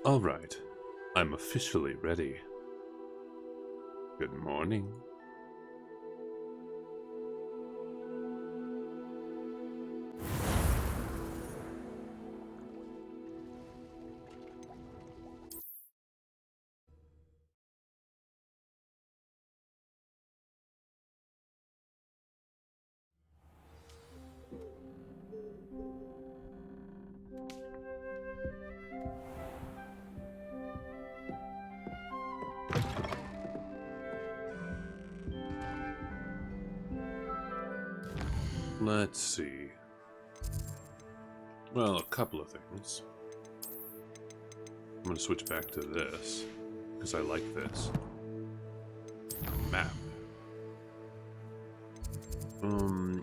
Alright, I'm officially ready. Good morning. Let's see. Well, a couple of things. I'm going to switch back to this, because I like this. Map.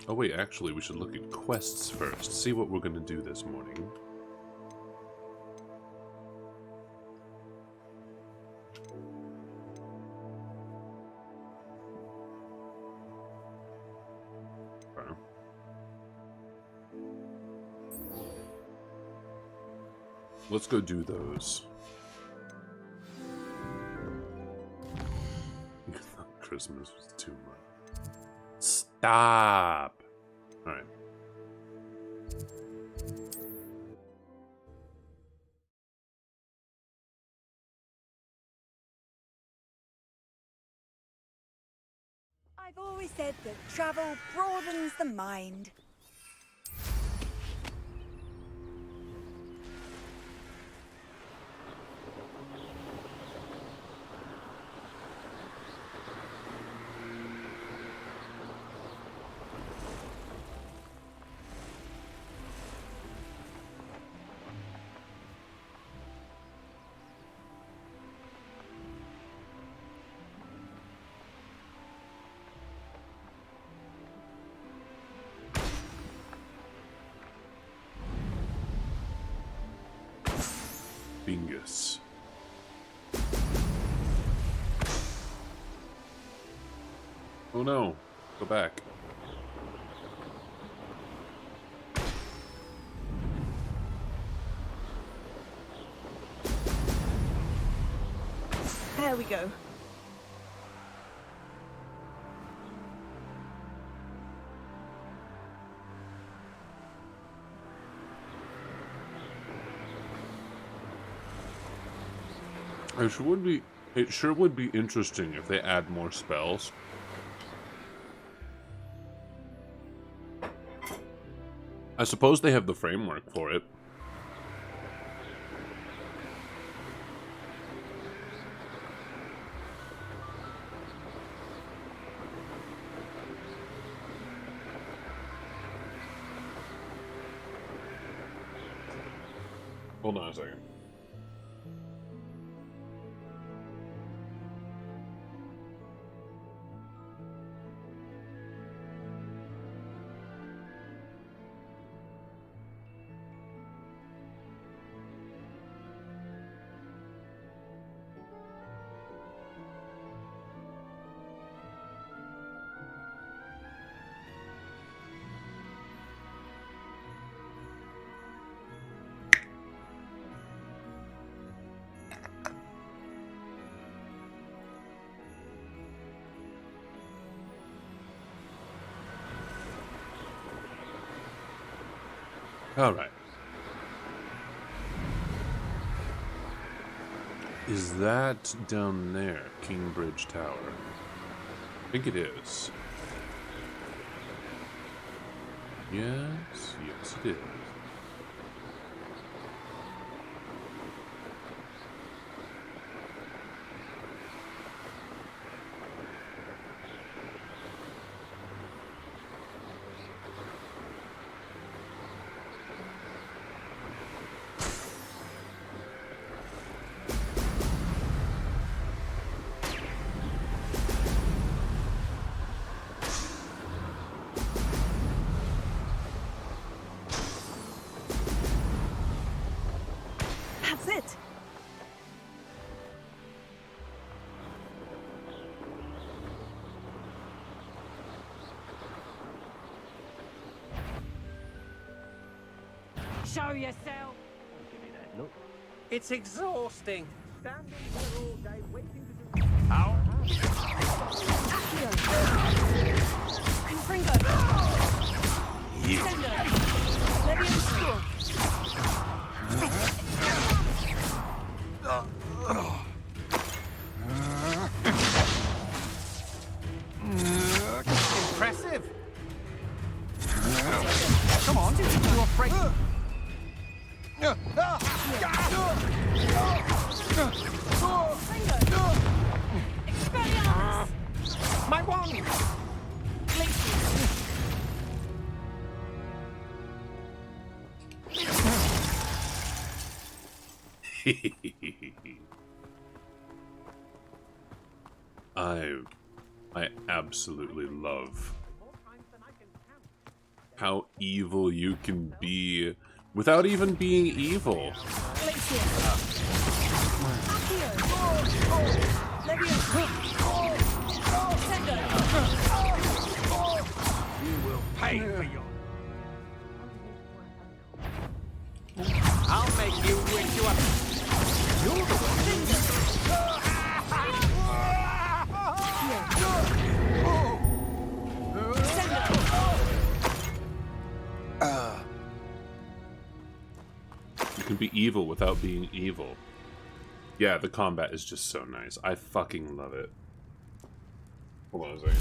Oh wait, actually we should look at quests first. See what we're going to do this morning. Okay. Let's go do those. Christmas was too much. Stop! Alright. I've always said that travel broadens the mind. Bingus. Oh no, go back. There we go. It sure would be interesting if they add more spells. I suppose they have the framework for it. Hold on a second. Alright. Is that down there, Kingbridge Tower? I think it is. Yes, yes it is. That's it. Show yourself! Don't give me that look. It's exhausting. Standing here all day waiting to do. Ow. Accio. Confringo. Sendo. Levioso. Impressive. Come on, you're afraid. Confringo. Expelliarmus. My wand. I absolutely love how evil you can be without even being evil. You will pay for your. I'll make you wish you up. You're the one. You can be evil without being evil. Yeah, the combat is just so nice. I fucking love it. Hold on a second.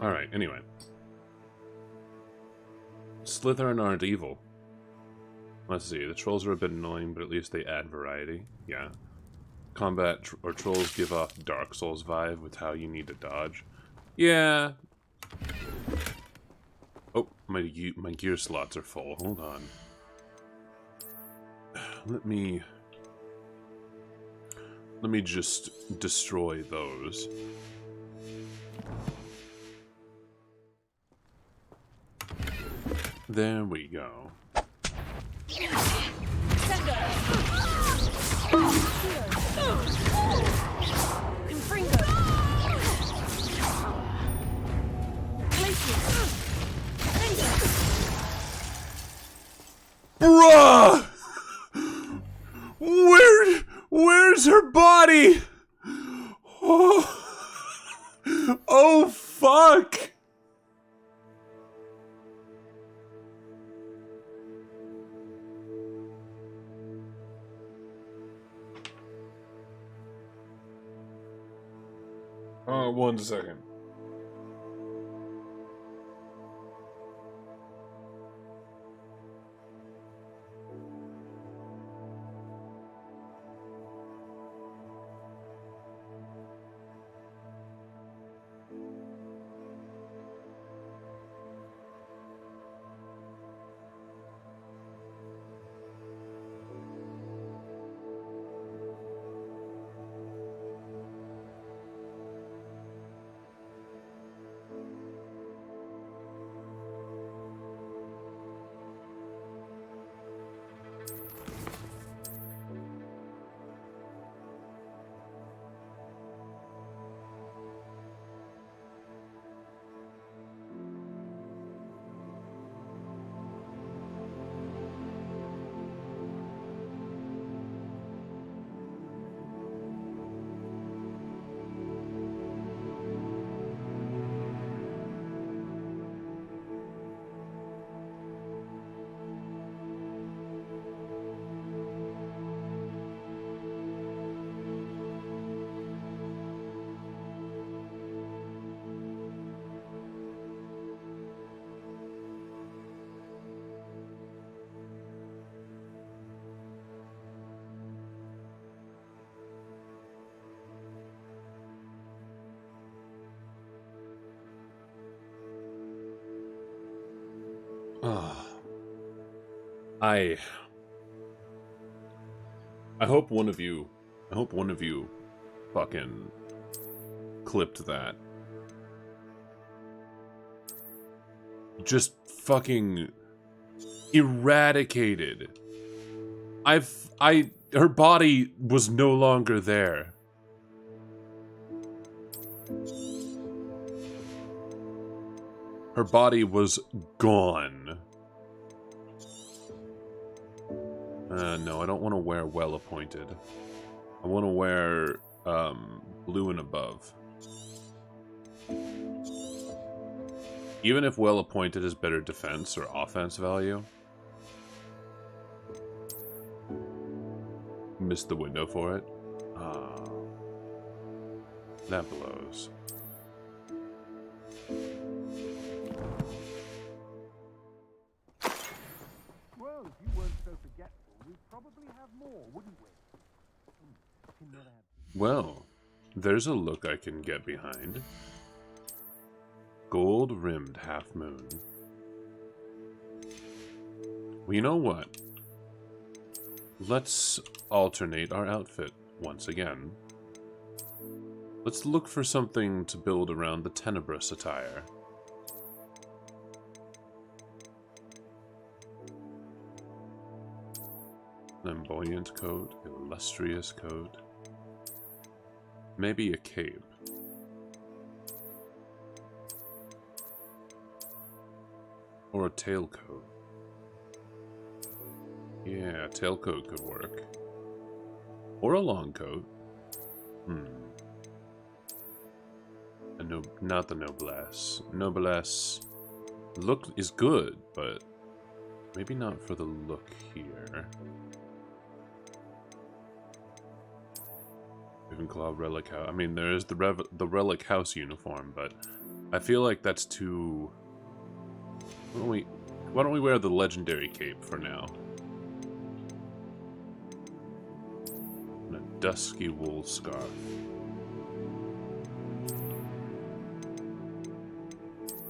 Alright, anyway. Slytherin aren't evil. Let's see, the trolls are a bit annoying, but at least they add variety. Yeah. Combat or trolls give off Dark Souls vibe with how you need to dodge. Yeah. Oh, my gear slots are full. Hold on. Let me just destroy those. There we go. Bruh! Where's her body? Oh, oh fuck! One second. I hope one of you fucking clipped that. Just fucking eradicated. Her body was no longer there. Her body was gone. No, I don't want to wear well-appointed. I want to wear, blue and above. Even if well-appointed is better defense or offense value. Missed the window for it. Ah. That blows. Well, if you weren't so forgetful, we'd probably have more, wouldn't we? Can never have... Well, there's a look I can get behind. Gold-rimmed half-moon. Well, you know what? Let's alternate our outfit once again. Let's look for something to build around the tenebrous attire. Flamboyant coat, illustrious coat. Maybe a cape. Or a tailcoat. Yeah, a tailcoat could work. Or a long coat. Not the noblesse. Noblesse look is good, but maybe not for the look here. Ravenclaw Relic House. I mean, there's the Relic House uniform, but I feel like that's too. Why don't we wear the legendary cape for now? And a dusky wool scarf.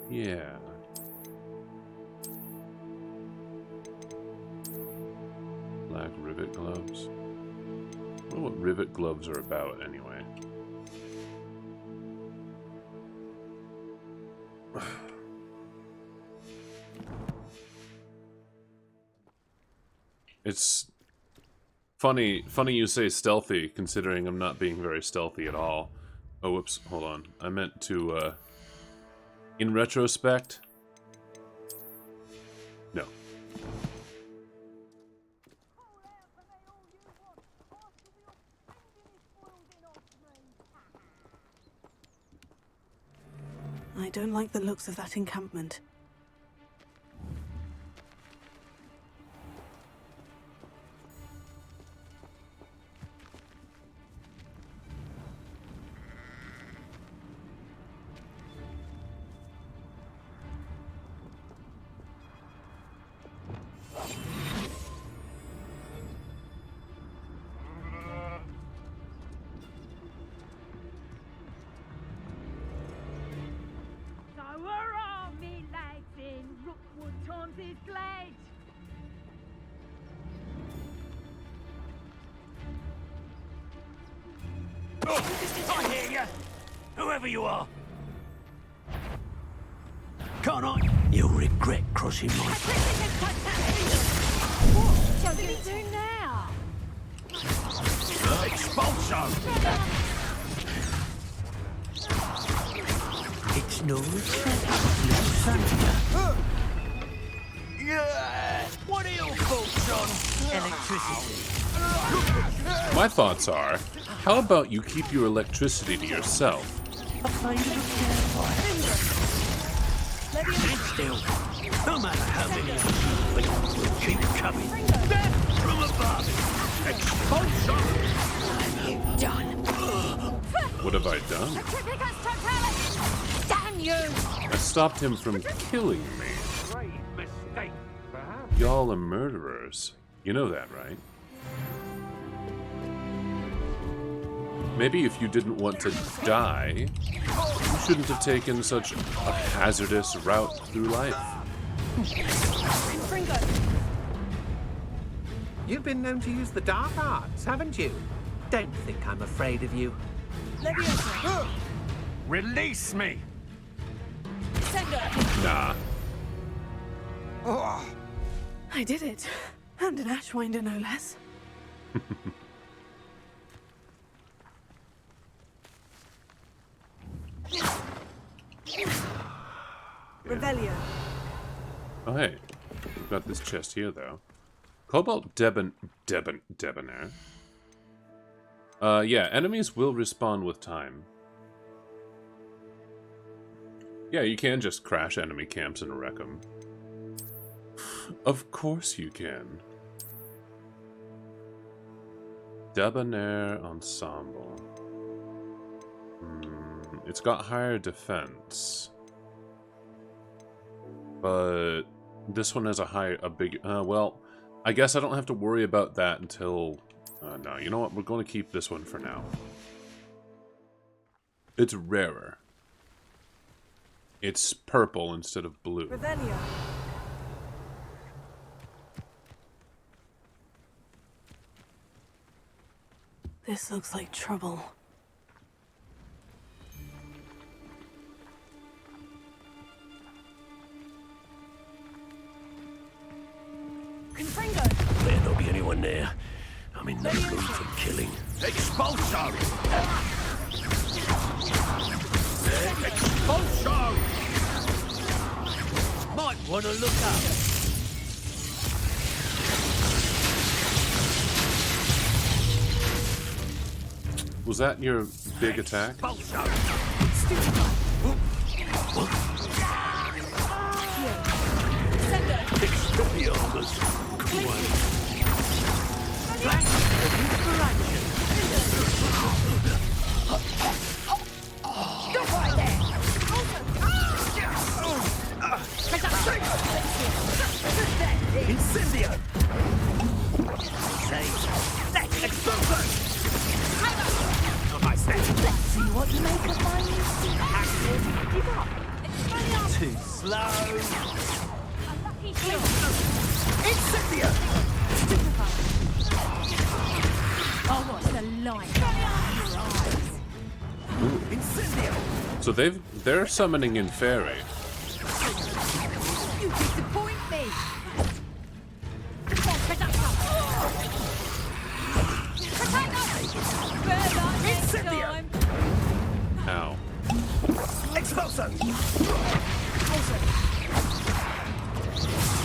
Yeah. Black rivet gloves. I wonder what rivet gloves are about anyway. It's funny you say stealthy, considering I'm not being very stealthy at all. Oh, whoops, hold on. I meant to, in retrospect, no. I don't like the looks of that encampment. I hear you! Whoever you are! Can't I? You'll regret crossing my What shall we do now? expulso! It's no Yeah! What are your thoughts on electricity? My thoughts are, how about you keep your electricity to yourself? Stand still. No matter how many of you will keep coming. Death from above. Expulsion. What have you done? What have I done? Sacrificus totalis! Damn you! I stopped him from killing me. Great mistake, perhaps. Y'all are murderers. You know that, right? Maybe if you didn't want to die, you shouldn't have taken such a hazardous route through life. Fringo. You've been known to use the dark arts, haven't you? Don't think I'm afraid of you. Leviosa. Release me! Sendo. Nah. I did it. And an Ashwinder, no less. Revelio. Oh, hey. We've got this chest here, though. Cobalt Debonair. Yeah, enemies will respawn with time. Yeah, you can just crash enemy camps and wreck them. Of course you can. Debonair Ensemble. It's got higher defense. But this one has a big, well, I guess I don't have to worry about that until, no, you know what, we're going to keep this one for now. It's rarer. It's purple instead of blue. Revelio. This looks like trouble. Confringo. There not be anyone there. I'm in no mood for killing. Expulso! Expulso! Might want to look up. Was that your big attack? Expulso! Expelliarmus! Flash of inspiration! Stop right there. Incendio! Say, Expulso! Nice then. Let's see what you make of my new Give up. Expelliarmus. Too slow. A lucky shot. Incendio! Stupefy. Oh, what's the light? Incendio! So they're summoning in fairy. You disappoint me. Incendio! Ow. Expulso!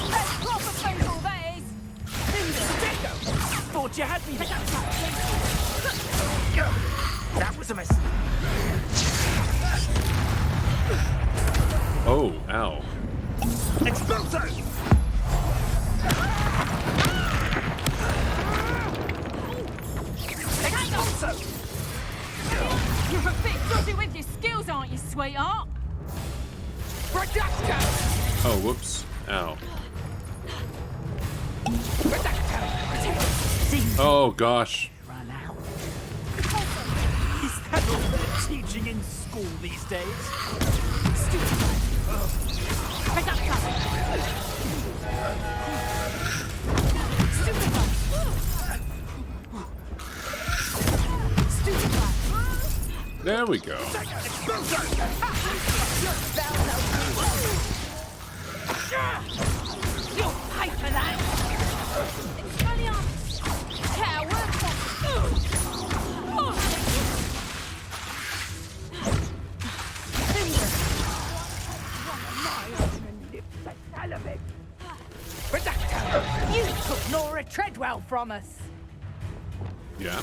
That's proper football, that is. Thought you had me there. That was a mess. Oh, ow. Expulso! Expulso! You're a bit dodgy with your skills, aren't you, sweetheart? Reducto! Oh, whoops. Ow. Oh, gosh. Run out. Is that all they're teaching in school these days? There we go. You'll pay for that. Expelliarmus. Coward. You took Nora Treadwell from us. Yeah.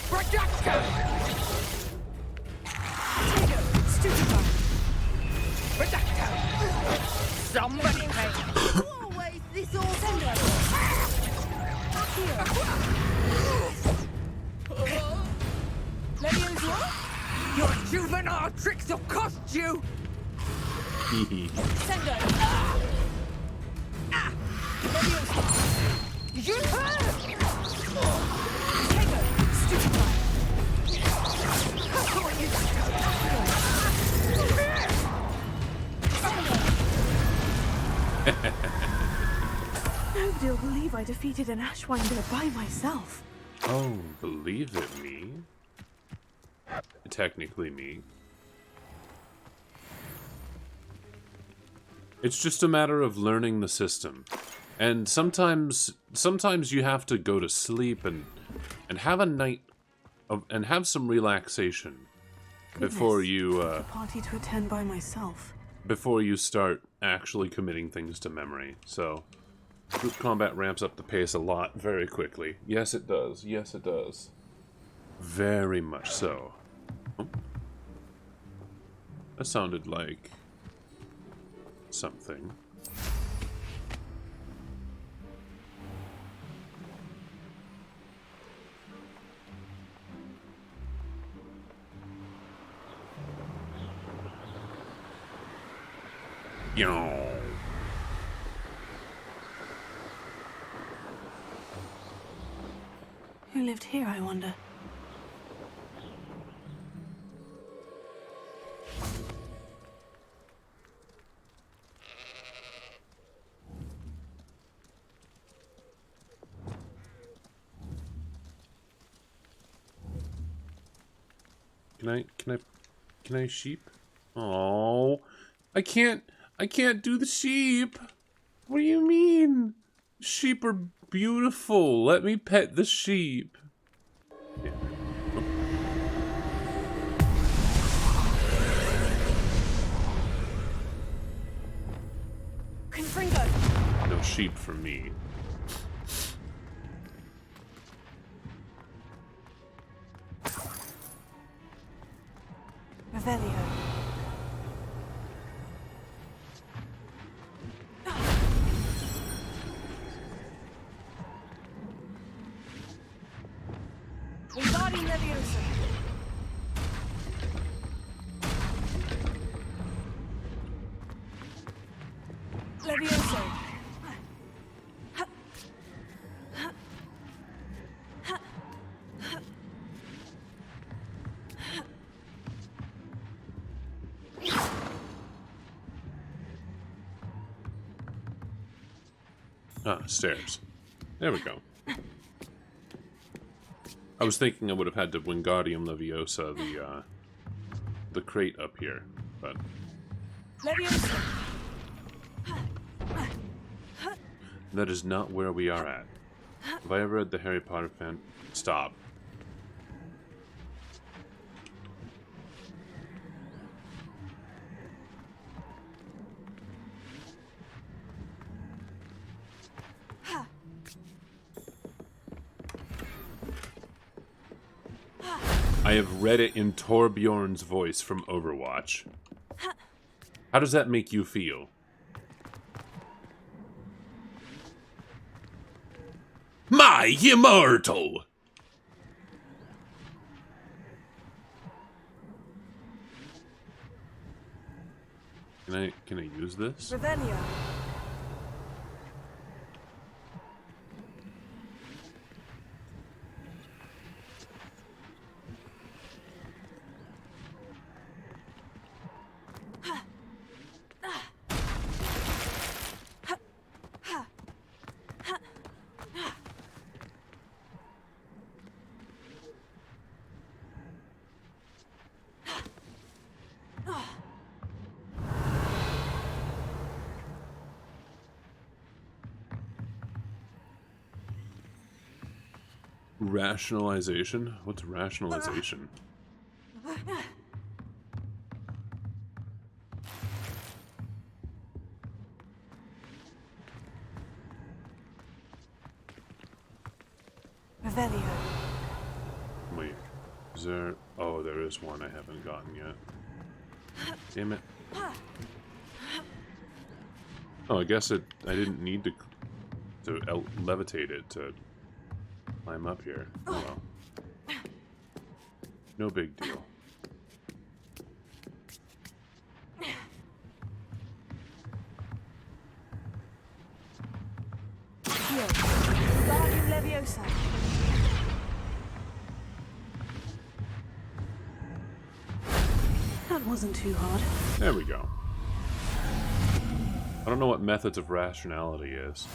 Stupefy. Somebody pay. Always this all Sendo. Leviosa. Your juvenile tricks will cost you! Sendo. Leviosa. You heard. Tego. Stupefy. defeated an Ashwinder by myself. Oh, believe it, me? Technically me. It's just a matter of learning the system. And sometimes you have to go to sleep and have a night of, and have some relaxation before you A party to attend by myself. before you start actually committing things to memory. So group combat ramps up the pace a lot very quickly. Yes, it does. Yes, it does. Very much so. Oh. That sounded like something. Yo. Who lived here, I wonder? Can I sheep? Oh, I can't do the sheep. What do you mean? Sheep are beautiful. Let me pet the sheep. Yeah. Confringo! No sheep for me. Revelio. Wingardium Leviosa! Levioso! Ah, stairs. There we go. I was thinking I would have had to Wingardium Leviosa the crate up here, but Leviosa! that is not where we are at. Have I ever read the Harry Potter fan? Stop. I have read it in Torbjorn's voice from Overwatch. How does that make you feel? My immortal! Can I use this? Revelio! Rationalization? What's rationalization? Revelio. Wait, is there... Oh, there is one I haven't gotten yet. Damn it. Oh, I guess I didn't need to levitate it to climb up here. Oh well. No big deal. Here. Wingardium Leviosa! That wasn't too hard. There we go. I don't know what methods of rationality is.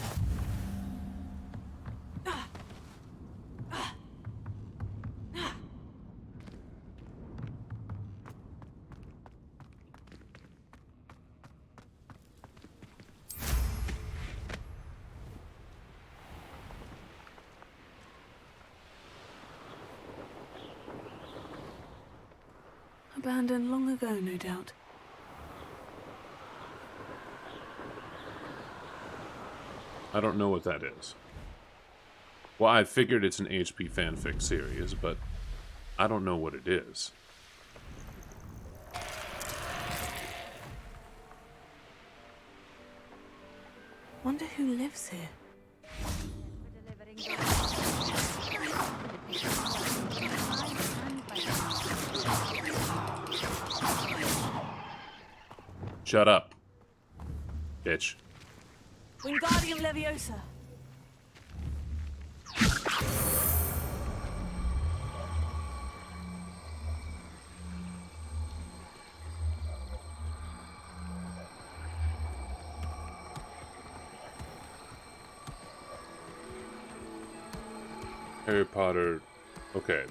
Abandoned long ago, no doubt. I don't know what that is. Well, I figured it's an HP fanfic series, but I don't know what it is. Wonder who lives here. Shut up, bitch. Wingardium Leviosa. Harry Potter... Okay.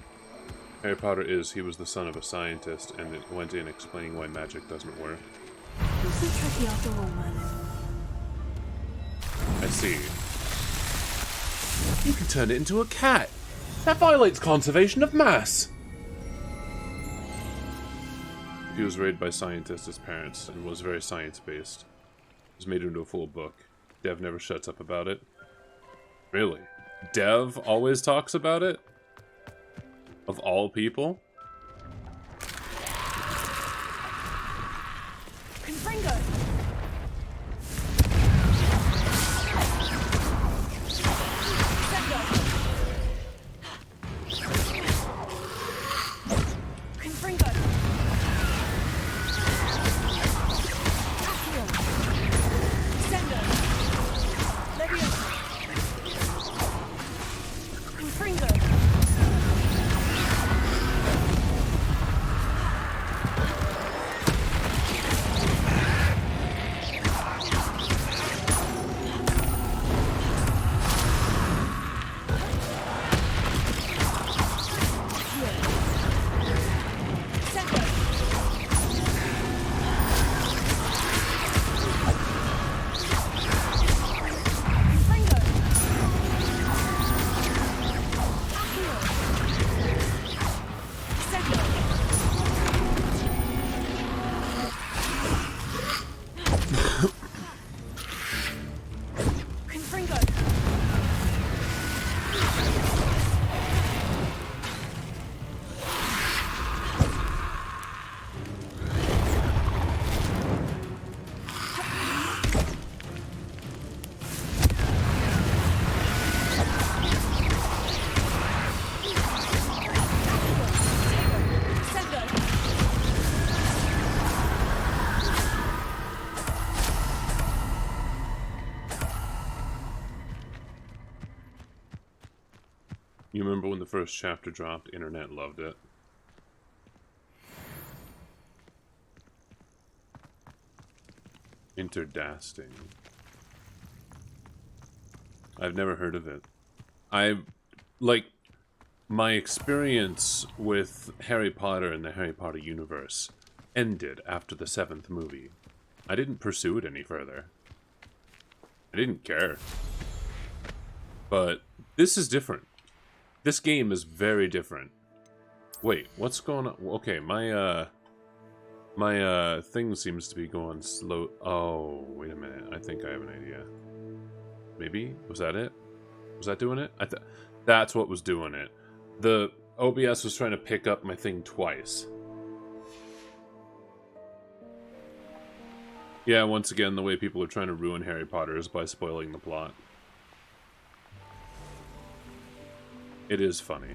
Harry Potter he was the son of a scientist, and it went in explaining why magic doesn't work. Not so tricky after all, Merlin. I see. You can turn it into a cat! That violates conservation of mass! He was raised by scientists as parents, and was very science-based. It was made into a full book. Dev never shuts up about it. Really? Dev always talks about it? Of all people? Confringo! Confringo! Sendo! Leviosa! Confringo! You remember when the first chapter dropped? Internet loved it. Interdasting. I've never heard of it. My experience with Harry Potter and the Harry Potter universe ended after the 7th movie. I didn't pursue it any further. I didn't care. But this is different. This game is very different. Wait, what's going on? Okay, my thing seems to be going slow. Oh, wait a minute. I think I have an idea. Maybe? Was that it? Was that doing it? That's what was doing it. The OBS was trying to pick up my thing twice. Yeah, once again, the way people are trying to ruin Harry Potter is by spoiling the plot. It is funny.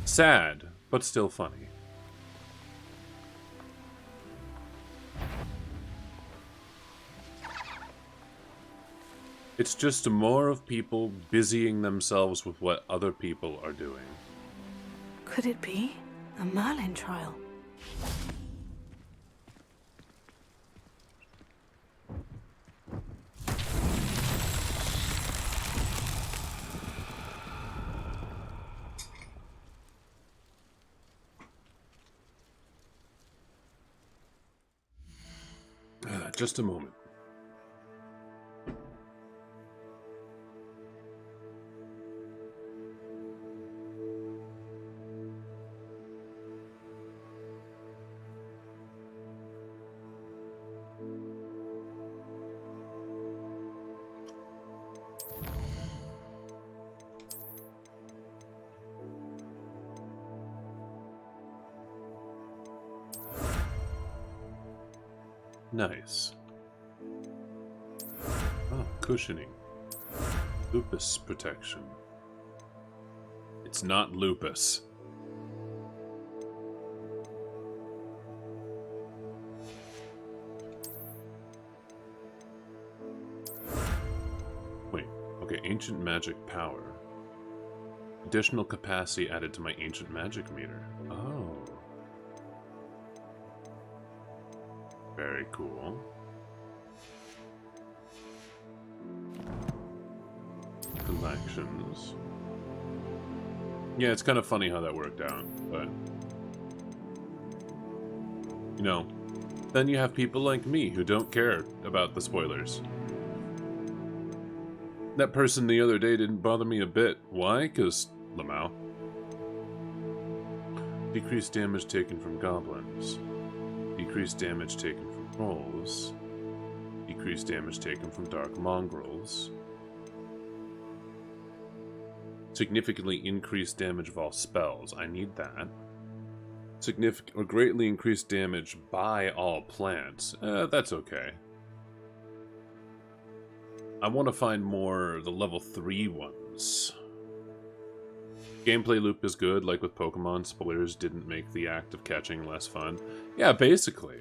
Sad, but still funny. It's just more of people busying themselves with what other people are doing. Could it be a Merlin trial? Just a moment. Nice. Oh, cushioning. Lupus protection. It's not lupus. Wait, okay, ancient magic power. Additional capacity added to my ancient magic meter. Oh. Very cool. Collections. Yeah, it's kind of funny how that worked out, but... You know, then you have people like me who don't care about the spoilers. That person the other day didn't bother me a bit. Why? Because, Lamau. Decreased damage taken from goblins. Decreased damage taken from trolls. Decreased damage taken from dark mongrels. Significantly increased damage of all spells. I need that. Significant or greatly increased damage by all plants. That's okay. I want to find more the level 3 ones. Gameplay loop is good, like with Pokemon. Spoilers didn't make the act of catching less fun. Yeah, basically.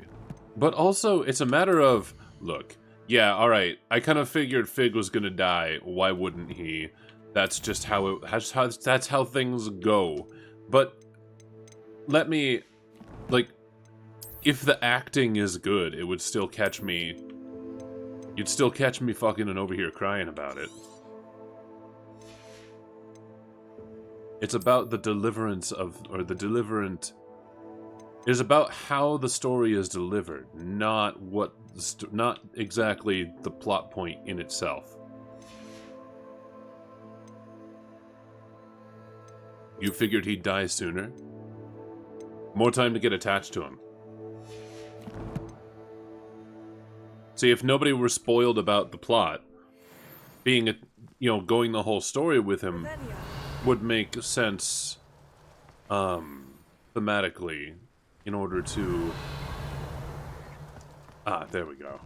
But also, it's a matter of, look, yeah, alright, I kind of figured Fig was gonna die. Why wouldn't he? That's just how that's how things go. But let me, like, if the acting is good, it would still catch me. You'd still catch me fucking and over here crying about it. It's about the deliverance of, or the deliverant. It is about how the story is delivered, not what, not exactly the plot point in itself. You figured he'd die sooner? More time to get attached to him. See, if nobody were spoiled about the plot, being a, you know, going the whole story with him would make sense, thematically, in order to, there we go.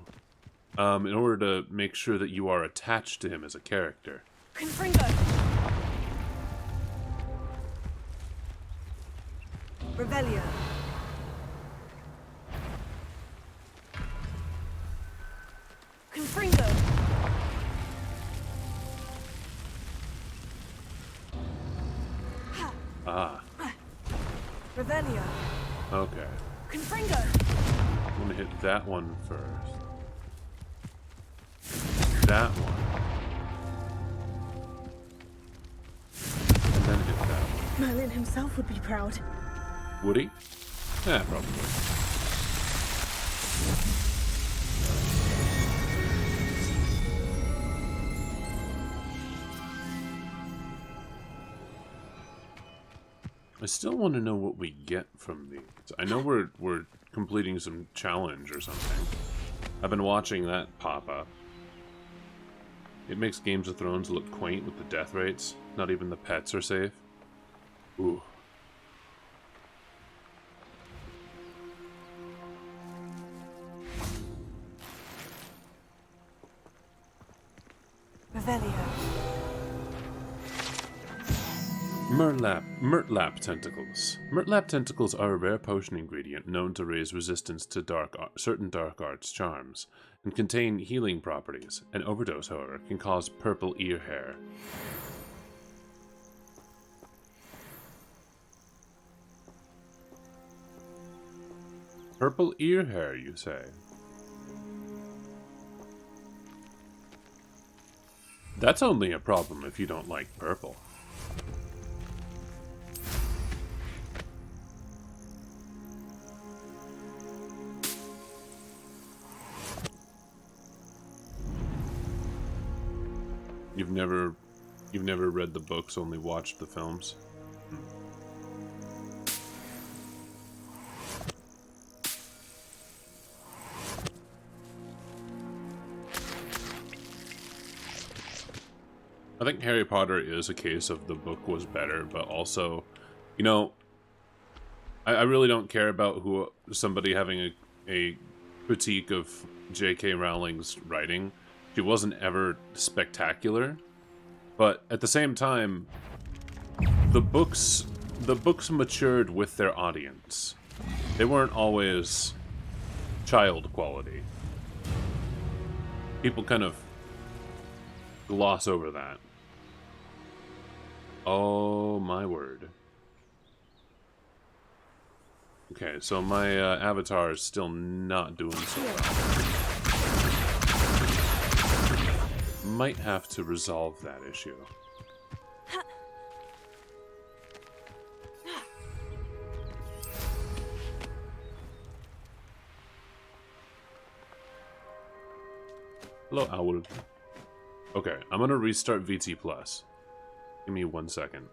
In order to make sure that you are attached to him as a character. Confringo. Revelio. Confringo. Ah. Revelio. Okay. Confringo. I'm gonna hit that one first. That one. And then hit that one. Merlin himself would be proud. Would he? Yeah, probably. I still want to know what we get from these. I know we're completing some challenge or something. I've been watching that pop up. It makes Games of Thrones look quaint with the death rates. Not even the pets are safe. Ooh. Revelio. Murtlap tentacles. Murtlap tentacles are a rare potion ingredient known to raise resistance to certain dark arts charms, and contain healing properties. An overdose, however, can cause purple ear hair. Purple ear hair, you say? That's only a problem if you don't like purple. You've never read the books, only watched the films? I think Harry Potter is a case of the book was better, but also, you know, I really don't care about somebody having a critique of J.K. Rowling's writing. She wasn't ever spectacular, but at the same time, the books matured with their audience. They weren't always child quality. People kind of gloss over that. Oh my word. Okay, so my avatar is still not doing so well. Might have to resolve that issue. Hello, Owl. Okay, I'm gonna restart VT+. Give me 1 second.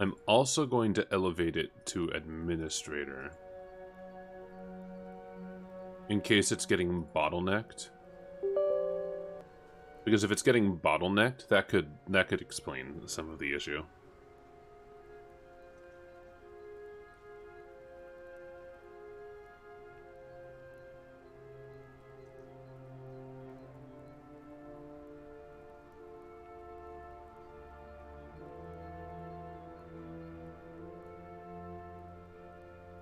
I'm also going to elevate it to administrator. In case it's getting bottlenecked. Because if it's getting bottlenecked, that could explain some of the issue.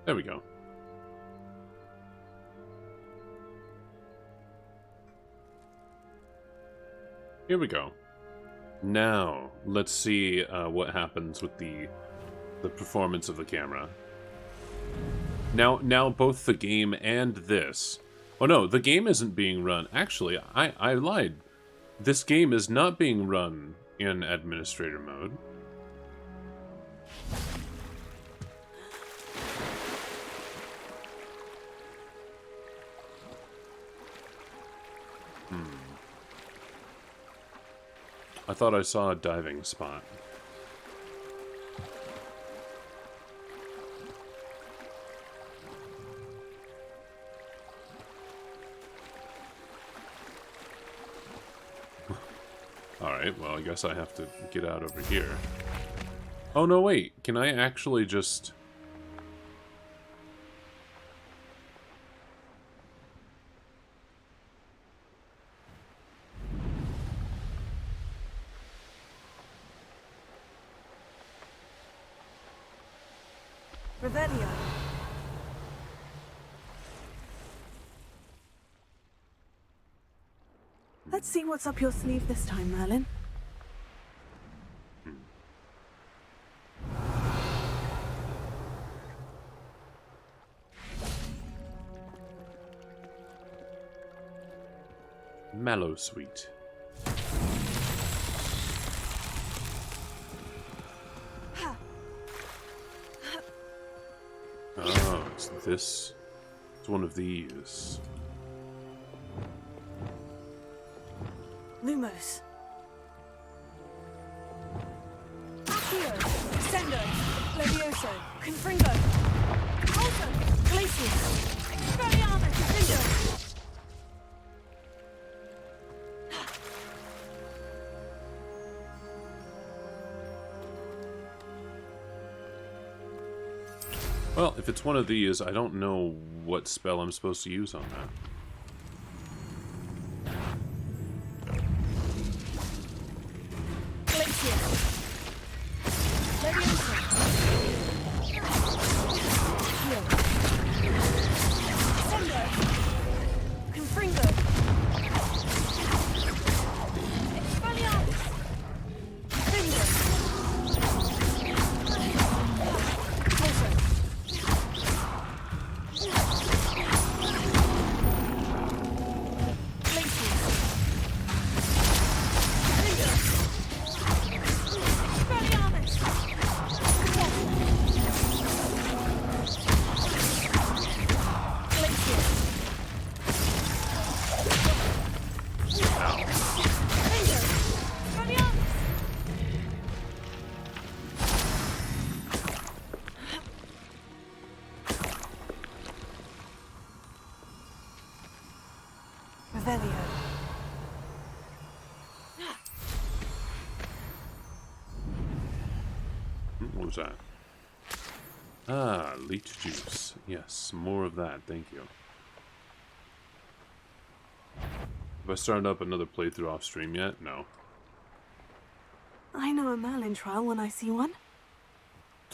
There we go. Here we go. Now, let's see what happens with the performance of the camera. Now both the game and this... Oh no, the game isn't being run. Actually, I lied. This game is not being run in administrator mode. I thought I saw a diving spot. Alright, well, I guess I have to get out over here. Oh, no, wait. Can I actually just... Revelio. Let's see what's up your sleeve this time, Merlin. Mallow Sweet. Oh, it's this. It's one of these. Lumos. Accio, Sendo, Levioso, Confringo, Alto, Glacius. Expelliarmus, Defendo. Well, if it's one of these, I don't know what spell I'm supposed to use on that. Revelio. What was that? Ah, leech juice. Yes, more of that, thank you. Have I started up another playthrough off stream yet? No. I know a Merlin trial when I see one.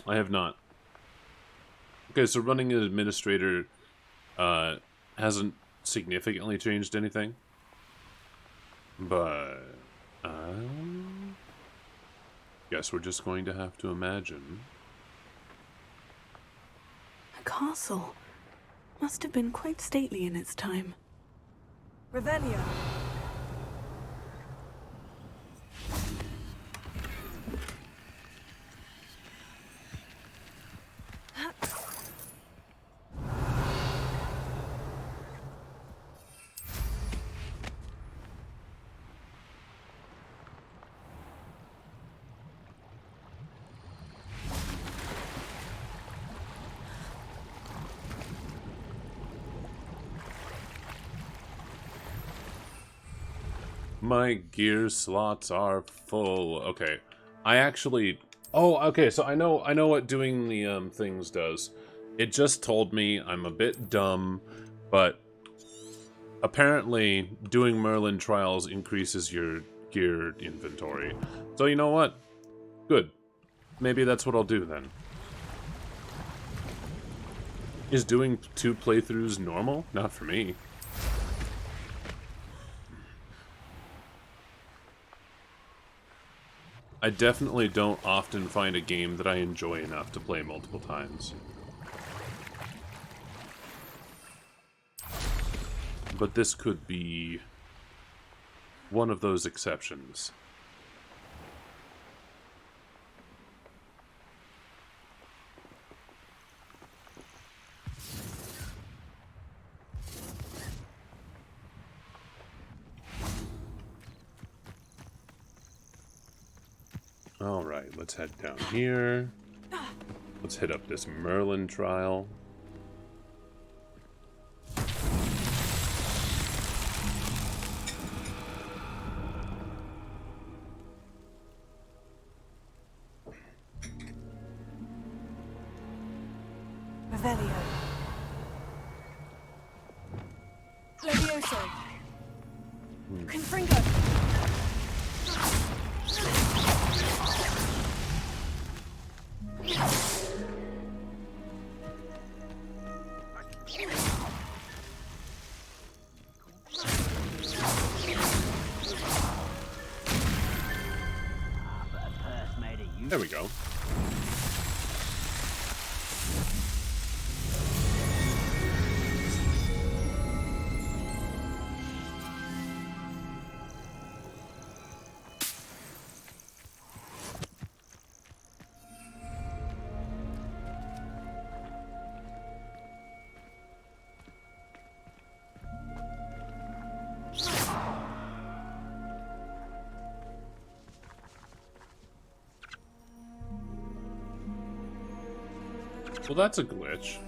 I have not. Okay, so running an administrator hasn't significantly changed anything. But, guess we're just going to have to imagine. A castle. Must have been quite stately in its time. Revelio. My gear slots are full. Okay. I actually... Oh, okay, so I know what doing the things does. It just told me I'm a bit dumb, but apparently doing Merlin trials increases your gear inventory. So you know what? Good. Maybe that's what I'll do then. Is doing 2 playthroughs normal? Not for me. I definitely don't often find a game that I enjoy enough to play multiple times. But this could be one of those exceptions. Alright, let's head down here. Let's hit up this Merlin trial. Revelio. Levioso. Confringo. There we go. Well, that's a glitch.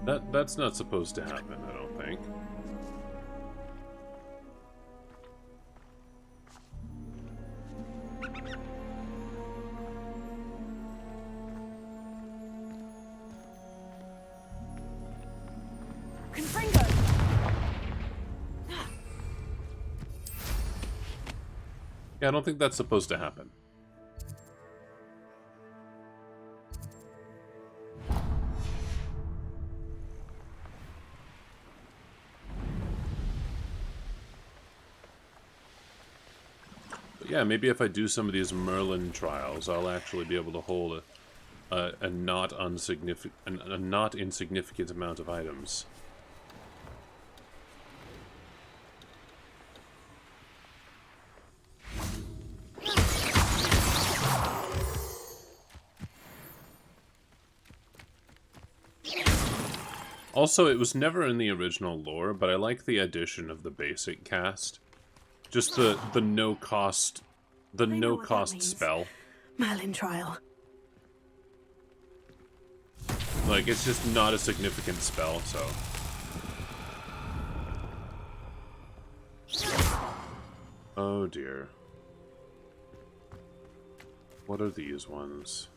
That's not supposed to happen, I don't think. Confringo. Yeah, I don't think that's supposed to happen. Yeah, maybe if I do some of these Merlin trials, I'll actually be able to hold a not insignificant amount of items. Also, it was never in the original lore, but I like the addition of the basic cast. Just the no cost spell. Merlin trial. Like, it's just not a significant spell, so... Oh dear. What are these ones?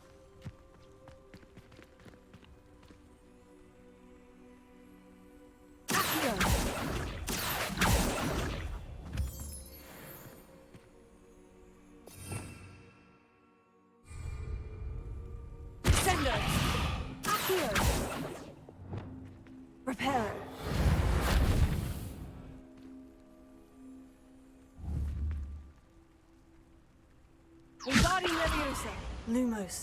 Sender. Accio. Reparo. Wingardium Leviosa. Lumos.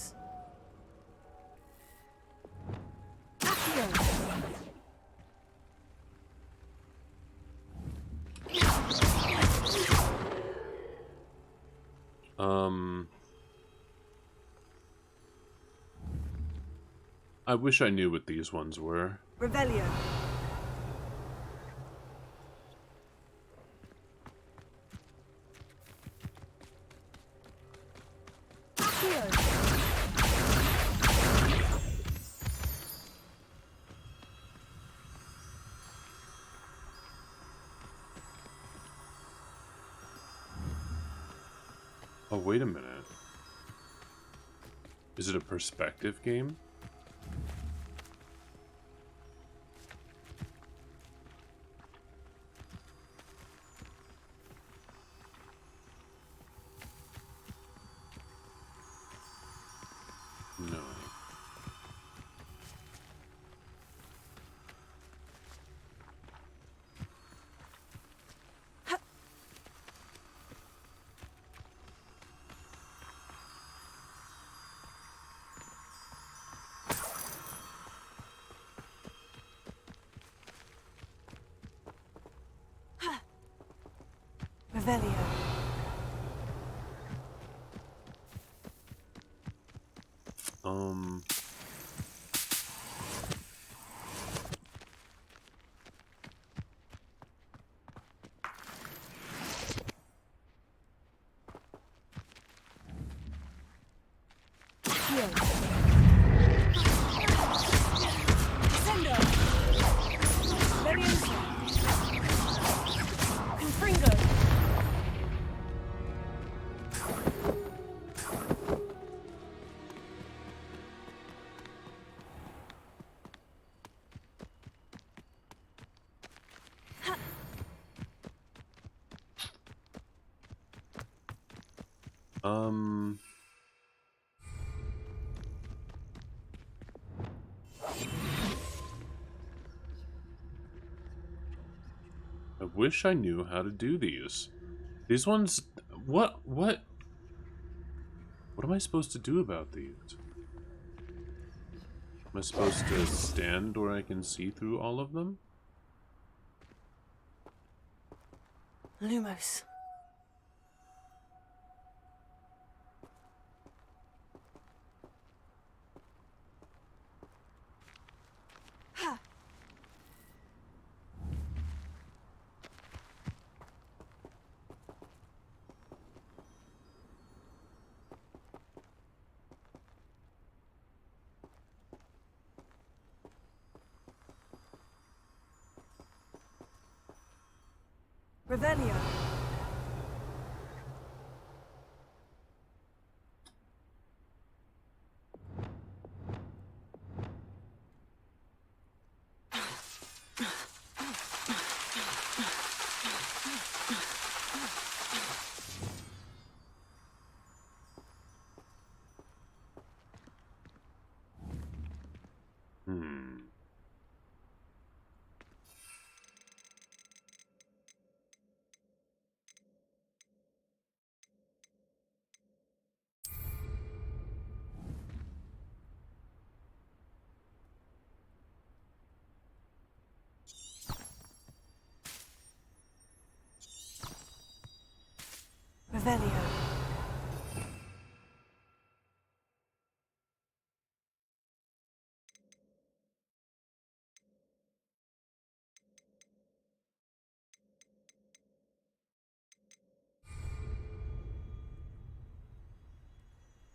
Accio. I wish I knew what these ones were. Revelio. Accio. Oh, wait a minute. Is it a perspective game? No. Revelio. Um... Accio. Sender. Leviosa. Confringo. Um... I wish I knew how to do these. These ones... What am I supposed to do about these? Am I supposed to stand where I can see through all of them? Lumos. Ha. Revelio. Hmm. Revelio.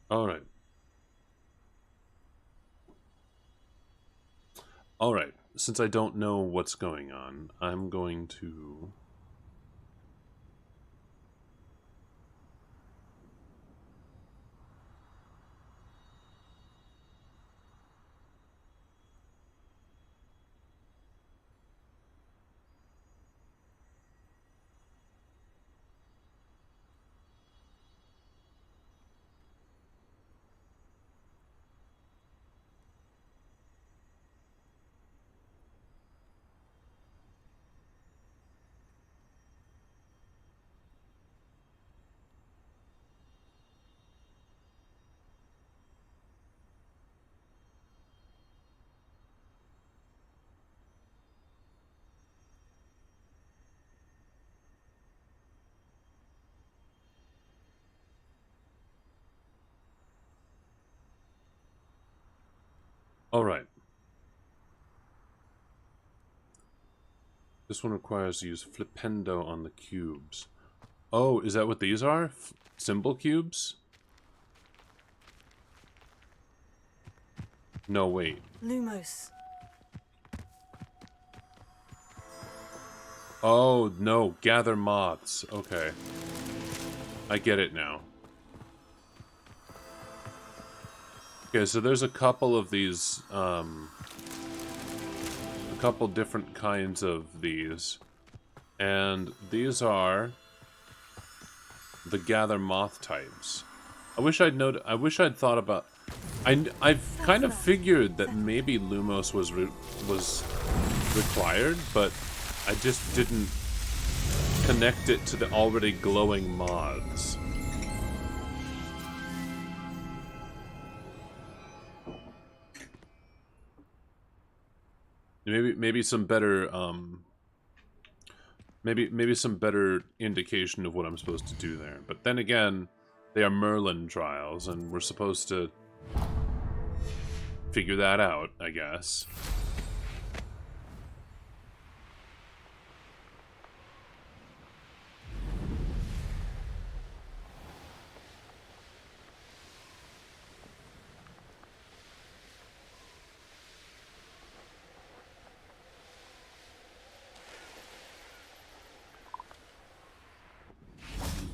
Alright. Alright, since I don't know what's going on, I'm going to... Alright. This one requires to use Flipendo on the cubes. Oh, is that what these are? Symbol cubes? No, wait. Lumos. Oh, no. Gather moths. Okay. I get it now. Okay, so there's a couple of these, a couple different kinds of these. And these are the gather moth types. I wish I'd thought about... I've kind of figured that maybe Lumos was required, but I just didn't connect it to the already glowing moths. Maybe some better maybe some better indication of what I'm supposed to do there. But then again, they are Merlin trials, and we're supposed to figure that out, I guess.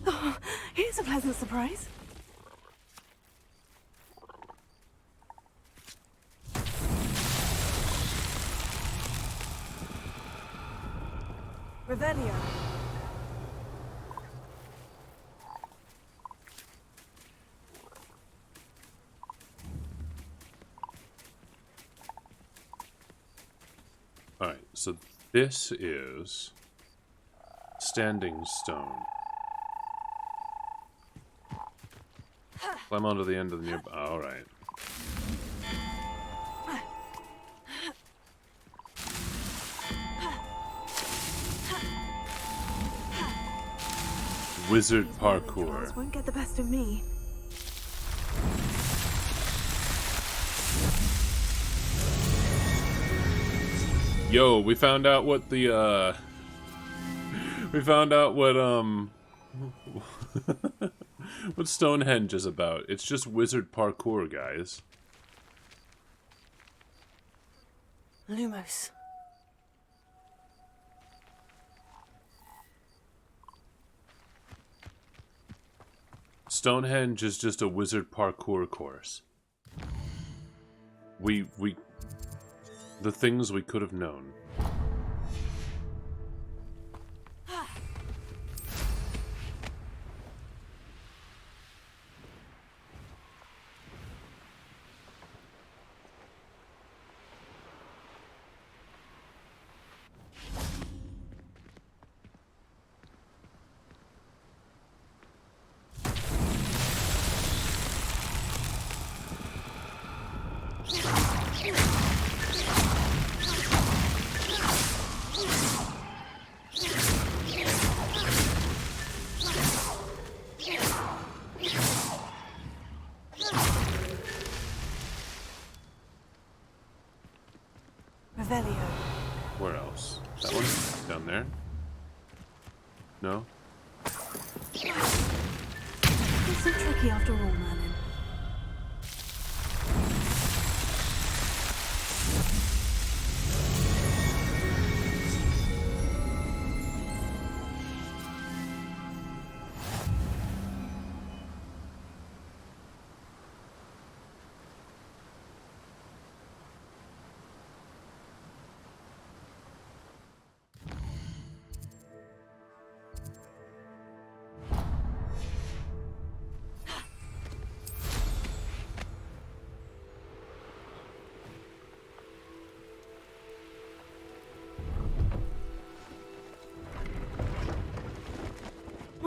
Oh, here's a pleasant surprise. Revelio. Alright, so this is Standing Stone. Climb onto the end of the nearby... Alright. Wizard parkour. Won't get the best of me. Yo, we found out what the, we found out what, what Stonehenge is about. It's just wizard parkour, guys. Lumos. Stonehenge is just a wizard parkour course. The things we could have known. Revelio. Where else? That one? Down there? No? It's so tricky after all, Merlin.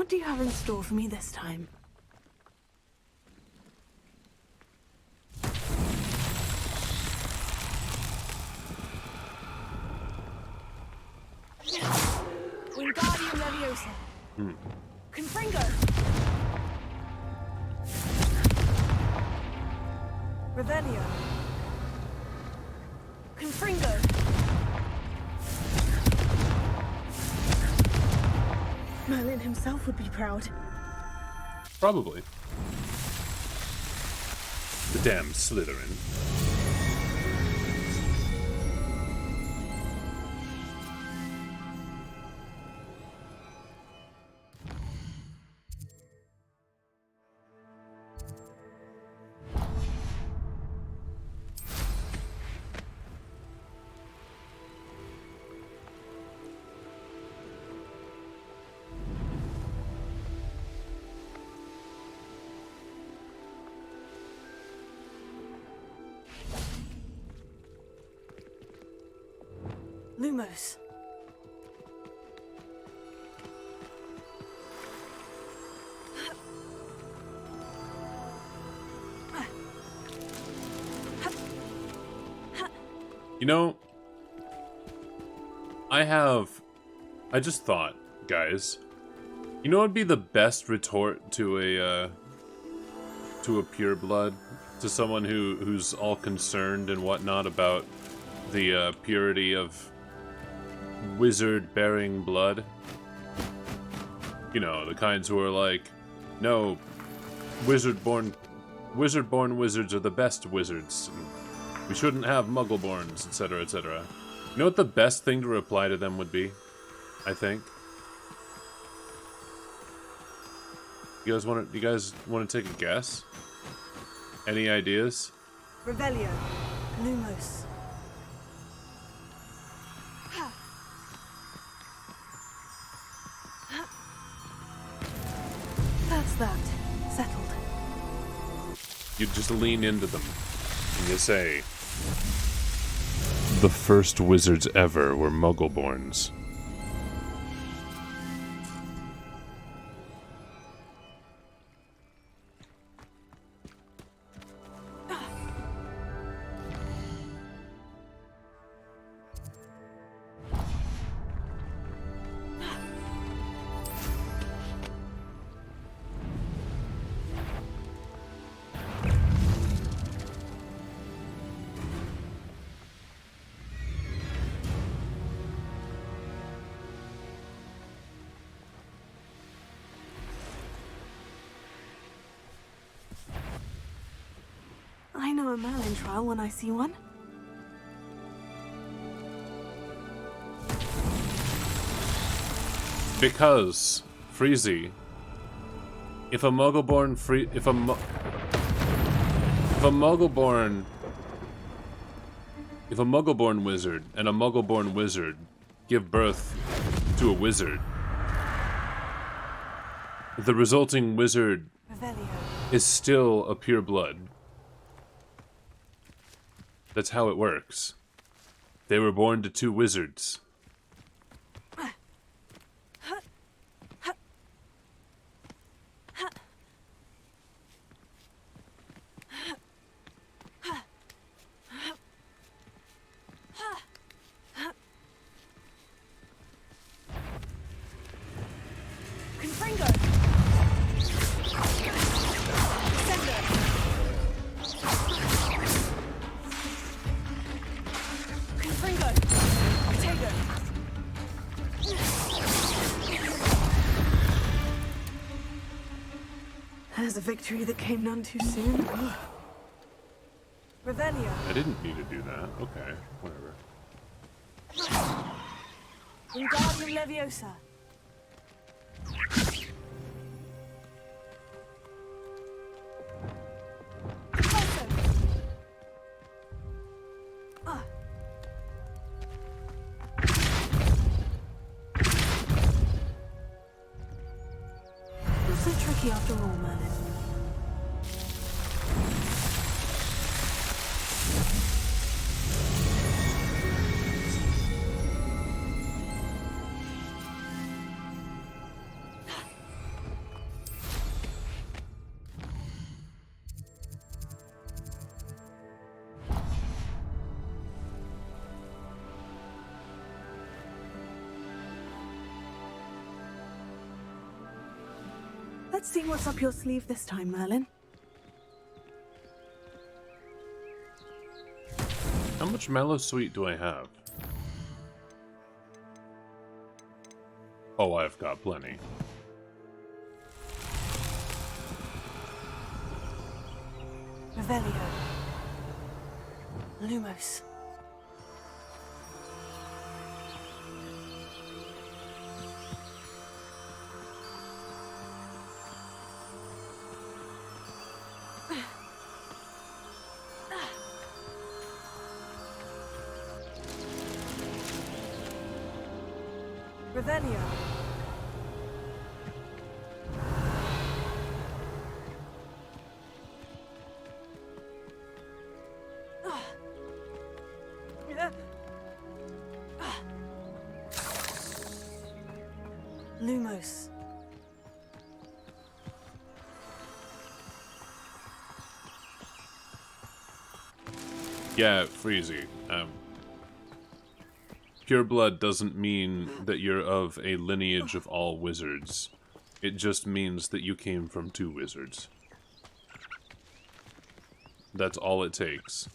What do you have in store for me this time? Wingardium Leviosa. Confringo. Revelio. Confringo. Merlin himself would be proud. Probably. The damn Slytherin. Lumos. You know, I just thought, guys, you know what would be the best retort to a pureblood, to someone who's all concerned and whatnot about the purity of wizard-bearing blood? You know, the kinds who are like, no, wizard-born wizards are the best wizards. We shouldn't have muggle-borns, etc., etc. You know what the best thing to reply to them would be? I think. You guys want to take a guess? Any ideas? Revelio. Lumos. That's that. Settled. You just lean into them and you say, the first wizards ever were Muggleborns. I know a Merlin trial when I see one. Because, Freezy, if a Muggleborn wizard and a Muggleborn wizard give birth to a wizard, the resulting wizard Revelio. is still a pureblood. That's how it works. They were born to two wizards. Confringo. Descender. Confringo. Potato. There's a victory that came none too soon. Revelio. I didn't need to do that. Okay, whatever. Wingardium Leviosa. Pulso. Not so tricky after all, Merlin. Let's see what's up your sleeve this time, Merlin. How much mellow sweet do I have? Oh, I've got plenty. Revelio. Lumos. Revelio. Lumos. Yeah, Freezy. Pure blood doesn't mean that you're of a lineage of all wizards. It just means that you came from 2 wizards. That's all it takes.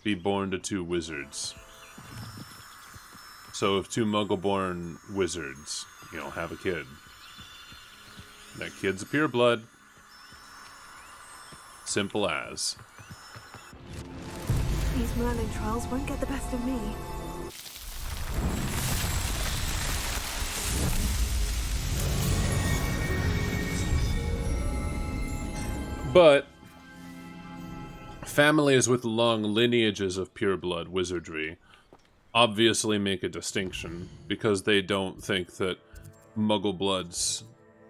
Be born to 2 wizards. So if 2 muggle-born wizards, you know, have a kid, that kid's a pure blood. Simple as. These Merlin trials won't get the best of me. But families with long lineages of pureblood wizardry obviously make a distinction because they don't think that Mugglebloods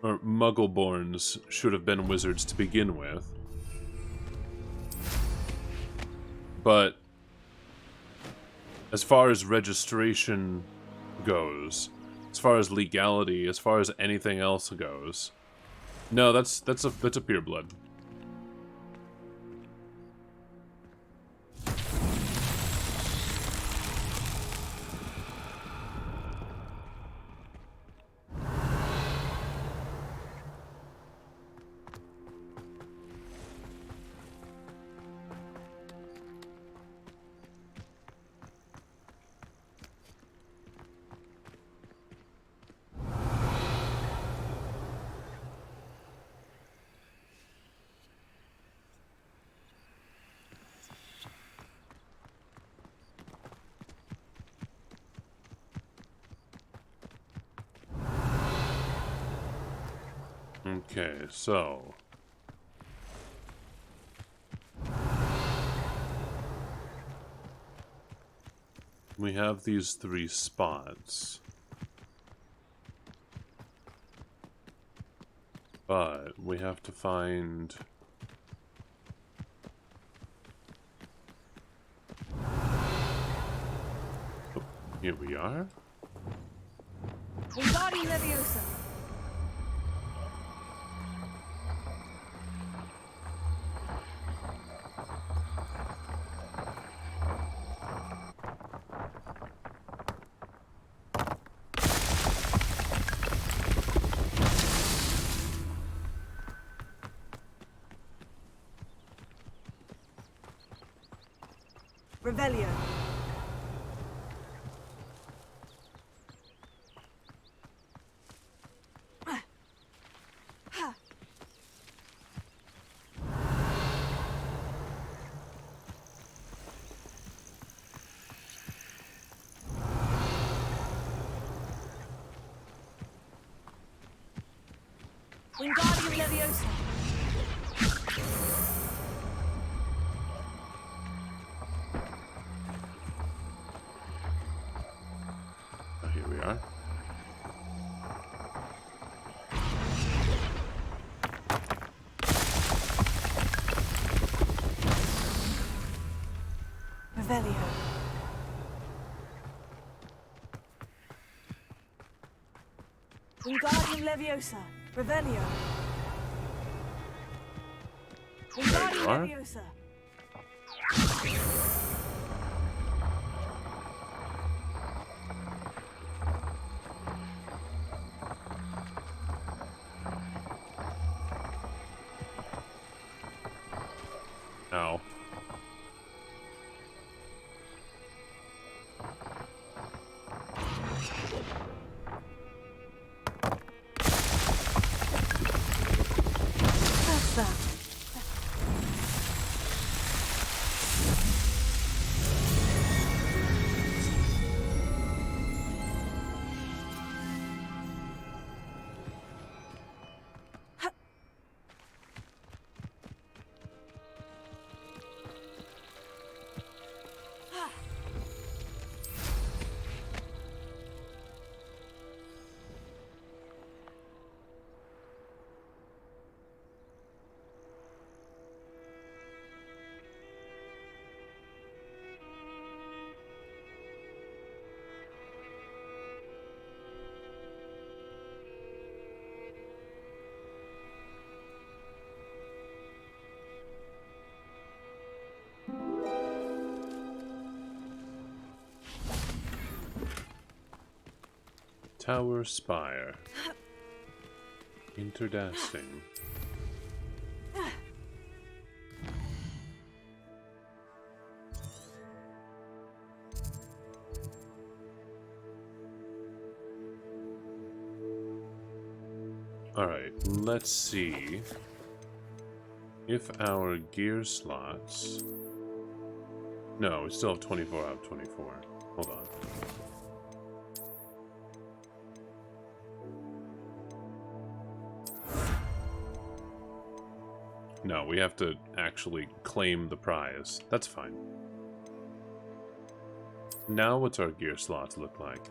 or Muggleborns should have been wizards to begin with. But as far as registration goes, as far as legality, as far as anything else goes, no, that's a pureblood. Okay, so we have these 3 spots, but we have to find oh, here we are. Wingardium Leviosa. Revelio. Wingardium Leviosa. Oh, here we are. Revelio. Wingardium Leviosa. Revelio. Wingardium are. Leviosa. Ow. What's that? Tower Spire. Interdasting. Alright, let's see if our gear slots... No, we still have 24 out of 24. Hold on. No, we have to actually claim the prize. That's fine. Now what's our gear slots look like?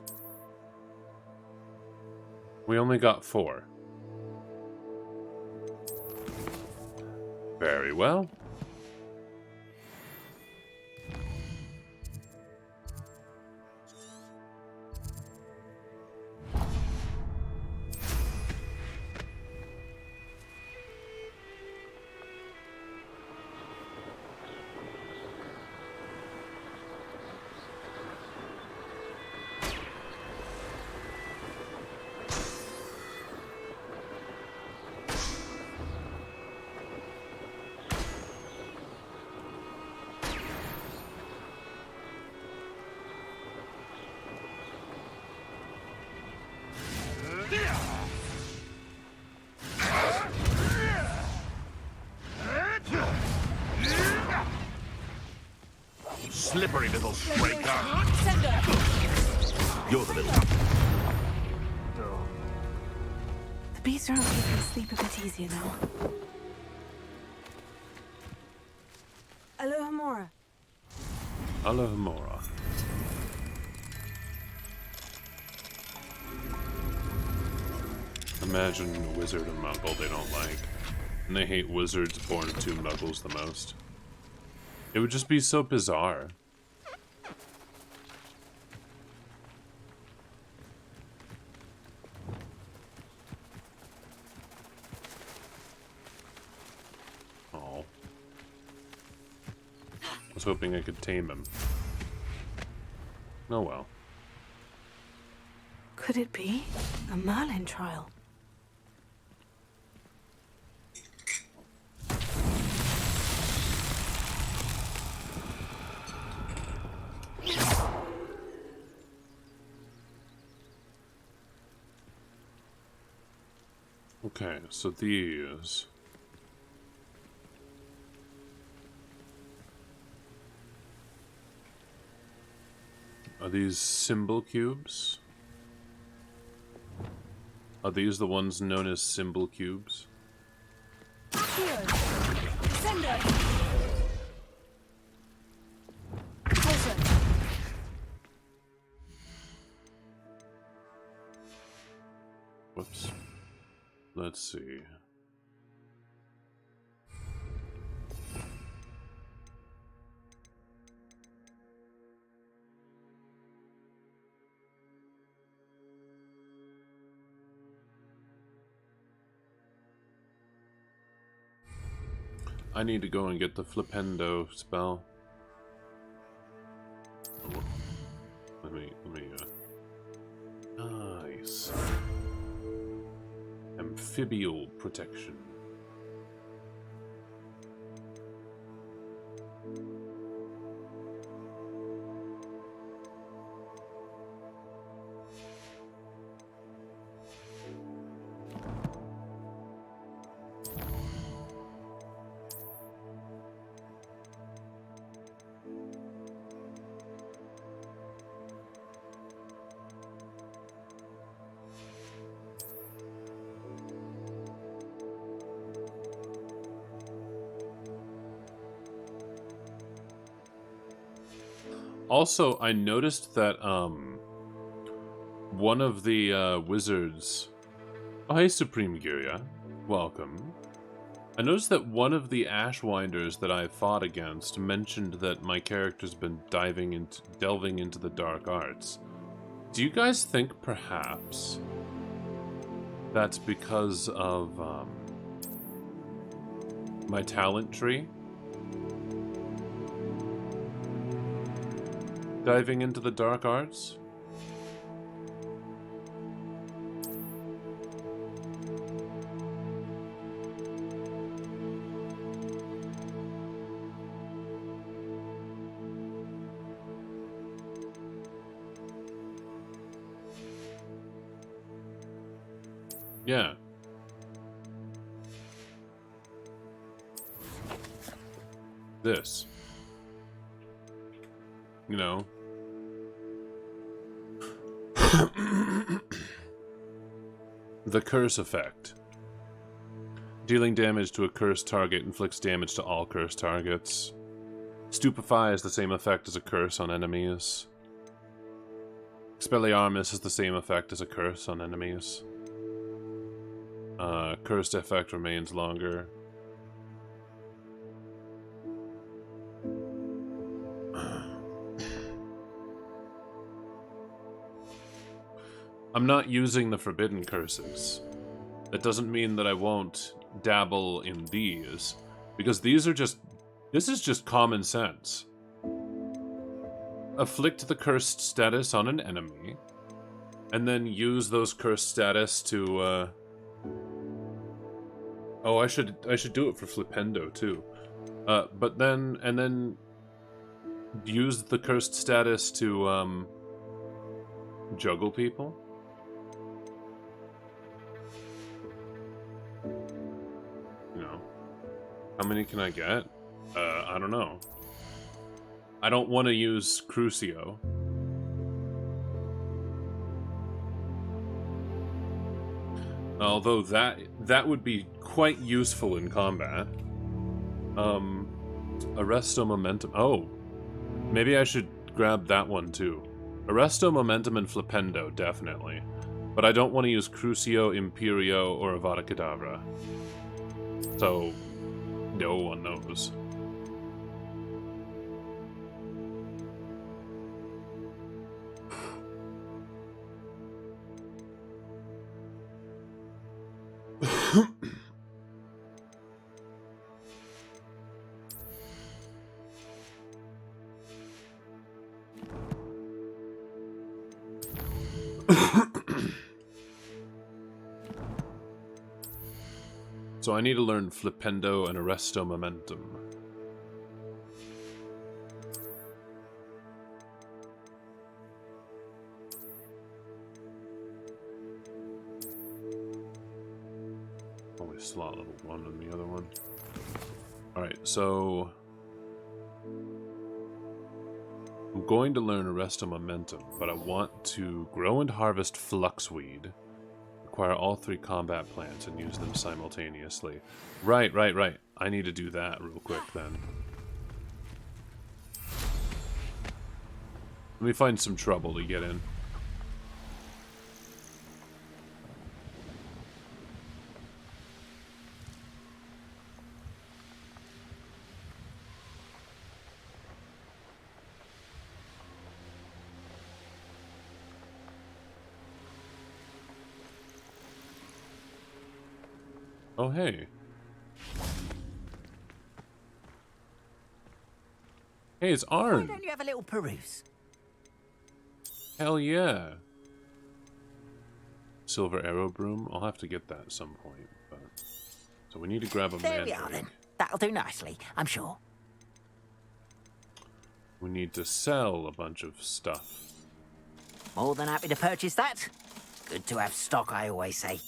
We only got 4. Very well. Slippery little stray cat. You're the little... The beast around here can sleep a bit easier now. Alohomora. Alohomora. Imagine a wizard and muggle they don't like. And they hate wizards born to muggles the most. It would just be so bizarre. Oh. I was hoping I could tame him. Oh well. Could it be a Merlin trial? Okay, so these... Are these symbol cubes? Are these the ones known as symbol cubes? Whoops. Let's see. I need to go and get the Flipendo spell. Oh, let me, nice. Amphibial protection. Also, I noticed that one of the wizards. Oh, hey, Supreme Giria. Welcome. I noticed that one of the Ashwinders that I fought against mentioned that my character's been delving into the dark arts. Do you guys think perhaps that's because of my talent tree? Diving into the dark arts? Yeah. This. You know. The curse effect. Dealing damage to a cursed target inflicts damage to all cursed targets. Stupefy is the same effect as a curse on enemies. Expelliarmus is the same effect as a curse on enemies. Cursed effect remains longer. I'm not using the forbidden curses. That doesn't mean that I won't dabble in these, because these are just... This is just common sense. Afflict the cursed status on an enemy, and then use those cursed status to, Oh, I should do it for Flipendo too. But then, and then use the cursed status to, juggle people? You know. How many can I get? I don't know. I don't want to use Crucio. Although that would be quite useful in combat. Arresto Momentum. Oh, maybe I should grab that one too. Arresto Momentum and Flipendo, definitely. But I don't want to use Crucio, Imperio, or Avada Kedavra. So, no on those. So I need to learn Flipendo and Arresto Momentum. Only slot level 1 on the other one. Alright, so... I'm going to learn Arresto Momentum, but I want to grow and harvest Fluxweed. Acquire all 3 combat plants and use them simultaneously. Right. I need to do that real quick then. Let me find some trouble to get in. Oh, hey. Hey, it's Why Arn. don't you have a little peruse? Hell yeah. Silver Arrow Broom. I'll have to get that at some point. But... So we need to grab a There we are mandrake. then. That'll do nicely, I'm sure. We need to sell a bunch of stuff. More than happy to purchase that. Good to have stock, I always say.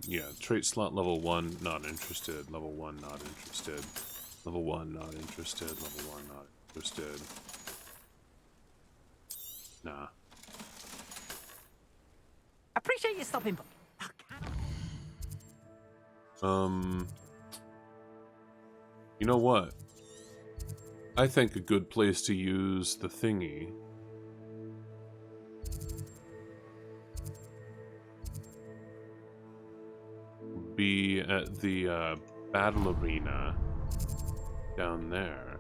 Yeah, trait slot level 1, not interested. Level 1, not interested. Level 1, not interested. Level 1, not interested. Nah. Appreciate you stopping by. You know what? I think a good place to use the thingy would be at the battle arena down there.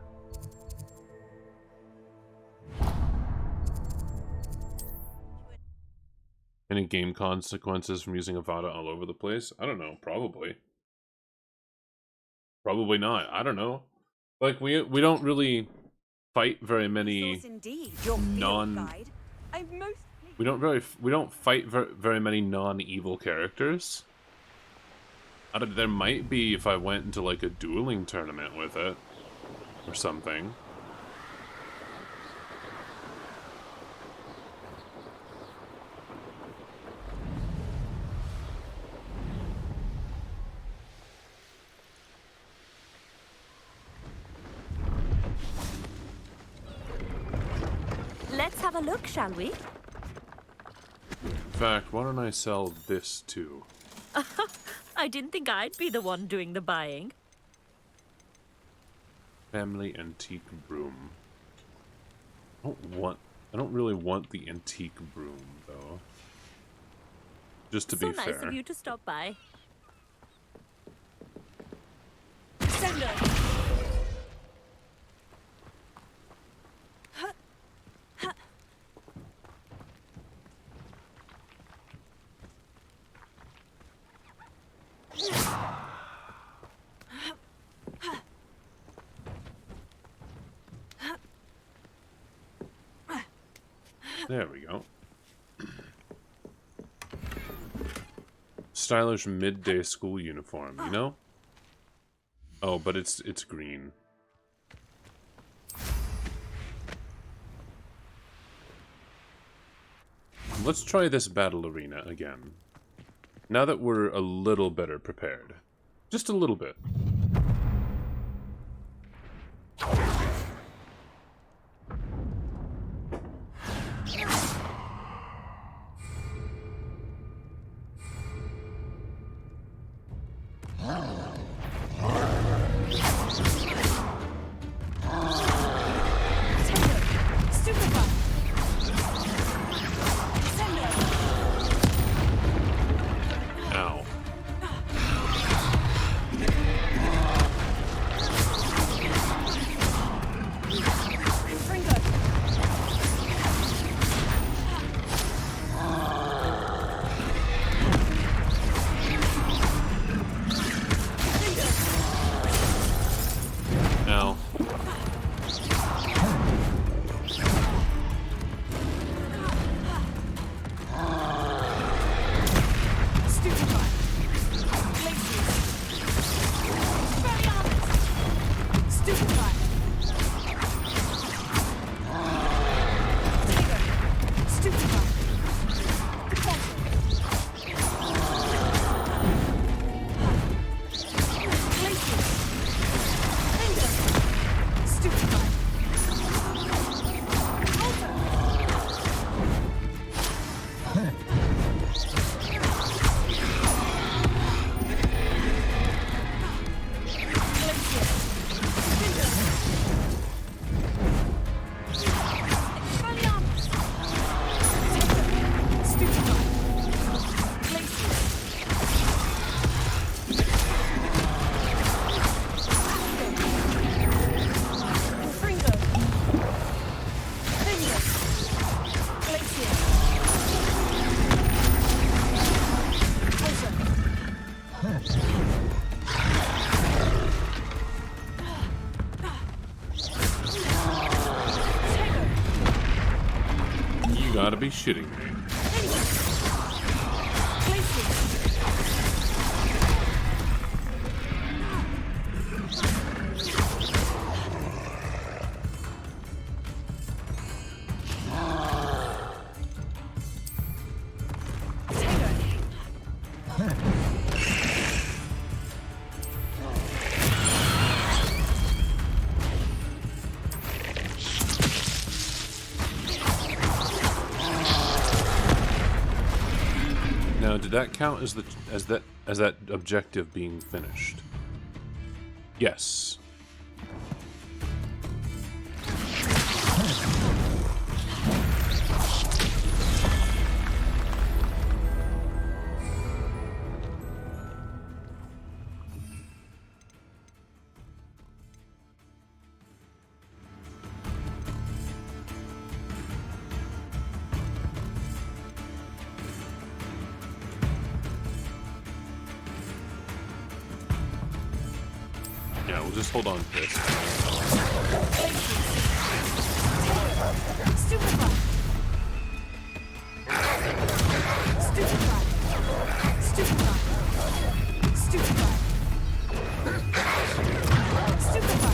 Any game consequences from using Avada all over the place? I don't know. Probably. Probably not. I don't know. Like we don't really fight very many Source indeed, your field non. guide. I'm most We don't fight very many non-evil characters. There might be if I went into like a dueling tournament with it or something. Let's have a look, shall we? In fact, why don't I sell this too? I didn't think I'd be the one doing the buying. Family antique broom. I don't really want the antique broom though. Just to be So fair. nice of you to stop by. Sender. There we go. Stylish midday school uniform, you know? Oh, but it's green. Let's try this battle arena again. Now that we're a little better prepared. Just a little bit. Ow. Ow. You gotta be shitting me. Now, did that count as that objective being finished? Yes. Yeah, we'll just hold on to this. Stupefy! Stupefy! Stupefy! Stupefy! Stupefy!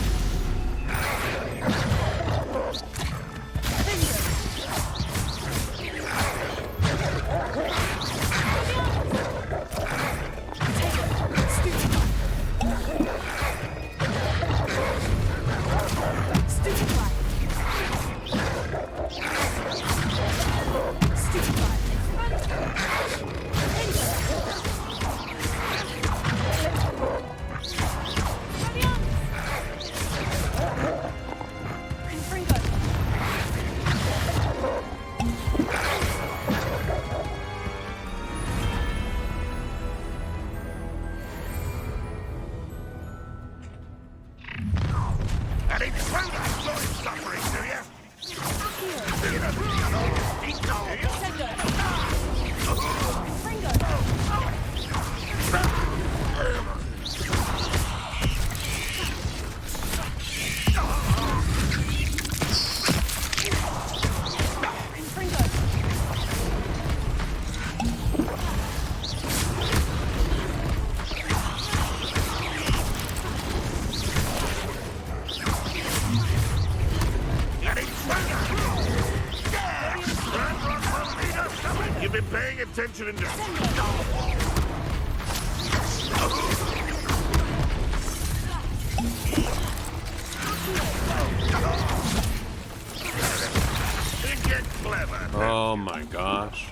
And it's well that joint suffering, do you? You know, he's gone. You've been paying attention and get clever. Oh my gosh.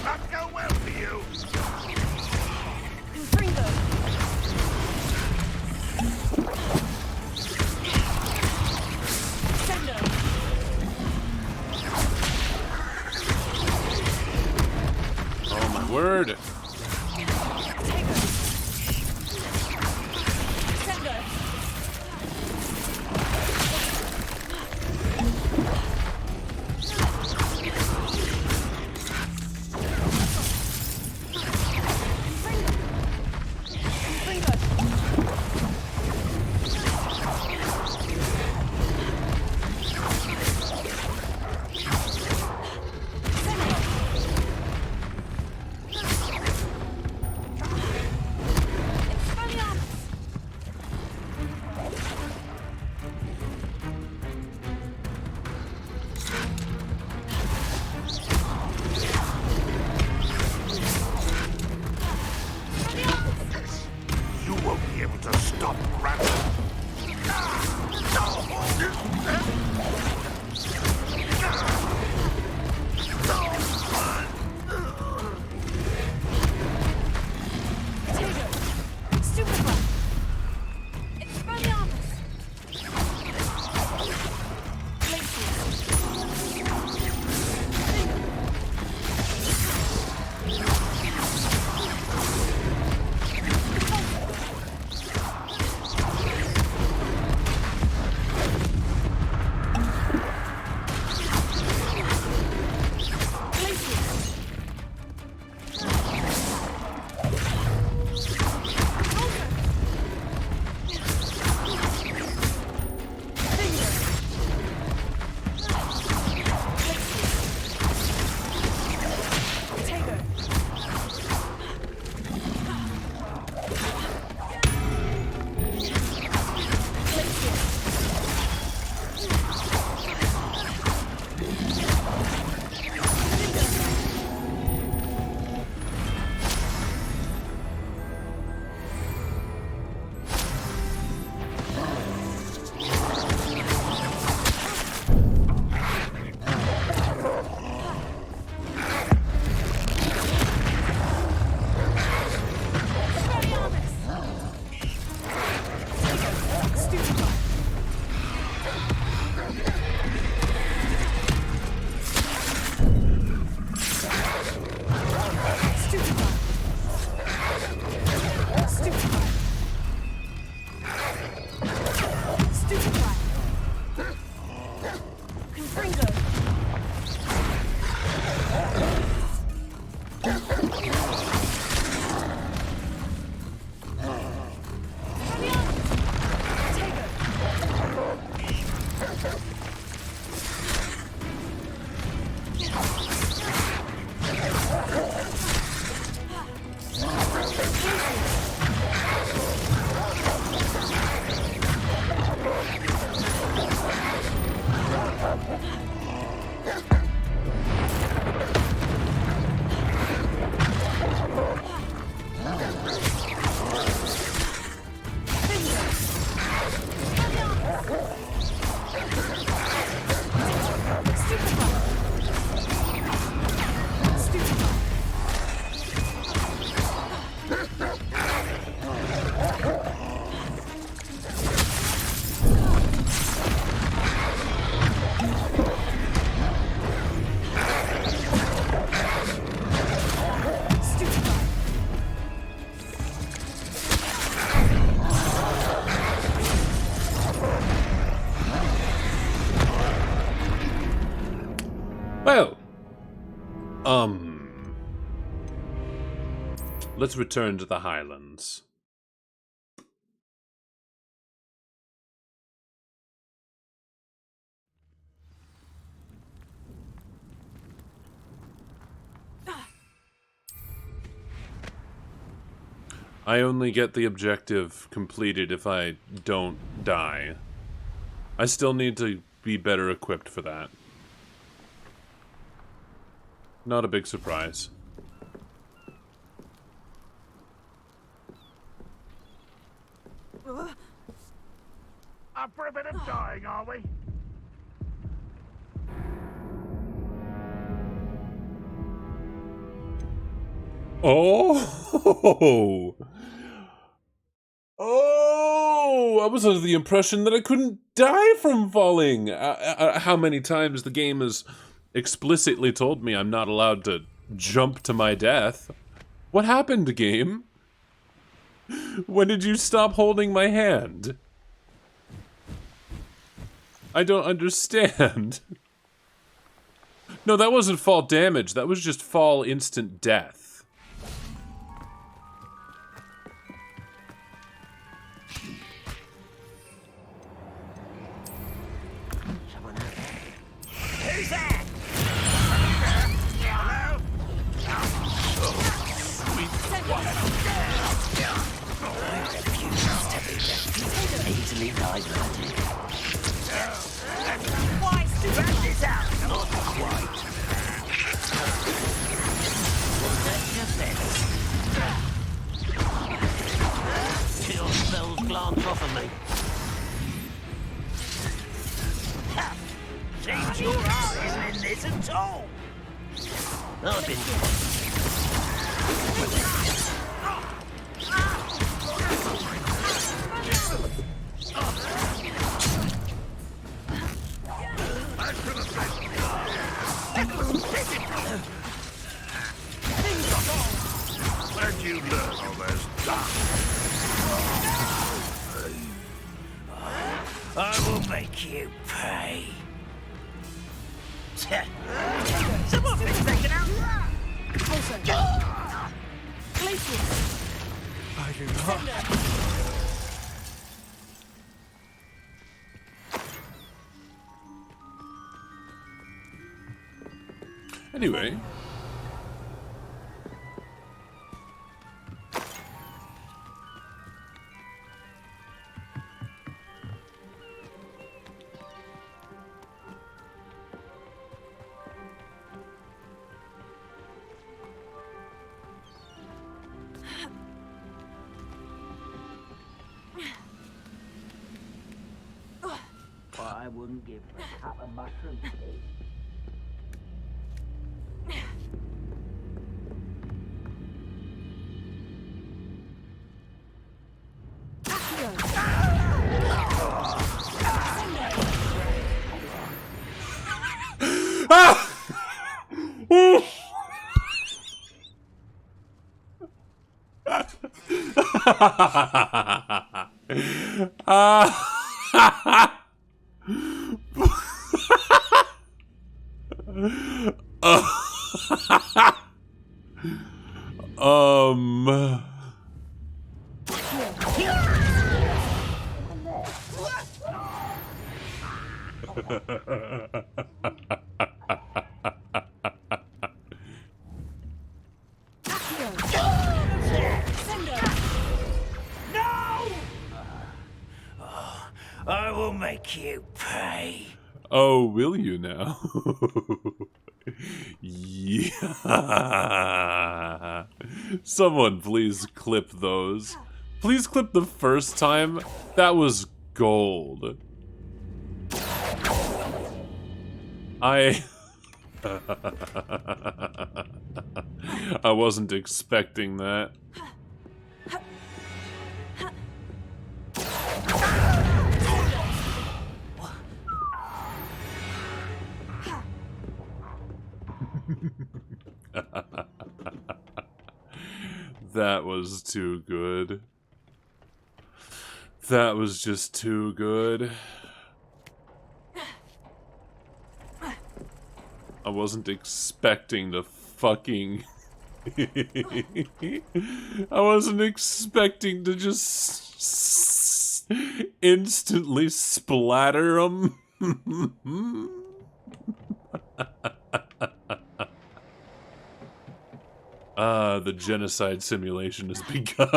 Not go well for you. Oh my word. Well, let's return to the Highlands. I only get the objective completed if I don't die. I still need to be better equipped for that. Not a big surprise. Up for a bit of dying, are we? Oh! Oh! I was under the impression that I couldn't die from falling! How many times the game has explicitly told me I'm not allowed to jump to my death? What happened, game? When did you stop holding my hand? I don't understand. No, that wasn't fall damage. That was just fall instant death. Who's there? Easily diverted. Why stretch this out? Not quite. Was that just it? Chill spells glance off of me. Seems your heart isn't in this at all. I've been... Where'd you learn all those dark? I will make you pay. Someone been taken out. I do not. Anyway. I wouldn't give a cup of mushroom tea. I will make you pay. Oh, will you now? Yeah. Someone please clip those. Please clip the first time. That was gold. I wasn't expecting that. That was too good. That was just too good. I wasn't expecting to fucking... I wasn't expecting to just instantly splatter them. The genocide simulation has begun.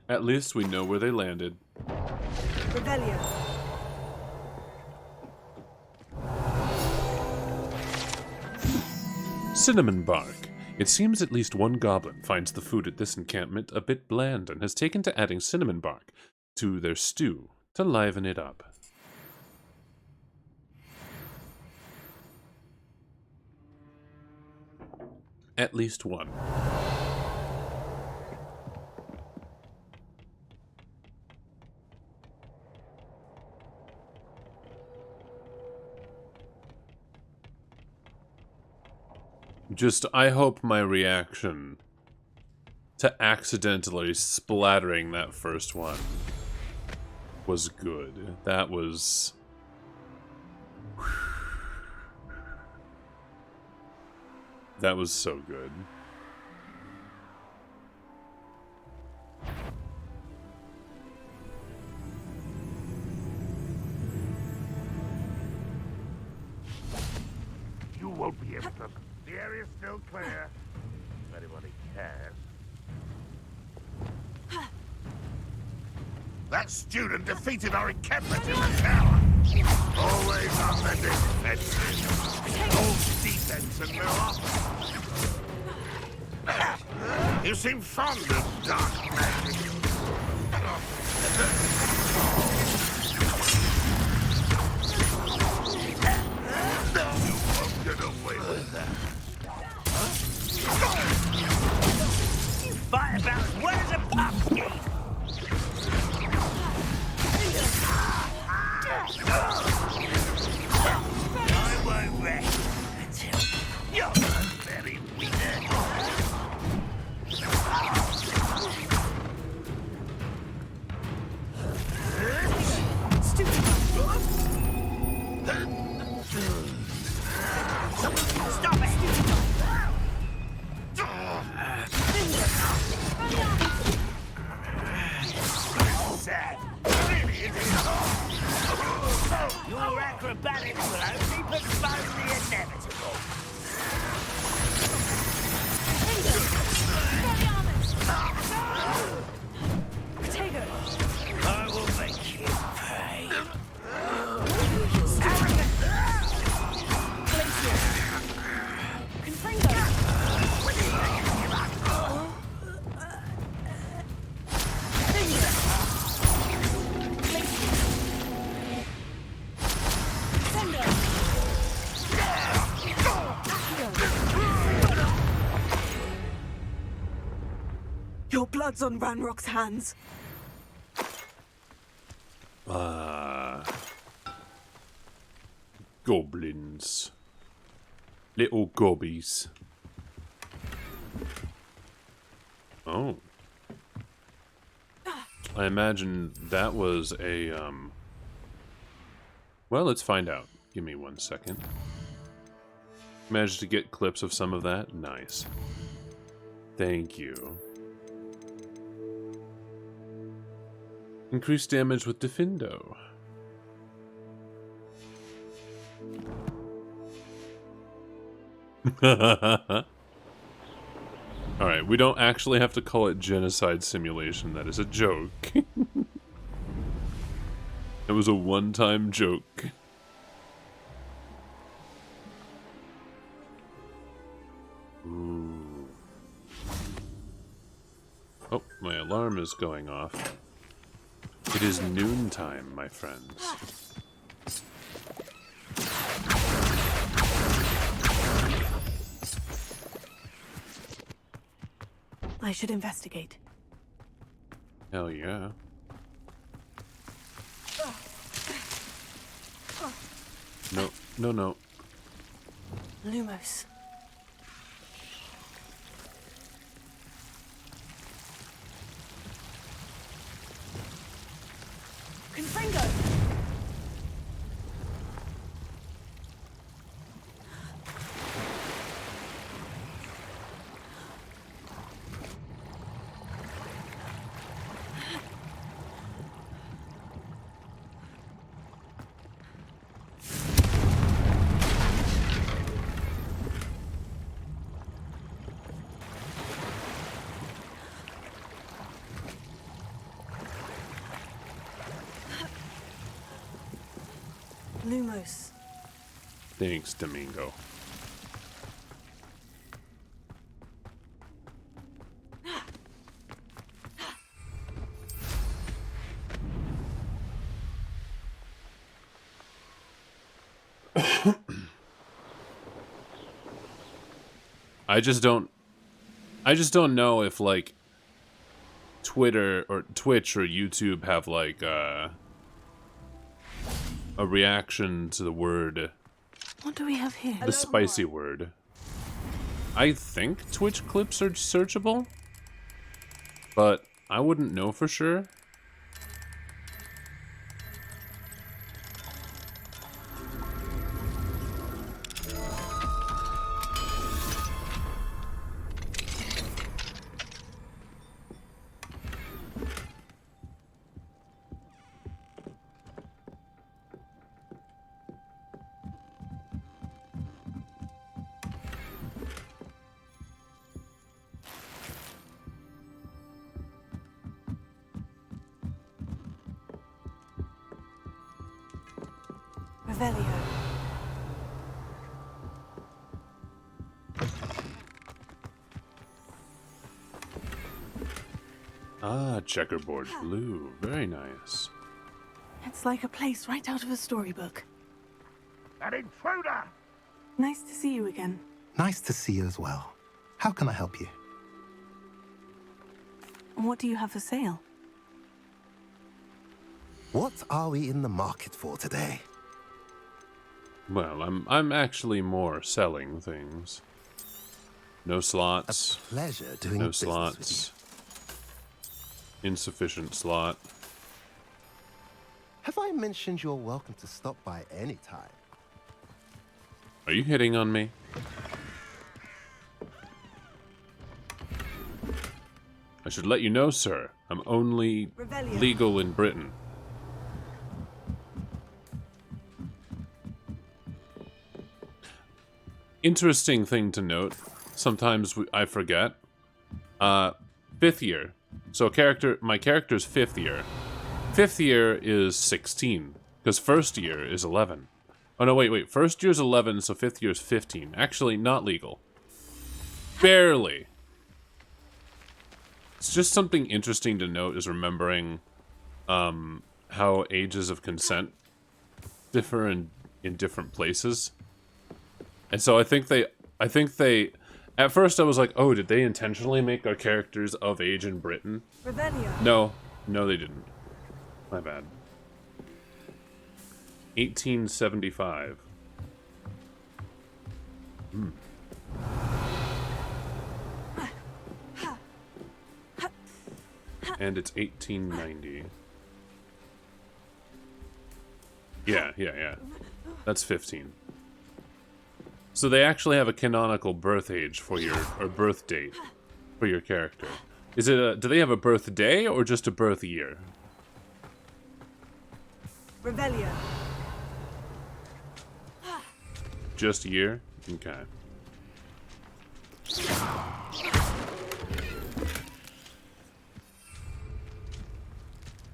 At least we know where they landed. Rebellion. Cinnamon bark. It seems at least one goblin finds the food at this encampment a bit bland and has taken to adding cinnamon bark to their stew to liven it up. At least one. Just, I hope my reaction to accidentally splattering that first one was good. That was... That was so good. You won't be able to. The area's still clear. If anybody cares. That student defeated our encampment in the tower. Always on the defensive. Old defense and no offense. You seem fond of dark magic. You won't get away with that. You fight about as well as a pumpkin. I won't rest until you're very weak. Stop it! Sad. Really, it is. Your acrobatics will only postpone the inevitable. I will make you pay. Your blood's on Ranrock's hands. Goblins. Little gobbies. Oh. I imagine that was a, Well, let's find out. Give me 1 second. Managed to get clips of some of that? Nice. Thank you. Increased damage with Defindo. Alright, we don't actually have to call it genocide simulation. That is a joke. It was a one-time joke. Ooh. Oh, my alarm is going off. It is noontime, my friends. I should investigate. Hell yeah. No, no, no. Lumos. Confringo! Lumos. Thanks, Domingo. I just don't know if like Twitter or Twitch or YouTube have like a reaction to the word, What do we have here? the spicy word. I think Twitch clips are searchable, but I wouldn't know for sure. Revelio. Ah, checkerboard blue. Very nice. It's like a place right out of a storybook. An intruder! Nice to see you again. Nice to see you as well. How can I help you? What do you have for sale? What are we in the market for today? Well, I'm actually more selling things. No slots. Pleasure doing No business slots. Insufficient slot. with you. Have I mentioned you're welcome to stop by any time? Are you hitting on me? I should let you know, sir. I'm only Revelio. legal in Britain. Interesting thing to note. Sometimes I forget. 5th year. So my character's 5th year. 5th year is 16. Because 1st year is 11. Oh no, wait. 1st year's 11, so 5th year's 15. Actually, not legal. Barely. It's just something interesting to note is remembering how ages of consent differ in different places. And so I think they at first I was like, oh, did they intentionally make our characters of age in Britain? Revelio. No, they didn't. My bad. 1875. And it's 1890. Yeah. That's 15. So they actually have a canonical birth age for or birth date for your character. Is it do they have a birthday or just a birth year? Revelio. Just year? Okay.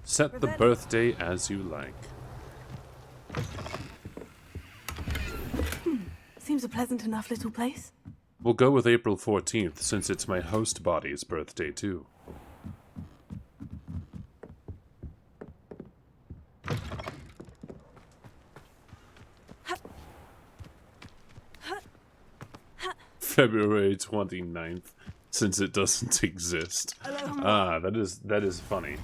Set the birthday as you like. Seems a pleasant enough little place. We'll go with April 14th, since it's my host body's birthday, too. February 29th, since it doesn't exist. Ah, that is funny.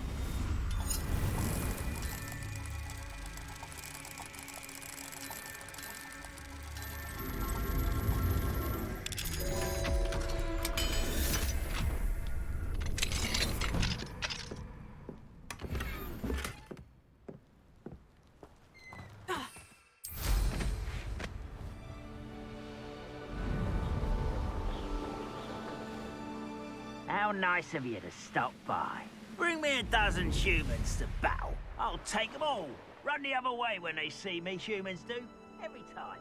How nice of you to stop by. Bring me a dozen humans to battle. I'll take them all. Run the other way when they see me, humans do. Every time.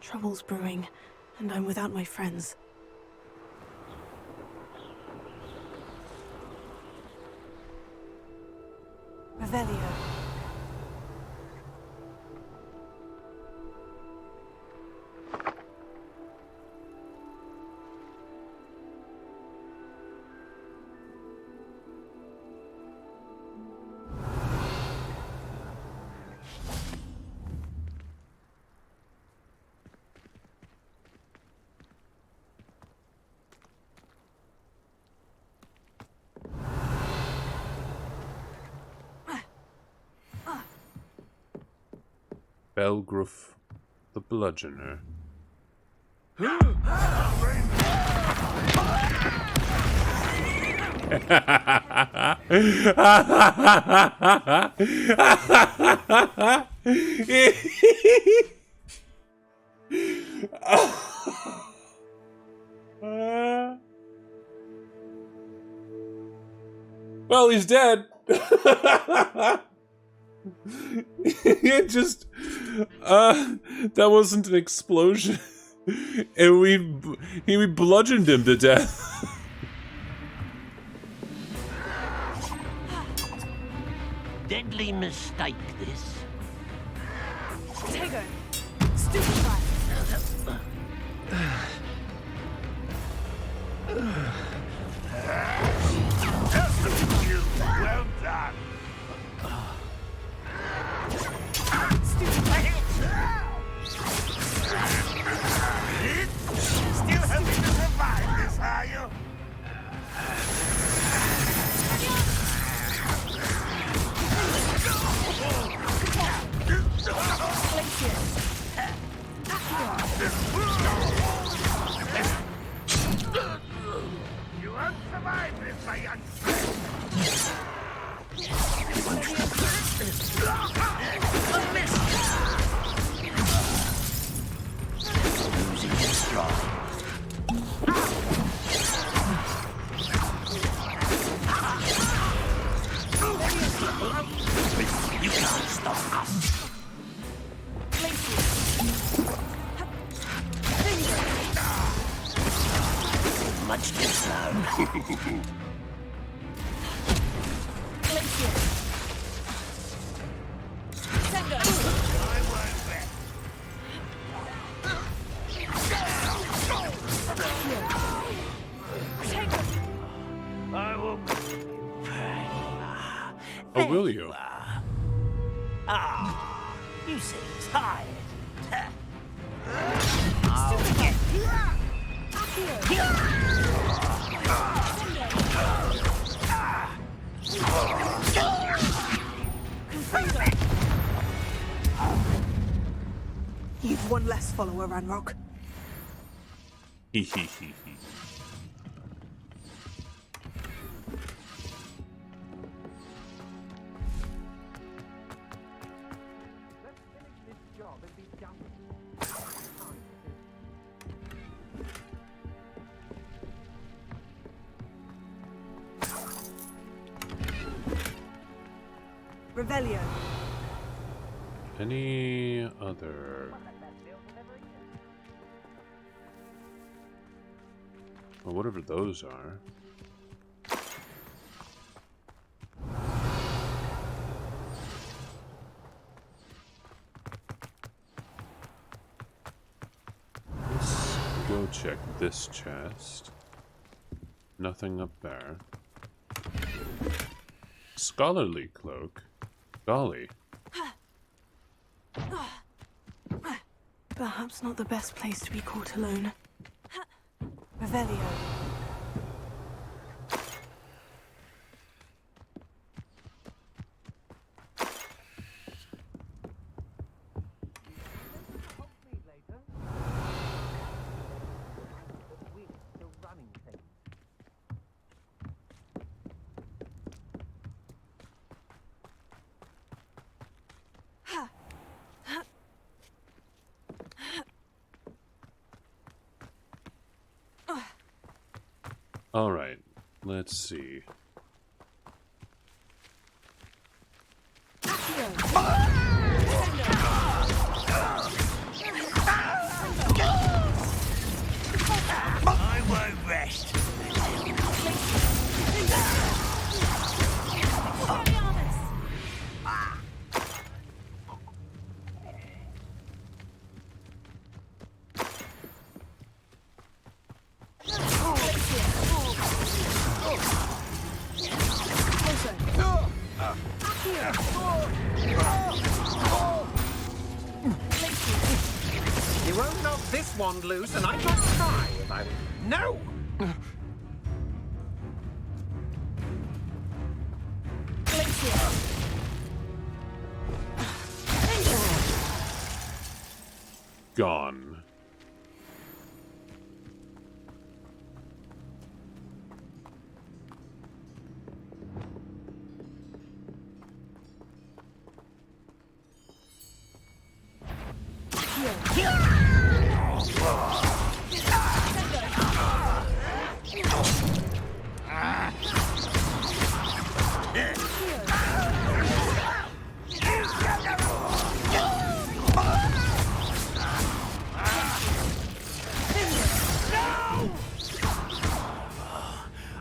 Trouble's brewing, and I'm without my friends. Revelio. Belgruff the Bludgeoner. Well, he's dead. It just that wasn't an explosion. And we bludgeoned him to death. Deadly mistake, this. Tego. Stupefy. Well done. Still hoping to survive this, are you? You won't survive this, my young friend. Losing his stride. You can't stop us. Much too slow. I will. Oh, will you? Ah, you seem tired. I'll get You've one less follower, Ranrock. Hee hee hee hee. Let's finish this job and be done with it. Revelio. Any other? Well, whatever those are. Let's go check this chest. Nothing up there. Scholarly cloak. Golly. Perhaps not the best place to be caught alone. Revelio. Hopefully later. We're still running things. Alright, let's see. I won't rest. You won't knock this wand loose, and I'd not try if I... No! Gone.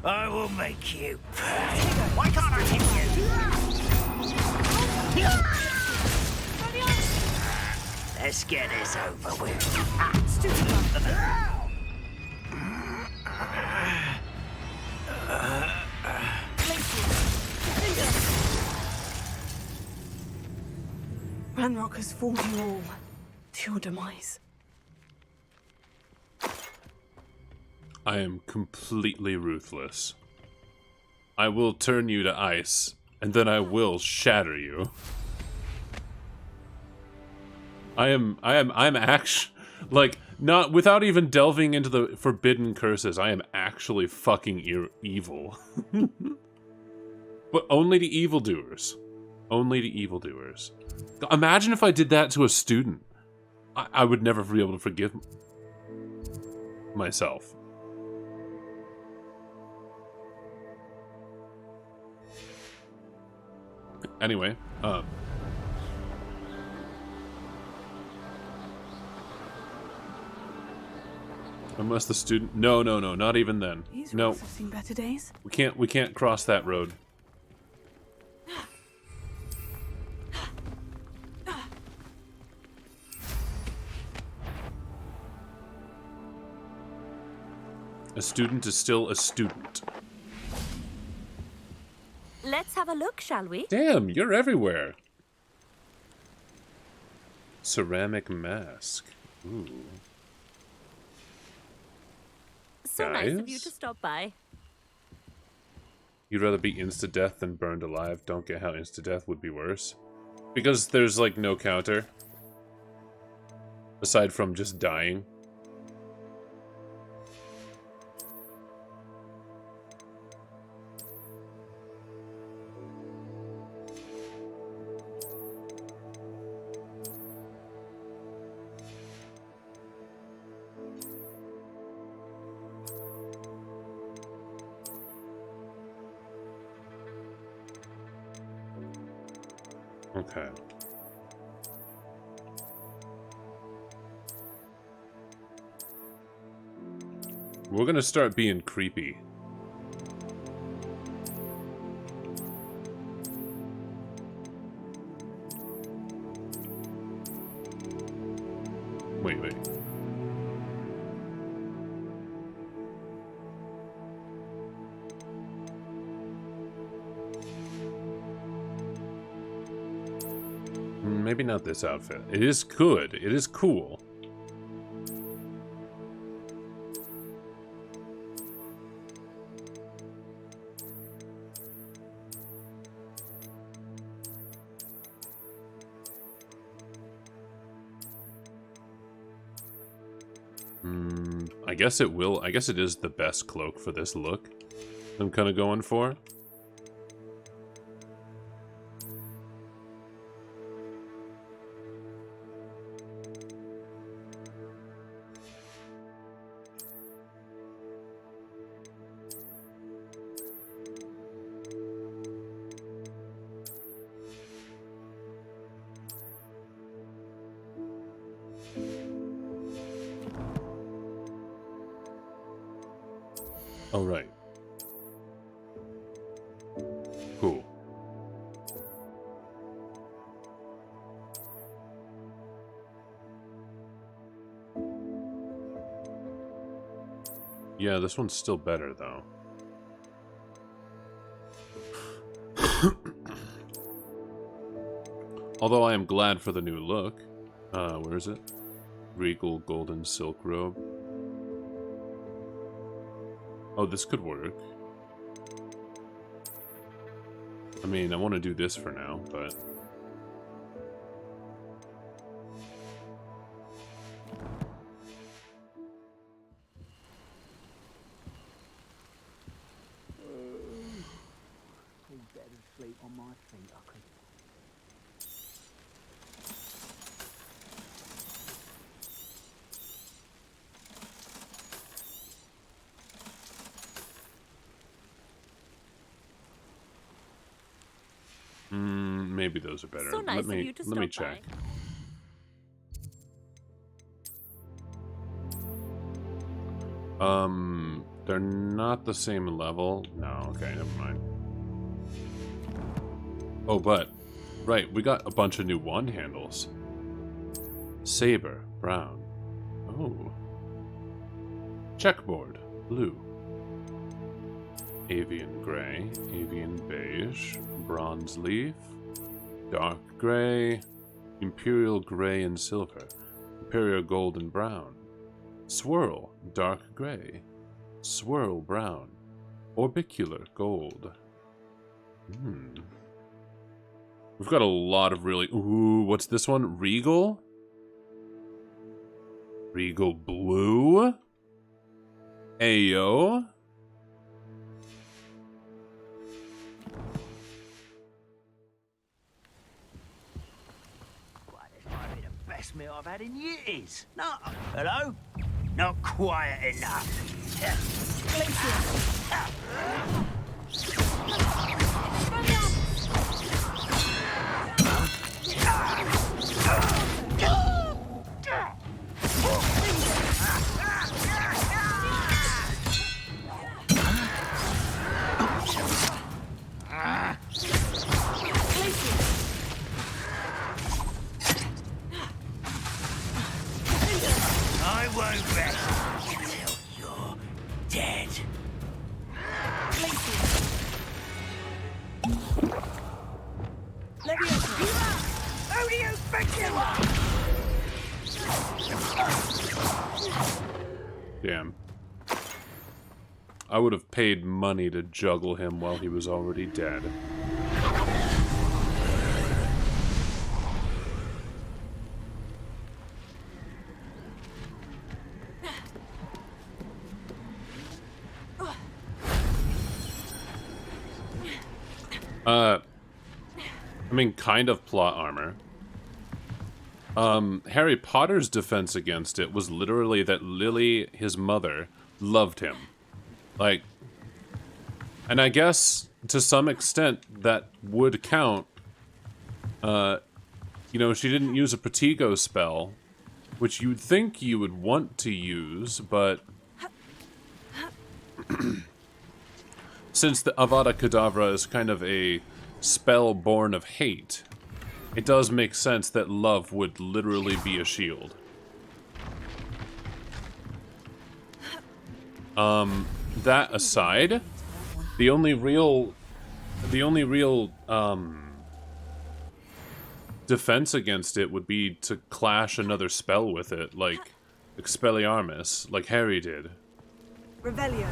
I will make you pay. Why can't I hit you? Let's get this over with. Ranrock has fought you all to your demise. I am completely ruthless. I will turn you to ice, and then I will shatter you. I'm actually, like, not, without even delving into the forbidden curses, I am actually fucking evil. But only to evildoers. Only to evildoers. Imagine if I did that to a student. I would never be able to forgive myself. Anyway, unless the student... No, not even then. No. I've seen better days. We can't cross that road. A student is still a student. Let's have a look, shall we? Damn, you're everywhere. Ceramic mask. Ooh. So nice of you Guys? to stop by. You'd rather be insta-death than burned alive. Don't get how insta-death would be worse. Because there's, like, no counter. Aside from just dying. Okay. We're gonna start being creepy. Wait. Maybe not this outfit. It is good. It is cool. I guess it will. I guess it is the best cloak for this look I'm kind of going for. Oh, right. Cool. Yeah, this one's still better, though. Although I am glad for the new look. Where is it? Regal golden silk robe. Oh, this could work. I mean, I want to do this for now, but... better sleep on my feet, I could. Maybe those are better. So nice let of me you to let me stop check. They're not the same level. No, okay, never mind. Oh, but right, we got a bunch of new wand handles. Saber, brown. Oh. Checkboard, blue. Avian gray, avian beige, bronze leaf, dark gray, imperial gray and silver, imperial gold and brown, swirl, dark gray, swirl brown, orbicular gold. We've got a lot of really... Ooh, what's this one? Regal? Regal blue? Ayo? Best meal I've had in years. No, hello? Not quiet enough. I won't rest until you're dead. Who do you think you are? Damn. I would have paid money to juggle him while he was already dead. I mean, kind of plot armor. Harry Potter's defense against it was literally that Lily, his mother, loved him. Like, and I guess to some extent that would count. You know, she didn't use a Protego spell, which you'd think you would want to use, but since the Avada Kedavra is kind of a spell born of hate, it does make sense that love would literally be a shield. That aside, the only real defense against it would be to clash another spell with it, like Expelliarmus, like Harry did. Revelio.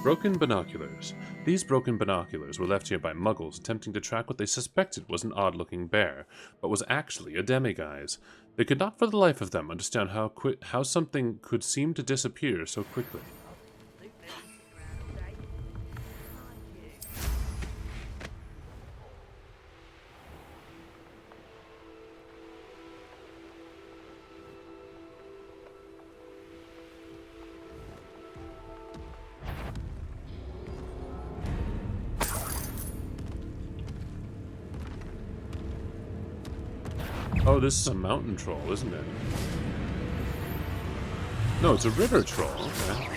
Broken binoculars. These broken binoculars were left here by muggles attempting to track what they suspected was an odd-looking bear, but was actually a demiguise. They could not for the life of them understand how something could seem to disappear so quickly. Oh, this is a mountain troll, isn't it? No, it's a river troll. Okay.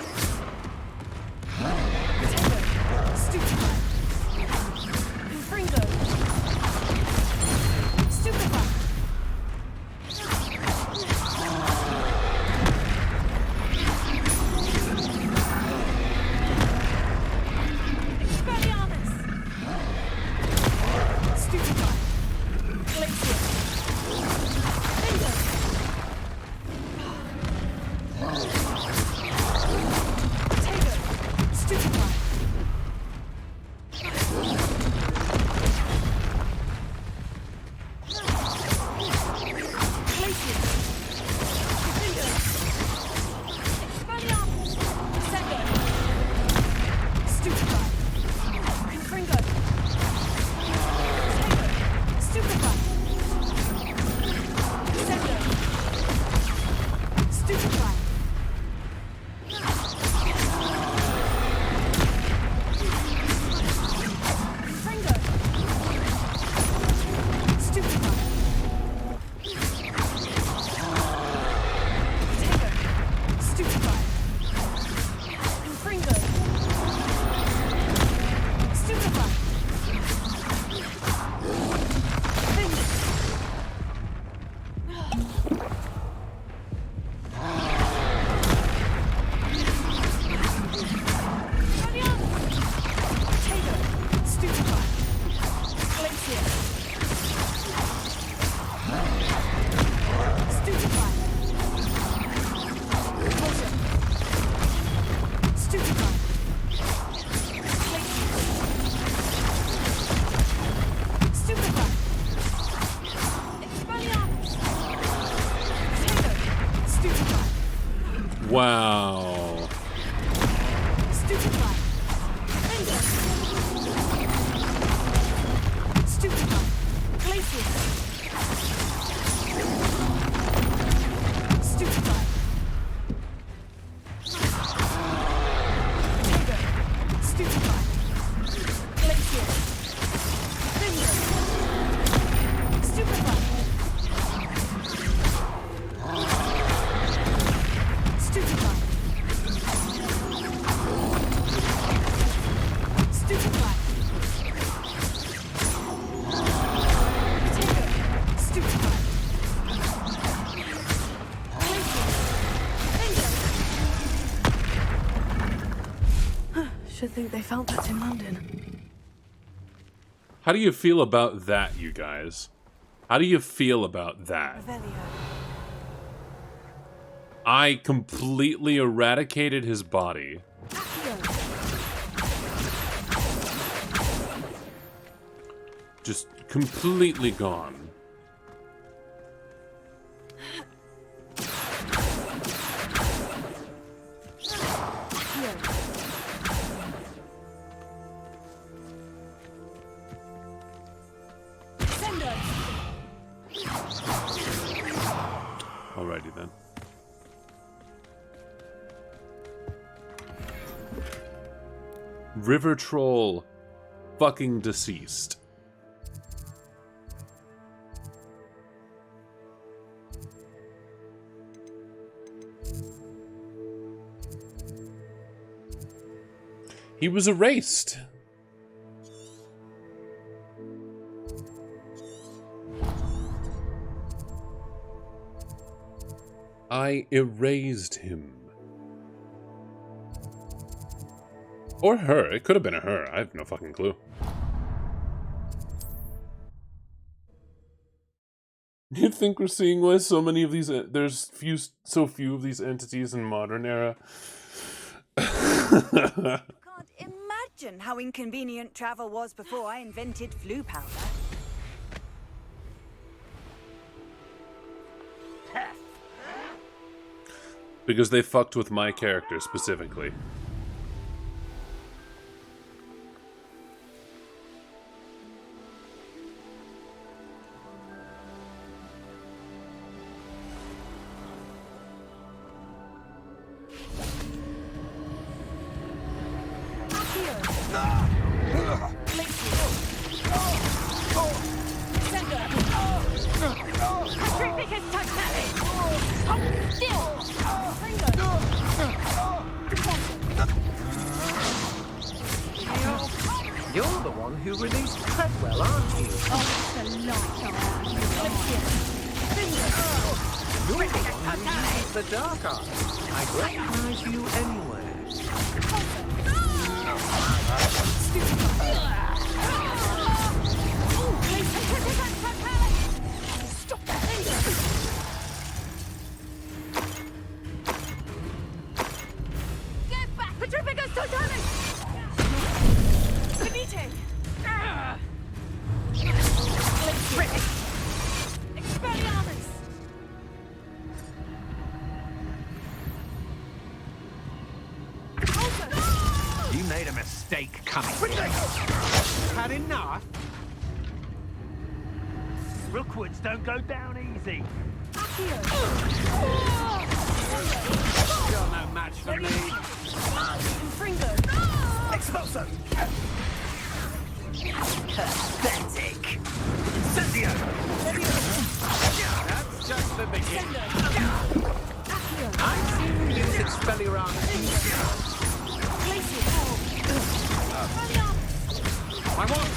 Wow. Stupefy. Stupefy. Glacier. Stupefy. Potato. Stupefy. Glacier. Finger. Stupefy. Stupefy. Stupefy. Potato. Stupefy. Should think they felt that in London. How do you feel about that, you guys? How do you feel about that? I completely eradicated his body. Just completely gone. Alrighty then. River Troll fucking deceased. He was erased. I erased him. Or her. It could have been a her. I have no fucking clue. You think we're seeing why so many of these... There's so few of these entities in modern era? Can't imagine how inconvenient travel was before I invented flu powder. Because they fucked with my character specifically. you released Treadwell, aren't you? You're the one who uses the dark arts. I'd recognize you anywhere. Stop that! Get back! Petrificus totalis! Finite! Expelliarmus! You made a mistake coming. Had enough? Rookwoods don't go down easy. You're no match for me. Expulso! Pathetic! Incendio! That's just the beginning. I've seen you use Expelliarmus. I want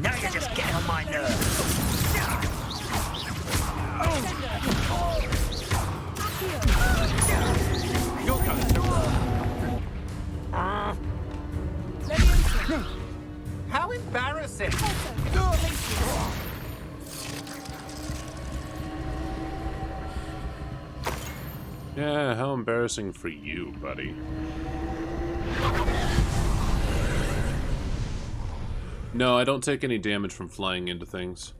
Now you're just getting on my nerves. You're going to How embarrassing! Yeah, how embarrassing for you, buddy. No, I don't take any damage from flying into things.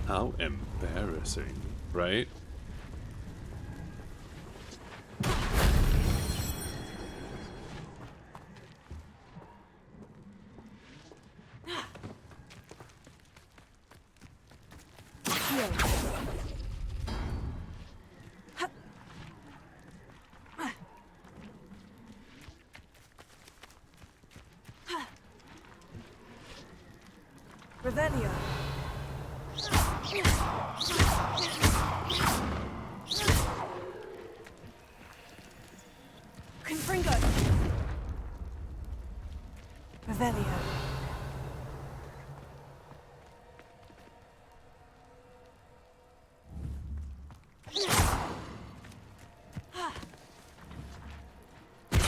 How embarrassing, right? Revelio. Confringo. Revelio.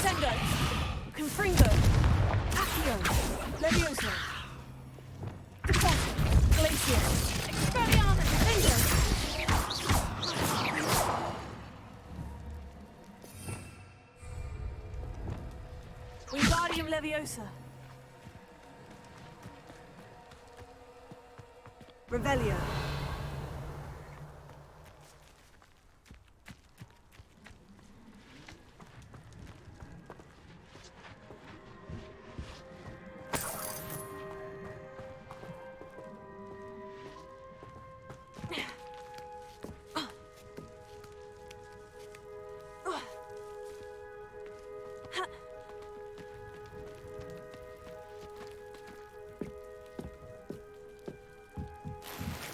Sendo. Confringo. Accio. Levioso. Glacier. Expelliarmus. Finger. Wingardium Leviosa. Revelio.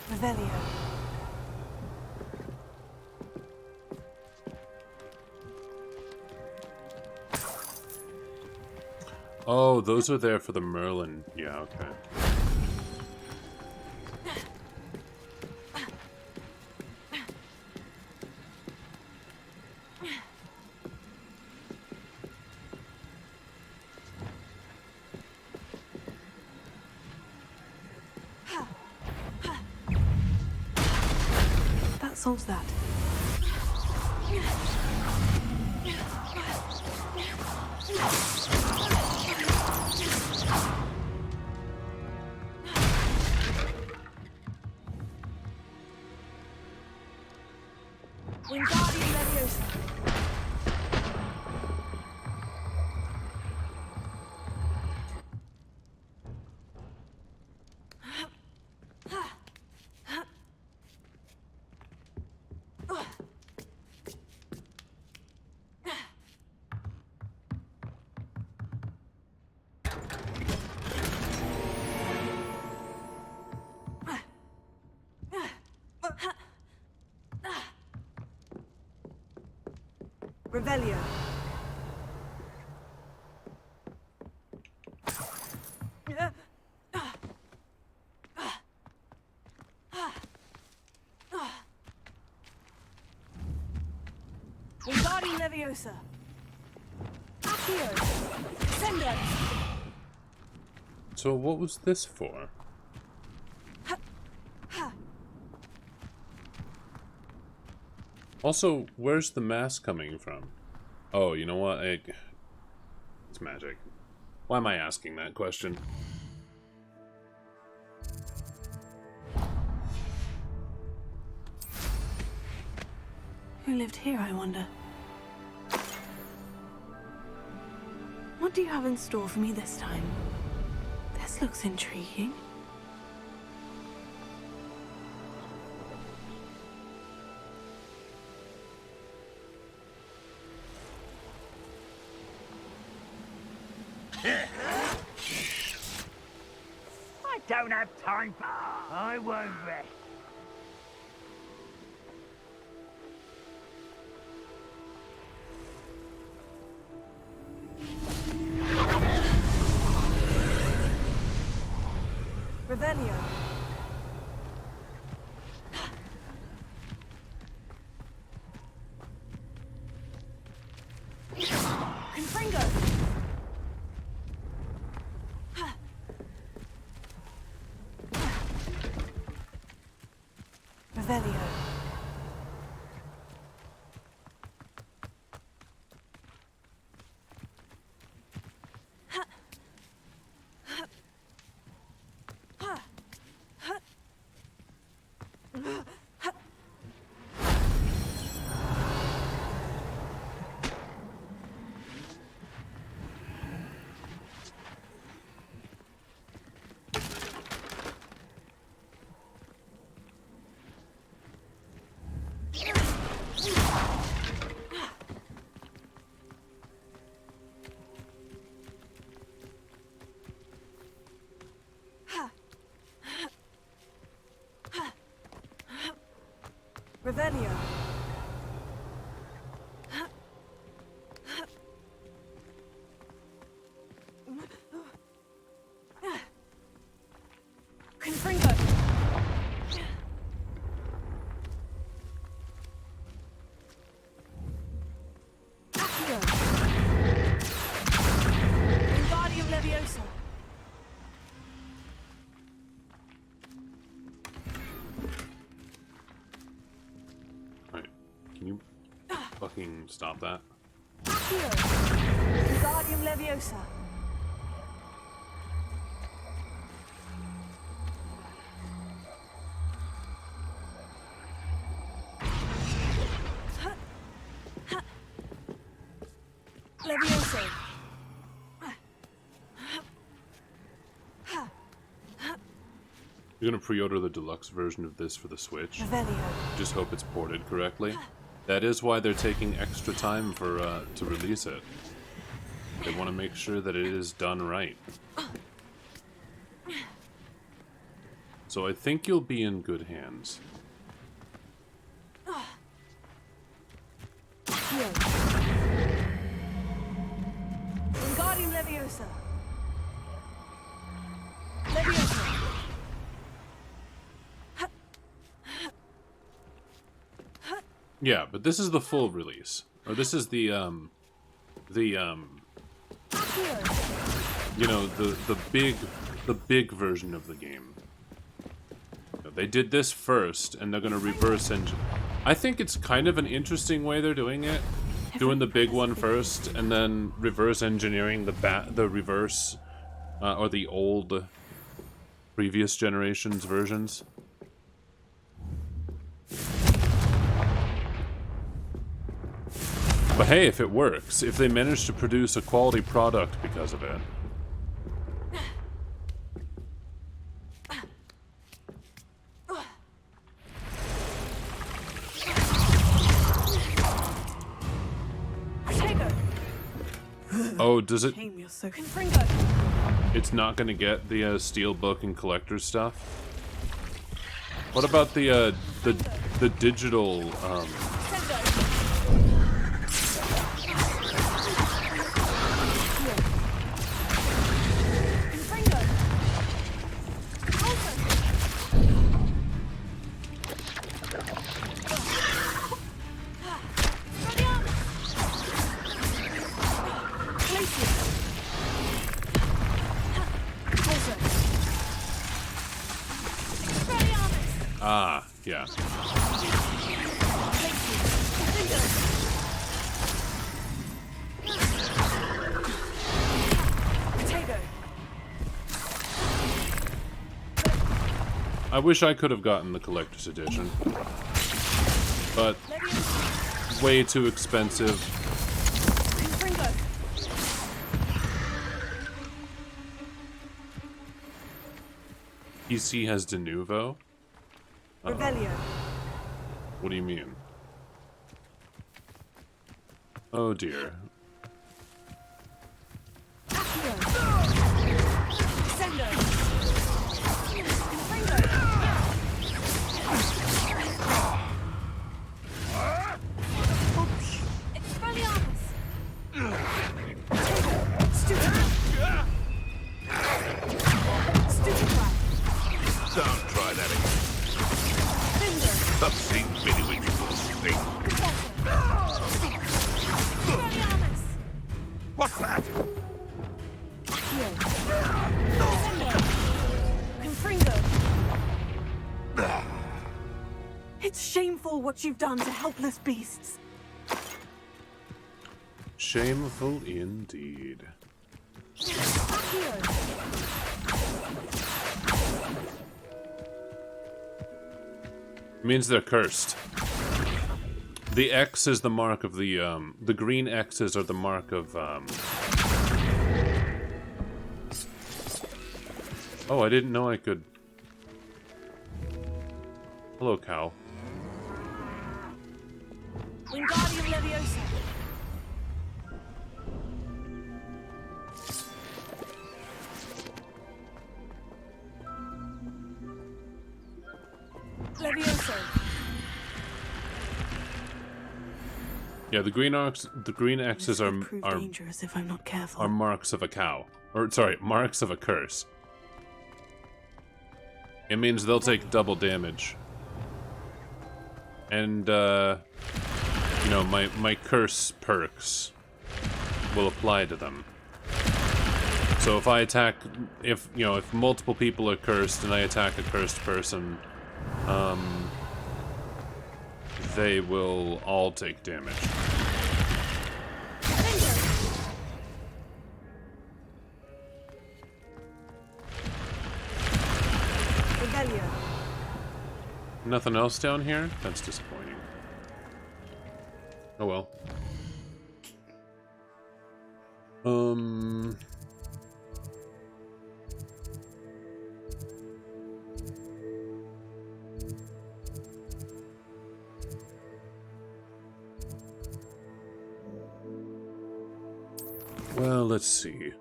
Revelio. Oh, those are there for the Merlin. Yeah, okay. That solves that. Wingardium Leviosa. Revelio. Wingardium Leviosa. Accio. Sendo. So what was this for? Also, where's the mask coming from? Oh, you know what? It's magic. Why am I asking that question? Who lived here, I wonder? What do you have in store for me this time? This looks intriguing. I don't have time for... I won't rest. Revelio. Confringo. Revelio. Revelio. Confringo. Accio. Wingardium Leviosa. Can you fucking stop that? Accio. Wingardium Leviosa. Leviosa. You're gonna pre-order the deluxe version of this for the Switch. Revelio. Just hope it's ported correctly. That is why they're taking extra time for to release it. They want to make sure that it is done right. So I think you'll be in good hands. Accio. Wingardium Leviosa. Leviosa. Yeah, but this is the full release. Or this is the Accio. you know, the big version of the game. They did this first, and they're gonna reverse engine. I think it's kind of an interesting way they're doing it. Doing the big one first, and then reverse engineering the reverse, or the old, previous generations versions. But hey, if it works, if they manage to produce a quality product because of it. Oh, does it? It's not gonna get the steelbook and collector stuff. What about the digital? Ah, yeah. I wish I could have gotten the collector's edition, but way too expensive. PC has de novo? Revelio. What do you mean? Oh dear. Don't try that again. I've seen many rituals. What's that? It's shameful what you've done to helpless beasts. Shameful indeed. Means they're cursed. The X is the mark of the green X's are the mark of, Oh, I didn't know I could... Hello, cow. Wingardium Leviosa. Levioso. Yeah, the green X's are dangerous if I'm not careful. are marks of a cow. Or sorry, marks of a curse. It means they'll take double damage. And you know, my curse perks will apply to them. So if I attack, if multiple people are cursed and I attack a cursed person, they will all take damage. Nothing else down here? That's disappointing. Oh well. Well, let's see.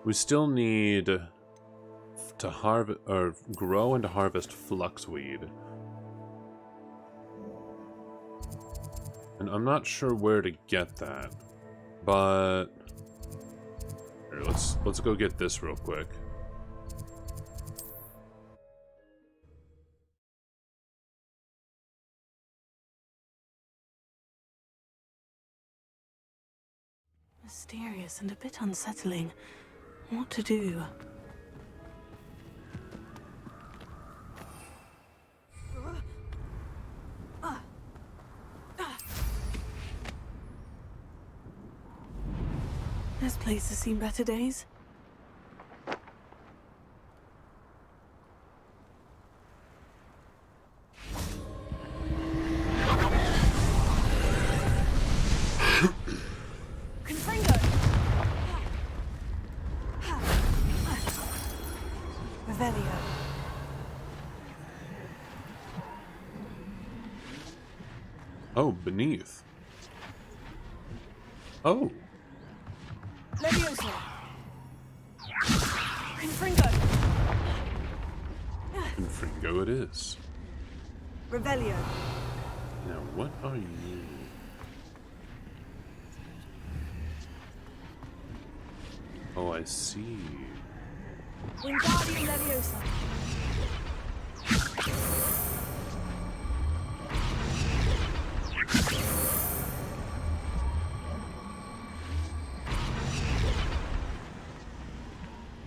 We still need to harvest or grow and to harvest fluxweed. And I'm not sure where to get that, but here, let's go get this real quick. Mysterious and a bit unsettling. What to do? This place has seen better days. Revelio. Oh, beneath. Oh. Leviosa. Confringo. Confringo it is. Revelio. Now, what are you? Oh, I see. Wingardium Leviosa.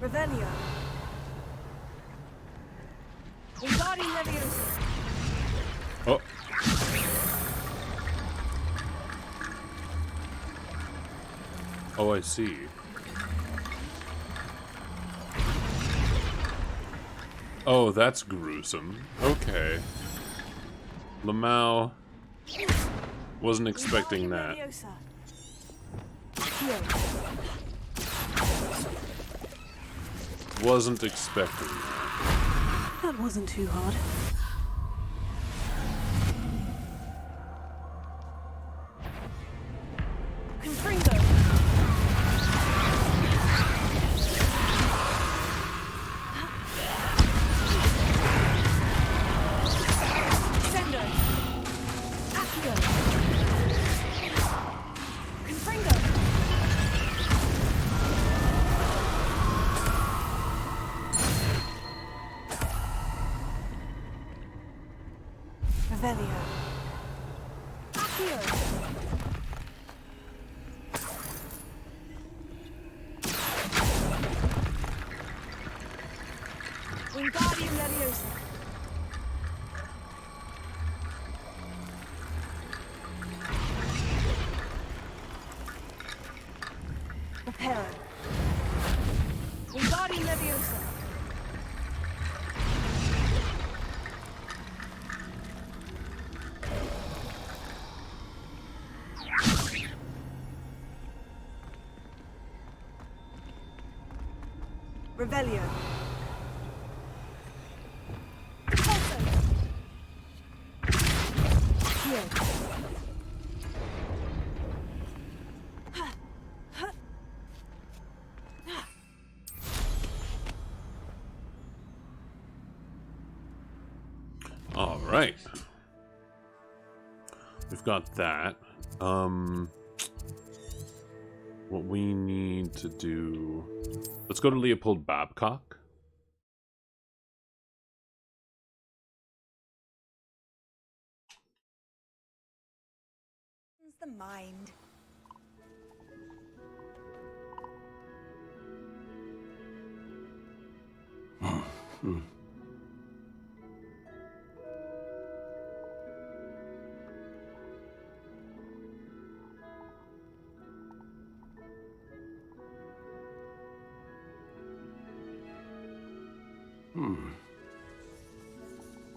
Revelio. Wingardium Leviosa. Oh. Oh, I see. Oh, that's gruesome. Okay. Lamau wasn't expecting that. Wasn't expecting that. That wasn't too hard. Confringo. Sendo. Accio. Confringo. Revelio. Accio. Wingardium Leviosa. Reparo. Wingardium Leviosa. Revelio. Pulso. Heal. All right. We've got that. What we need to do... Let's go to Leopold Babcock. The mind.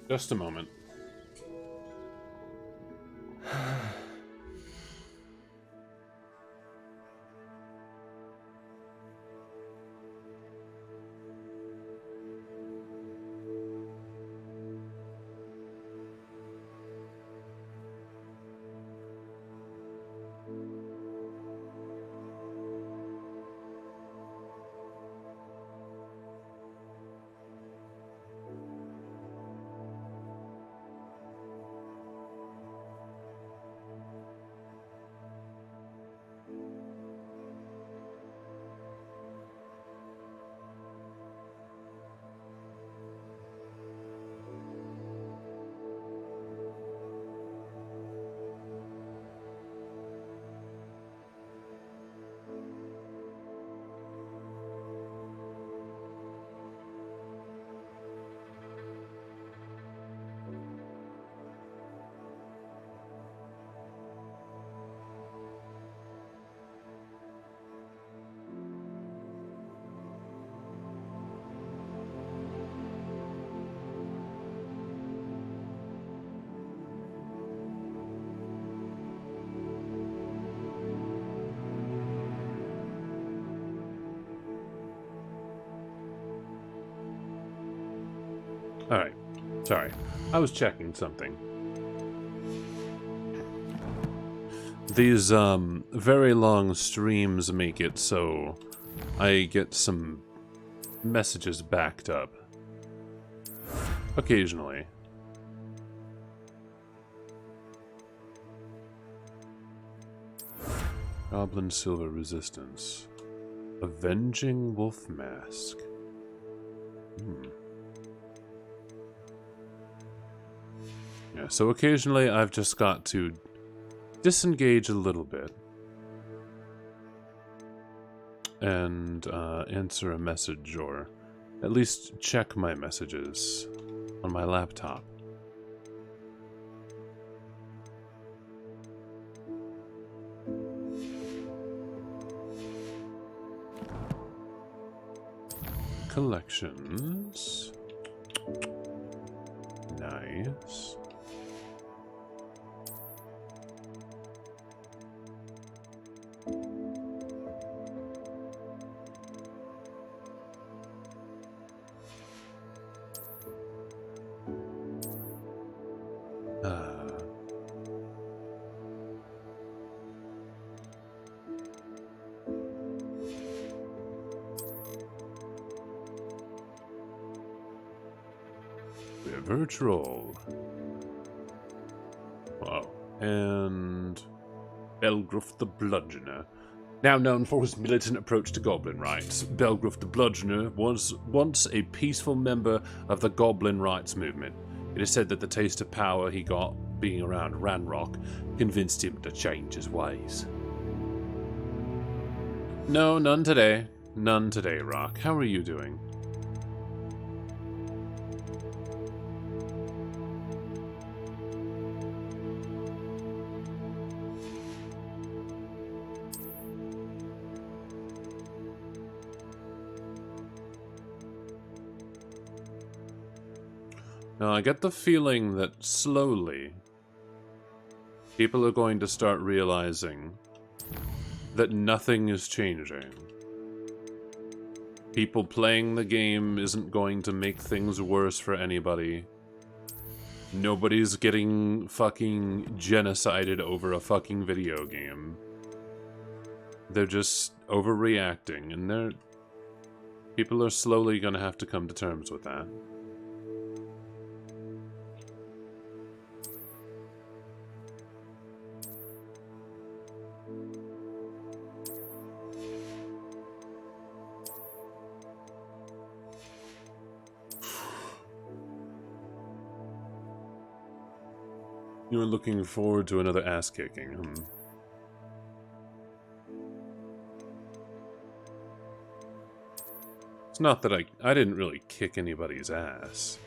Just a moment. Alright. Sorry. I was checking something. These, very long streams make it so I get some messages backed up. Occasionally. Goblin Silver Resistance. Avenging Wolf Mask. Yeah, so occasionally I've just got to disengage a little bit and answer a message, or at least check my messages on my laptop. collections. Nice. River Troll. Wow. And Belgruff the Bludgeoner. Now known for his militant approach to goblin rights, Belgruff the Bludgeoner was once a peaceful member of the goblin rights movement. It is said that the taste of power he got being around Ranrock convinced him to change his ways. No, none today. None today, Rock. How are you doing? Now, I get the feeling that slowly, people are going to start realizing that nothing is changing. People playing the game isn't going to make things worse for anybody. Nobody's getting fucking genocided over a fucking video game. They're just overreacting, and people are slowly gonna have to come to terms with that. You were looking forward to another ass-kicking, It's not that I didn't really kick anybody's ass,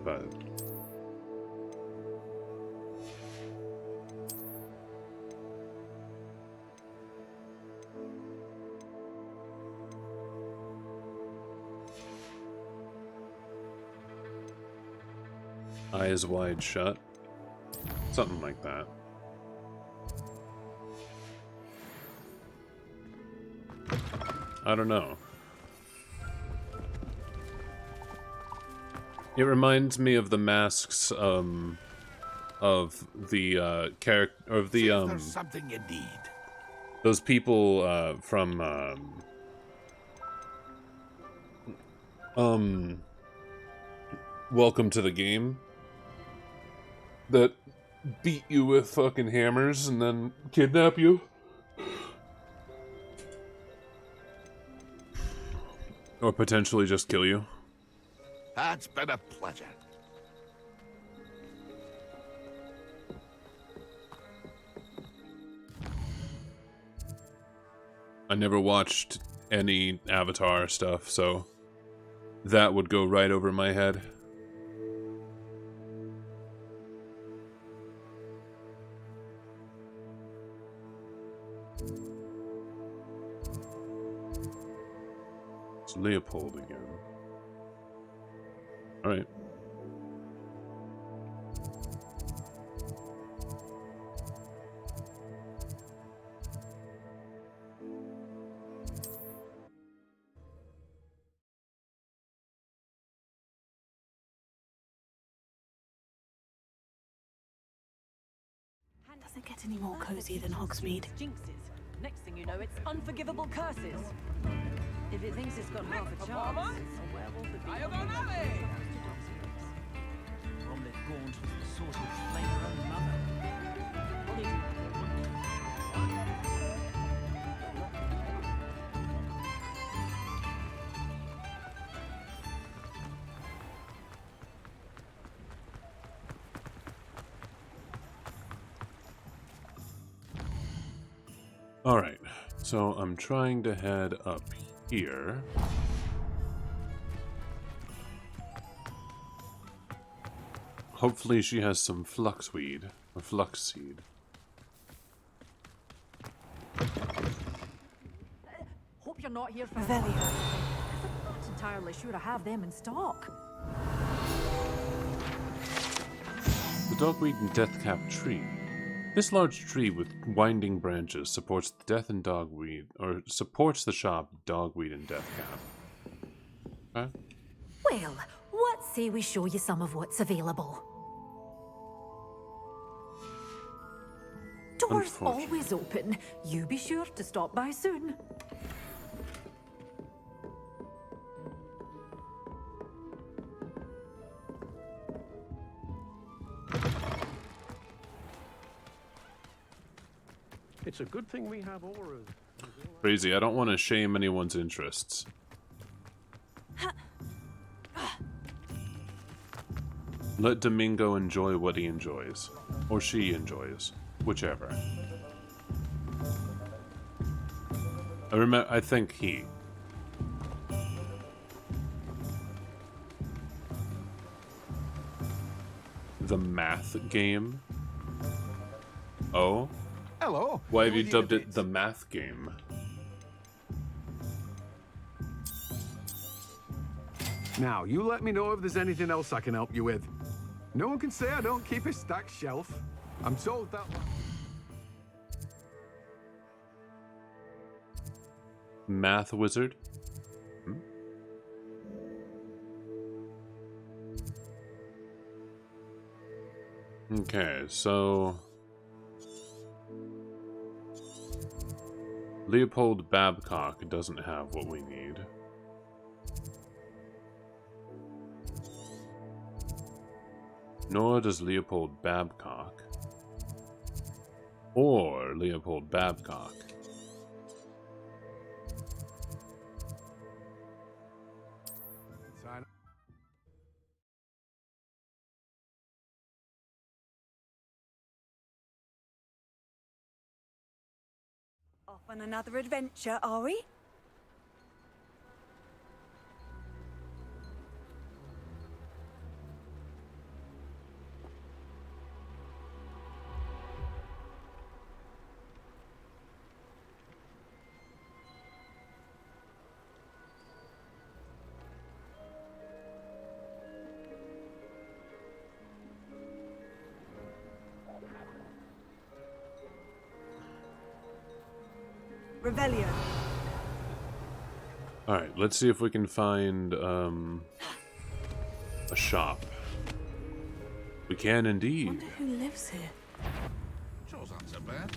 but... Eyes wide shut. Something like that. I don't know. It reminds me of the masks of the character of the There's something you need. those people from Welcome to the Game that beat you with fucking hammers and then kidnap you. Or potentially just kill you. It's been a pleasure. I never watched any Avatar stuff, so that would go right over my head. It's Leopold again. Alright. Does it get any more cozy than Hogsmeade? Jinxes. Next thing you know, it's unforgivable curses. If it thinks it's got half a chance, it's a werewolf would be Omelette Gaunt was the sort of flame her own mother. Alright, so I'm trying to head up here. Hopefully she has some fluxweed, or fluxseed. Hope you're not here for Revelio. There's a entirely sure I have them in stock. The Dogweed and Deathcap tree. This large tree with winding branches supports the death and dogweed, or supports the shop Dogweed and Deathcap. Okay. Well, what say we show you some of what's available? Doors always open. You be sure to stop by soon. It's a good thing we have auras. Crazy, I don't want to shame anyone's interests. Let Domingo enjoy what he enjoys. Or she enjoys. Whichever. I think he. The math game? Oh? Hello. Why have you dubbed it the math game? Now, you let me know if there's anything else I can help you with. No one can say I don't keep a stacked shelf. I'm told that... Math wizard? Okay, so... Leopold Babcock doesn't have what we need. Nor does Leopold Babcock. Or Leopold Babcock. Off on another adventure, are we? Revelio. Alright, let's see if we can find a shop. We can indeed. I wonder who lives here. Chores aren't so bad.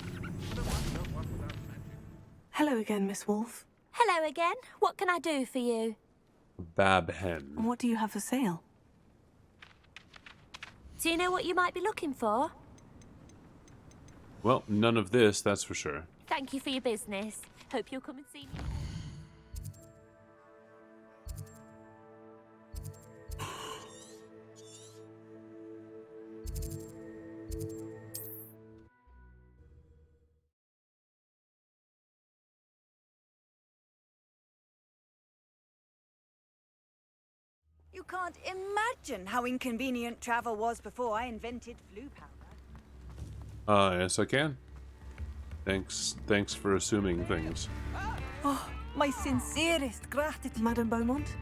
Hello again, Miss Wolf. Hello again. What can I do for you? Bab hen. What do you have for sale? Do you know what you might be looking for? Well, none of this, that's for sure. Thank you for your business. Hope you'll come and see me. You can't imagine how inconvenient travel was before I invented flu powder. Yes I can. Thanks for assuming things. Oh, my sincerest gratitude. Madame Beaumont,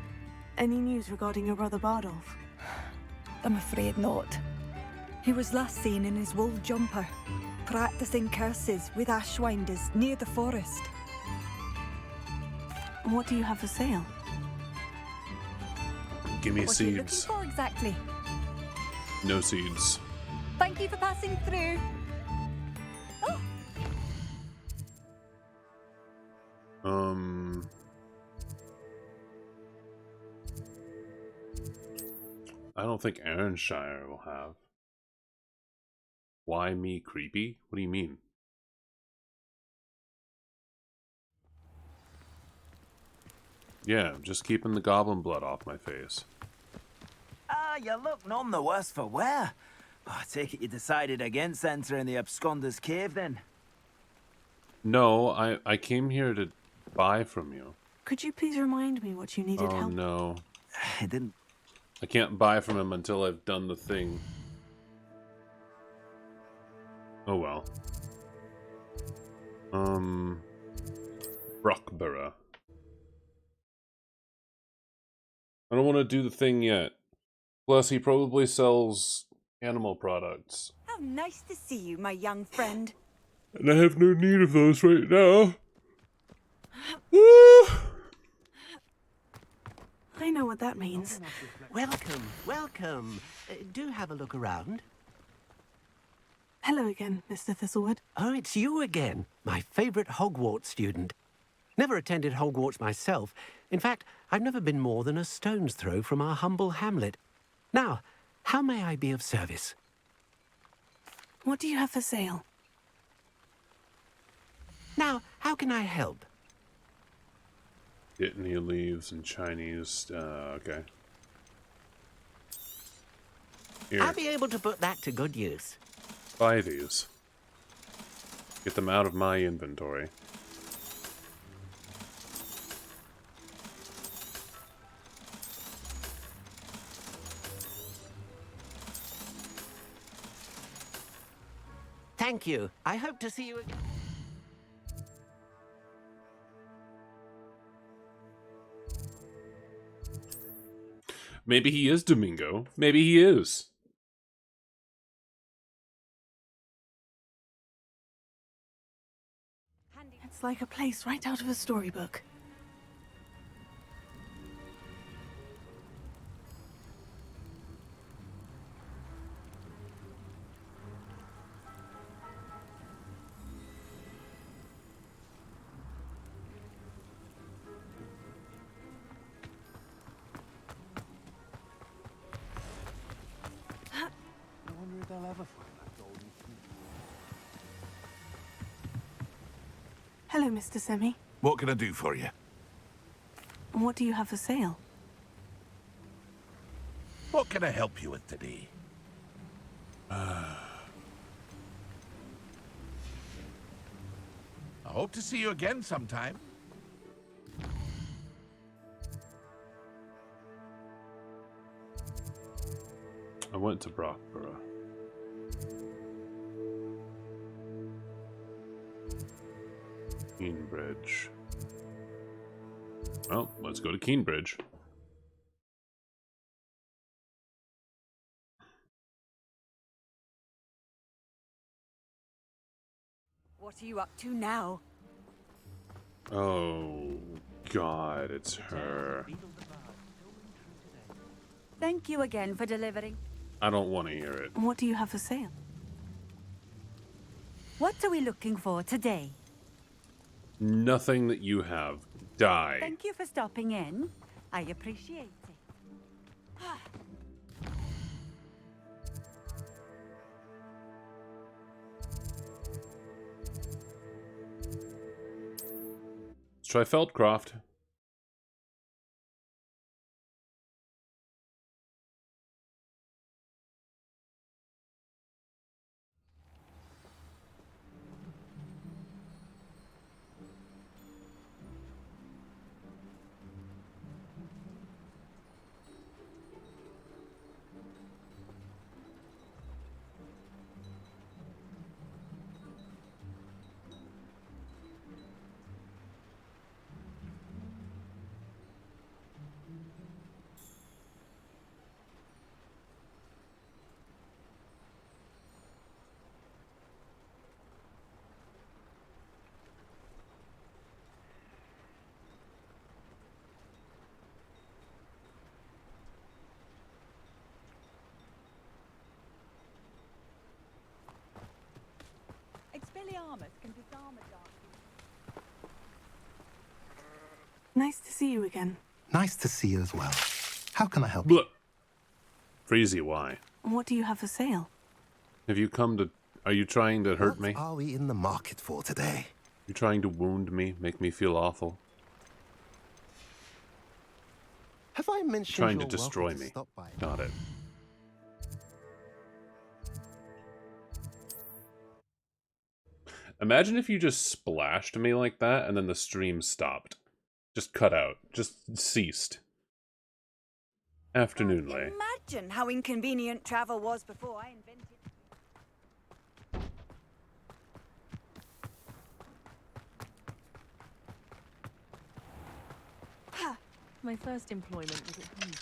any news regarding your brother Bardolph? I'm afraid not. He was last seen in his wool jumper, practicing curses with ashwinders near the forest. What do you have for sale? Give me What are you looking seeds. for exactly? No seeds. Thank you for passing through. I don't think Aaronshire will have. Why me creepy? What do you mean? Yeah, I'm just keeping the goblin blood off my face. Ah, you look none the worse for wear. Oh, I take it you decided against entering the Absconder's Cave, then? No, I came here to buy from you. Could you please remind me what you needed Oh help? no. I didn't. I can't buy from him until I've done the thing. Oh well. Brockborough. I don't want to do the thing yet. Plus, he probably sells animal products. How nice to see you, my young friend. And I have no need of those right now. Woo! I know what that means. Welcome, welcome. Do have a look around. Hello again, Mr. Thistlewood. Oh, it's you again. My favorite Hogwarts student. Never attended Hogwarts myself. In fact, I've never been more than a stone's throw from our humble hamlet. Now, how may I be of service? What do you have for sale? Now, how can I help? Dittany leaves and Chinese. Okay. Here, I'll be able to put that to good use. buy these. Get them out of my inventory. Thank you. I hope to see you again. Maybe he is Domingo. Maybe he is. It's like a place right out of a storybook. I wonder if they'll ever find that golden key. Hello, Mr. Semi. What can I do for you? What do you have for sale? What can I help you with today? I hope to see you again sometime. I went to Brockborough. Keenbridge. Well, let's go to Keenbridge. What are you up to now? Oh, God, it's her. Thank you again for delivering. I don't want to hear it. What do you have for sale? What are we looking for today? Nothing that you have. Die. Thank you for stopping in. I appreciate it. Let's try Feldcroft. Expelliarmus can disarm a dark. Nice to see you again. Nice to see you as well. How can I help you? Freezy, why? What do you have for sale? Have you come to... Are you trying to hurt me? What are we in the market for today? You're trying to wound me, make me feel awful. Have I mentioned Trying to you're destroy welcome to me. stop by? Got it. Imagine if you just splashed me like that and then the stream stopped. Just cut out. Just ceased. Afternoon lay. Imagine how inconvenient travel was before I invented. My first employment was at Home.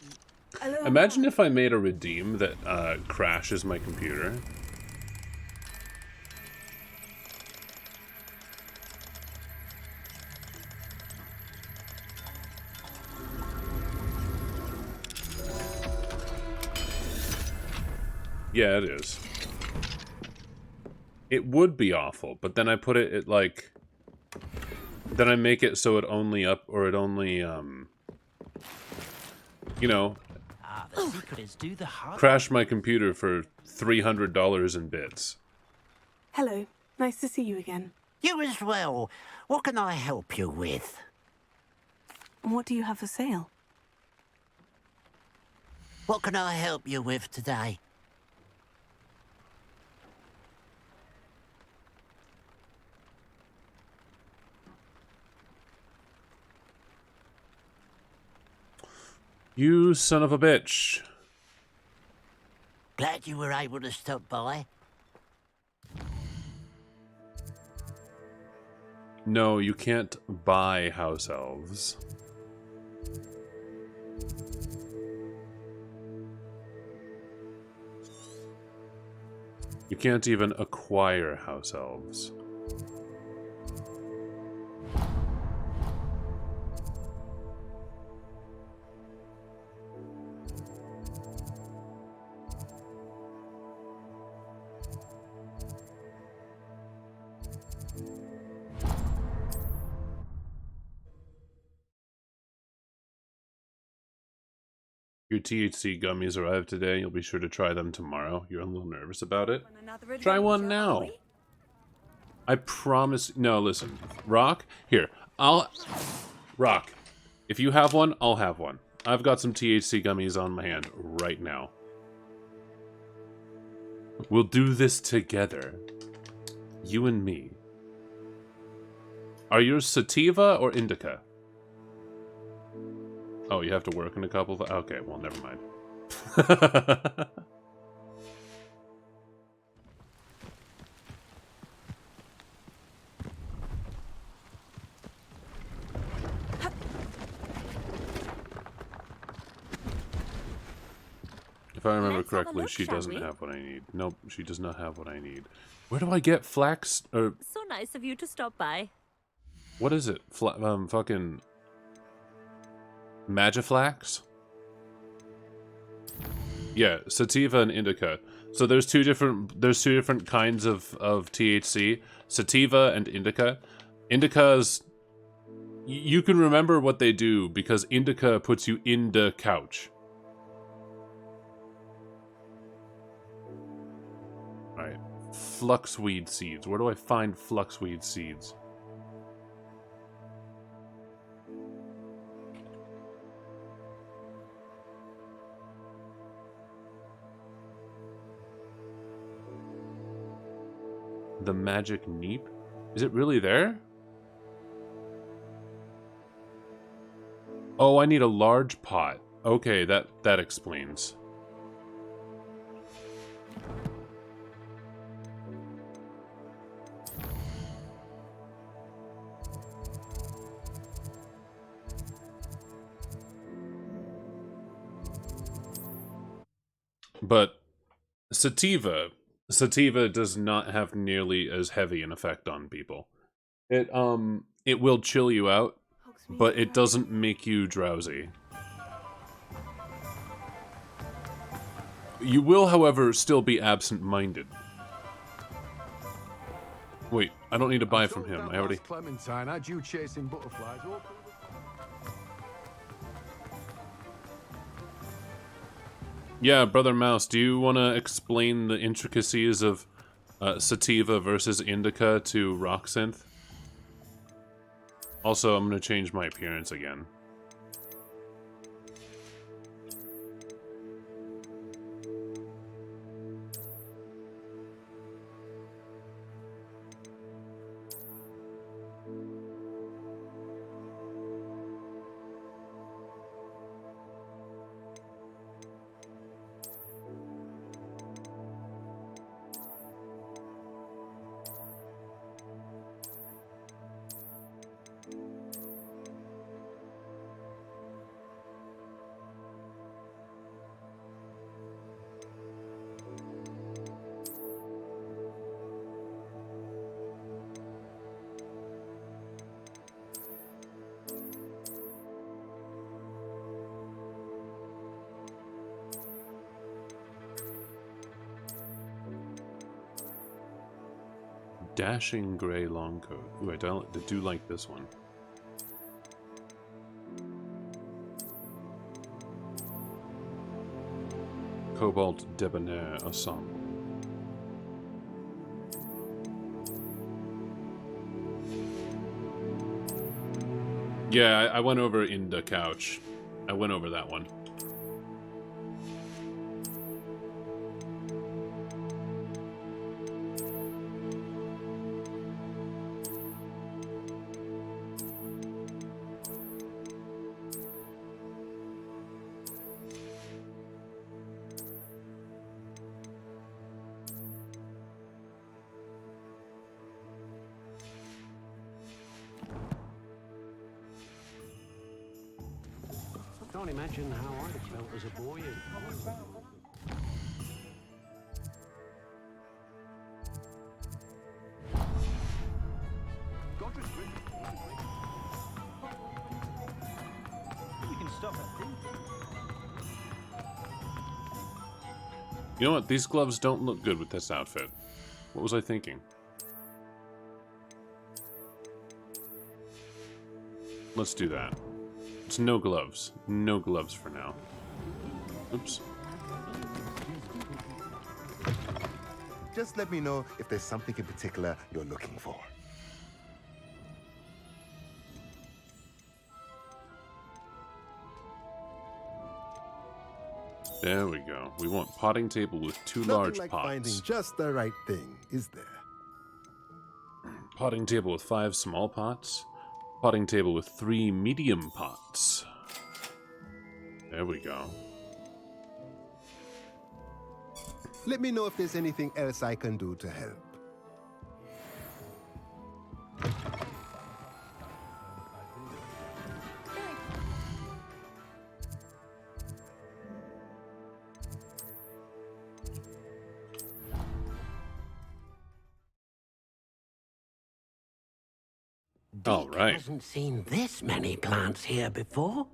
Hello. Imagine if I made a redeem that crashes my computer. Yeah, it is. It would be awful, but then I put it at like... Then I make it so it only you know, The secret is do the hard crash my computer for $300 in bits. Hello. Nice to see you again. You as well. What can I help you with? What do you have for sale? What can I help you with today? You son of a bitch. Glad you were able to stop by. No, you can't buy house elves. You can't even acquire house elves. Your THC gummies arrived today. You'll be sure to try them tomorrow. You're a little nervous about it. Try one now. I promise. No, listen. Rock, here. Rock, if you have one, I'll have one. I've got some THC gummies on my hand right now. We'll do this together. You and me. Are yours sativa or indica? Oh, you have to work in a couple of... Okay, well, never mind. If I remember correctly, she doesn't have what I need. Nope, she does not have what I need. Where do I get flax... or... So nice of you to stop by. What is it? Fucking... Magiflax? Yeah, sativa and indica. So there's two different kinds of THC. Sativa and indica. Indica's... You can remember what they do because indica puts you in the couch. Alright. Fluxweed seeds. Where do I find fluxweed seeds? The magic neep? Is it really there? Oh, I need a large pot. Okay, that explains. But sativa does not have nearly as heavy an effect on people. It will chill you out, but it doesn't make you drowsy. You will, however, still be absent-minded. Wait, I don't need to buy from him. I already... Clementine, had you chasing butterflies. Yeah, Brother Mouse, do you want to explain the intricacies of sativa versus indica to Roxanth? Also, I'm going to change my appearance again. Dashing gray long coat. Ooh, I do like this one. Cobalt debonair ensemble. Yeah, I went over in the couch. I went over that one. I can't imagine how I felt as a boy. You can stop at thinking. You know what? These gloves don't look good with this outfit. What was I thinking? Let's do that. It's no gloves. No gloves for now. Oops. Just let me know if there's something in particular you're looking for. There we go. We want potting table with two large like pots. finding just the right thing, is there? Potting table with 5 small pots. Potting table with 3 medium pots. There we go. Let me know if there's anything else I can do to help. All right. Hasn't seen this many plants here before.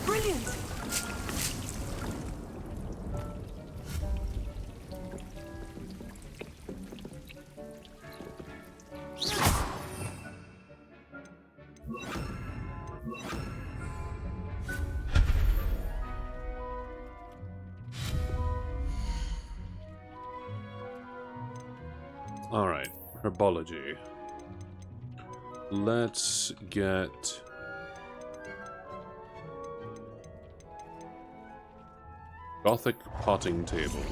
Brilliant! All right. Herbology. Let's get... Gothic potting table.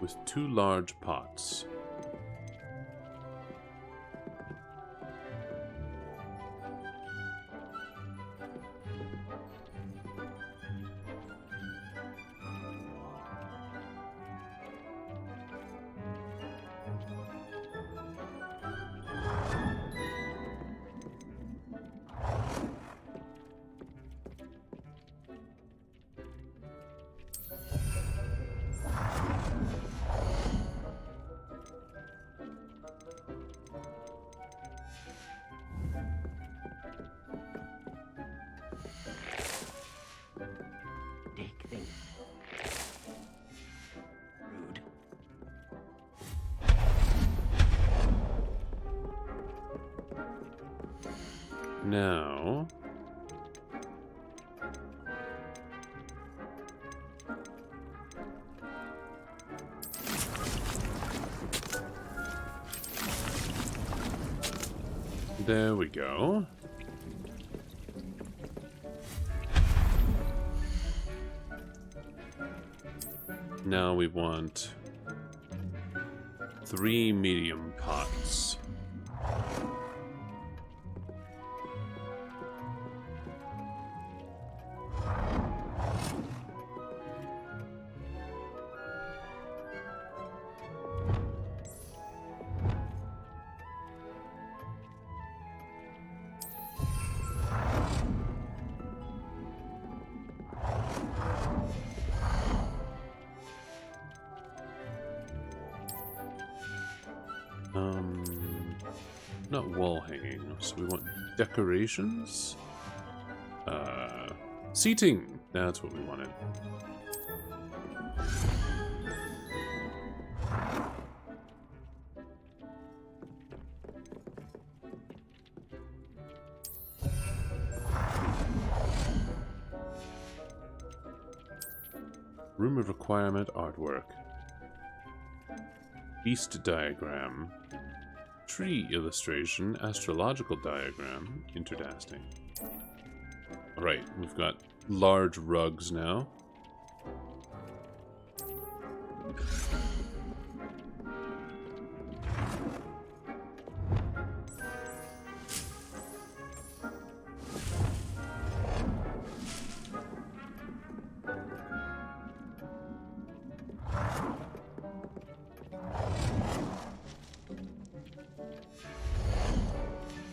With 2 large pots. Now... There we go. Now we want 3 medium pots. Not wall hanging, so we want decorations? Seating! That's what we wanted. Room of requirement artwork. Beast diagram. Tree illustration. Astrological diagram. Interdasting. Alright, we've got large rugs now.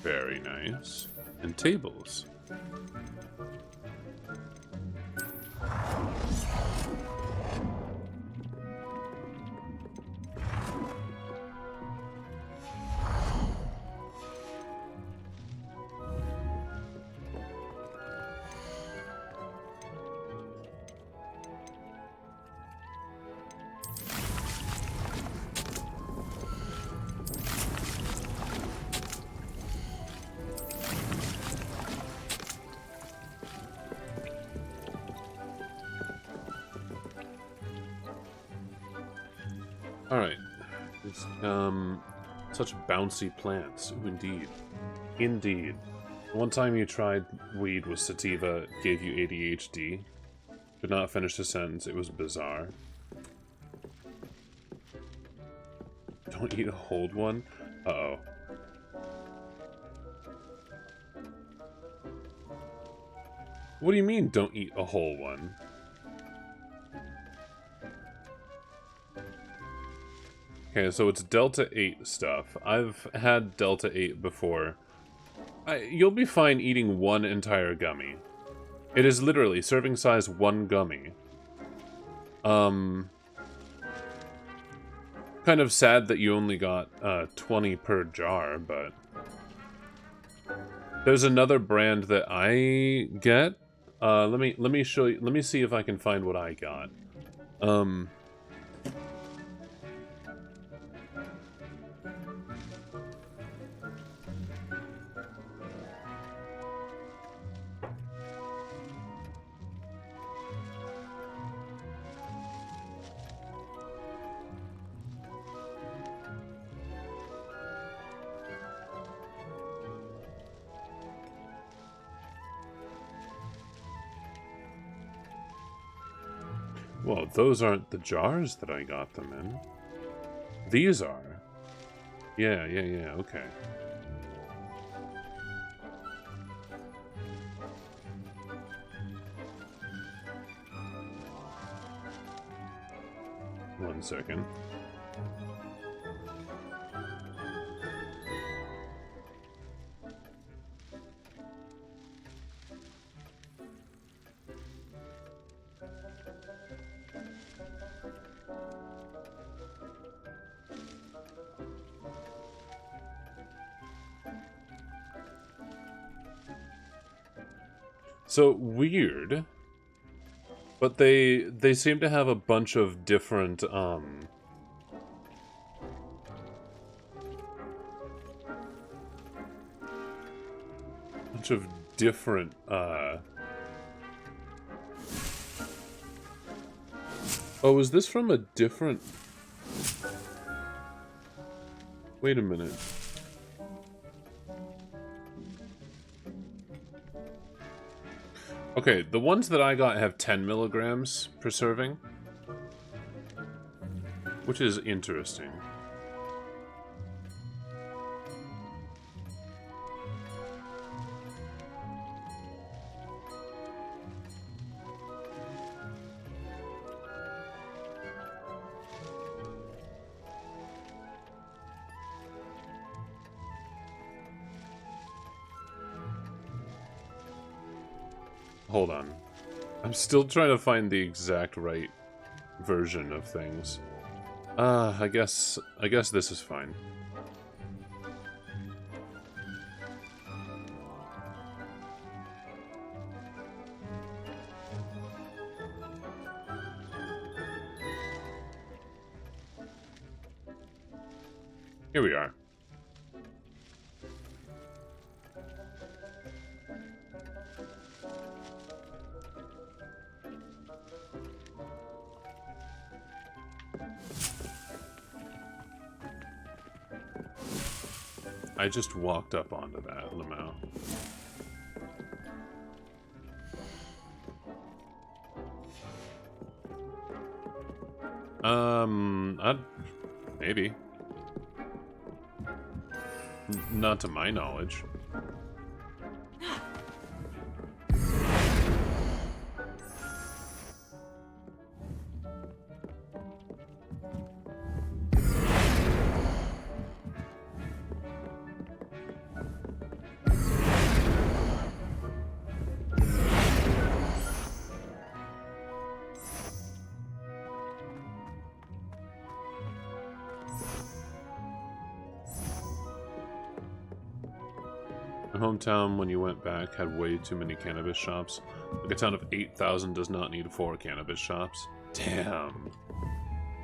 Very nice. And tables. Alright. It's, such bouncy plants. Ooh, indeed. Indeed. One time you tried weed with sativa, it gave you ADHD. Could not finish the sentence, it was bizarre. Don't eat a hold one? Uh-oh. What do you mean, don't eat a whole one? Okay, so it's Delta 8 stuff. I've had Delta 8 before. You'll be fine eating one entire gummy. It is literally serving size one gummy. Kind of sad that you only got 20 per jar, but there's another brand that I get. Let me show you. Let me see if I can find what I got. Well, those aren't the jars that I got them in. These are. Yeah, okay. One second. So, weird. But they seem to have a bunch of different, Oh, is this from a different... Wait a minute. Okay, the ones that I got have 10 milligrams per serving, which is interesting. Hold on. I'm still trying to find the exact right version of things. I guess this is fine. Here we are. I just walked up onto that, Lamau. Maybe. Not to my knowledge. My hometown, when you went back, had way too many cannabis shops. Like a town of 8,000 does not need 4 cannabis shops. Damn.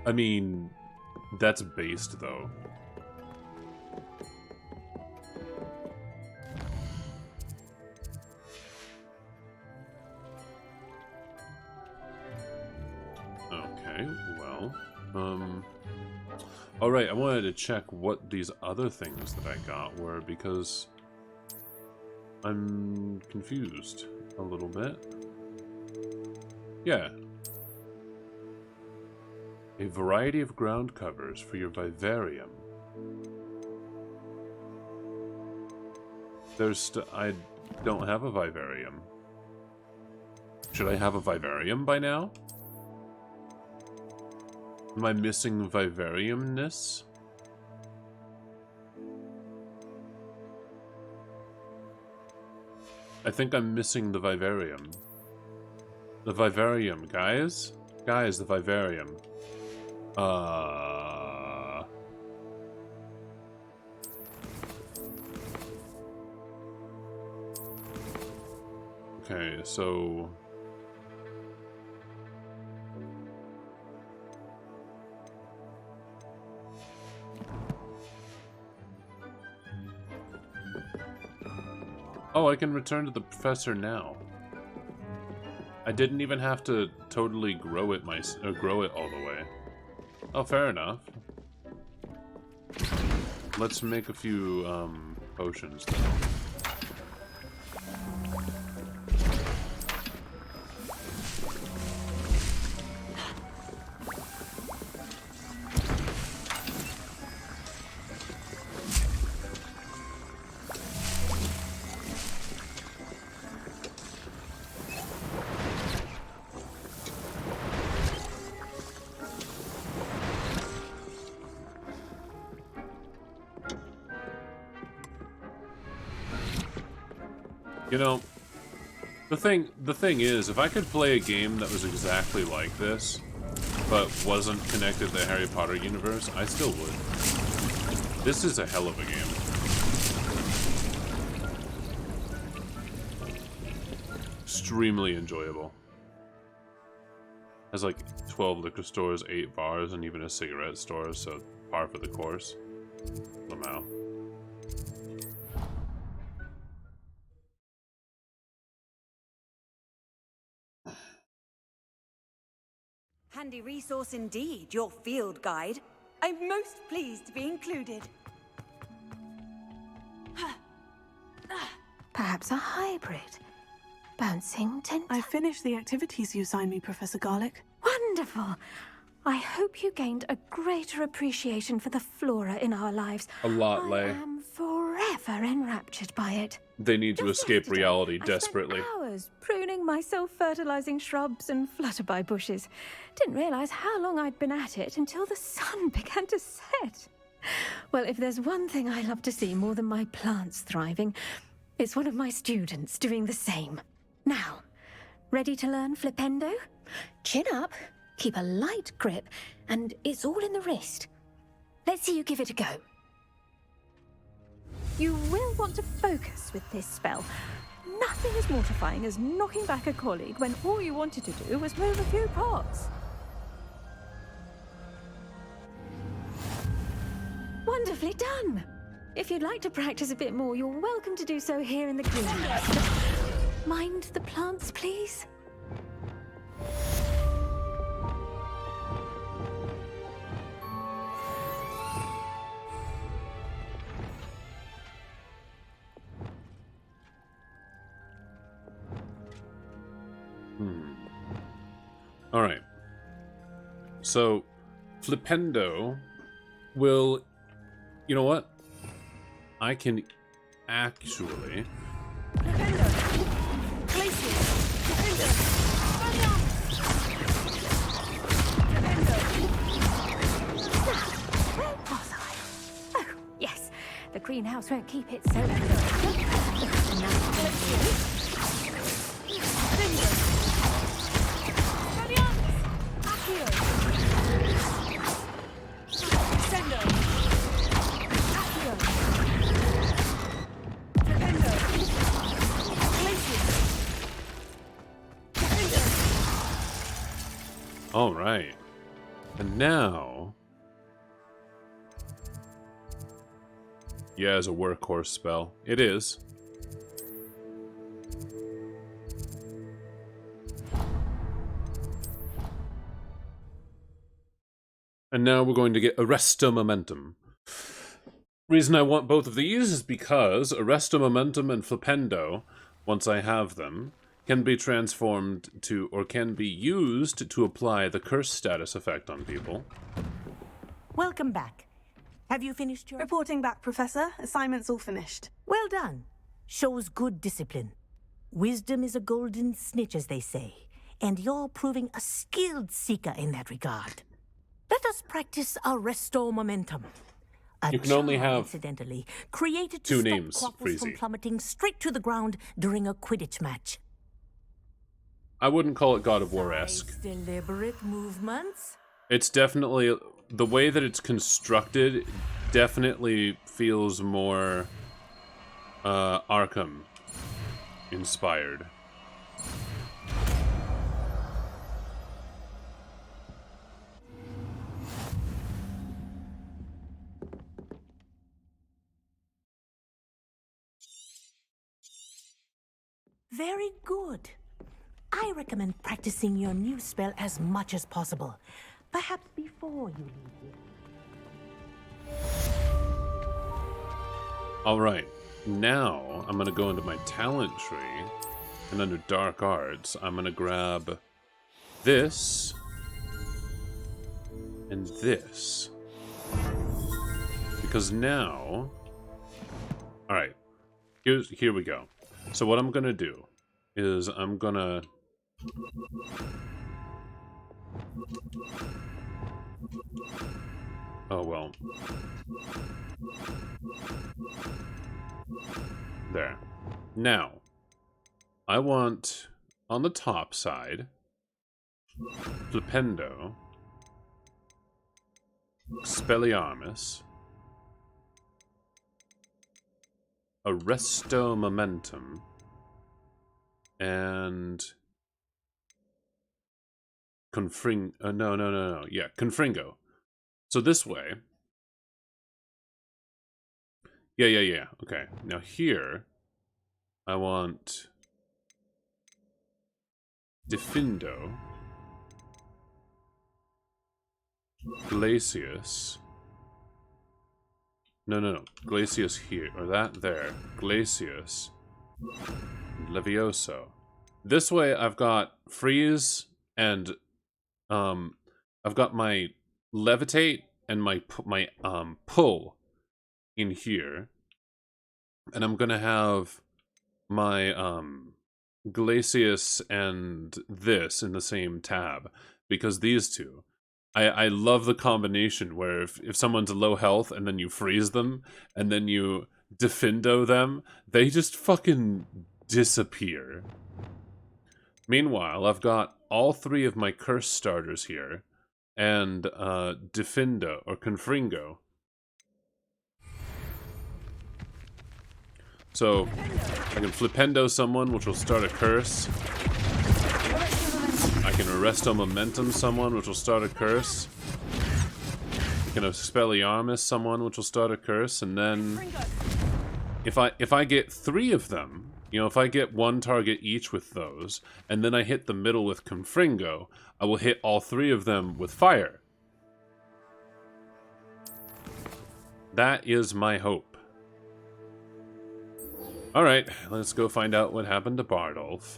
I mean, that's based, though. Okay, well, alright, I wanted to check what these other things that I got were, because I'm confused a little bit. Yeah. A variety of ground covers for your vivarium. I don't have a vivarium. Should I have a vivarium by now? Am I missing vivariumness? I think I'm missing the vivarium. The vivarium, guys? Guys, the vivarium. Okay, so... Oh, I can return to the professor now. I didn't even have to totally grow it all the way. Oh, fair enough. Let's make a few potions though. You know, the thing is, if I could play a game that was exactly like this, but wasn't connected to the Harry Potter universe, I still would. This is a hell of a game. Extremely enjoyable. Has like 12 liquor stores, 8 bars, and even a cigarette store, so par for the course. Lamau. Handy resource indeed, your field guide. I'm most pleased to be included. Perhaps a hybrid. Bouncing tinder. I finished the activities you assigned me, Professor Garlic. Wonderful. I hope you gained a greater appreciation for the flora in our lives. A lot, Lay. I am forever enraptured by it. They need to escape reality desperately. I spent hours pruning my self-fertilizing shrubs and flutterby bushes. Didn't realize how long I'd been at it until the sun began to set. Well, if there's one thing I love to see more than my plants thriving, it's one of my students doing the same. Now, ready to learn Flipendo? Chin up, keep a light grip, and it's all in the wrist. Let's see you give it a go. You will want to focus with this spell. Nothing as mortifying as knocking back a colleague when all you wanted to do was move a few pots. Wonderfully done! If you'd like to practice a bit more, you're welcome to do so here in the greenhouse. Mind the plants, please? Alright. So, Flipendo will... You know what? I can actually... Oh, yes. The greenhouse won't keep it so... All right. And now... Yeah, as a workhorse spell. It is. And now we're going to get Arresto Momentum. Reason I want both of these is because Arresto Momentum and Flipendo, once I have them, can be transformed to, or can be used to apply the curse status effect on people. Welcome back. Have you finished your... Reporting back, Professor. Assignment's all finished. Well done. Shows good discipline. Wisdom is a golden snitch, as they say, and you're proving a skilled seeker in that regard. Let us practice Arresto Momentum. You can only have incidentally, created to two stop names, quaffles from Freezy. plummeting straight to the ground during a Quidditch match. I wouldn't call it God of War-esque. Deliberate movements. It's definitely... The way that it's constructed definitely feels more Arkham inspired. Very good. I recommend practicing your new spell as much as possible. Perhaps before you leave here. Alright, now I'm going to go into my talent tree, and under Dark Arts, I'm going to grab this, and this. Because now... Alright, here we go. So what I'm going to do is I'm going to... Oh, well. There. Now, I want, on the top side, Flipendo, Expelliarmus, Arresto Momentum, and yeah, Confringo. So this way. Yeah. Okay. Now here, I want Defindo, Glacius. No. Glacius here, or that there. Glacius, and Levioso. This way, I've got Freeze and I've got my Levitate and my Pull in here, and I'm gonna have my Glacius and this in the same tab, because these two, I love the combination where if someone's low health and then you freeze them and then you Defindo them, they just fucking disappear. Meanwhile, I've got all 3 of my curse starters here, and Defindo, or Confringo. So, I can Flipendo someone, which will start a curse. I can Arresto Momentum someone, which will start a curse. I can Expelliarmus someone, which will start a curse, and then... If I get 3 of them, you know, if I get 1 target each with those, and then I hit the middle with Confringo, I will hit all 3 of them with fire. That is my hope. Alright, let's go find out what happened to Bardolph.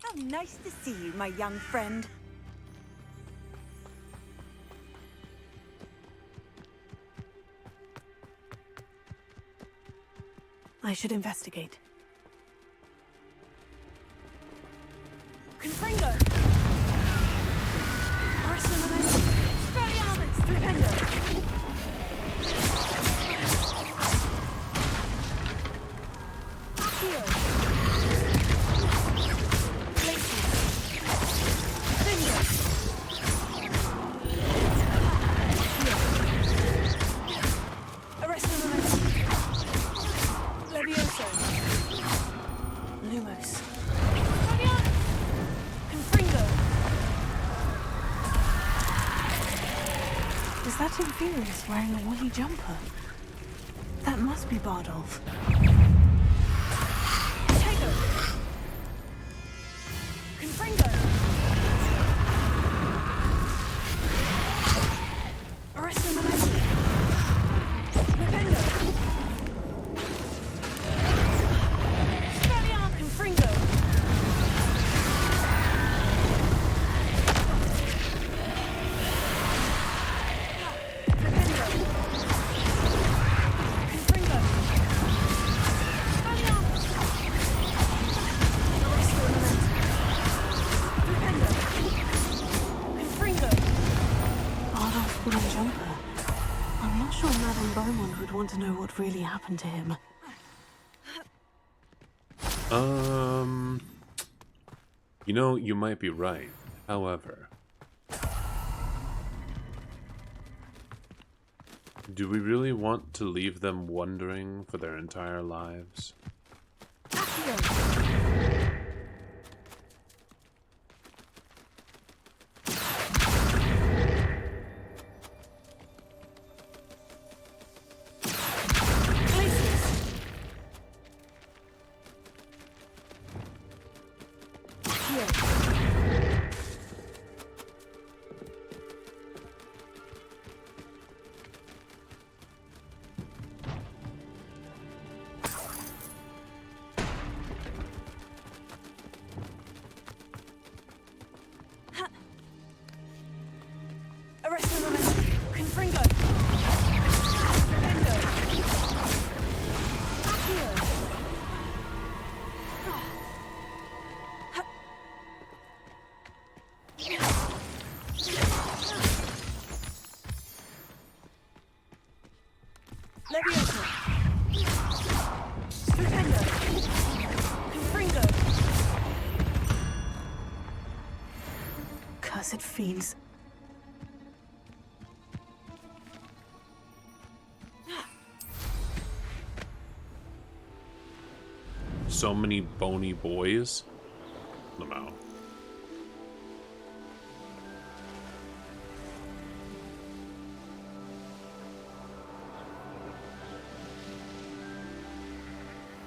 How nice to see you, my young friend. I should investigate. Confringo! Arsenal! Expelliarmus! Flipendo! Is that Inferius wearing a woolly jumper? That must be Bardolph. Tego! Confringo! Arresto Momentum! Flipendo! Expelliarmus! Confringo! Want to know what really happened to him. You know, you might be right. However, do we really want to leave them wondering for their entire lives? Cursed fiends. So many bony boys. Lamau.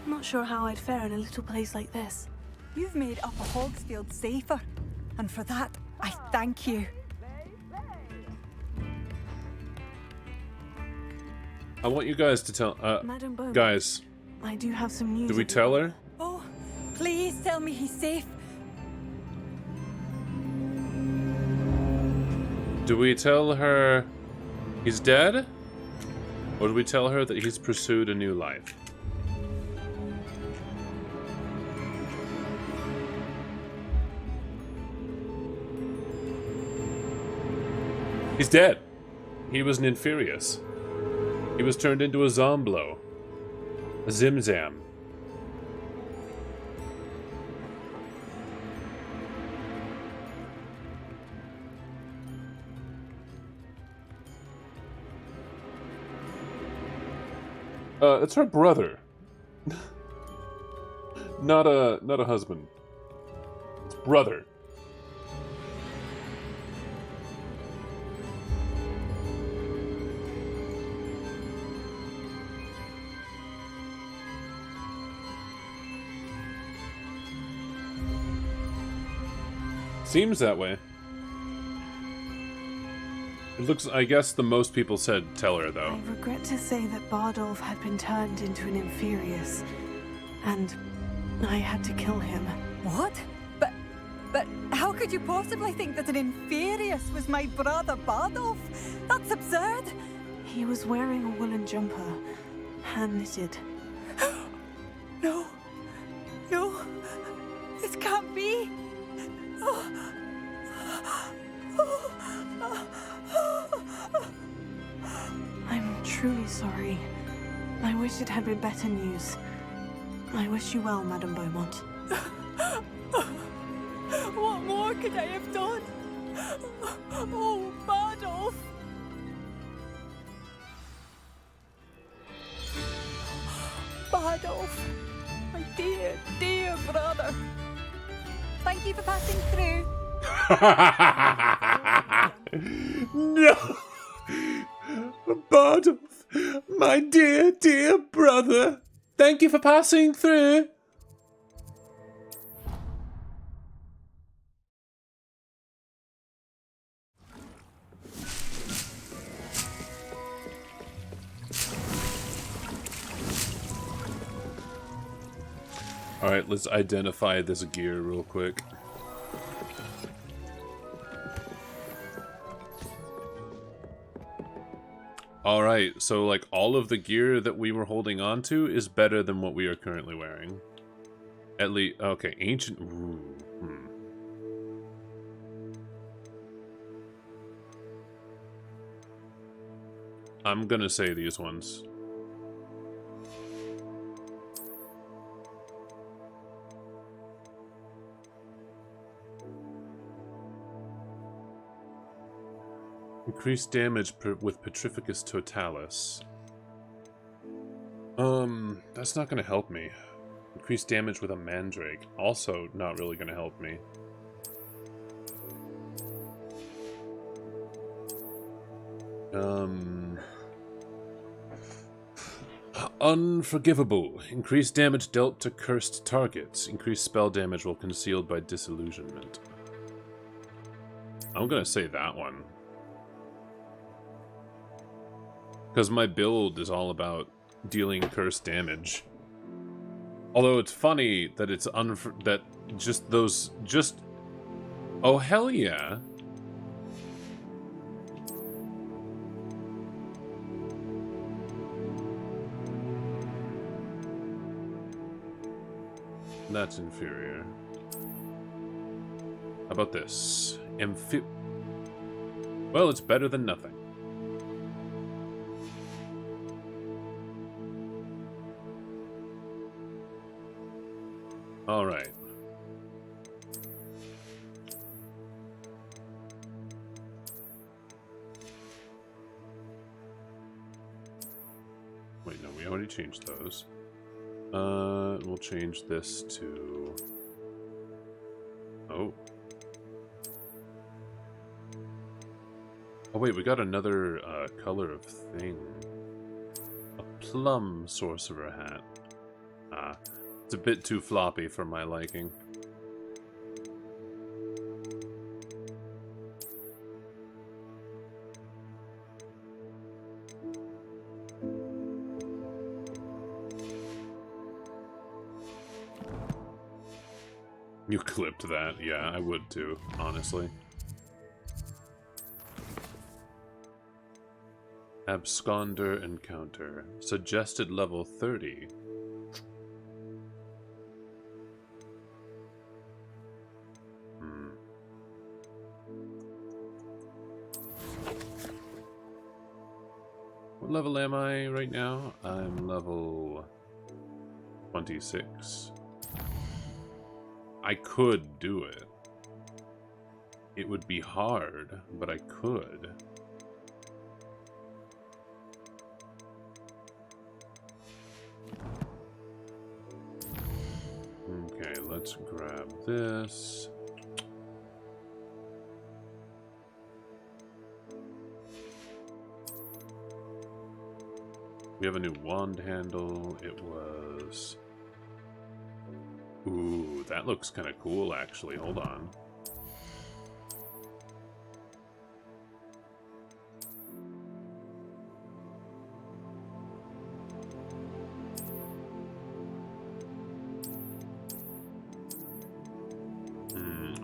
Not sure how I'd fare in a little place like this. You've made Upper Hogsfield safer, and for that, I thank you. I want you guys to tell, Madam Bowman, guys. I do have some news. Do we tell her? Oh, please tell me he's safe. Do we tell her he's dead? Or do we tell her that he's pursued a new life? He's dead. He was an Inferius. He was turned into a Zomblo. A Zimzam. It's her brother. not a husband. It's brother. Seems that way. It looks, I guess the most people said tell her, though. I regret to say that Bardolph had been turned into an Inferius, and I had to kill him. What? But how could you possibly think that an Inferius was my brother Bardolph? That's absurd. He was wearing a woolen jumper, hand-knitted. No. No. This can't be. I'm truly sorry. I wish it had been better news. I wish you well, Madame Beaumont. What more could I have done? Oh, Bardolph! Bardolph, my dear, dear brother. Thank you for passing through. No! Bardolph, my dear, dear brother. Thank you for passing through. Alright, let's identify this gear real quick. Alright, so like all of the gear that we were holding on to is better than what we are currently wearing. At least, okay, ancient, ooh, I'm gonna say these ones. Increased damage with Petrificus Totalis. That's not gonna help me. Increased damage with a Mandrake. Also not really gonna help me. Unforgivable. Increased damage dealt to cursed targets. Increased spell damage while concealed by disillusionment. I'm gonna say that one. Because my build is all about dealing cursed damage. Although it's funny that it's that just those oh hell yeah. That's inferior. How about this? Well, it's better than nothing. All right. Wait, no, we already changed those. We'll change this to... Oh. Oh wait, we got another color of thing. A plum sorcerer hat. Ah. It's a bit too floppy for my liking. You clipped that. Yeah, I would too, honestly. Absconder encounter. Suggested level 30. What level am I right now? I'm level 26. I could do it. It would be hard, but I could. Okay, let's grab this. We have a new wand handle. It was... Ooh, that looks kind of cool, actually. Hold on.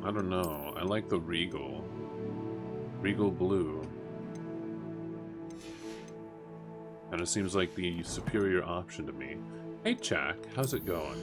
I don't know. I like the Regal. Regal Blue. And it seems like the superior option to me. Hey, Jack, how's it going?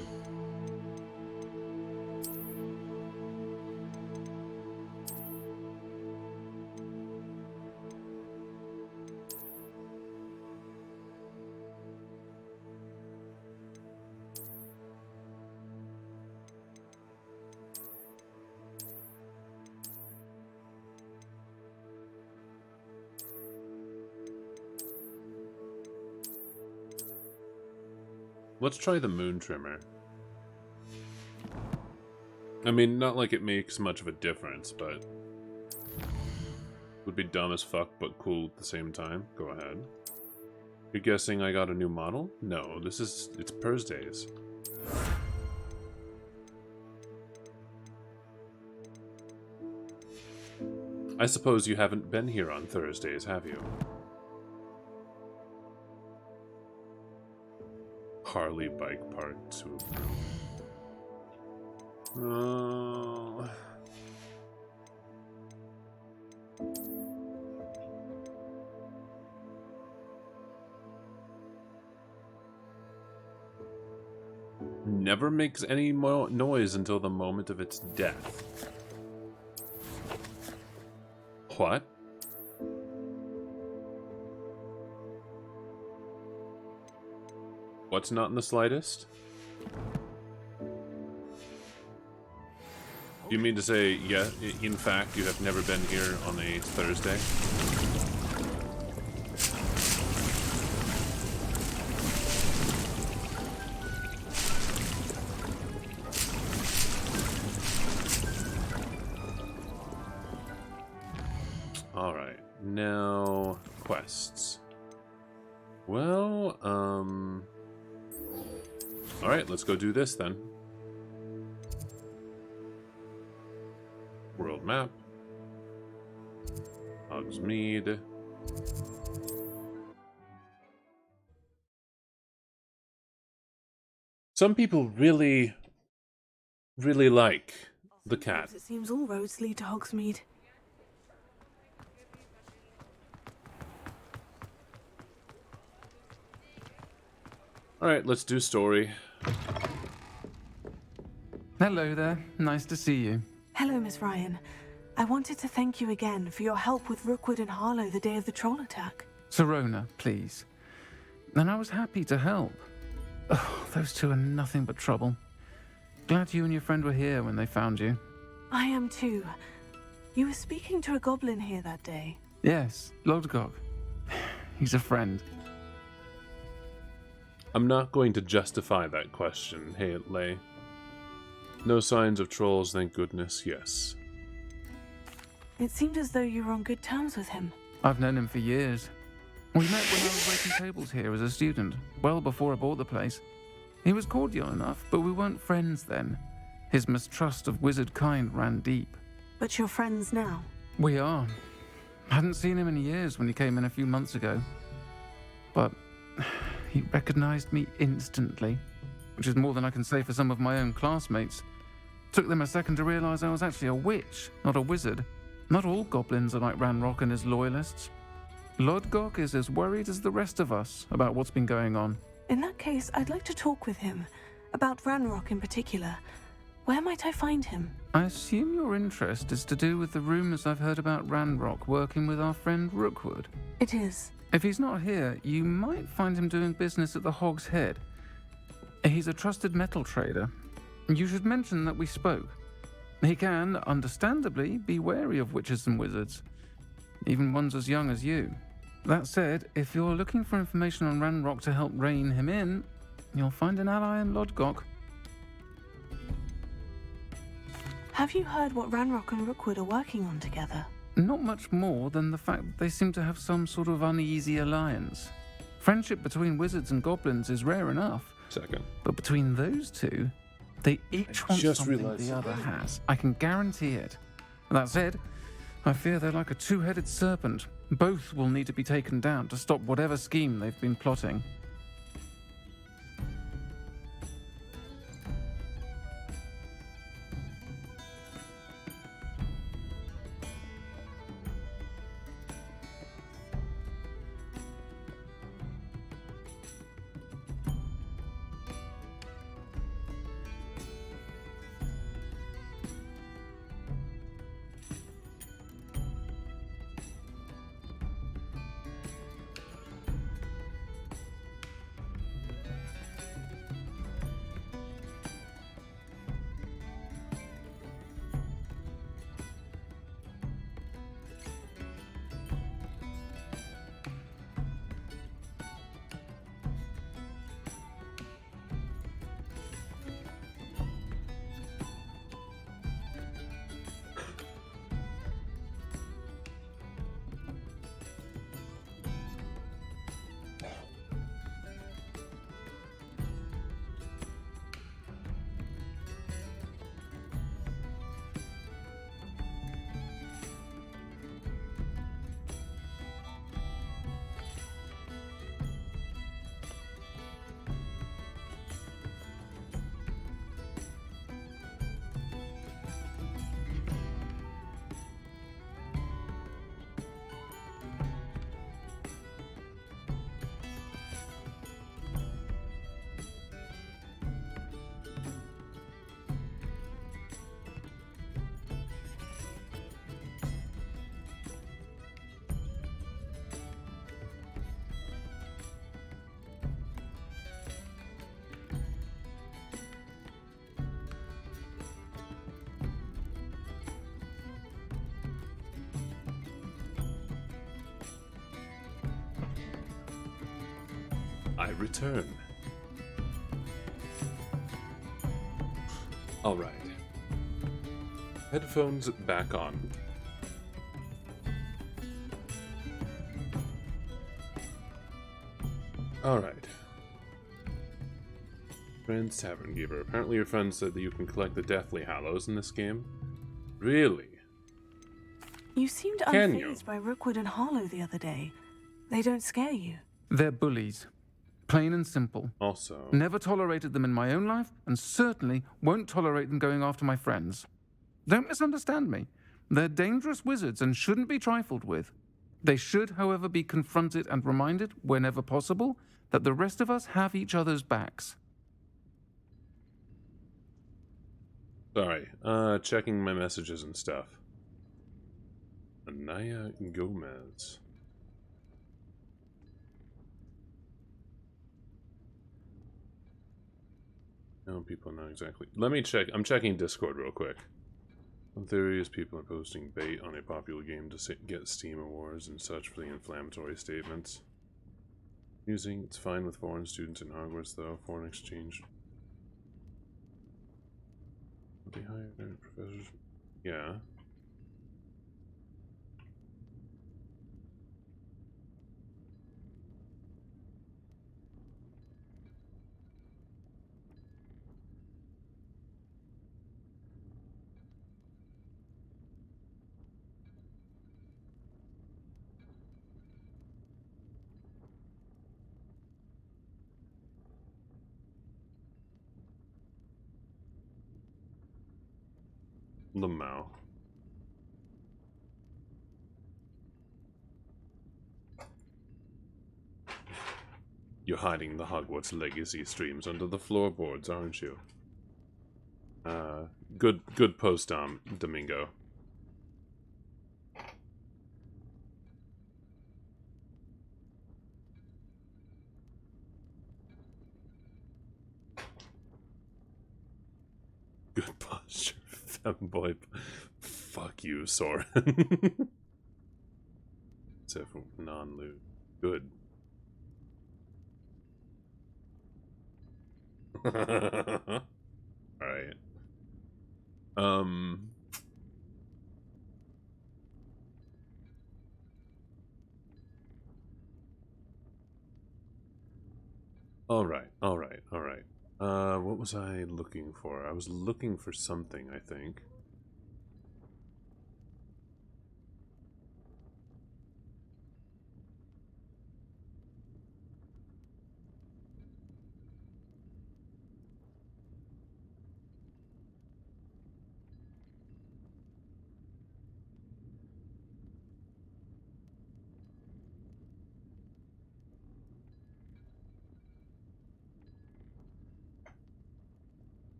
Let's try the moon trimmer. I mean, not like it makes much of a difference, but would be dumb as fuck, but cool at the same time. Go ahead. You're guessing I got a new model? No, it's Purrsday's. I suppose you haven't been here on Thursdays, have you? Harley Bike Park 2. Never makes any noise until the moment of its death. What? What's not in the slightest? You mean to say, yeah, in fact, you have never been here on a Thursday? Alright, now, quests. Well, alright, let's go do this then. World map. Hogsmeade. Some people really like the cat. It seems all roads lead to Hogsmeade. Alright, let's do story. Hello there. Nice to see you. Hello, Miss Ryan. I wanted to thank you again for your help with Rookwood and Harlow the day of the troll attack. Serona, please. And I was happy to help. Oh, those two are nothing but trouble. Glad you and your friend were here when they found you. I am too. You were speaking to a goblin here that day. Yes, Lodgok. He's a friend. I'm not going to justify that question, hey Lay. No signs of trolls, thank goodness, yes. It seemed as though you were on good terms with him. I've known him for years. We met when I was waiting tables here as a student, well before I bought the place. He was cordial enough, but we weren't friends then. His mistrust of wizard kind ran deep. But you're friends now? We are. Hadn't seen him in years when he came in a few months ago. But he recognized me instantly, which is more than I can say for some of my own classmates. Took them a second to realize I was actually a witch, not a wizard. Not all goblins are like Ranrock and his loyalists. Lodgok is as worried as the rest of us about what's been going on. In that case, I'd like to talk with him. About Ranrock in particular. Where might I find him? I assume your interest is to do with the rumours I've heard about Ranrock working with our friend Rookwood. It is. If he's not here, you might find him doing business at the Hog's Head. He's a trusted metal trader. You should mention that we spoke. He can, understandably, be wary of witches and wizards, even ones as young as you. That said, if you're looking for information on Ranrock to help rein him in, you'll find an ally in Lodgok. Have you heard what Ranrock and Rookwood are working on together? Not much more than the fact that they seem to have some sort of uneasy alliance. Friendship between wizards and goblins is rare enough. Second. But between those two, they each want something the other has. I can guarantee it. That said, I fear they're like a two-headed serpent. Both will need to be taken down to stop whatever scheme they've been plotting. I return. Alright. Headphones back on. Alright. Friend's Tavern Giver. Apparently your friend said that you can collect the Deathly Hallows in this game. Really? You seemed Can you? unfazed by Rookwood and Harlow the other day. They don't scare you. They're bullies. Plain and simple. Also, never tolerated them in my own life, and certainly won't tolerate them going after my friends. Don't misunderstand me. They're dangerous wizards and shouldn't be trifled with. They should, however, be confronted and reminded, whenever possible, that the rest of us have each other's backs. sorry. Checking my messages and stuff. Anaya Gomez. No, people know exactly. Let me check. I'm checking Discord real quick. One theory is people are posting bait on a popular game to get Steam awards and such for the inflammatory statements. It's fine with foreign students in Hogwarts, though. Foreign exchange. They hired professors. Yeah. Lamau. You're hiding the Hogwarts Legacy streams under the floorboards, aren't you? Good post, Domingo. Good posture, femboy. Fuck you, Soren. Except for non-loot. Good. Alright. Alright. What was I looking for? I was looking for something, I think.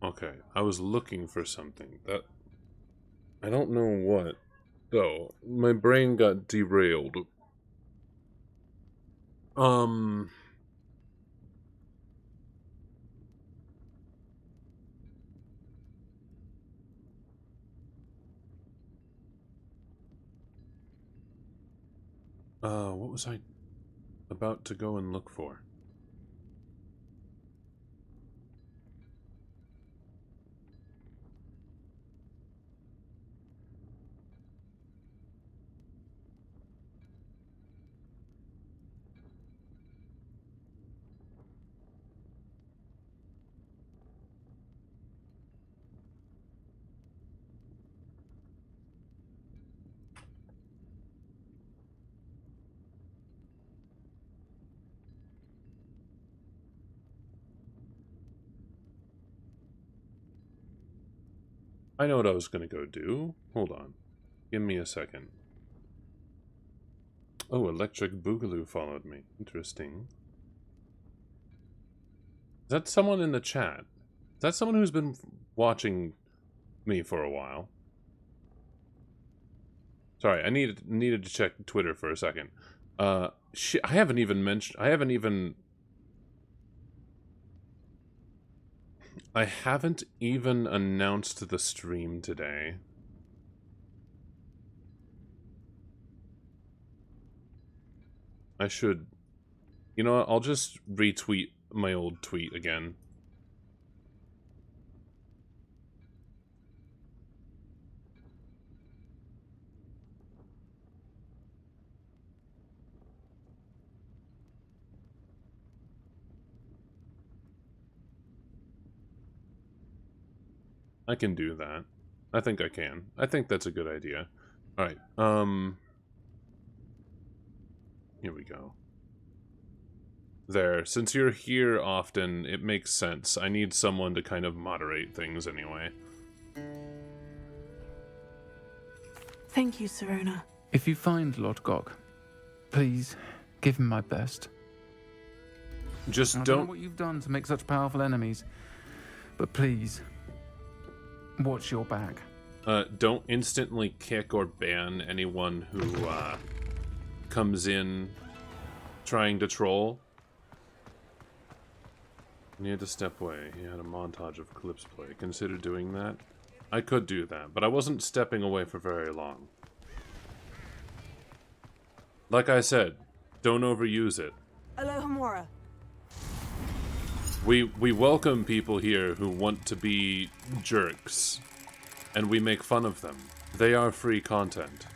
Okay, I was looking for something. That... I don't know what. Though, my brain got derailed. What was I about to go and look for? I know what I was gonna go do. Hold on. Give me a second. Oh, Electric Boogaloo followed me. Interesting. Is that someone in the chat? Is that someone who's been watching me for a while? Sorry, I needed to check Twitter for a second. Shit, I haven't even announced the stream today. I should... You know what? I'll just retweet my old tweet again. I can do that. I think I can. I think that's a good idea. Alright, here we go. There. Since you're here often, it makes sense. I need someone to kind of moderate things anyway. Thank you, Serona. If you find Lord Gok, please give him my best. Just I don't know what you've done to make such powerful enemies, but please, watch your back. Don't instantly kick or ban anyone who comes in trying to troll. He had to step away. He had a montage of clips play. Consider doing that. I could do that, but I wasn't stepping away for very long. Like I said, don't overuse it. Alohomora. We welcome people here who want to be jerks, and we make fun of them. They are free content.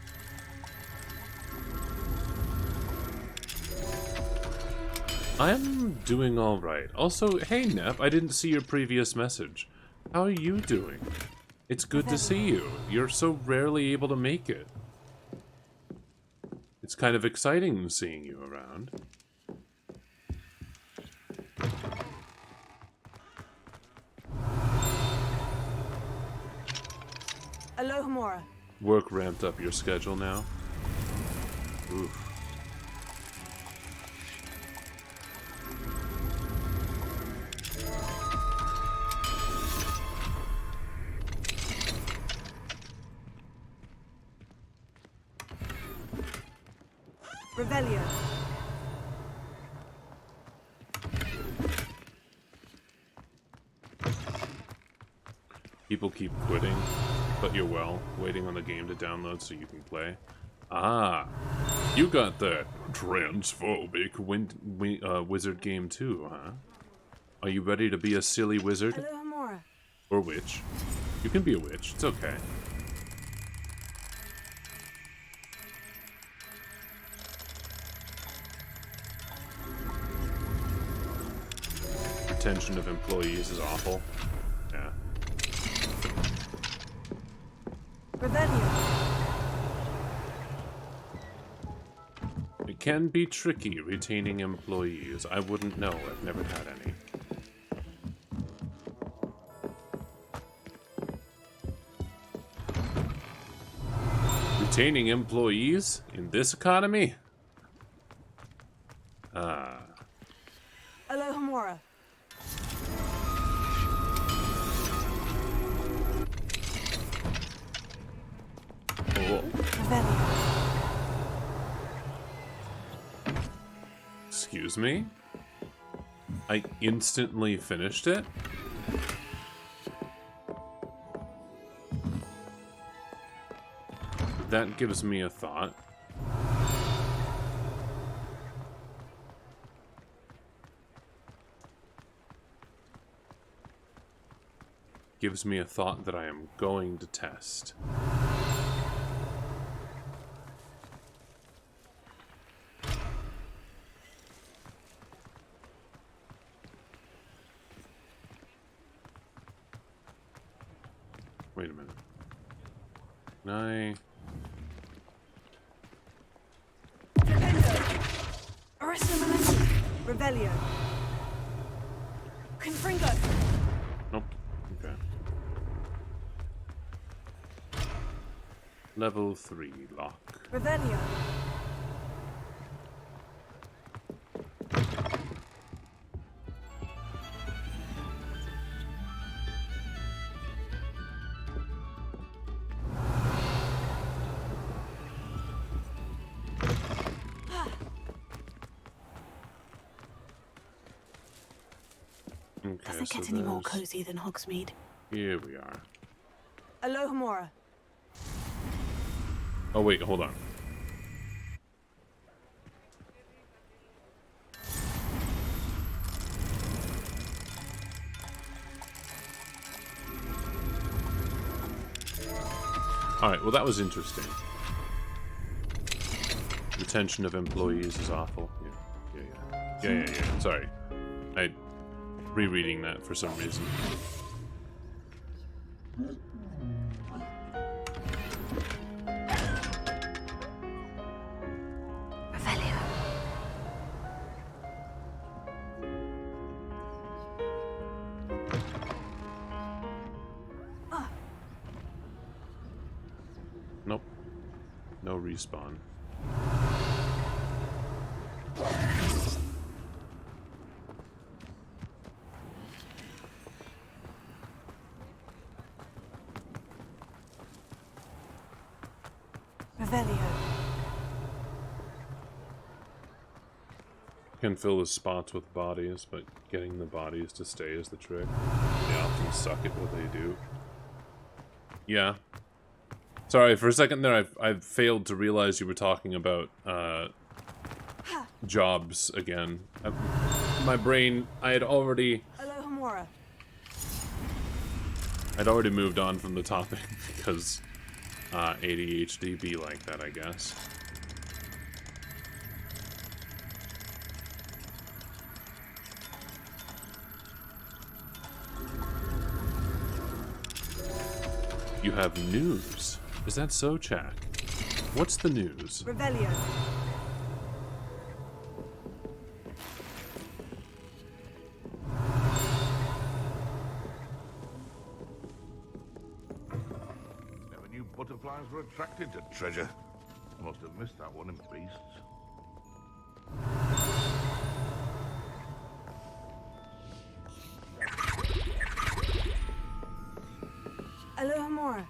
I'm doing alright. Also, hey Nep, I didn't see your previous message. How are you doing? It's good to see you. You're so rarely able to make it. It's kind of exciting seeing you around. Alohomora. Work ramped up your schedule now? Oof. Revelio. People keep quitting, but you're waiting on the game to download so you can play. Ah, you got that transphobic wizard game too, huh? Are you ready to be a silly wizard? Alohomora. Or witch? You can be a witch, it's okay. Retention of employees is awful. Yeah. Revelio. It can be tricky retaining employees. I wouldn't know. I've never had any. Retaining employees in this economy? Alohomora. Oh. Revelio. Excuse me? I instantly finished it? That gives me a thought. Gives me a thought that I am going to test. Wait a minute. Can I... Revelio. Confringo. Nope. Okay. Level 3 lock. Revelio. Does it get any more cozy than Hogsmeade? Here we are. Alohomora. Oh wait, hold on. Alright, well that was interesting. Retention of employees is awful. Yeah. Sorry. Rereading that for some reason. Revelio. Nope. No respawn. Revelio. Can fill the spots with bodies, but getting the bodies to stay is the trick. They often suck at what they do. Yeah. Sorry, for a second there I failed to realize you were talking about jobs again. My brain, I'd already Alohomora. moved on from the topic because ADHD be like that, I guess. You have news. Is that so, Chak? What's the news? Revelio. Never knew butterflies were attracted to treasure. I must have missed that one in Beasts. Alohomora.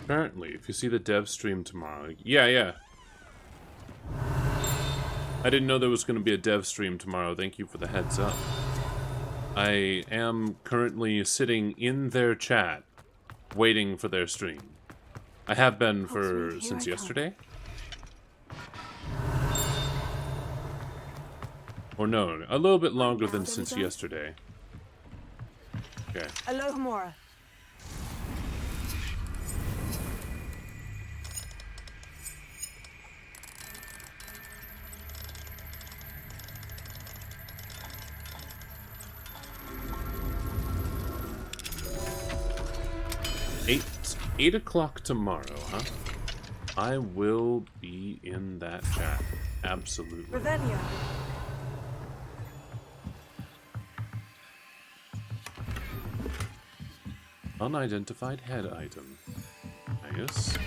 Apparently, if you see the dev stream tomorrow... Yeah. I didn't know there was going to be a dev stream tomorrow. Thank you for the heads up. I am currently sitting in their chat, waiting for their stream. I have been since yesterday. Or no, a little bit longer than since yesterday. Okay. Alohomora. Eight o'clock tomorrow, huh? I will be in that chat. Absolutely. Revelio. Unidentified head item. Nice.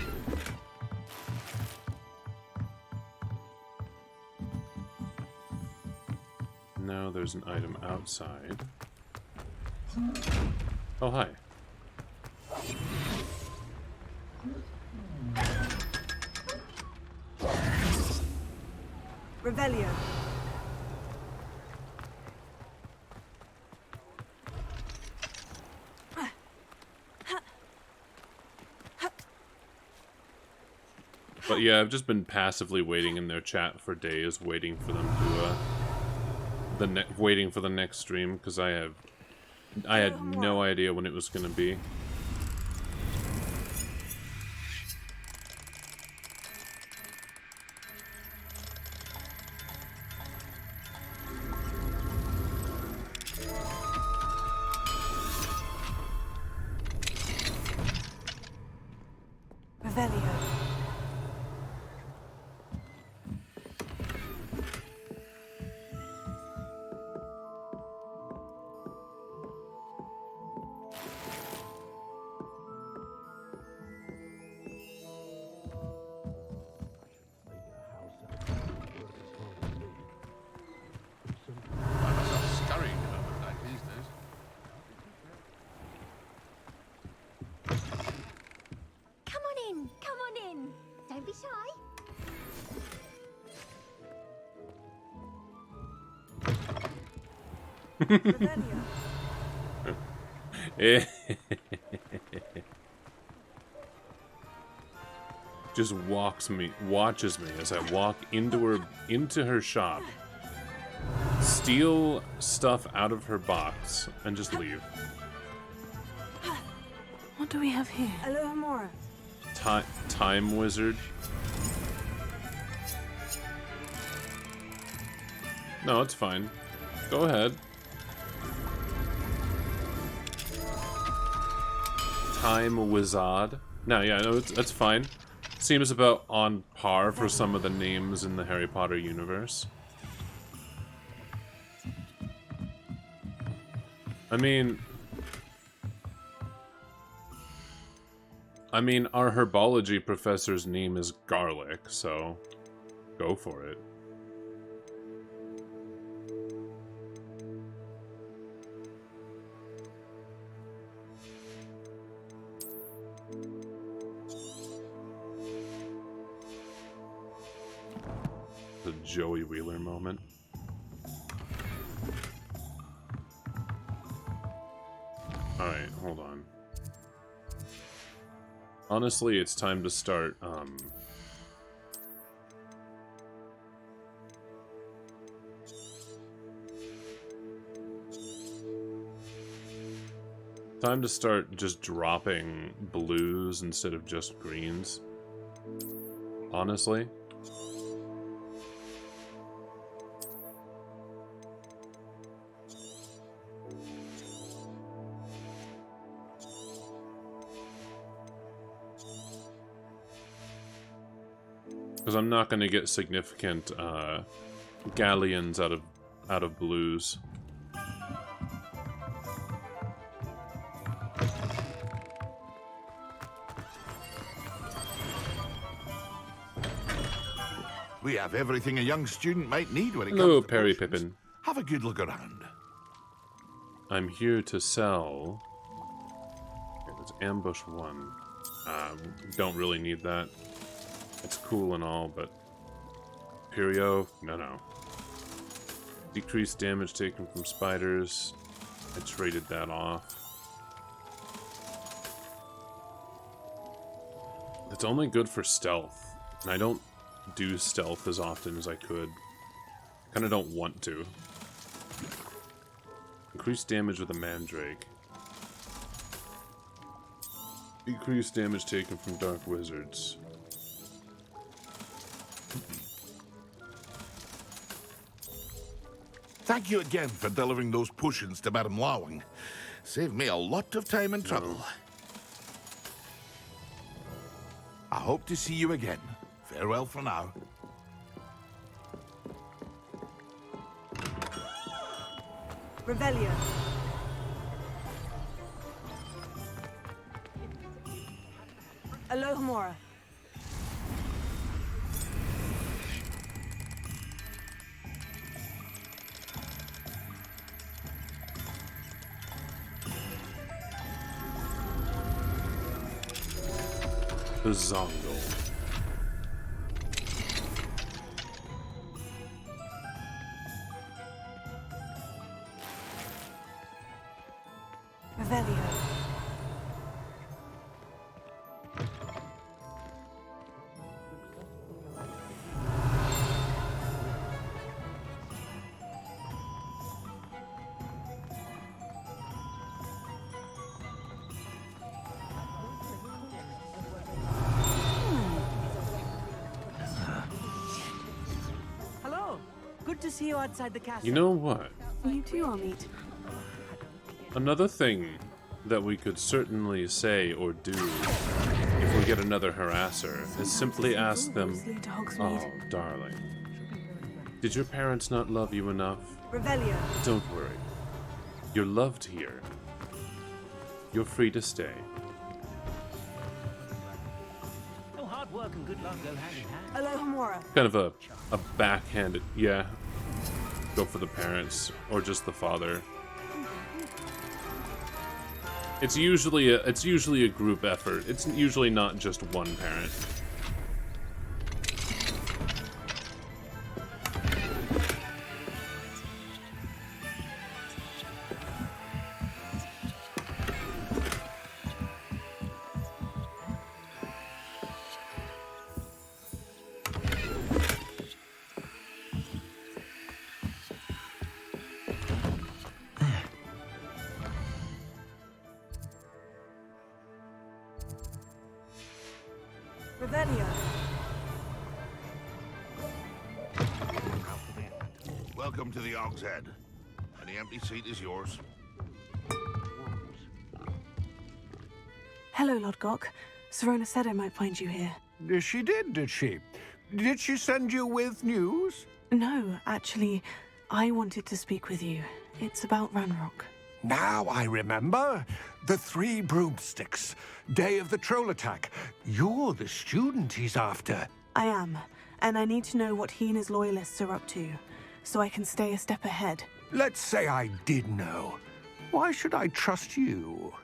Now there's an item outside. Oh, hi. Revelio. But yeah, I've just been passively waiting in their chat for days, waiting for them to waiting for the next stream because I had no idea when it was going to be. Revelio. Just watches me as I walk into her shop, steal stuff out of her box, and just leave. What do we have here? Alohomora. Time wizard. No, it's fine. Go ahead. Time wizard. No, yeah, no, that's fine. Seems about on par for some of the names in the Harry Potter universe. I mean, our herbology professor's name is Garlic, so go for it. The Joey Wheeler moment. Alright, hold on. Honestly, it's time to start, time to start just dropping blues instead of just greens. Honestly. Because I'm not going to get significant galleons out of blues. We have everything a young student might need when it Hello, comes to Perry potions. Pippin. Have a good look around. I'm here to sell. Okay, let's ambush one. Don't really need that. It's cool and all, but Perio, no. Decreased damage taken from spiders. I traded that off. It's only good for stealth, and I don't do stealth as often as I could. Kinda don't want to. Increased damage with a mandrake. Decreased damage taken from dark wizards. Thank you again for delivering those potions to Madame Lawing. Saved me a lot of time and trouble. I hope to see you again. Farewell for now. Revelio. Alohomora. The Zongle. Revelio. Hello. Good to see you outside the castle. You know what? You too, Amit. Another thing that we could certainly say or do if we get another harasser is simply ask them, "Oh, darling, did your parents not love you enough? Revelio. Don't worry. You're loved here. You're free to stay." No hard work and good luck go hand in hand. Alohomora. Kind of a backhanded, yeah. Go for the parents or just the father. It's usually a group effort. It's usually not just one parent. Revelio. Welcome to the Og's Head. Any empty seat is yours. Hello, Lodgok. Serona said I might find you here. She did, did she? Did she send you with news? No, actually, I wanted to speak with you. It's about Ranrock. Now I remember. The 3 broomsticks. Day of the troll attack. You're the student he's after. I am, and I need to know what he and his loyalists are up to, so I can stay a step ahead. Let's say I did know. Why should I trust you?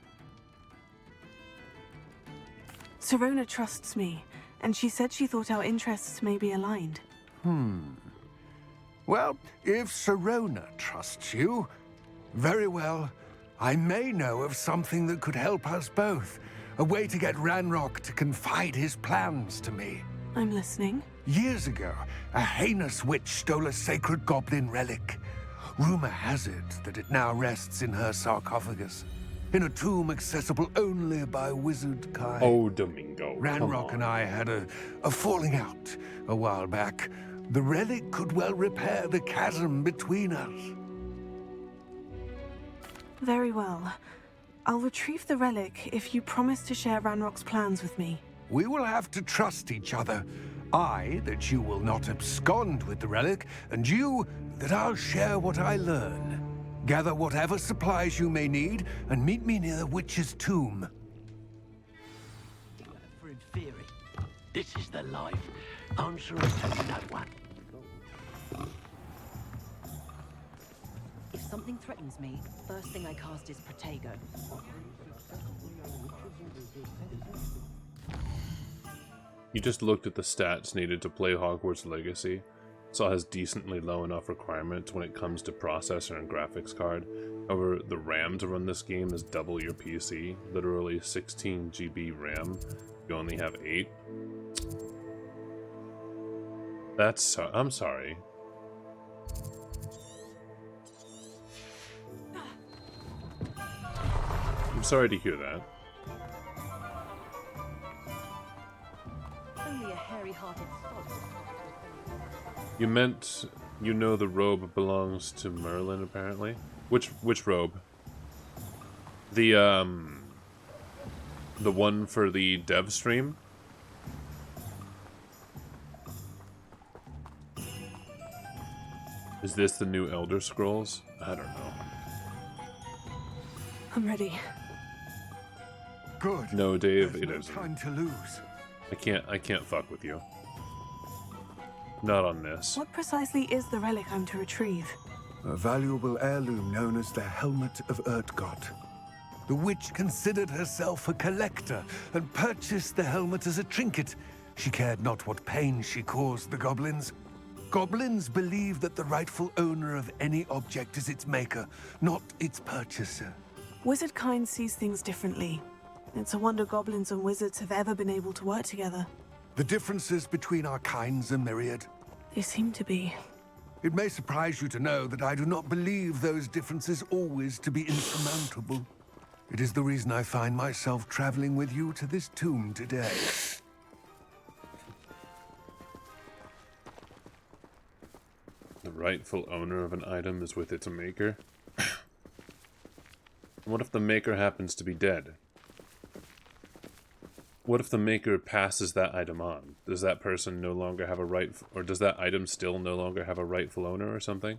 Serona trusts me, and she said she thought our interests may be aligned. Well, if Serona trusts you, very well. I may know of something that could help us both. A way to get Ranrock to confide his plans to me. I'm listening. Years ago, a heinous witch stole a sacred goblin relic. Rumor has it that it now rests in her sarcophagus, in a tomb accessible only by wizard kind. Oh, Domingo. Ranrock and I had a falling out a while back. The relic could well repair the chasm between us. Very well. I'll retrieve the relic if you promise to share Ranrock's plans with me. We will have to trust each other. I, that you will not abscond with the relic, and you, that I'll share what I learn. Gather whatever supplies you may need, and meet me near the witch's tomb. For in theory, this is the life. Answer and take that one. If something threatens me, first thing I cast is Protego. You just looked at the stats needed to play Hogwarts Legacy. So it has decently low enough requirements when it comes to processor and graphics card. However, the RAM to run this game is double your PC. Literally 16 GB RAM. You only have 8. I'm sorry. I'm sorry to hear that. Only a hairy-hearted sod. You meant you know the robe belongs to Merlin, apparently. Which robe? The one for the dev stream? Is this the new Elder Scrolls? I don't know. I'm ready. Good. No, Dave, There's it no isn't. time to lose. I can't fuck with you. Not on this. What precisely is the relic I'm to retrieve? A valuable heirloom known as the Helmet of Urtgott. The witch considered herself a collector and purchased the helmet as a trinket. She cared not what pain she caused the goblins. Goblins believe that the rightful owner of any object is its maker, not its purchaser. Wizard kind sees things differently. It's a wonder goblins and wizards have ever been able to work together. The differences between our kinds are myriad. They seem to be. It may surprise you to know that I do not believe those differences always to be insurmountable. It is the reason I find myself traveling with you to this tomb today. The rightful owner of an item is with its maker. What if the maker happens to be dead? What if the maker passes that item on? Does that person no longer have a right, or does that item still no longer have a rightful owner or something?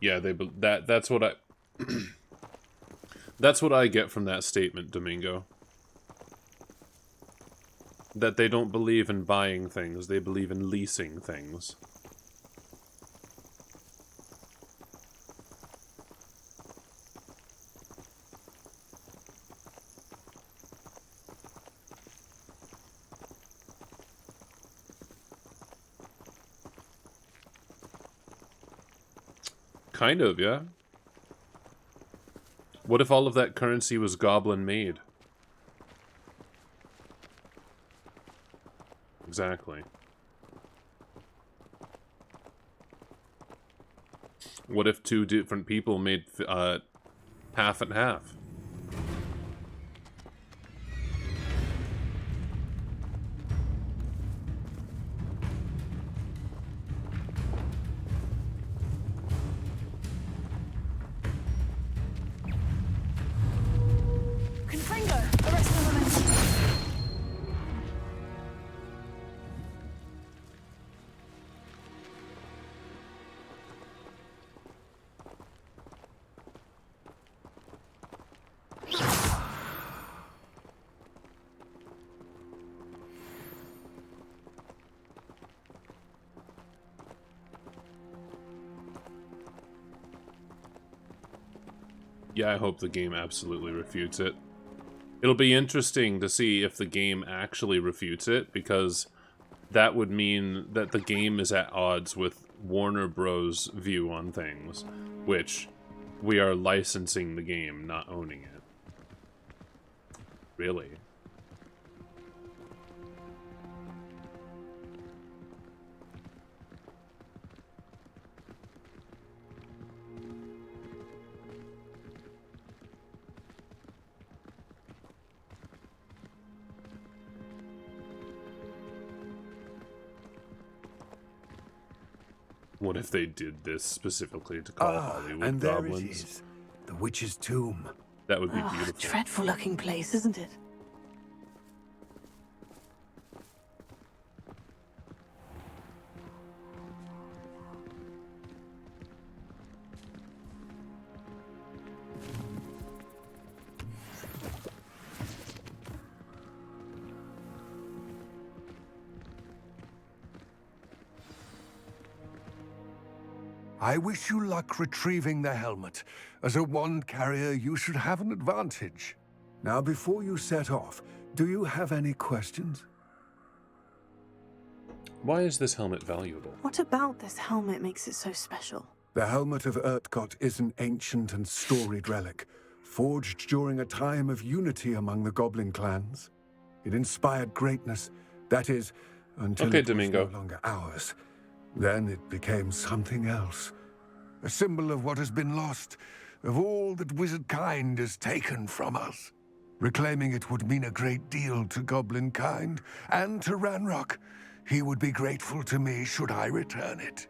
Yeah, that's what I that's what I get from that statement, Domingo. That they don't believe in buying things, they believe in leasing things. Kind of, yeah. What if all of that currency was goblin made? Exactly. What if two different people made half and half? Confringo! Arrest the momentum! Yeah, I hope the game absolutely refutes it. It'll be interesting to see if the game actually refutes it, because that would mean that the game is at odds with Warner Bros. View on things, which we are licensing the game, not owning it. Really? What if they did this specifically to call Hollywood and there goblins? it is, the witch's tomb. That would be beautiful. Dreadful looking place, isn't it? I wish you luck retrieving the helmet. As a wand carrier, you should have an advantage. Now, before you set off, do you have any questions? Why is this helmet valuable? What about this helmet makes it so special? The helmet of Urtkot is an ancient and storied relic, forged during a time of unity among the goblin clans. It inspired greatness, that is, until it was no longer ours. Then it became something else. A symbol of what has been lost, of all that wizard kind has taken from us. Reclaiming it would mean a great deal to goblin kind, and to Ranrock. He would be grateful to me should I return it.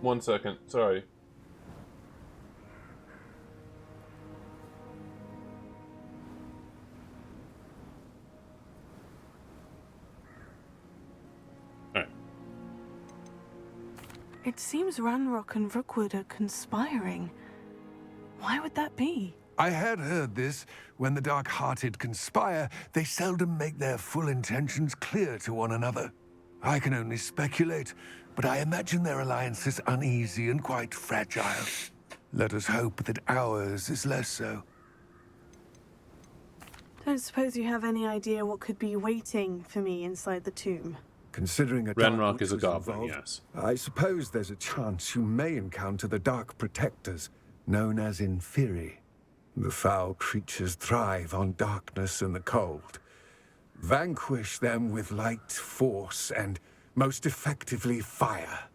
One second, sorry. It seems Ranrock and Rookwood are conspiring. Why would that be? I had heard this. When the dark-hearted conspire, they seldom make their full intentions clear to one another. I can only speculate, but I imagine their alliance is uneasy and quite fragile. Let us hope that ours is less so. Don't suppose you have any idea what could be waiting for me inside the tomb? Considering a Ranrock is a goblin, yes. I suppose there's a chance you may encounter the Dark Protectors, known as Inferi. The foul creatures thrive on darkness and the cold. Vanquish them with light, force, and most effectively fire.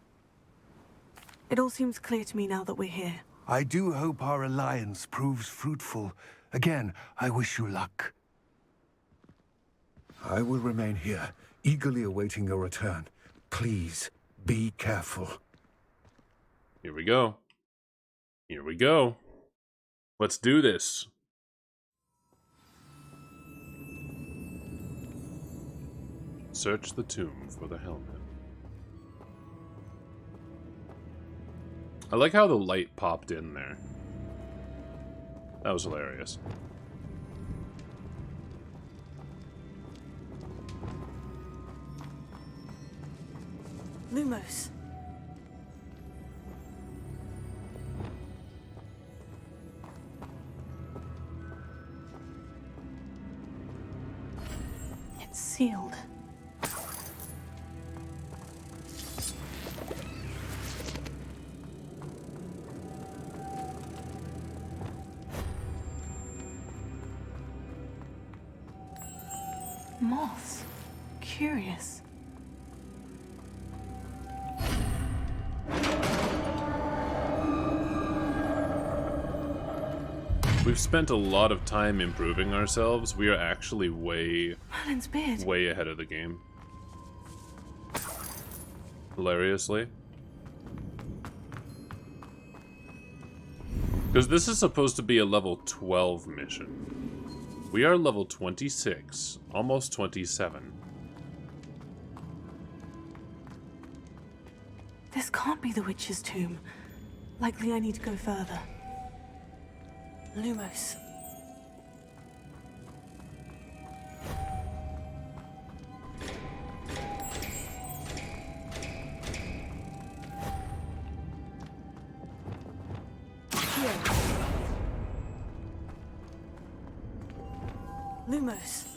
It all seems clear to me now that we're here. I do hope our alliance proves fruitful. Again, I wish you luck. I will remain here, eagerly awaiting your return. Please, be careful. Here we go. Here we go. Let's do this. Search the tomb for the helmet. I like how the light popped in there. That was hilarious. Lumos. It's sealed. Moths. Curious. We've spent a lot of time improving ourselves. We are actually way ahead of the game. Hilariously. Because this is supposed to be a level 12 mission. We are level 26, almost 27. This can't be the witch's tomb. Likely I need to go further. Lumos. Here. Lumos.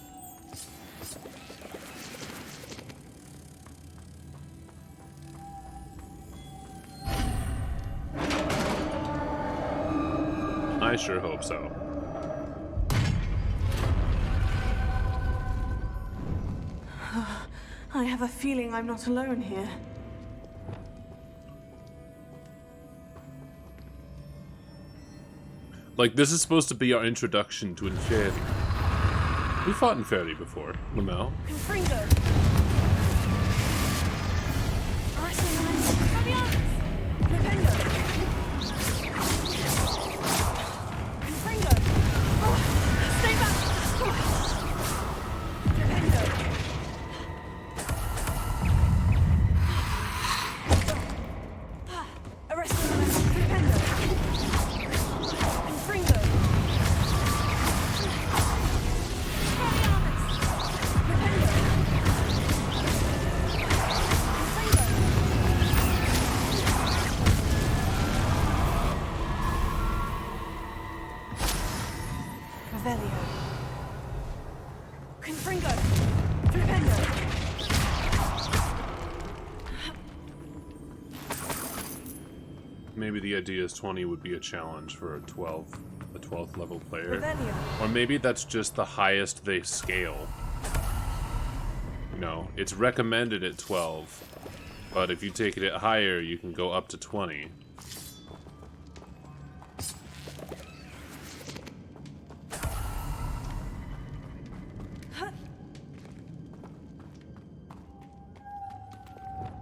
I sure hope so. I have a feeling I'm not alone here. Like, this is supposed to be our introduction to Inferi. We fought Inferi before, Lamel. Confringo. Revelio. Confringo. Flipendo. Maybe the idea is 20 would be a challenge for a 12th level player. Revelio. Or maybe that's just the highest they scale. No, it's recommended at 12. But if you take it higher, you can go up to 20.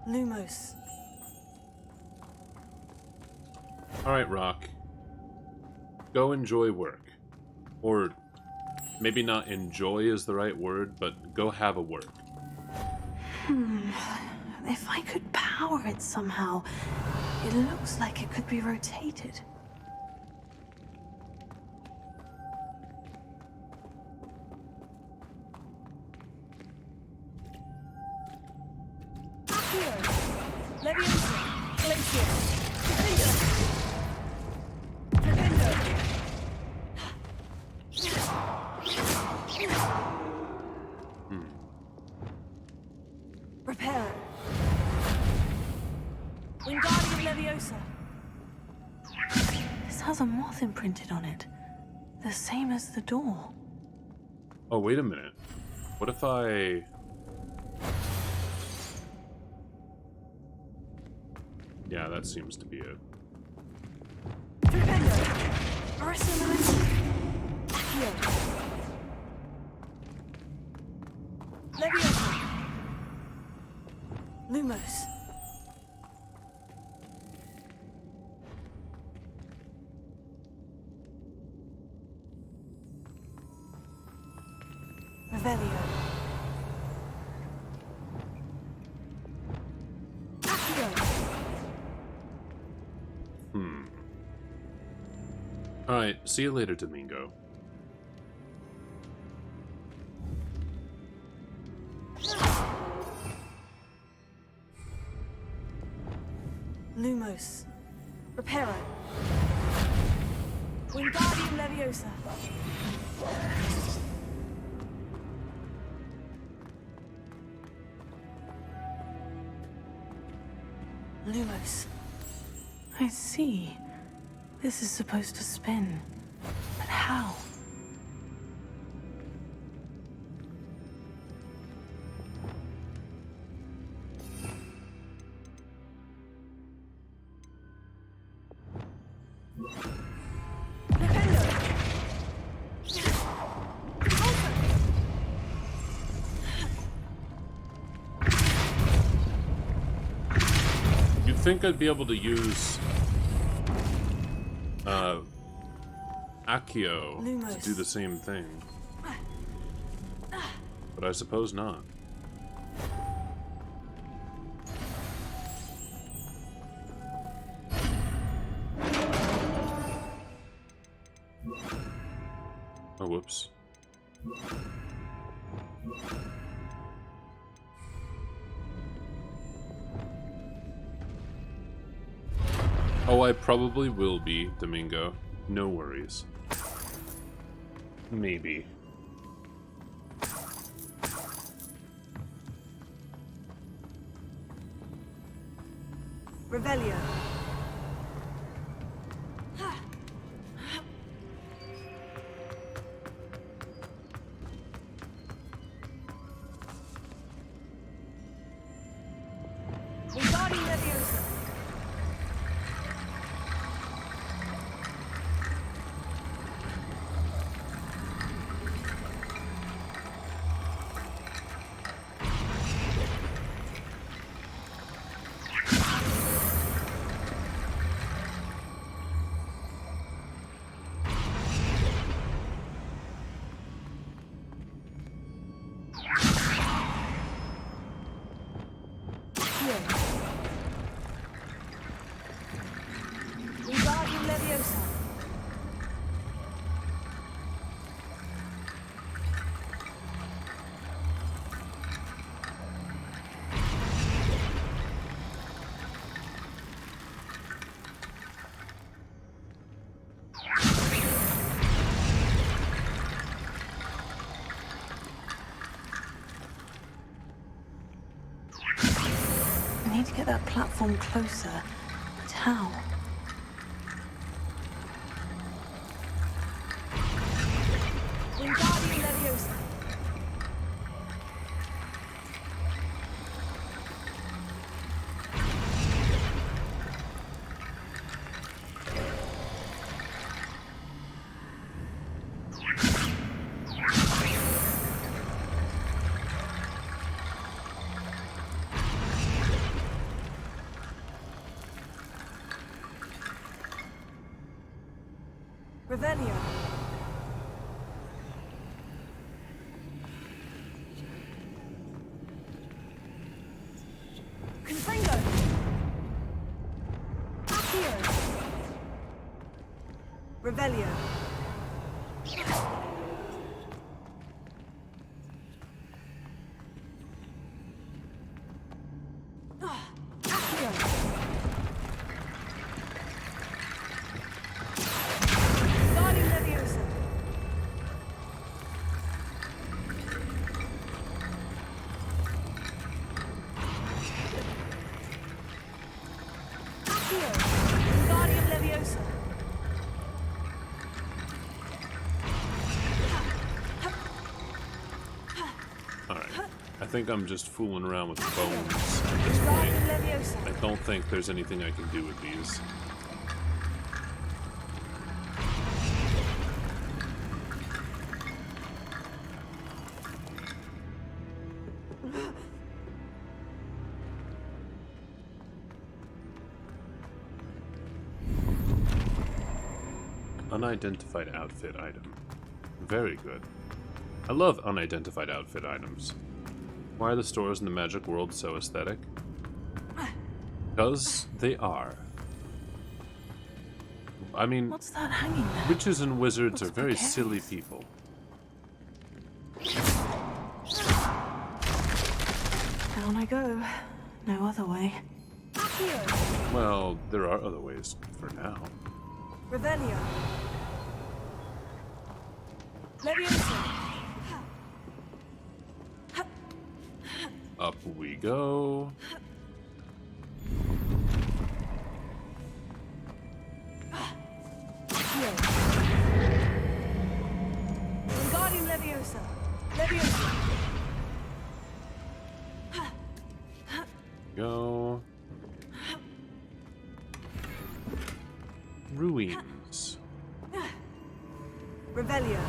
Lumos. Alright, Rock. Go enjoy work. Or maybe not enjoy is the right word, but go have a work. If I could power it somehow, it looks like it could be rotated. Repair. Wingardium Leviosa. This has a moth imprinted on it. The same as the door. Oh, wait a minute. What if I... Yeah, that seems to be it. Leviosa. Lumos. Revelio. Alright, see you later, Domingo. Lumos. Reparo. Wingardium Leviosa. Lumos. I see. This is supposed to spin. But how? You'd think I'd be able to use Accio to do the same thing. But I suppose not. Oh, whoops. Oh, I probably will be, Domingo. No worries. Maybe. Revelio. Wingardium Leviosa. platform closer. But how? Wingardium Leviosa. Revelio. Confringo. Accio. Revelio. Accio. Wingardium Leviosa. Accio. Wingardium Leviosa. Alright. I think I'm just fooling around with bones at this point. I don't think there's anything I can do with these. Unidentified outfit item. Very good. I love unidentified outfit items. Why are the stores in the magic world so aesthetic? Because they are. I mean, What's that hanging there? witches and wizards are very silly people. Down I go. No other way. Well, there are other ways for now. Revelio. Leviosa. Up we go. Wingardium Leviosa. Leviosa. Go. Ruins. Revelio.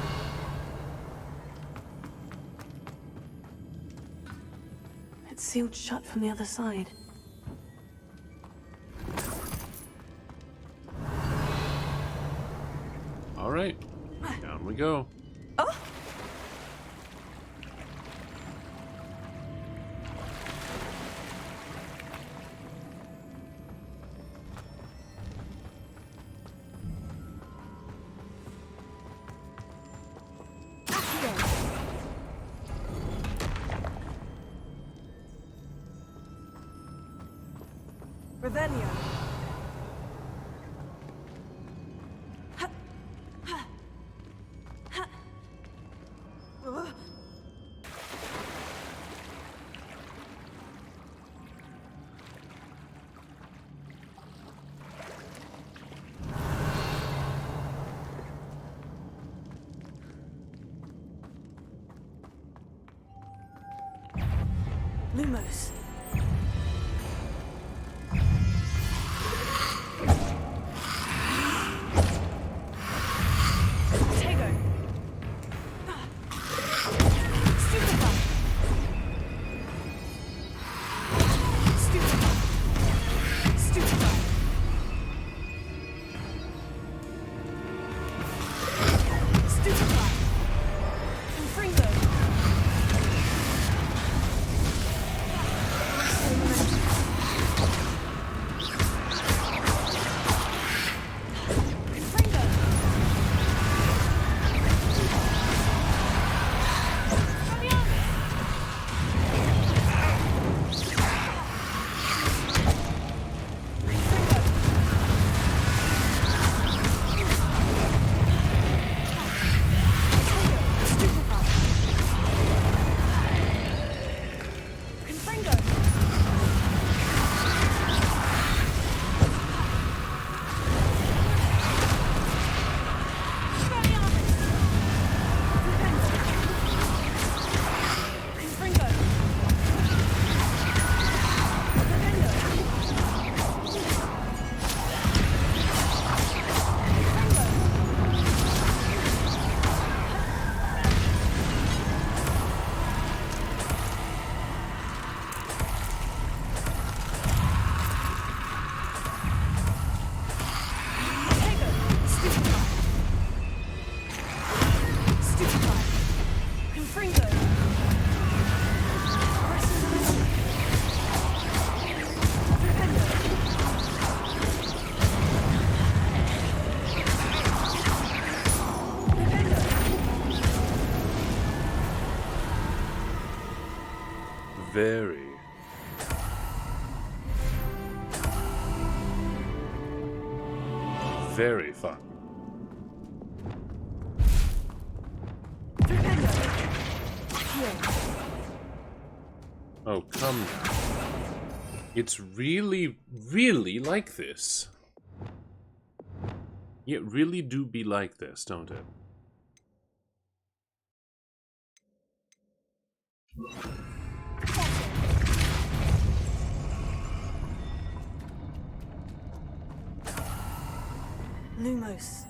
It's sealed shut from the other side. All right, down we go. Oh. Revelio. Lumos. very... very fun. Oh, come now. It's really, really like this. It really do be like this, don't it? Lumos.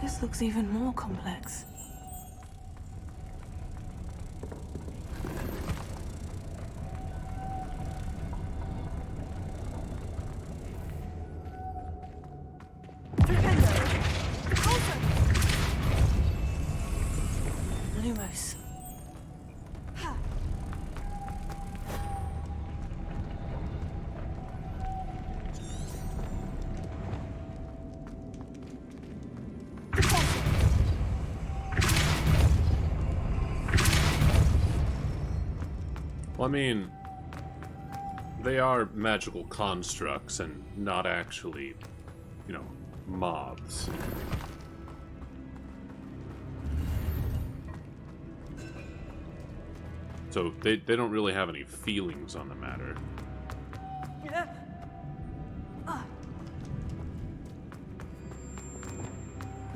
This looks even more complex. Lumos. Well, I mean, they are magical constructs and not actually, you know, mobs. So they don't really have any feelings on the matter.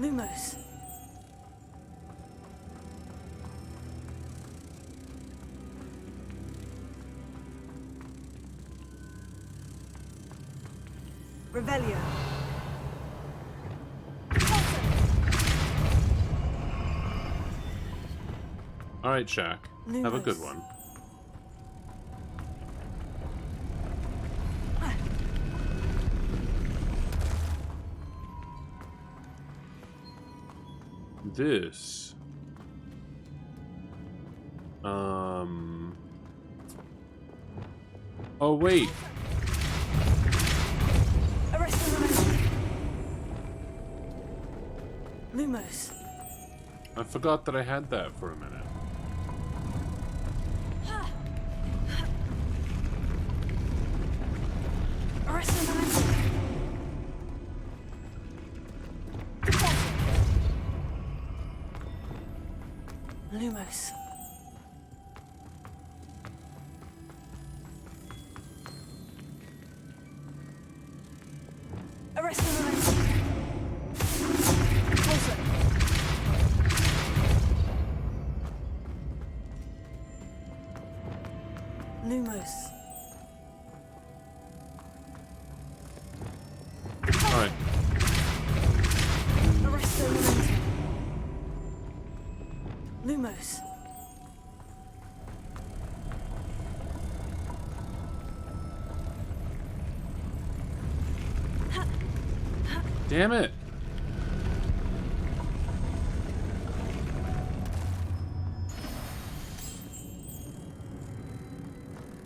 Lumos. Revelio. Alright, Shaq. Have a good Lumos. one. This... Oh, wait. Lumos. I forgot that I had that for a minute. Lumos. Arrest Lumos. Alright. Lumos. Damn it!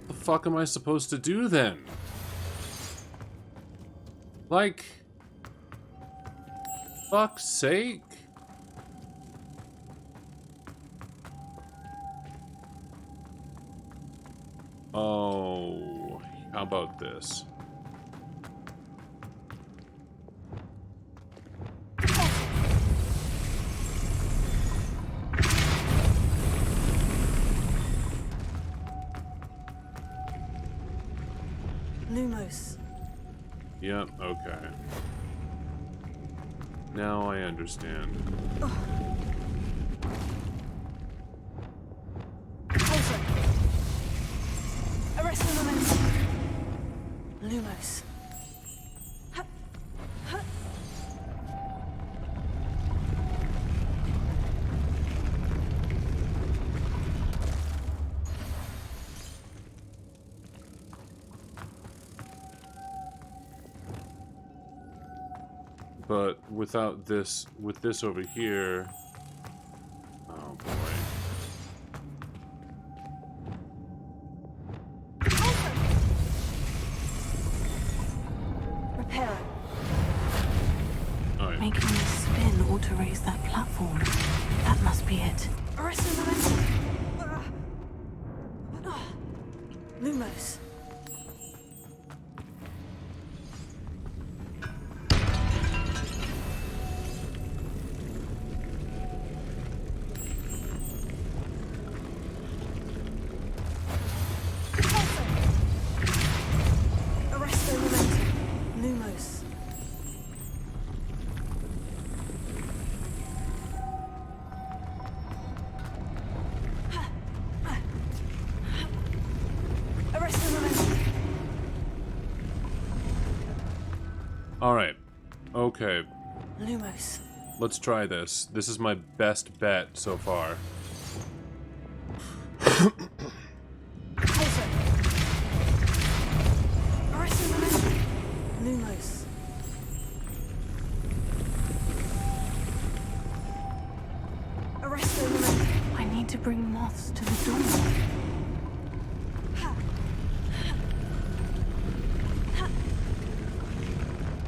What the fuck am I supposed to do then? Like... fuck's sake? Oh... how about this? Lumos. Yep, okay. Now I understand. Arrest the momentum. Lumos. But without this, with this over here... Oh boy. Repair. Alright. Making this spin ought to raise that platform. That must be it. Arrest the momentum. Lumos. Arrest the momentum. Lumos. Arrest the momentum. Alright. Okay. Lumos. Let's try this. This is my best bet so far. Arrest the momentum. Lumos. Arrest the momentum. I need to bring moths to the door.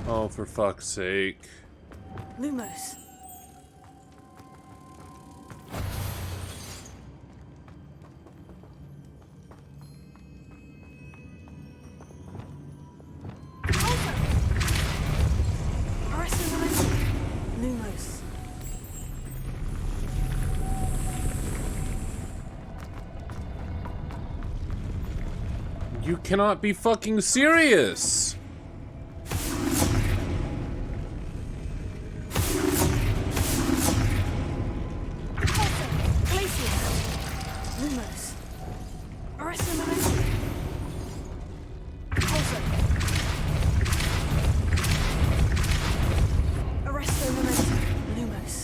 Oh, for fuck's sake. Lumos. Arrest the momentum. Lumos. You cannot be fucking serious! Lumos. Arrest the momentum. Arrest the momentum. Lumos.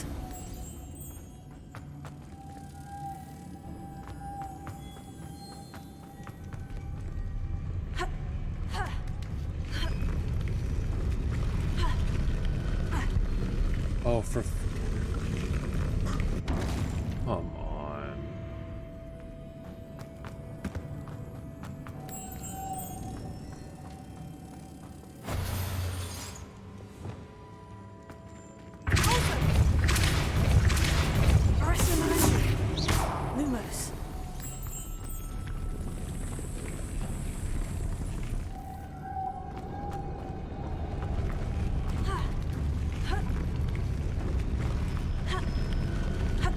Oh, for... Come on. Arrest the momentum. Lumos.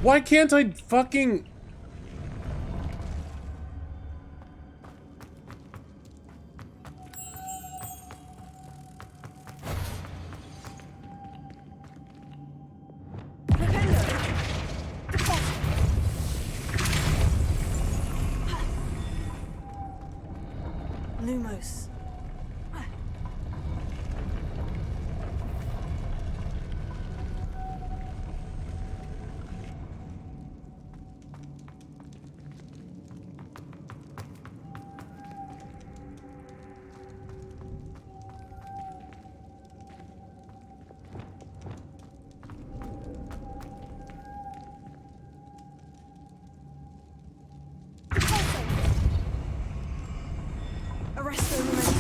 Why can't I fucking... Lumos. Arrest the momentum.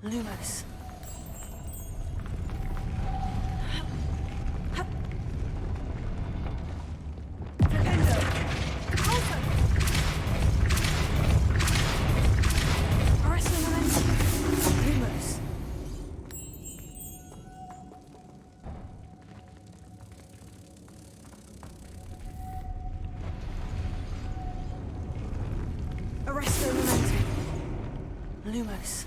Lumos. Arrest the momentum. Lumos. Arrest the momentum. Lumos.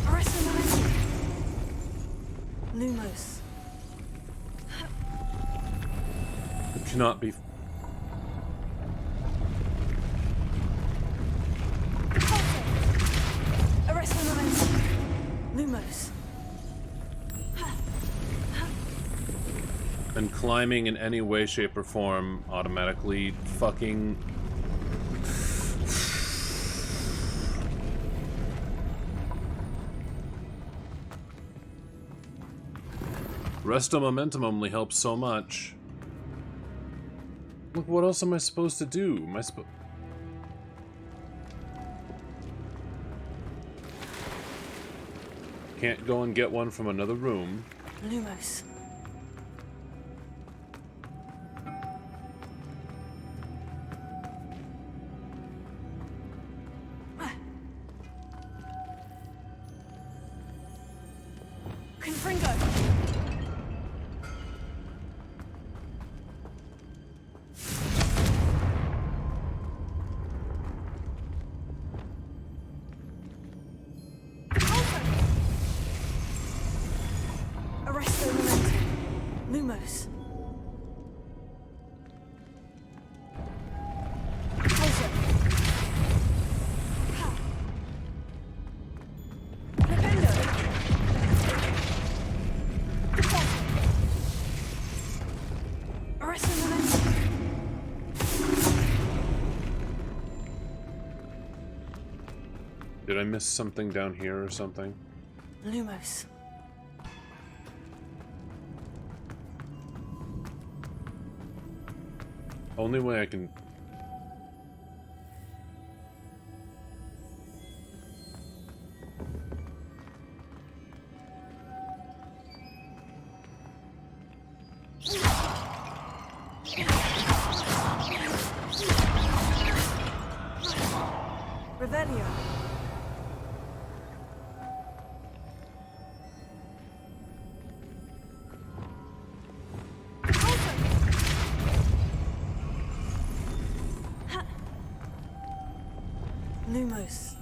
Arrest the momentum. Lumos. It cannot be... Arrest the momentum. Lumos. And climbing in any way, shape, or form automatically fucking... Resto momentum only helps so much. Look, what else am I supposed to do? Am I supposed... Can't go and get one from another room. Lumos. Confringo. Arresto momentum. Lumos. Closer. Nintendo. Arresto momentum. Did I miss something down here or something? Lumos. Only way I can... Revelio. Lumos.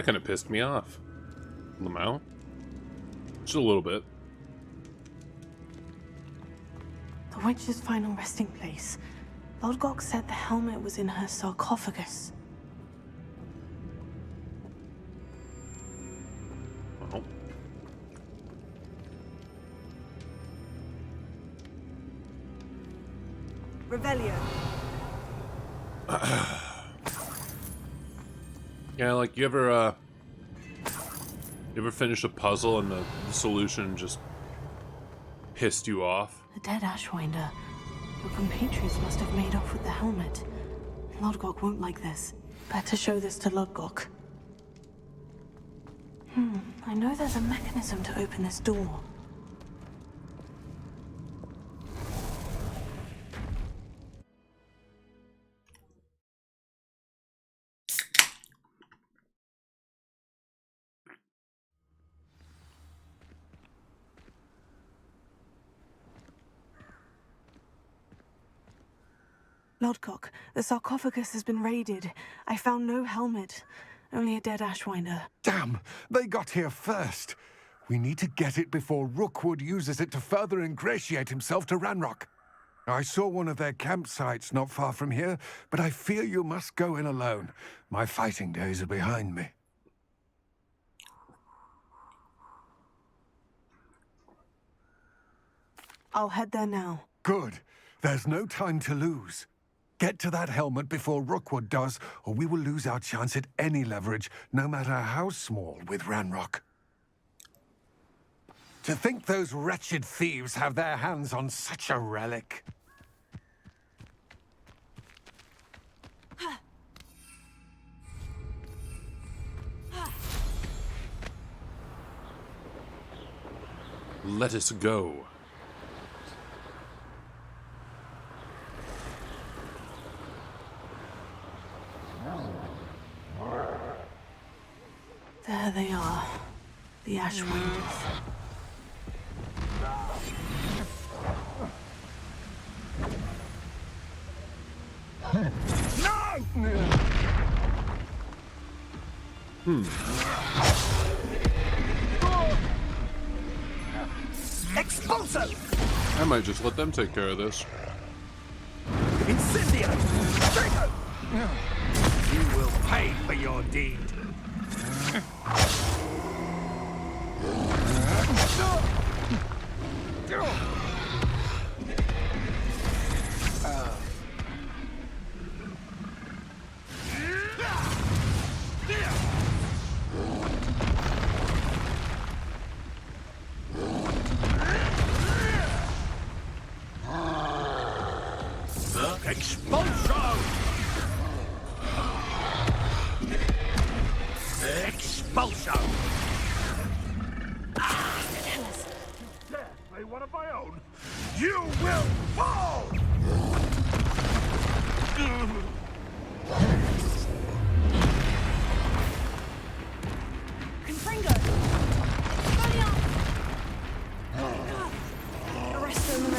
That kind of pissed me off. Lamau? Just a little bit. The witch's final resting place. Lodgok said the helmet was in her sarcophagus. Well. Revelio. Yeah, like, you ever finish a puzzle and the solution just pissed you off? The dead Ashwinder. Your compatriots must have made off with the helmet. Lodgok won't like this. Better show this to Lodgok. I know there's a mechanism to open this door. Lodgok, the sarcophagus has been raided. I found no helmet, only a dead Ashwinder. Damn! They got here first. We need to get it before Rookwood uses it to further ingratiate himself to Ranrock. I saw one of their campsites not far from here, but I fear you must go in alone. My fighting days are behind me. I'll head there now. Good. There's no time to lose. Get to that helmet before Rookwood does, or we will lose our chance at any leverage, no matter how small, with Ranrock. To think those wretched thieves have their hands on such a relic. Let us go. There they are, the Ashwinders. Expulso! I might just let them take care of this. Incendio! Draco! You will pay for your deed. Expulso! Expulso! Play one of my own. You will fall! Confringo! Arresto in the room.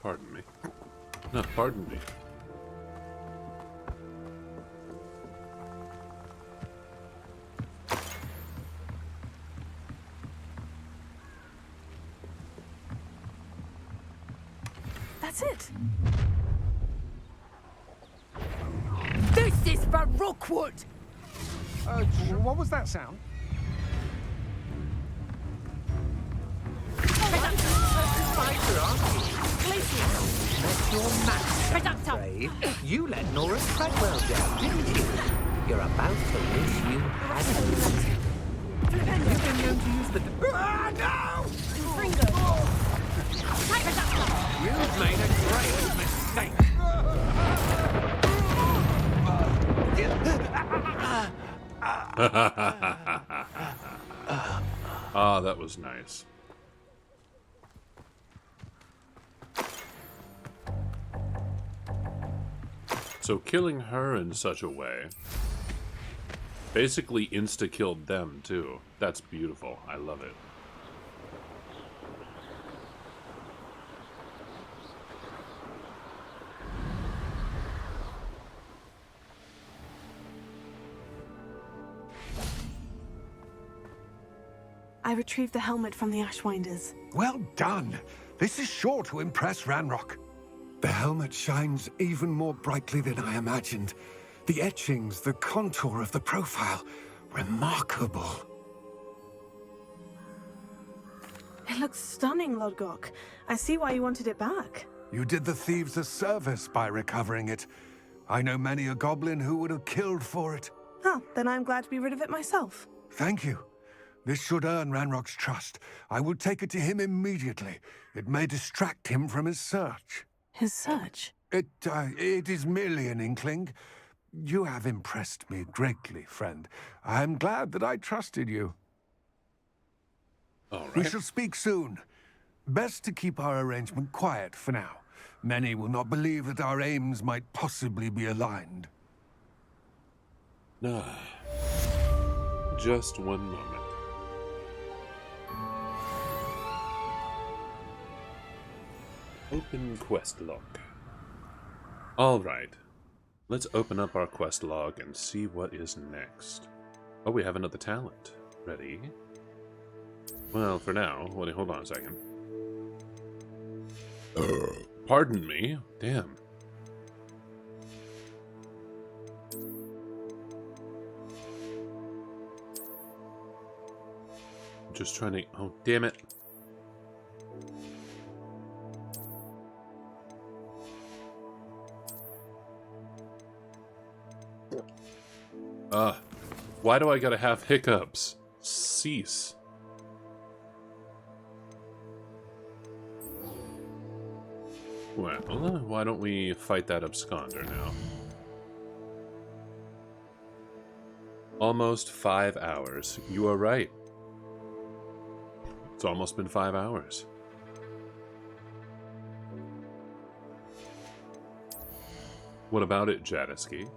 Pardon me. No, pardon me. That's it. This is for Rookwood! What was that sound? That's your match, I'm afraid. You let Nora Treadwell down, didn't you? You're about to wish you hadn't. You've been known to use the... Ah, no! You've made a great mistake. Ah, that was nice. So killing her in such a way basically insta-killed them too. That's beautiful. I love it. I retrieved the helmet from the Ashwinders. Well done. This is sure to impress Ranrock. The helmet shines even more brightly than I imagined. The etchings, the contour of the profile, remarkable. It looks stunning, Lodgok. I see why you wanted it back. You did the thieves a service by recovering it. I know many a goblin who would have killed for it. Oh, then I'm glad to be rid of it myself. Thank you. This should earn Ranrock's trust. I will take it to him immediately. It may distract him from his search. His search? It is merely an inkling. You have impressed me greatly, friend. I am glad that I trusted you. All right. We shall speak soon. Best to keep our arrangement quiet for now. Many will not believe that our aims might possibly be aligned. Just one moment. Open quest log. Alright. Let's open up our quest log and see what is next. Oh, we have another talent. Ready? Well, for now, hold on a second. Pardon me? Damn. Just trying to... Oh, damn it. Why do I gotta have hiccups? Cease. Well, why don't we fight that absconder now? Almost 5 hours. You are right. It's almost been 5 hours. What about it, Jadisky?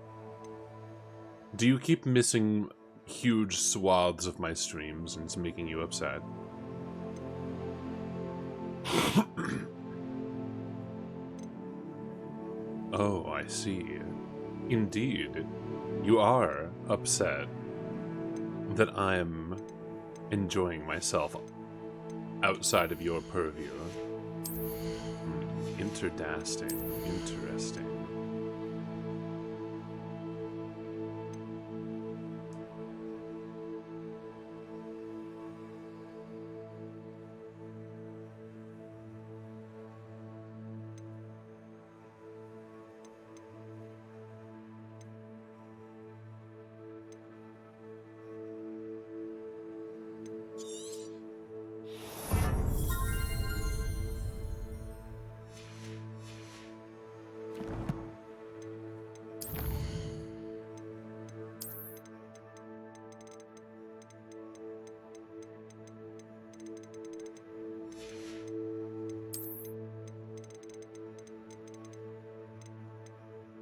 Do you keep missing huge swaths of my streams and it's making you upset? Oh, I see. Indeed, you are upset that I'm enjoying myself outside of your purview. Interdasting. Interesting.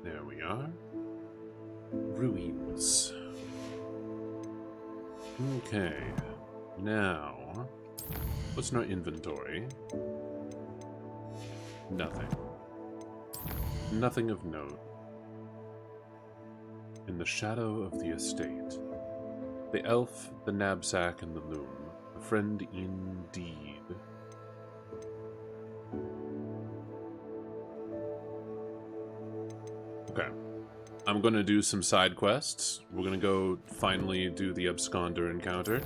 There we are. Ruins. Okay. Now, what's in our inventory? Nothing. Nothing of note. In the shadow of the estate. The elf, the knapsack, and the loom. A friend indeed. Okay. I'm gonna do some side quests. We're gonna go finally do the absconder encounter.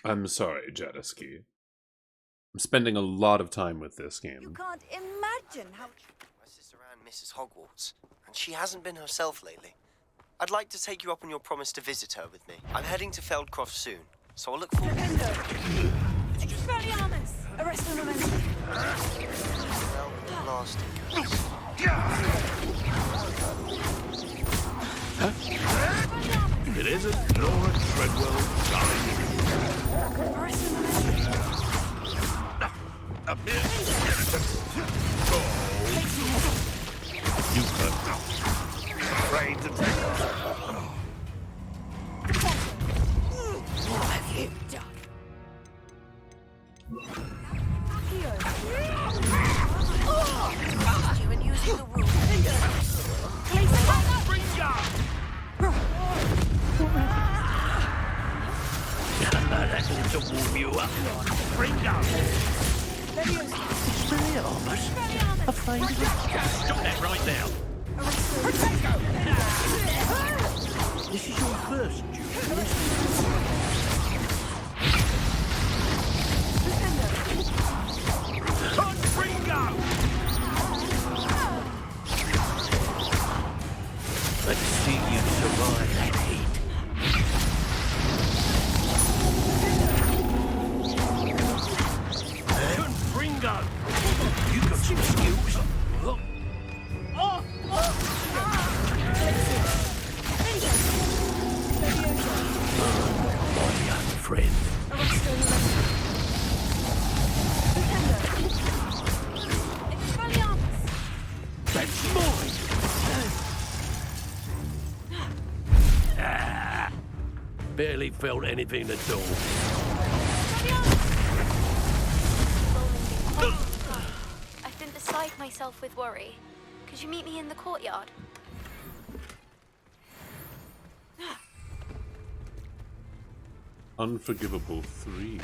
I'm sorry, Jadaski. I'm spending a lot of time with this game. You can't imagine how... My sister Anne misses Hogwarts, and she hasn't been herself lately. I'd like to take you up on your promise to visit her with me. I'm heading to Feldcroft soon, so I'll look forward to it. Expelliarmus! Arrest the momentum. Well, lasting. If it isn't Laura Treadwell dying. Arrest the momentum. Up here. You hurt. Afraid to take off. What have you done? You and using the room. That ought to warm you up. Bring up. Expelliarmus? Afraid of it? Stop that right now. This is your first duty, isn't it? Let's see you survive that heat. Confringo! You got some skills. My young friend. That's mine! Barely felt anything at all. I've been beside myself with worry. Could you meet me in the courtyard? Unforgivable 3.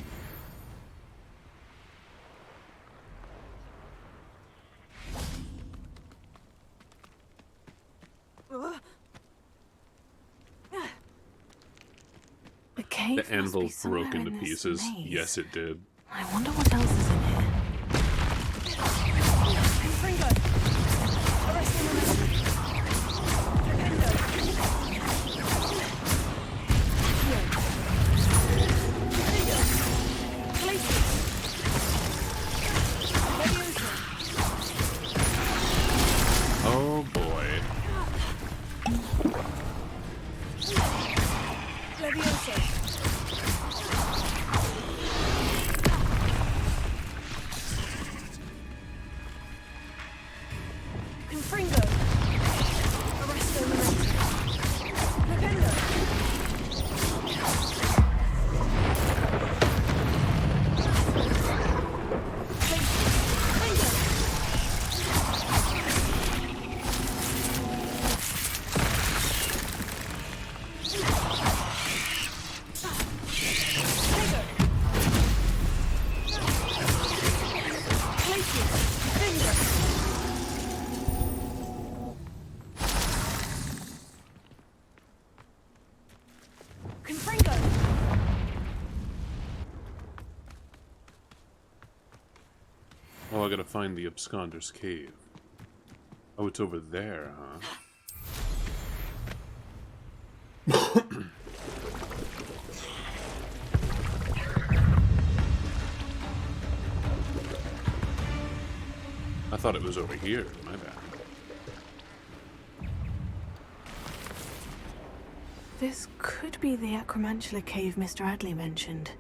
The cave The anvil must be somewhere broke into in this pieces. maze. Yes, it did. I wonder what else is in here. Confringo! Arrest the momentum. Oh boy. Leviosa! Confringo! Arrest the momentum. Rependo! Confringo! Oh, I gotta find the absconder's cave. Oh, it's over there, huh? I thought it was over here. My bad. This could be the Acromantula cave Mr. Adley mentioned.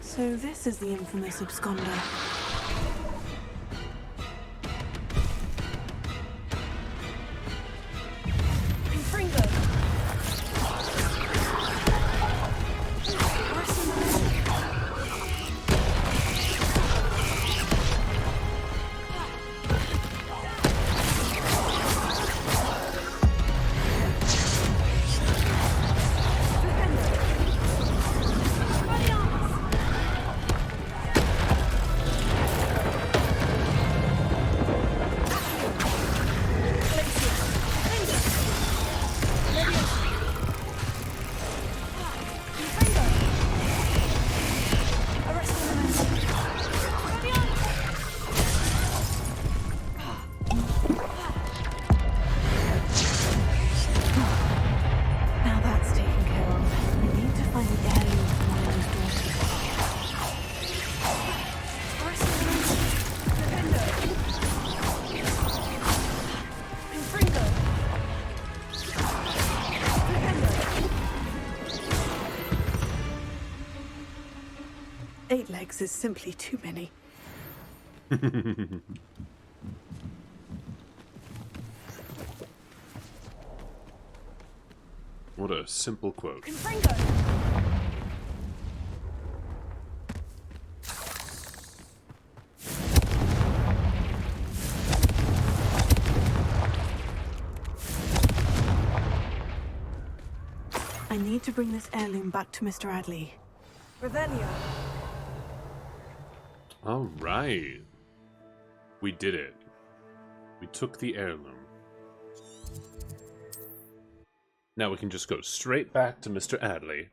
So this is the infamous absconder. Confringo! 8 legs is simply too many. What a simple quote. I need to bring this heirloom back to Mr. Adley. Revelio. All right. We did it. We took the heirloom. Now we can just go straight back to Mr. Adley,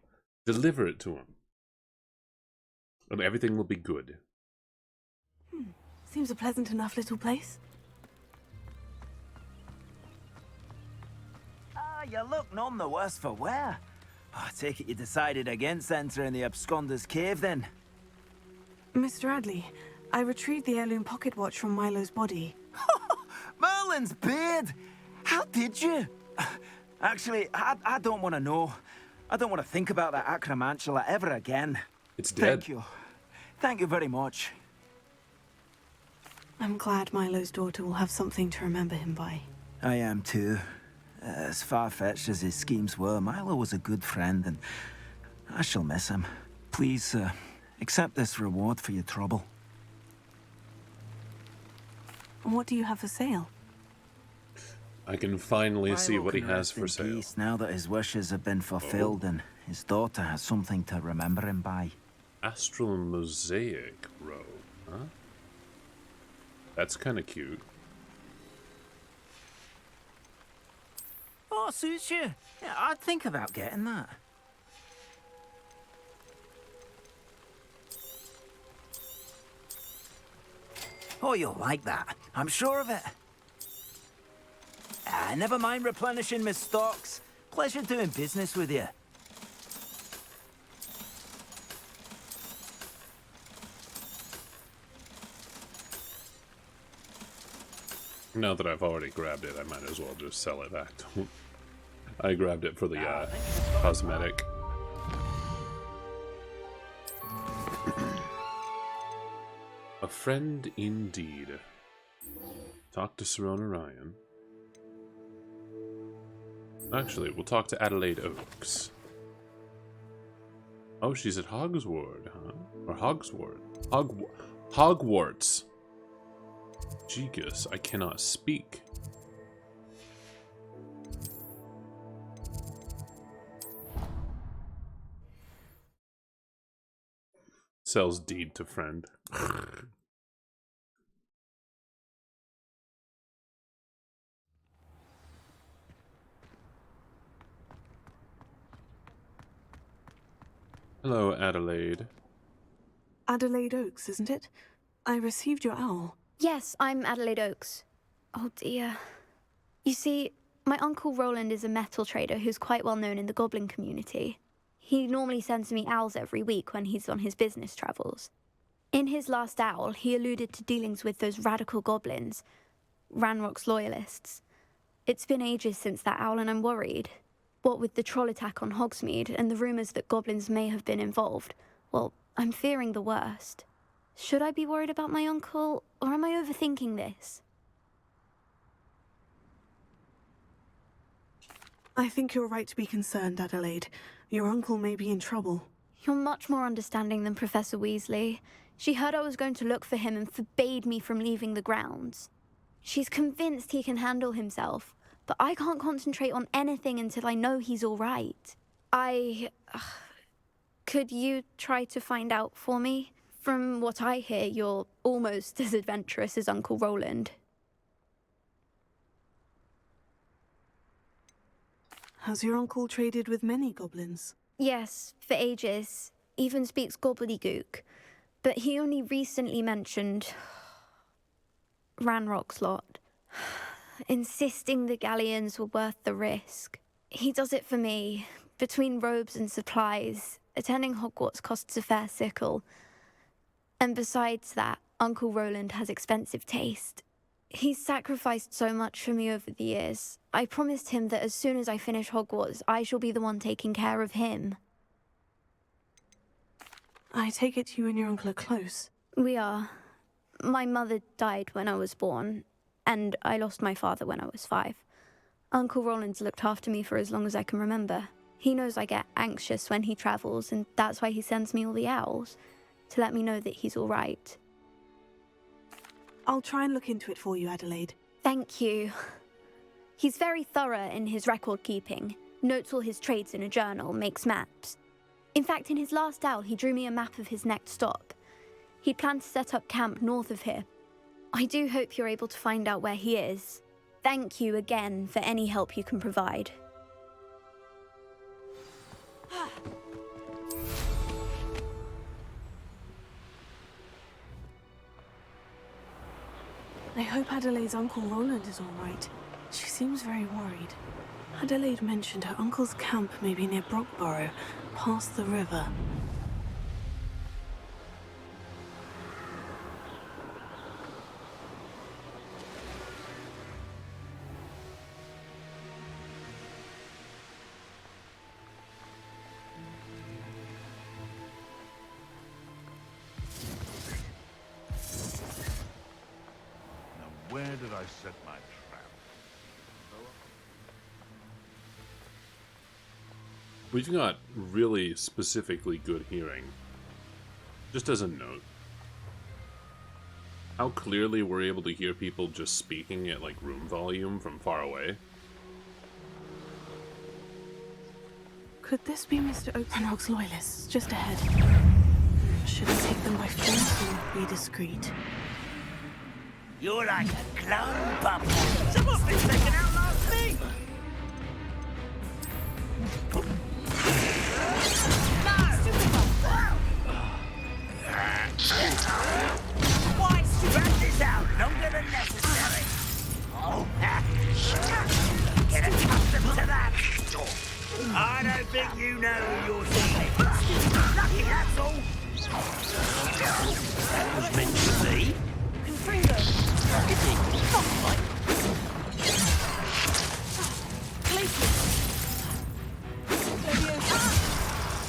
deliver it to him, and everything will be good. Seems a pleasant enough little place. Ah, you look none the worse for wear. I take it you decided against entering the Absconder's Cave, then? Mr. Adley, I retrieved the heirloom pocket watch from Milo's body. Merlin's beard! How did you? Actually, I don't want to know. I don't want to think about that acromantula ever again. It's dead. Thank you. Thank you very much. I'm glad Milo's daughter will have something to remember him by. I am too. As far-fetched as his schemes were, Milo was a good friend, and I shall miss him. Please, accept this reward for your trouble. What do you have for sale? I can finally see what he has for sale. Peace now that his wishes have been fulfilled and his daughter has something to remember him by. Astral Mosaic robe, huh? That's kind of cute. Oh, suits you. Yeah, I'd think about getting that. Oh, you'll like that. I'm sure of it. Never mind replenishing my stocks. Pleasure doing business with you. Now that I've already grabbed it, I might as well just sell it back to him. I grabbed it for the cosmetic. A friend indeed. Talk to Sirona Ryan. Actually, we'll talk to Adelaide Oaks. Oh, she's at Hogsward, huh? Or Hogsward. Hogwarts. Jegus, I cannot speak. Sells deed to friend. Hello, Adelaide. Adelaide Oaks, isn't it? I received your owl. Yes, I'm Adelaide Oaks. Oh dear. You see, my Uncle Roland is a metal trader who's quite well known in the goblin community. He normally sends me owls every week when he's on his business travels. In his last owl, he alluded to dealings with those radical goblins, Ranrock's loyalists. It's been ages since that owl and I'm worried. What with the troll attack on Hogsmeade and the rumours that goblins may have been involved, well, I'm fearing the worst. Should I be worried about my uncle, or am I overthinking this? I think you're right to be concerned, Adelaide. Your uncle may be in trouble. You're much more understanding than Professor Weasley. She heard I was going to look for him and forbade me from leaving the grounds. She's convinced he can handle himself, but I can't concentrate on anything until I know he's all right. Could you try to find out for me? From what I hear, you're almost as adventurous as Uncle Roland. Has your uncle traded with many goblins? Yes, for ages. Even speaks gobbledygook. But he only recently mentioned Ranrock's lot, insisting the galleons were worth the risk. He does it for me. Between robes and supplies, attending Hogwarts costs a fair sickle. And besides that, Uncle Roland has expensive taste. He's sacrificed so much for me over the years. I promised him that as soon as I finish Hogwarts, I shall be the one taking care of him. I take it you and your uncle are close. We are. My mother died when I was born, and I lost my father when I was 5. Uncle Roland's looked after me for as long as I can remember. He knows I get anxious when he travels, and that's why he sends me all the owls, to let me know that he's all right. I'll try and look into it for you, Adelaide. Thank you. He's very thorough in his record keeping, notes all his trades in a journal, makes maps. In fact, in his last owl, he drew me a map of his next stop. He'd planned to set up camp north of here. I do hope you're able to find out where he is. Thank you again for any help you can provide. I hope Adelaide's Uncle Roland is all right. She seems very worried. Adelaide mentioned her uncle's camp may be near Brockborough, past the river. Where did I set my trap? We've got really specifically good hearing. Just as a note. How clearly we're able to hear people just speaking at like room volume from far away. Could this be Mr. Oakrock's loyalists just ahead? Should I take them by force or be discreet? You're like a clone pup. Someone's been taken out last week. Why spread this out longer than necessary? Get accustomed to that. I don't think you know who you're seeing. Lucky, that's all. That was meant to be.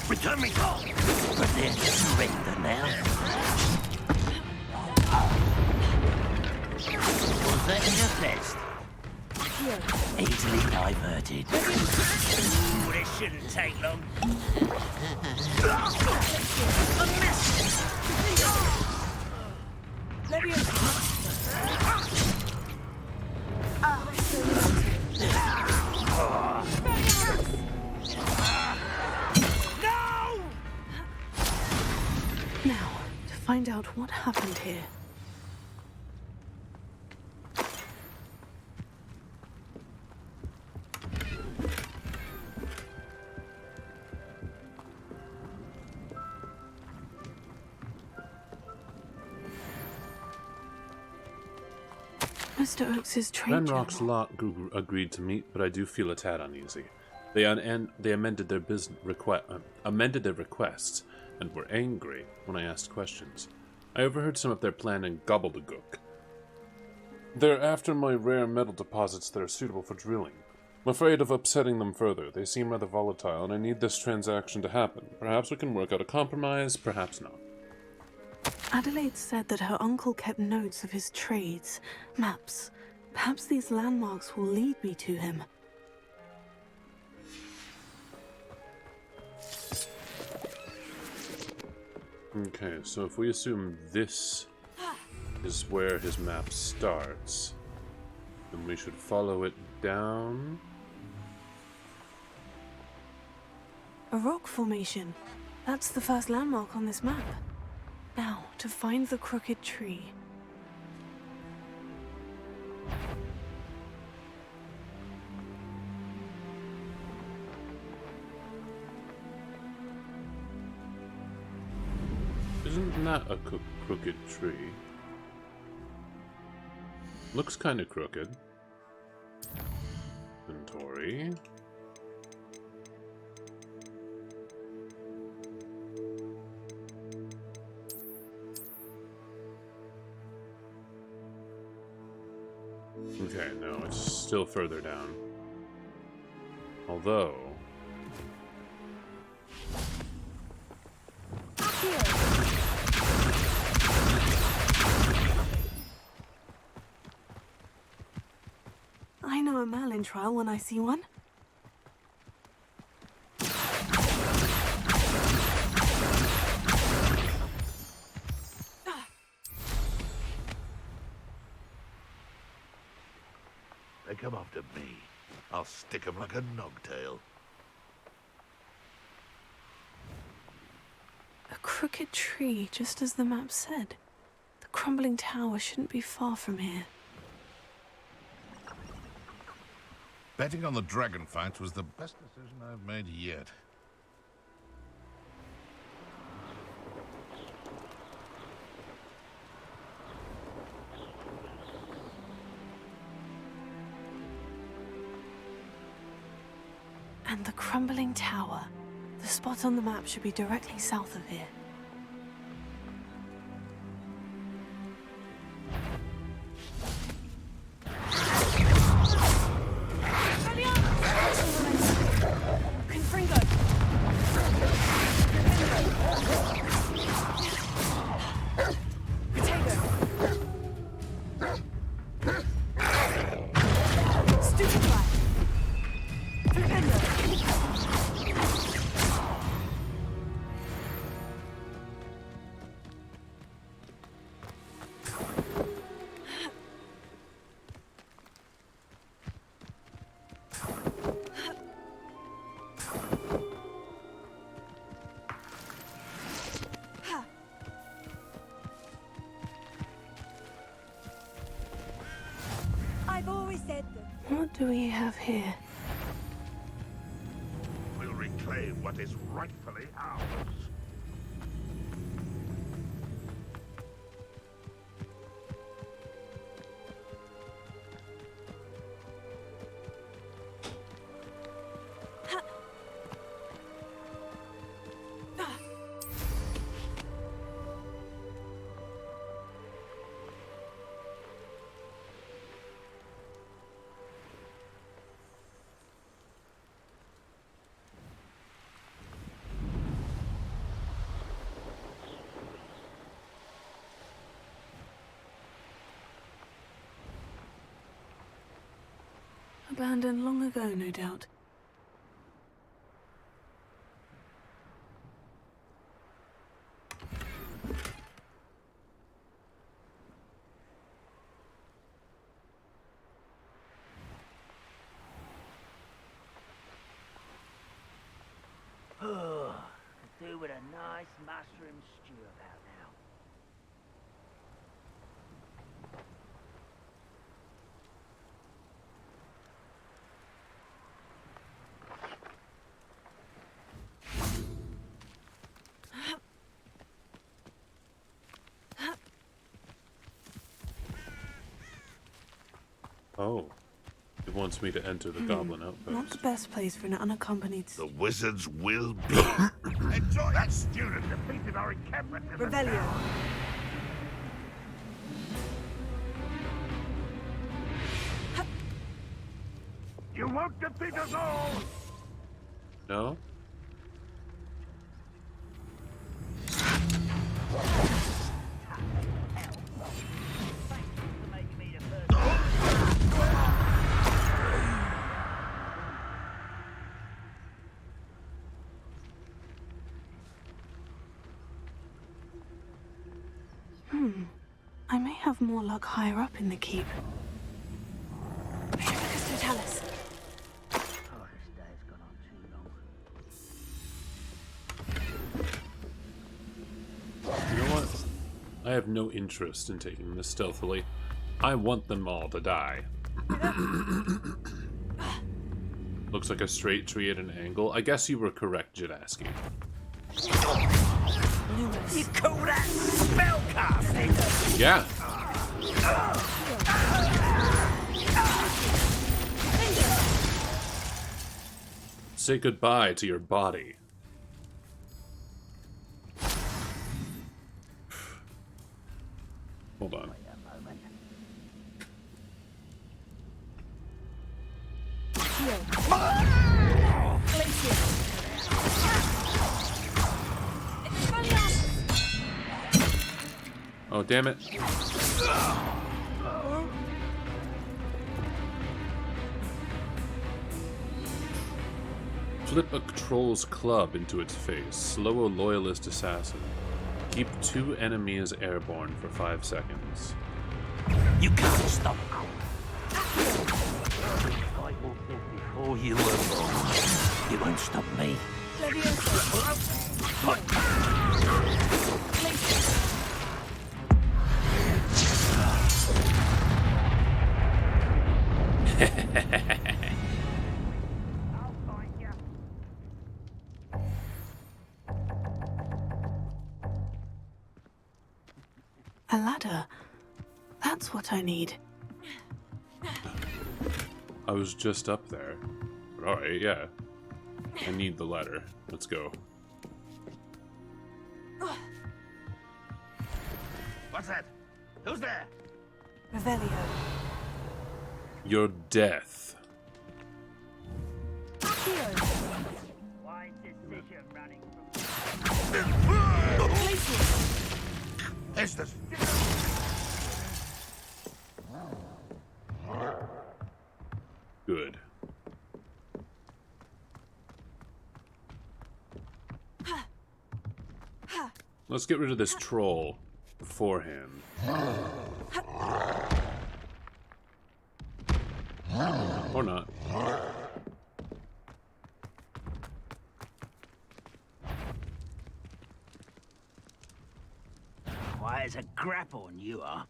Return me call. Prepare to surrender now. Was that your best? Easily diverted. Ooh, this shouldn't take long. A mess! Now, to find out what happened here. Mr. Oakes's trade Renrock's lot agreed to meet, but I do feel a tad uneasy. They amended their requests and were angry when I asked questions. I overheard some of their plan and gobbledygook. They're after my rare metal deposits that are suitable for drilling. I'm afraid of upsetting them further. They seem rather volatile, and I need this transaction to happen. Perhaps we can work out a compromise, perhaps not. Adelaide said that her uncle kept notes of his trades, maps. Perhaps these landmarks will lead me to him. Okay, so if we assume this is where his map starts, then we should follow it down. A rock formation. That's the first landmark on this map. Now, to find the crooked tree. Isn't that a crooked tree? Looks kind of crooked. Inventory. Okay, no, it's still further down. Although... time trial when I see one. They come after me. I'll stick 'em like a nogtail. A crooked tree, just as the map said. The crumbling tower shouldn't be far from here. Betting on the dragon fight was the best decision I've made yet. And the crumbling tower. The spot on the map should be directly south of here. What do we have here? We'll reclaim what is rightfully ours. Abandoned long ago, no doubt. Oh, could do with a nice mushroom stew about now. Oh. It wants me to enter the goblin outpost. Not the best place for an unaccompanied... The wizards will be. Enjoy that student defeated our encampment in the Revelio. town. You won't defeat us all! No? I may have more luck higher up in the keep. Totalis. Oh, this day's gone on too long. You know what? I have no interest in taking this stealthily. I want them all to die. Looks like a straight tree at an angle. I guess you were correct, Jadaski. You call that spellcasting? Yeah. Say goodbye to your body. Hold on. Oh, damn it. Flip a troll's club into its face. Slow a loyalist assassin. Keep 2 enemies airborne for 5 seconds. You can't stop. I will think before you were born. You won't stop me. A ladder. That's what I need. I was just up there. But alright, yeah. I need the ladder. Let's go. What's that? Who's there? Revelio. Your death. Why is this decision running from... Estes! Good. Let's get rid of this troll beforehand. Or not. Why, as a grapple, you are.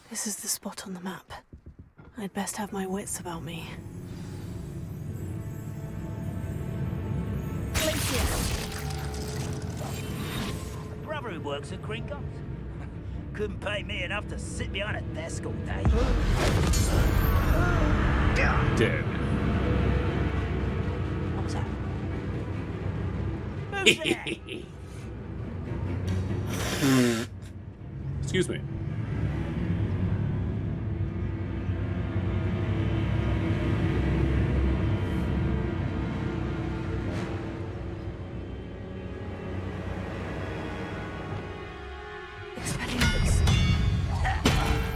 This is the spot on the map. I'd best have my wits about me. Brother who works at Gringotts. Couldn't pay me enough to sit behind a desk all day. Dead. What was that? Who's there? Excuse me.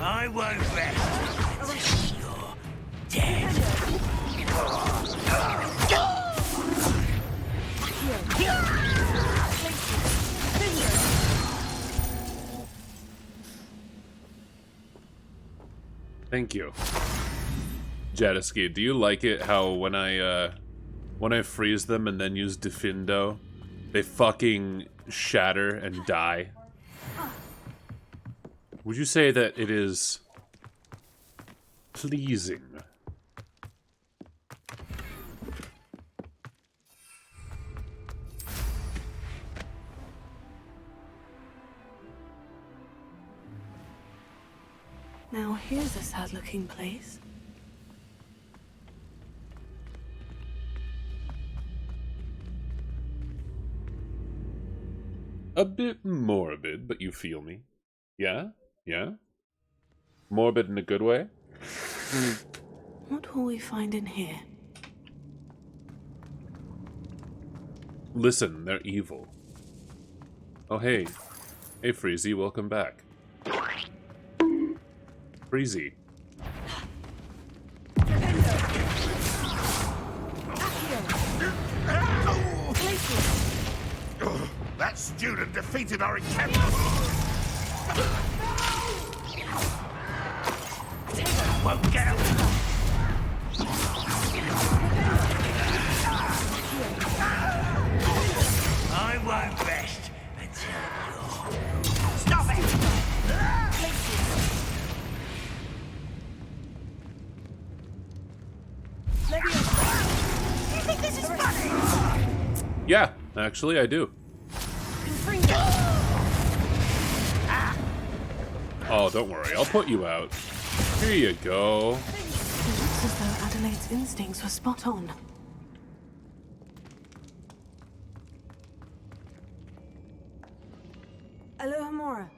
I won't rest. You're dead. Thank you. Jadiski, do you like it how when I freeze them and then use Defindo, they fucking shatter and die? Would you say that it is pleasing? Now here's a sad-looking place. A bit morbid, but you feel me. Yeah? Yeah? Morbid in a good way? What will we find in here? Listen, they're evil. Oh, hey. Hey, Freezy, welcome back. Freezy. That student defeated our encampment. Won't get up. I won't rest until you're... Stop it! You think this is funny? Yeah, actually, I do. Oh, don't worry, I'll put you out. Here you go. It looks as though Adelaide's instincts were spot on. Alohomora.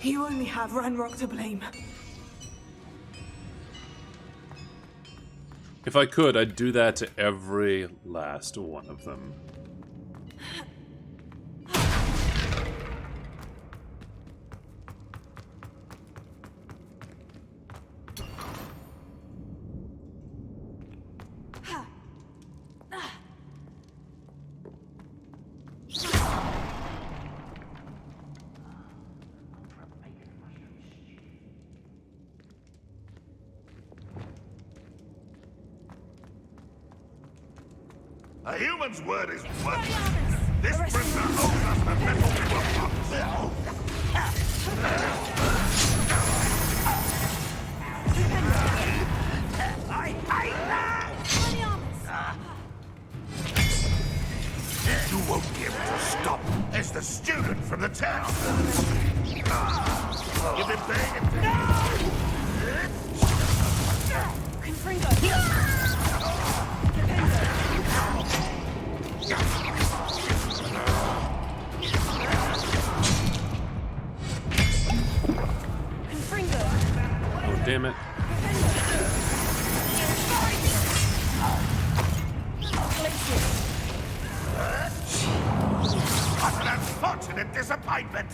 You only have Ranrock to blame. If I could, I'd do that to every last one of them. A human's word is worthless. This prisoner owes us the metal we will not sell. I hate that! You won't be able to stop as the student from the town. You've been paying attention. Oh, damn it. What an unfortunate disappointment!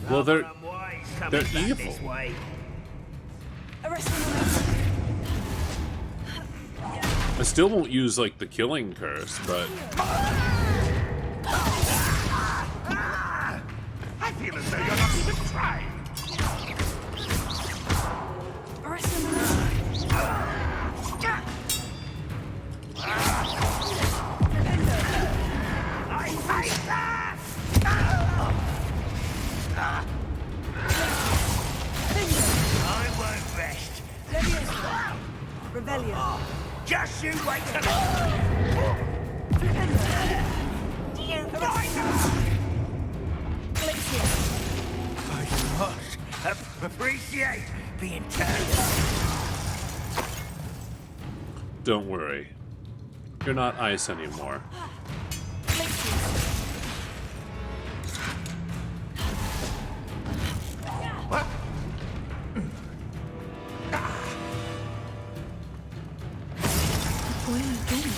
Well, they're evil. I still won't use, like, the killing curse, but... I feel as though you're not even trying. I hate that! I won't rest. Rebellion. Just you wait till... You I must appreciate being turned. Don't worry. You're not ice anymore. What? What are you doing?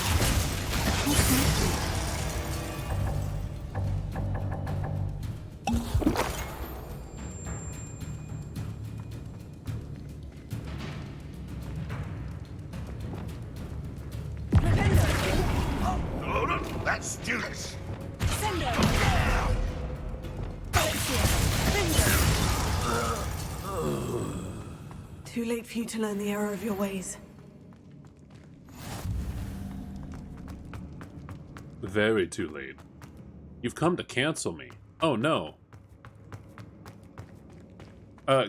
Let's do this. Too late for you to learn the error of your ways. Very too late. You've come to cancel me. Oh no.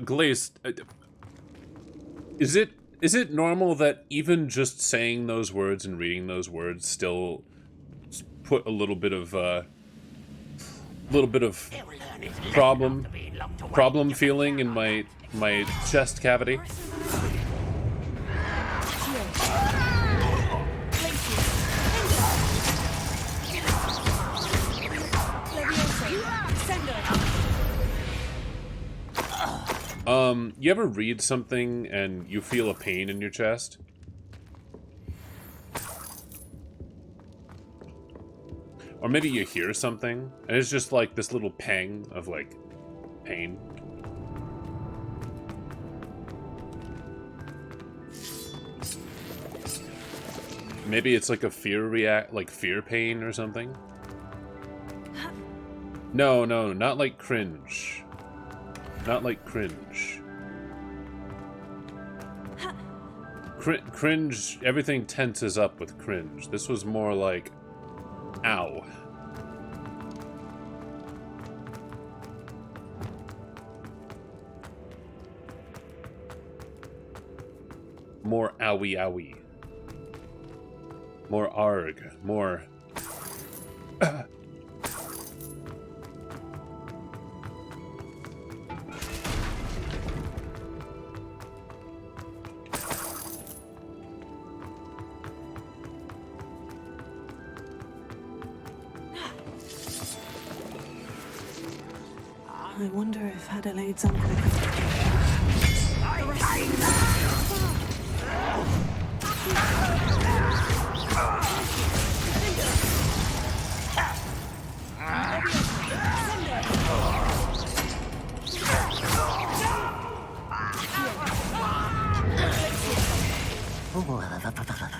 Glaze, is it normal that even just saying those words and reading those words still put a little bit of problem feeling in my chest cavity? You ever read something and you feel a pain in your chest? Or maybe you hear something and it's just like this little pang of like pain. Maybe it's like a fear pain or something. No, not like cringe. Not like cringe. Cringe, everything tenses up with cringe. This was more like, ow. More owie owie. More arg. More... I wonder if Adelaide's uncle...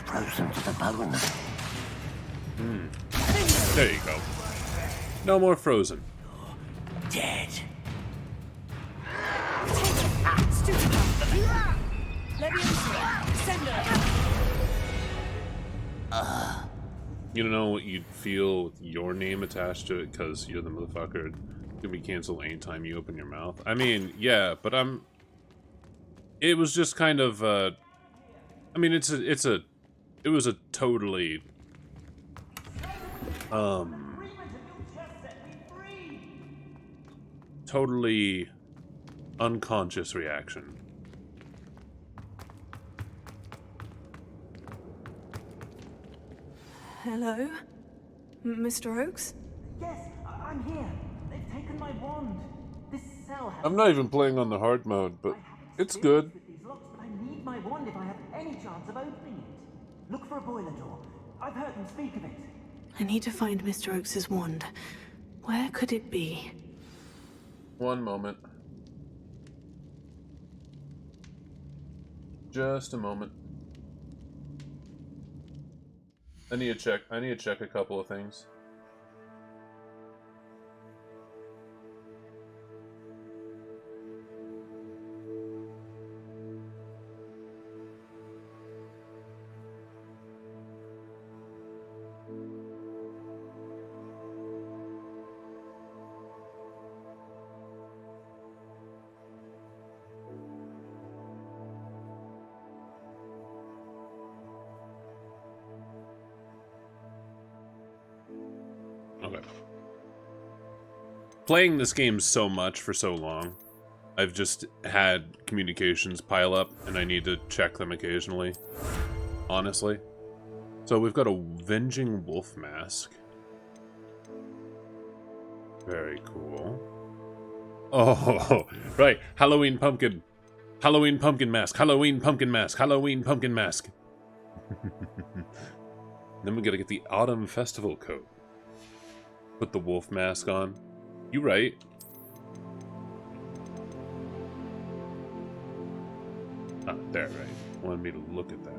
Frozen to the bone. There you go. No more frozen. Dead. You don't know what you'd feel with your name attached to it because you're the motherfucker. It can be canceled anytime you open your mouth. I mean, yeah, but it was just kind of, I mean, it was a totally, totally unconscious reaction. Hello? Mr. Oakes? Yes, I'm here. They've taken my wand. This cell has... I'm not even playing on the hard mode, but it's good. These locks, but I need my wand if I have any chance of opening it. Look for a boiler door. I've heard them speak of it. I need to find Mr. Oakes's wand. Where could it be? One moment. Just a moment. I need to check a couple of things. Okay. Playing this game so much for so long, I've just had communications pile up, and I need to check them occasionally. Honestly. So we've got a Venging Wolf Mask. Very cool. Oh, right. Halloween Pumpkin. Halloween Pumpkin Mask. Halloween Pumpkin Mask. Halloween Pumpkin Mask. Then we gotta get the Autumn Festival coat. Put the wolf mask on. You right. Ah, there, right. Wanted me to look at that.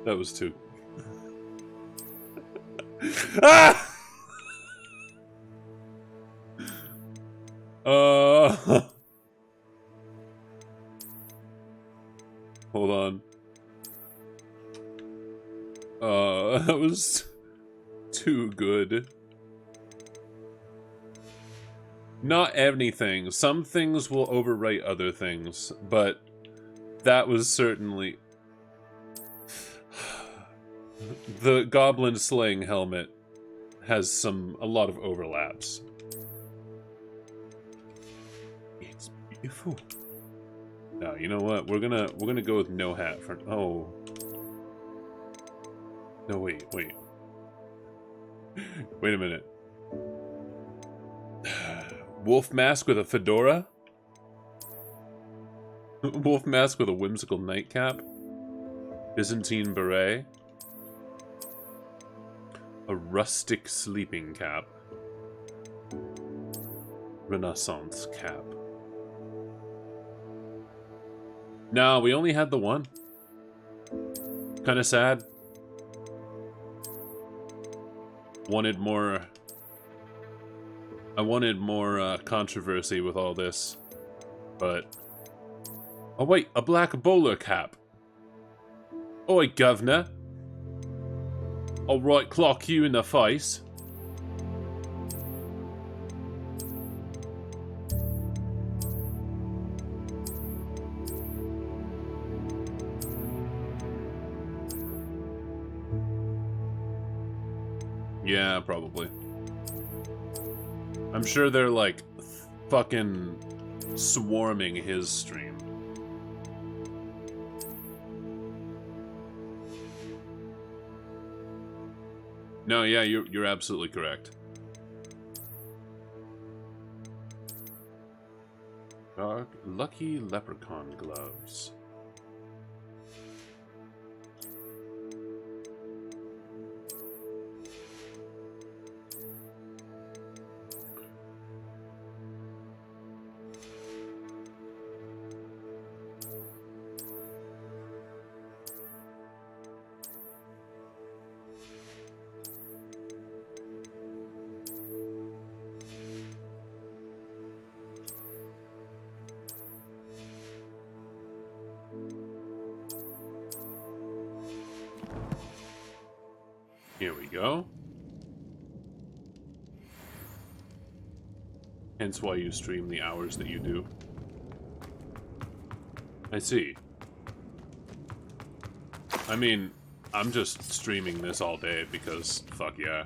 That was too. Hold on. That was too good. Not anything. Some things will overwrite other things, but that was certainly... The goblin slaying helmet has a lot of overlaps. It's beautiful. Now, you know what? We're gonna go with no hat for... Oh. No, wait. Wait a minute. Wolf mask with a fedora? Wolf mask with a whimsical nightcap? Byzantine beret? A rustic sleeping cap? Renaissance cap? No, we only had the one. Kinda sad. I wanted more controversy with all this, but... Oh wait, a black bowler cap. Oi, governor. I'll right clock you in the face. Yeah, probably. I'm sure they're like fucking swarming his stream. No, yeah, you're absolutely correct. Dark, lucky leprechaun gloves. Here we go. Hence why you stream the hours that you do. I see. I mean, I'm just streaming this all day because fuck yeah.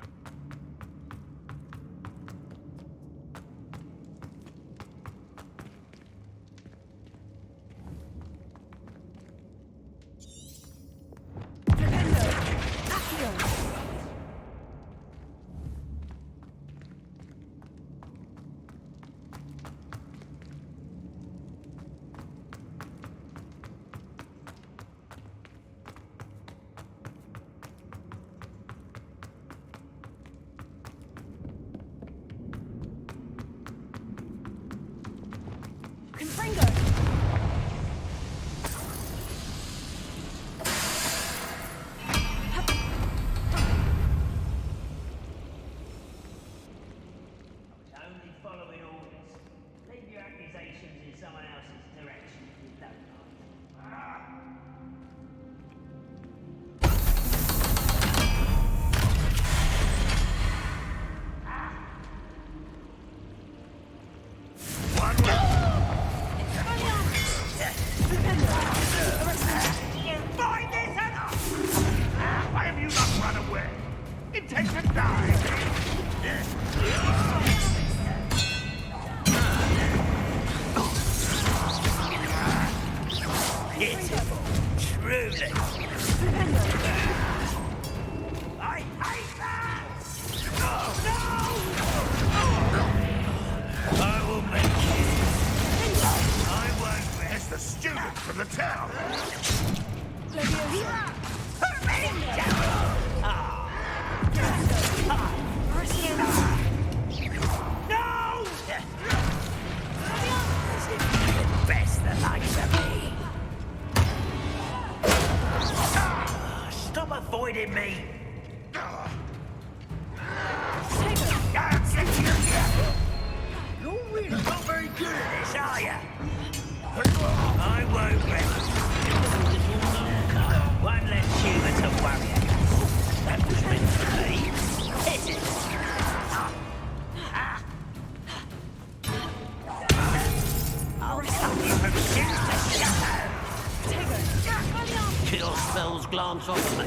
Glance off me.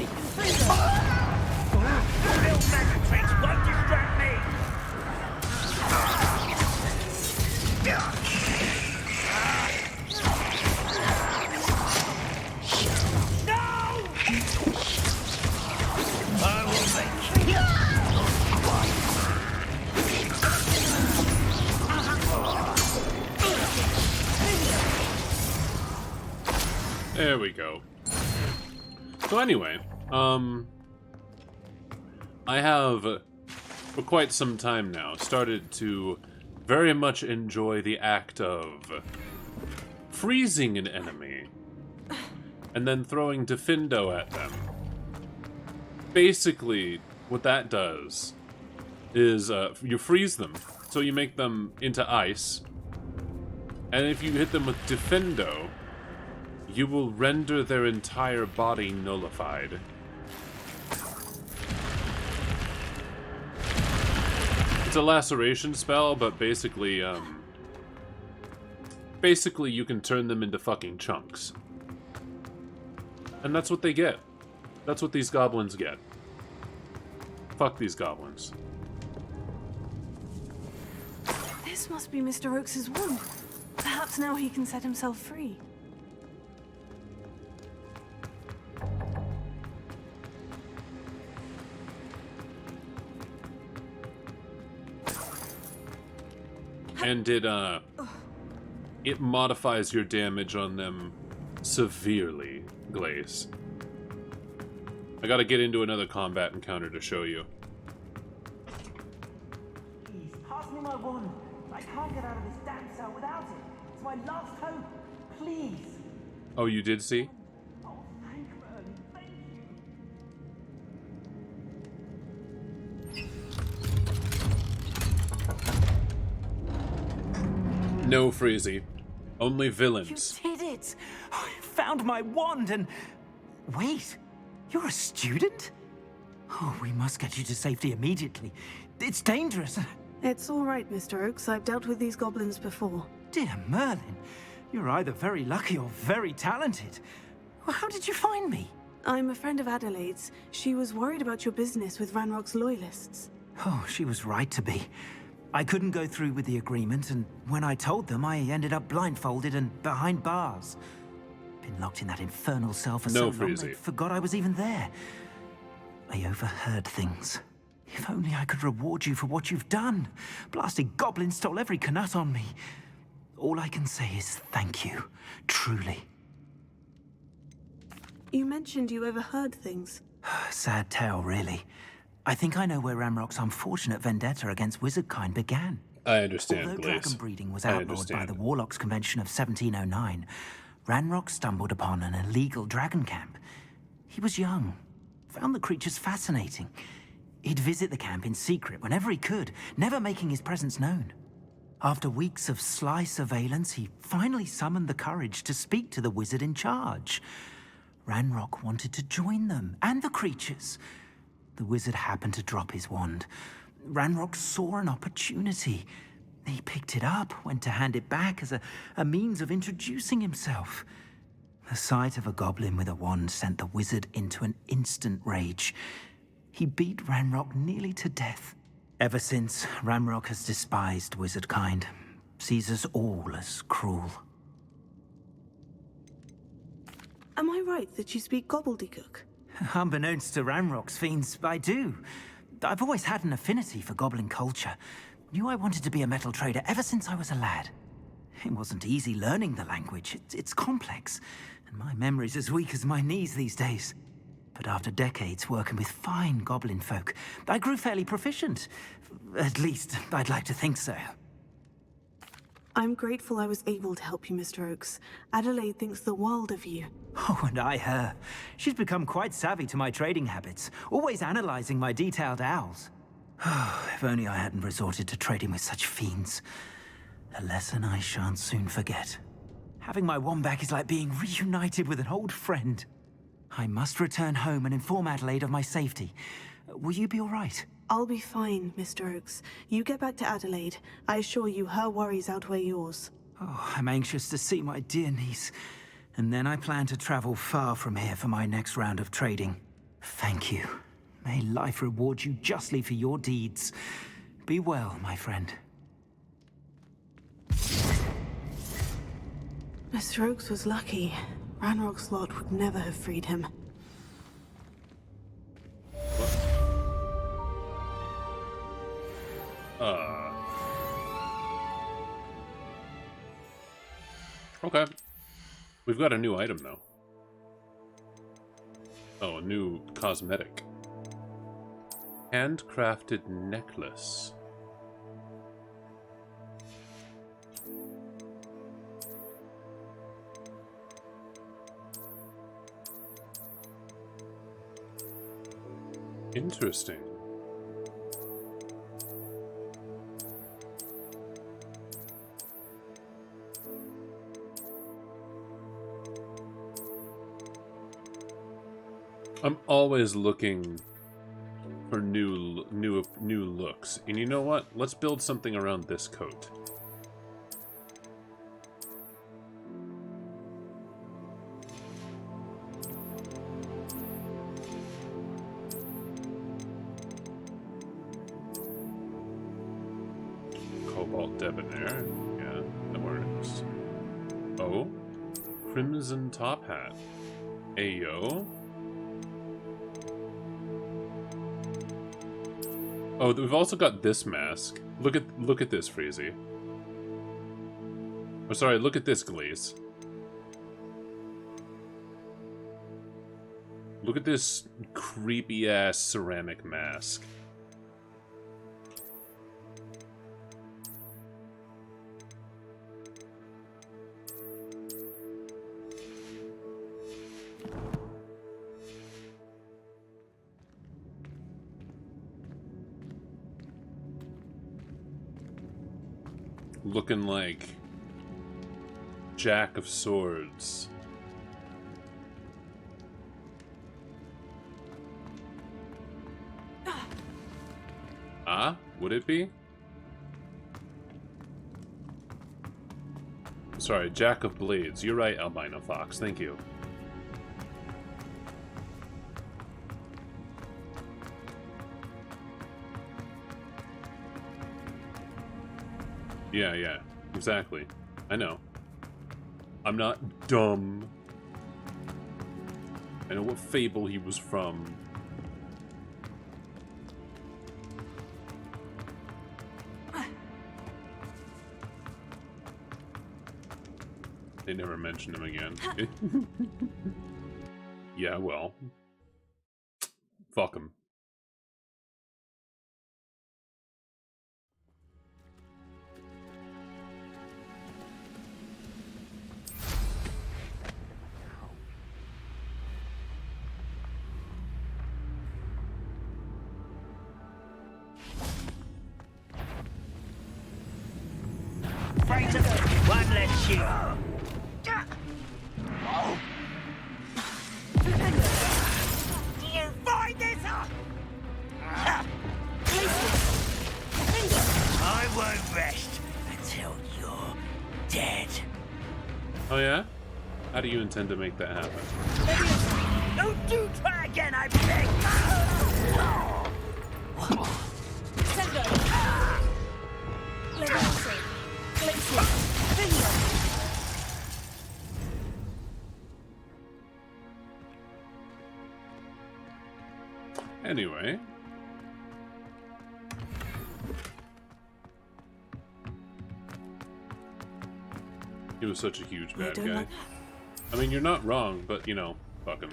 Little Matrix won't distract me. No! I will make There we go. So anyway, I have, for quite some time now, started to very much enjoy the act of freezing an enemy and then throwing Defendo at them. Basically, what that does is you freeze them, so you make them into ice, and if you hit them with Defendo, you will render their entire body nullified. It's a laceration spell, but basically, basically you can turn them into fucking chunks. And that's what they get. That's what these goblins get. Fuck these goblins. This must be Mr. Oakes's wand. Perhaps now he can set himself free. And it modifies your damage on them severely, Glaze. I gotta get into another combat encounter to show you. Please, pass me my wand. I can't get out of this damn cell without it. It's my last hope. Please. Oh, you did see? Oh, thank Merlin. Thank you. No, Freezy. Only villains. You did it! I found my wand and... Wait, you're a student? Oh, we must get you to safety immediately. It's dangerous. It's all right, Mr. Oakes. I've dealt with these goblins before. Dear Merlin, you're either very lucky or very talented. Well, how did you find me? I'm a friend of Adelaide's. She was worried about your business with Ranrock's loyalists. Oh, she was right to be. I couldn't go through with the agreement, and when I told them, I ended up blindfolded and behind bars. Been locked in that infernal cell for so long, I forgot I was even there. I overheard things. If only I could reward you for what you've done. Blasted goblin stole every canut on me. All I can say is thank you, truly. You mentioned you overheard things. Sad tale, really. I think I know where Ranrock's unfortunate vendetta against wizardkind began. I understand, Although Glaze. dragon breeding was outlawed by the Warlocks Convention of 1709, Ranrock stumbled upon an illegal dragon camp. He was young, found the creatures fascinating. He'd visit the camp in secret whenever he could, never making his presence known. After weeks of sly surveillance, he finally summoned the courage to speak to the wizard in charge. Ranrock wanted to join them, and the creatures. The wizard happened to drop his wand. Ranrock saw an opportunity. He picked it up, went to hand it back as a means of introducing himself. The sight of a goblin with a wand sent the wizard into an instant rage. He beat Ranrock nearly to death. Ever since, Ranrock has despised wizardkind, sees us all as cruel. Am I right that you speak gobbledygook? Unbeknownst to Ranrock's fiends, I do. I've always had an affinity for goblin culture. Knew I wanted to be a metal trader ever since I was a lad. It wasn't easy learning the language. It's complex, and my memory's as weak as my knees these days. But after decades working with fine goblin folk, I grew fairly proficient. At least, I'd like to think so. I'm grateful I was able to help you, Mr. Oakes. Adelaide thinks the world of you. Oh, and I her. She's become quite savvy to my trading habits, always analyzing my detailed owls. If only I hadn't resorted to trading with such fiends. A lesson I shan't soon forget. Having my wand back is like being reunited with an old friend. I must return home and inform Adelaide of my safety. Will you be all right? I'll be fine, Mr. Oakes. You get back to Adelaide. I assure you her worries outweigh yours. Oh, I'm anxious to see my dear niece. And then I plan to travel far from here for my next round of trading. Thank you. May life reward you justly for your deeds. Be well, my friend. Mr. Oakes was lucky. Ranrock's lot would never have freed him. Okay. We've got a new item, though. Oh, a new cosmetic. Handcrafted necklace. Interesting. I'm always looking for new looks. And you know what? Let's build something around this coat. Cobalt Debonair. Yeah, that works. Oh. Crimson Top Hat. Ayo. Oh, we've also got this mask. Look at this, Freezy. Oh, sorry, look at this, Glaze. Look at this creepy-ass ceramic mask. Looking like Jack of Swords. Ah, would it be? Sorry, Jack of Blades. You're right, Albino Fox. Thank you. Yeah, exactly. I know. I'm not dumb. I know what fable he was from. They never mentioned him again. Yeah, well. Fuck him. One less shoot. Do you find this? I won't rest until you're dead. Oh yeah? How do you intend to make that happen? Don't do try again, I beg. Anyway. He was such a huge bad guy. I mean, you're not wrong, but, you know, fuck him.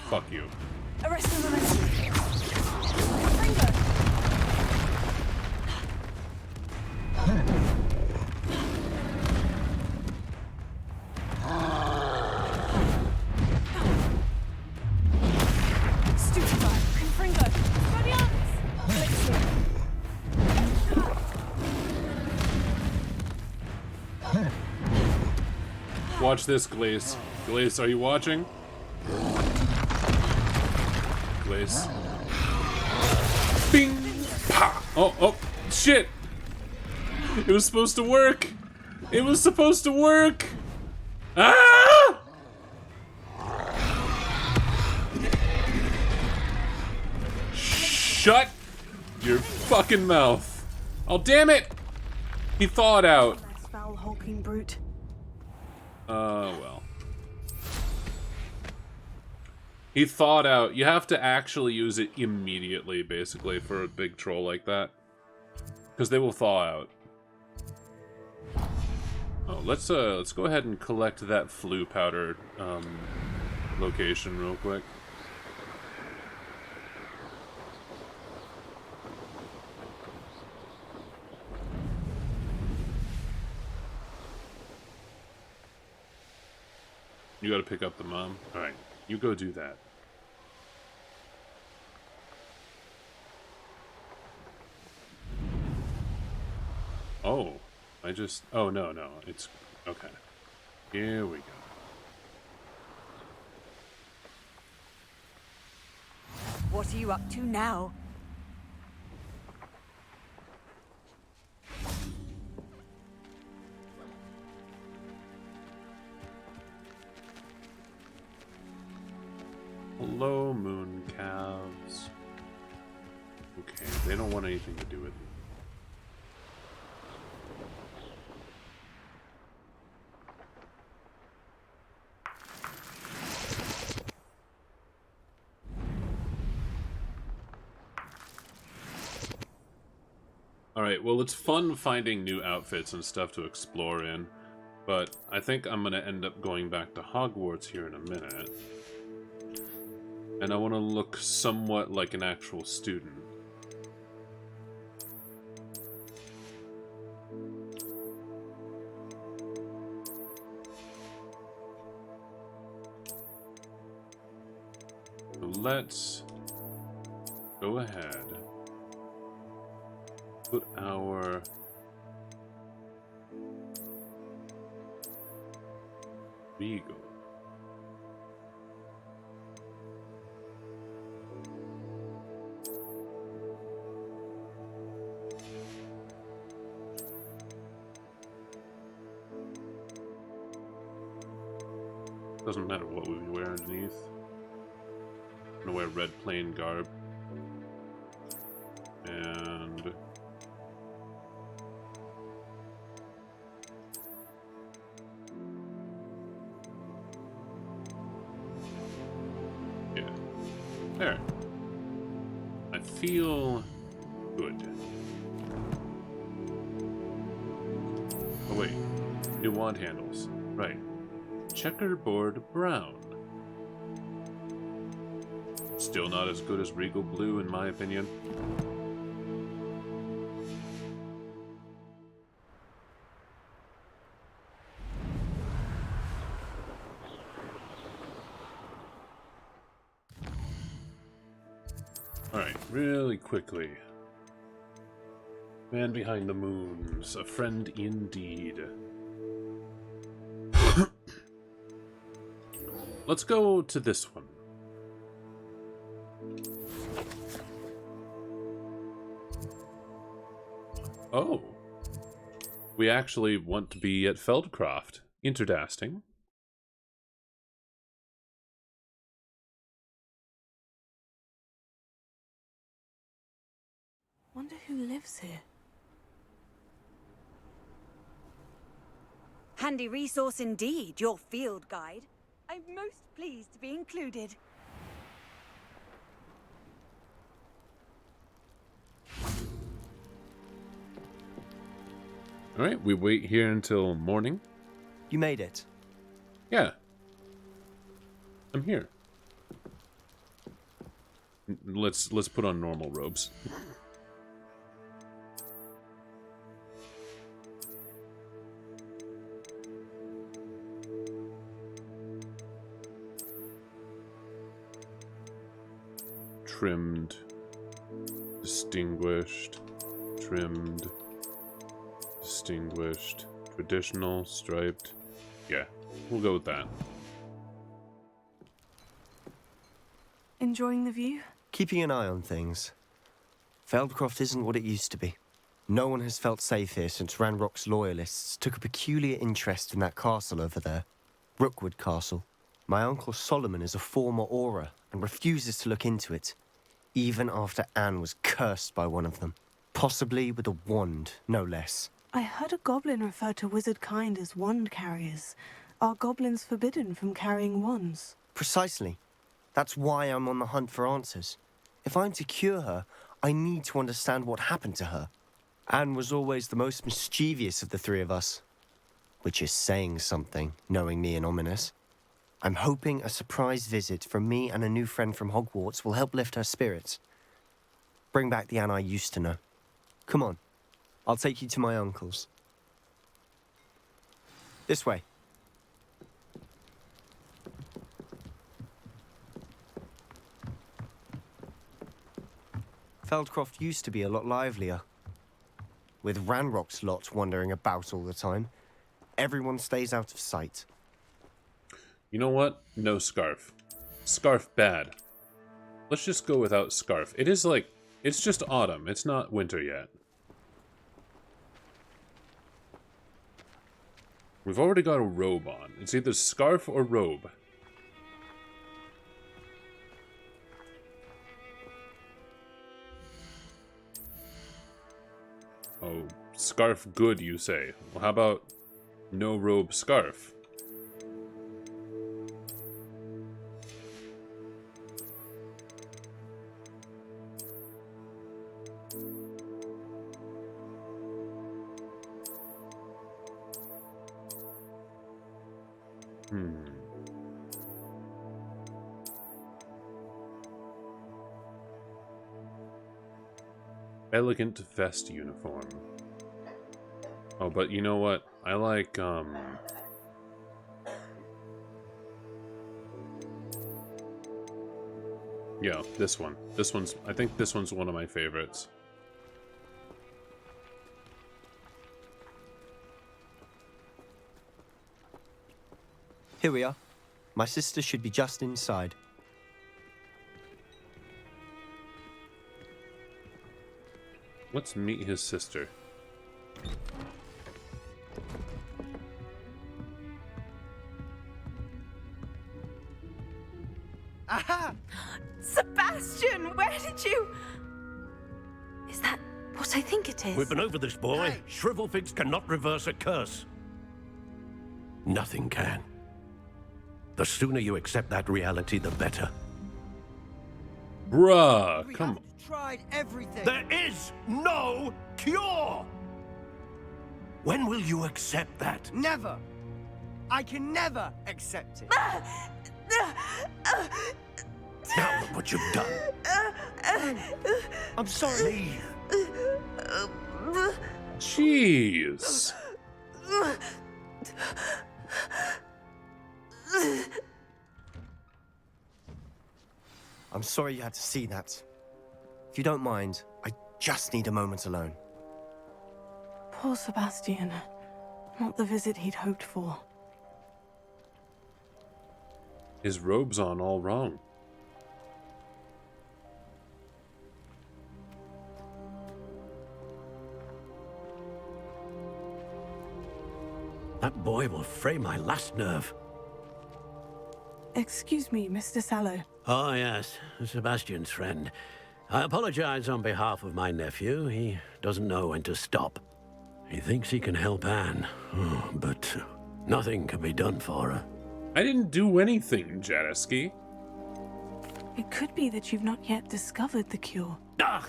Fuck you. Watch this, Glaze. Glaze, are you watching? Glaze. Bing! Pa! Oh, shit! It was supposed to work! It was supposed to work! Ah! Shut your fucking mouth. Oh, damn it! He thawed out. That foul hulking brute. Well. He thawed out. You have to actually use it immediately, basically, for a big troll like that. Because they will thaw out. Oh, let's go ahead and collect that flu powder, location real quick. You gotta pick up the mom? Alright, you go do that. Oh, oh, no, it's, okay. Here we go. What are you up to now? Hello, moon calves. Okay, they don't want anything to do with me. Alright, well, it's fun finding new outfits and stuff to explore in, but I think I'm going to end up going back to Hogwarts here in a minute. And I want to look somewhat like an actual student. So let's go ahead. Put our Beagle. Doesn't matter what we wear underneath. I'm gonna wear red plain garb. And yeah. There. I feel good. Oh wait. New wand handles. Right. Checkerboard brown. Still not as good as Regal Blue, in my opinion. Alright, really quickly. Man behind the moons, a friend indeed. Let's go to this one. Oh. We actually want to be at Feldcroft. Interdasting. Wonder who lives here. Handy resource indeed, your field guide. I'm most pleased to be included. Alright, we wait here until morning. You made it. Yeah. I'm here. Let's put on normal robes. Trimmed, distinguished, trimmed, distinguished, traditional, striped. Yeah, we'll go with that. Enjoying the view? Keeping an eye on things. Feldcroft isn't what it used to be. No one has felt safe here since Ranrock's loyalists took a peculiar interest in that castle over there. Rookwood Castle. My uncle Solomon is a former Auror and refuses to look into it, even after Anne was cursed by one of them. Possibly with a wand, no less. I heard a goblin refer to wizard kind as wand carriers. Are goblins forbidden from carrying wands? Precisely. That's why I'm on the hunt for answers. If I'm to cure her, I need to understand what happened to her. Anne was always the most mischievous of the three of us. Which is saying something, knowing me and Ominous. I'm hoping a surprise visit from me and a new friend from Hogwarts will help lift her spirits. Bring back the Anne I used to know. Come on, I'll take you to my uncle's. This way. Feldcroft used to be a lot livelier. With Ranrock's lot wandering about all the time, everyone stays out of sight. You know what? No scarf. Scarf bad. Let's just go without scarf. It is like, it's just autumn. It's not winter yet. We've already got a robe on. It's either scarf or robe. Oh, scarf good, you say. Well, how about no robe scarf? Elegant vest uniform. Oh, but you know what? I like, yeah, this one. I think this one's one of my favorites. Here we are. My sister should be just inside. Let's meet his sister. Aha! Sebastian, where did you... Is that what I think it is? We've been over this, boy. Hey. Shrivelfigs cannot reverse a curse. Nothing can. The sooner you accept that reality, the better. Bruh, come on. Tried everything. There is no cure! When will you accept that? Never. I can never accept it. Now look what you've done. I'm sorry. Jeez. I'm sorry you had to see that. If you don't mind, I just need a moment alone. Poor Sebastian. Not the visit he'd hoped for. His robe's on all wrong. That boy will fray my last nerve. Excuse me, Mr. Sallow. Oh, yes, Sebastian's friend. I apologize on behalf of my nephew. He doesn't know when to stop. He thinks he can help Anne, but nothing can be done for her. I didn't do anything, Jadisky. It could be that you've not yet discovered the cure. Ah,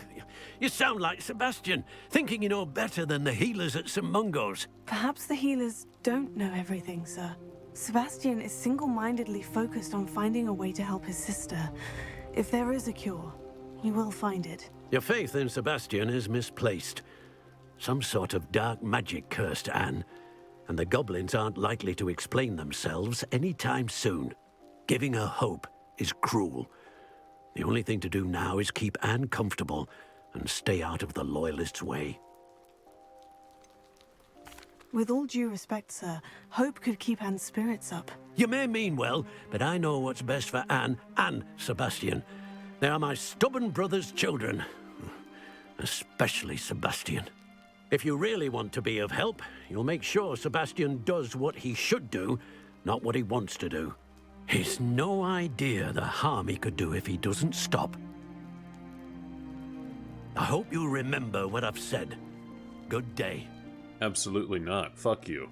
you sound like Sebastian, thinking you know better than the healers at St. Mungo's. Perhaps the healers don't know everything, sir. Sebastian is single-mindedly focused on finding a way to help his sister. If there is a cure, he will find it. Your faith in Sebastian is misplaced. Some sort of dark magic cursed Anne, and the goblins aren't likely to explain themselves anytime soon. Giving her hope is cruel. The only thing to do now is keep Anne comfortable and stay out of the Loyalists' way. With all due respect, sir, hope could keep Anne's spirits up. You may mean well, but I know what's best for Anne and Sebastian. They are my stubborn brother's children. Especially Sebastian. If you really want to be of help, you'll make sure Sebastian does what he should do, not what he wants to do. He's no idea the harm he could do if he doesn't stop. I hope you'll remember what I've said. Good day. Absolutely not. Fuck you.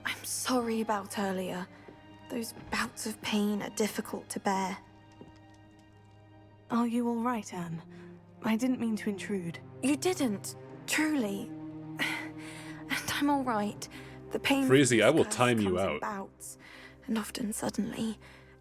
I'm sorry about earlier. Those bouts of pain are difficult to bear. Are you all right, Anne? I didn't mean to intrude. You didn't, truly. And I'm all right. The pain... Freezy, I will time you out. Bouts, and often suddenly.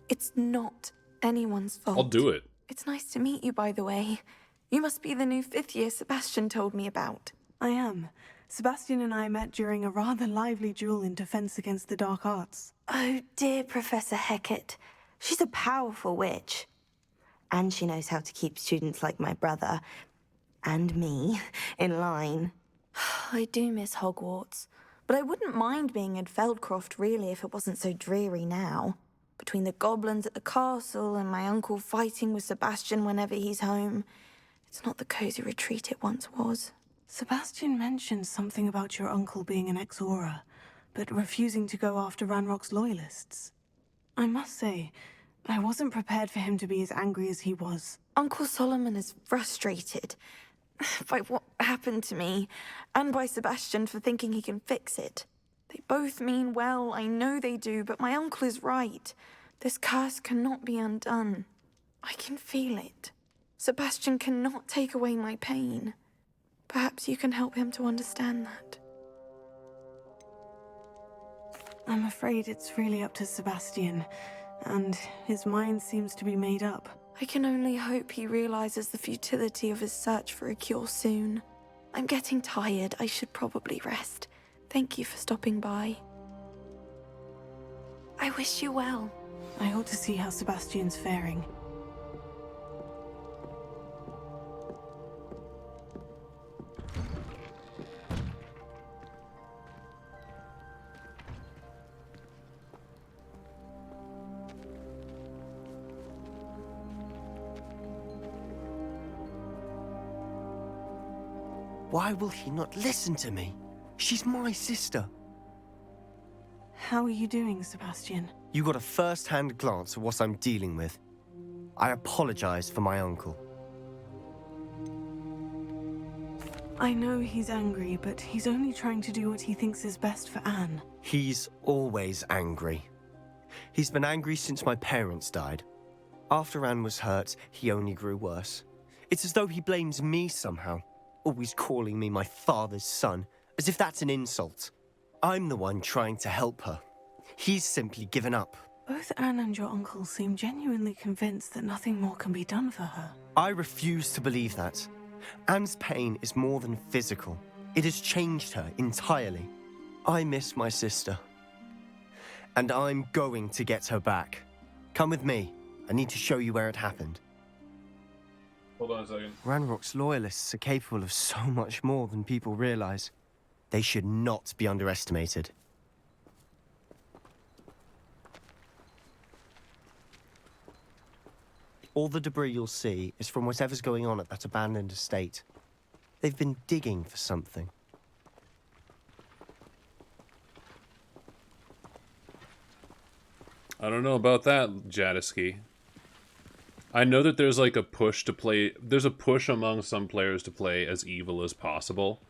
It's not anyone's fault. I'll do it. It's nice to meet you, by the way. You must be the new 5th year Sebastian told me about. I am. Sebastian and I met during a rather lively duel in defense against the dark arts. Oh dear, Professor Hecat. She's a powerful witch. And she knows how to keep students like my brother, and me, in line. I do miss Hogwarts, but I wouldn't mind being in Feldcroft, really, if it wasn't so dreary now. Between the goblins at the castle and my uncle fighting with Sebastian whenever he's home, it's not the cozy retreat it once was. Sebastian mentioned something about your uncle being an ex-Auror, but refusing to go after Ranrock's loyalists. I must say, I wasn't prepared for him to be as angry as he was. Uncle Solomon is frustrated by what happened to me, and by Sebastian for thinking he can fix it. They both mean well, I know they do, but my uncle is right. This curse cannot be undone. I can feel it. Sebastian cannot take away my pain. Perhaps you can help him to understand that. I'm afraid it's really up to Sebastian, and his mind seems to be made up. I can only hope he realizes the futility of his search for a cure soon. I'm getting tired. I should probably rest. Thank you for stopping by. I wish you well. I ought to see how Sebastian's faring. Why will he not listen to me? She's my sister. How are you doing, Sebastian? You got a first-hand glance at what I'm dealing with. I apologize for my uncle. I know he's angry, but he's only trying to do what he thinks is best for Anne. He's always angry. He's been angry since my parents died. After Anne was hurt, he only grew worse. It's as though he blames me somehow, always calling me my father's son, as if that's an insult. I'm the one trying to help her. He's simply given up. Both Anne and your uncle seem genuinely convinced that nothing more can be done for her. I refuse to believe that. Anne's pain is more than physical. It has changed her entirely. I miss my sister. And I'm going to get her back. Come with me. I need to show you where it happened. Hold on a second. Ranrock's loyalists are capable of so much more than people realize. They should not be underestimated. All the debris you'll see is from whatever's going on at that abandoned estate. They've been digging for something. I don't know about that, Jadisky. I know that there's like a push to play... There's a push among some players to play as evil as possible.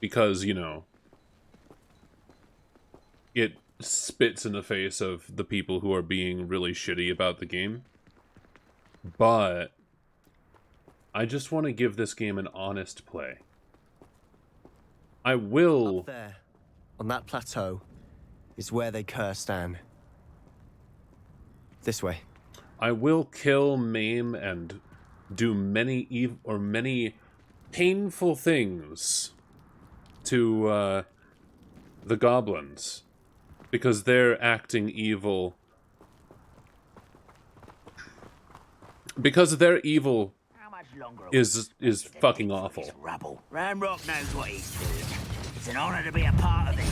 Because, you know, it spits in the face of the people who are being really shitty about the game. But I just want to give this game an honest play. I will... Up there, on that plateau, is where they cursed Anne. This way. I will kill, maim, and do many painful things to the goblins, because they're acting evil. Because their evil is fucking awful. Rubble. Ranrock knows what he's doing. It's an honor to be a part of it.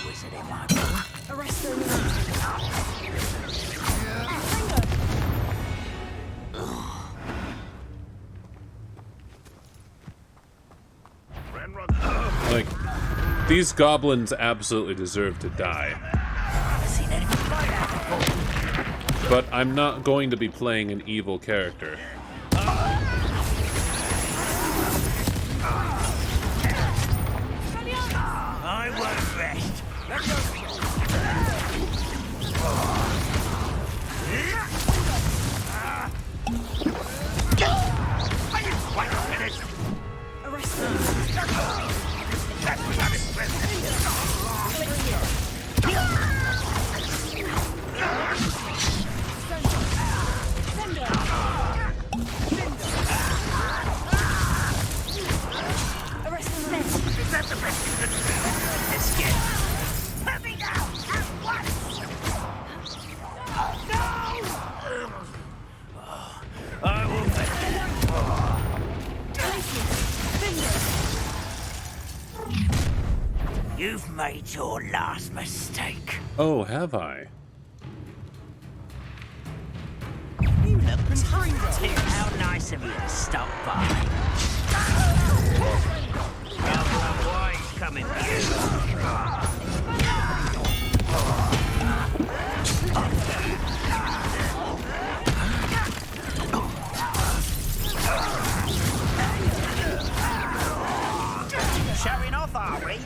Wizard in my book. Arrest them. Like, these goblins absolutely deserve to die. But I'm not going to be playing an evil character. I won't rest. Arrest them. You've made your last mistake. Oh, have I? You look tired. How nice of you to stop by. Why he's coming back. Showing off, are we?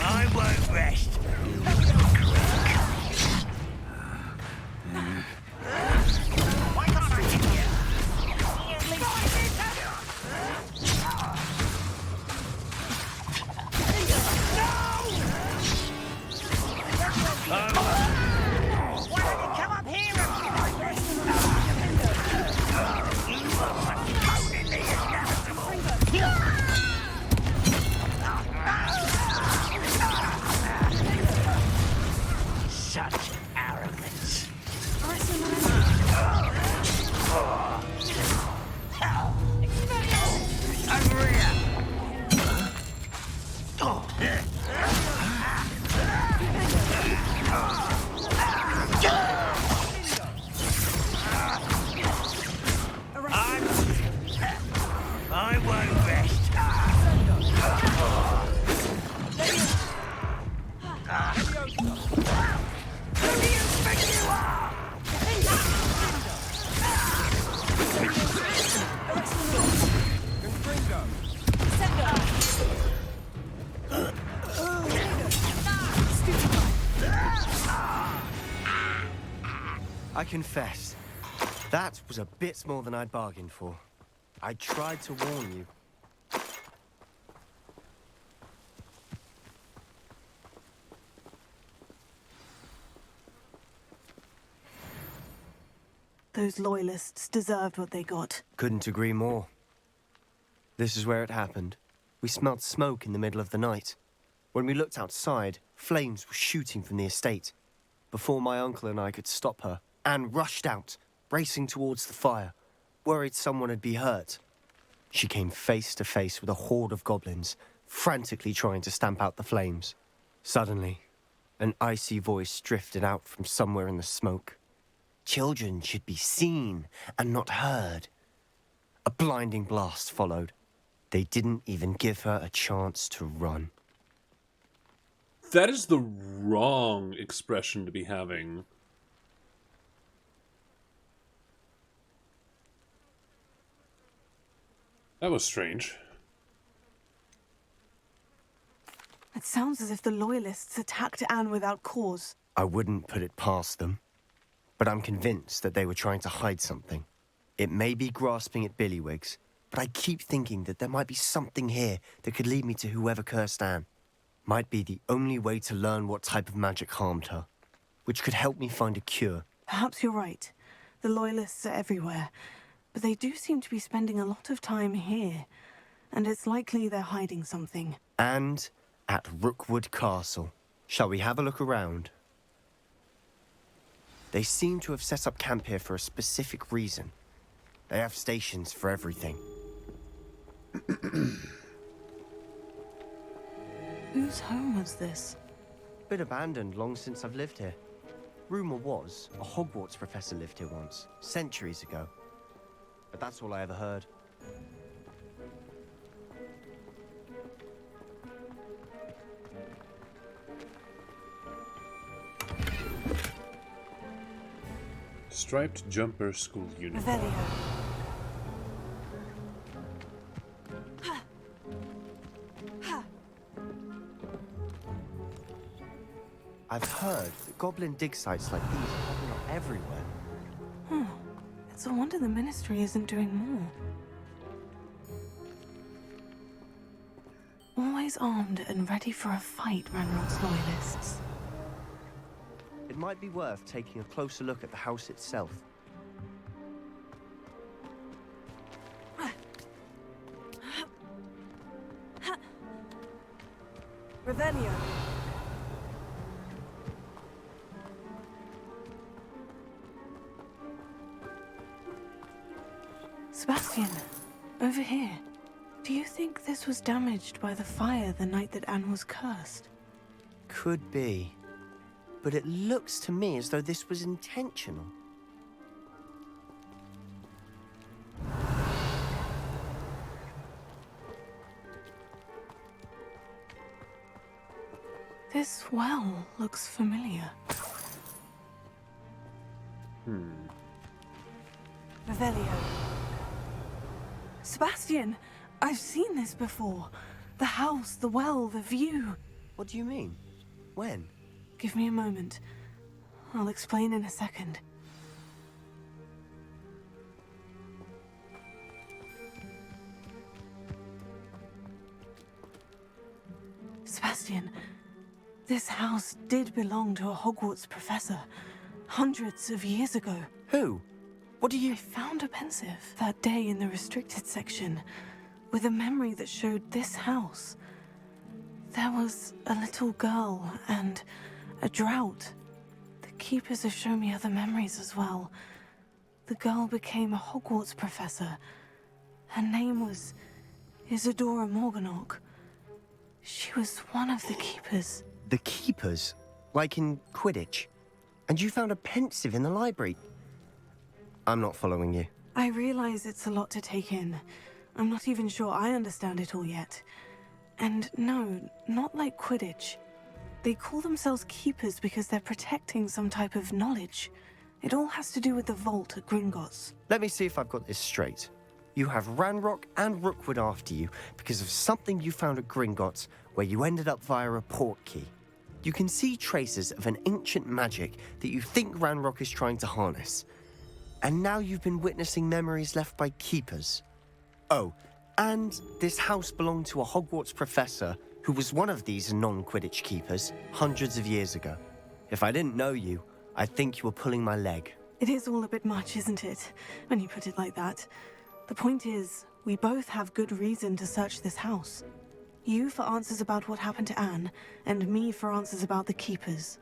I won't rest. Why can't I hit you? Why don't you come up here Such arrogance. Over here. I won't rest. Who do you think you are? I confess, that was a bit more than I'd bargained for. I tried to warn you. Those loyalists deserved what they got. Couldn't agree more. This is where it happened. We smelled smoke in the middle of the night. When we looked outside, flames were shooting from the estate. Before my uncle and I could stop her, Anne rushed out, racing towards the fire, worried someone had been hurt. She came face to face with a horde of goblins, frantically trying to stamp out the flames. Suddenly, an icy voice drifted out from somewhere in the smoke. Children should be seen and not heard. A blinding blast followed. They didn't even give her a chance to run. That is the wrong expression to be having. That was strange. It sounds as if the Loyalists attacked Anne without cause. I wouldn't put it past them, but I'm convinced that they were trying to hide something. It may be grasping at Billywigs, but I keep thinking that there might be something here that could lead me to whoever cursed Anne. Might be the only way to learn what type of magic harmed her, which could help me find a cure. Perhaps you're right. The Loyalists are everywhere, but they do seem to be spending a lot of time here, and it's likely they're hiding something. And at Rookwood Castle. Shall we have a look around? They seem to have set up camp here for a specific reason. They have stations for everything. Whose home was this? Been abandoned long since I've lived here. Rumour was a Hogwarts professor lived here once, centuries ago. But that's all I ever heard. Striped jumper school uniform. Revelio. I've heard that goblin dig sites like these are popping up everywhere. It's a wonder the Ministry isn't doing more. Always armed and ready for a fight, Ranrock's Loyalists. It might be worth taking a closer look at the house itself. Revelio. Sebastian, over here. Do you think this was damaged by the fire the night that Anne was cursed? Could be. But it looks to me as though this was intentional. This well looks familiar. Revelio. Sebastian, I've seen this before. The house, the well, the view. What do you mean? When? Give me a moment. I'll explain in a second. Sebastian, this house did belong to a Hogwarts professor hundreds of years ago. Who? What do you... I found a pensive that day in the restricted section with a memory that showed this house. There was a little girl and a drought. The keepers have shown me other memories as well. The girl became a Hogwarts professor. Her name was Isadora Morganach. She was one of the keepers. The keepers? Like in Quidditch? And you found a pensive in the library? I'm not following you. I realize it's a lot to take in. I'm not even sure I understand it all yet. And no, not like Quidditch. They call themselves keepers because they're protecting some type of knowledge. It all has to do with the vault at Gringotts. Let me see if I've got this straight. You have Ranrock and Rookwood after you because of something you found at Gringotts where you ended up via a port key. You can see traces of an ancient magic that you think Ranrock is trying to harness. And now you've been witnessing memories left by keepers. Oh, and this house belonged to a Hogwarts professor who was one of these non-Quidditch keepers hundreds of years ago. If I didn't know you, I'd think you were pulling my leg. It is all a bit much, isn't it, when you put it like that? The point is, we both have good reason to search this house. You for answers about what happened to Anne, and me for answers about the keepers.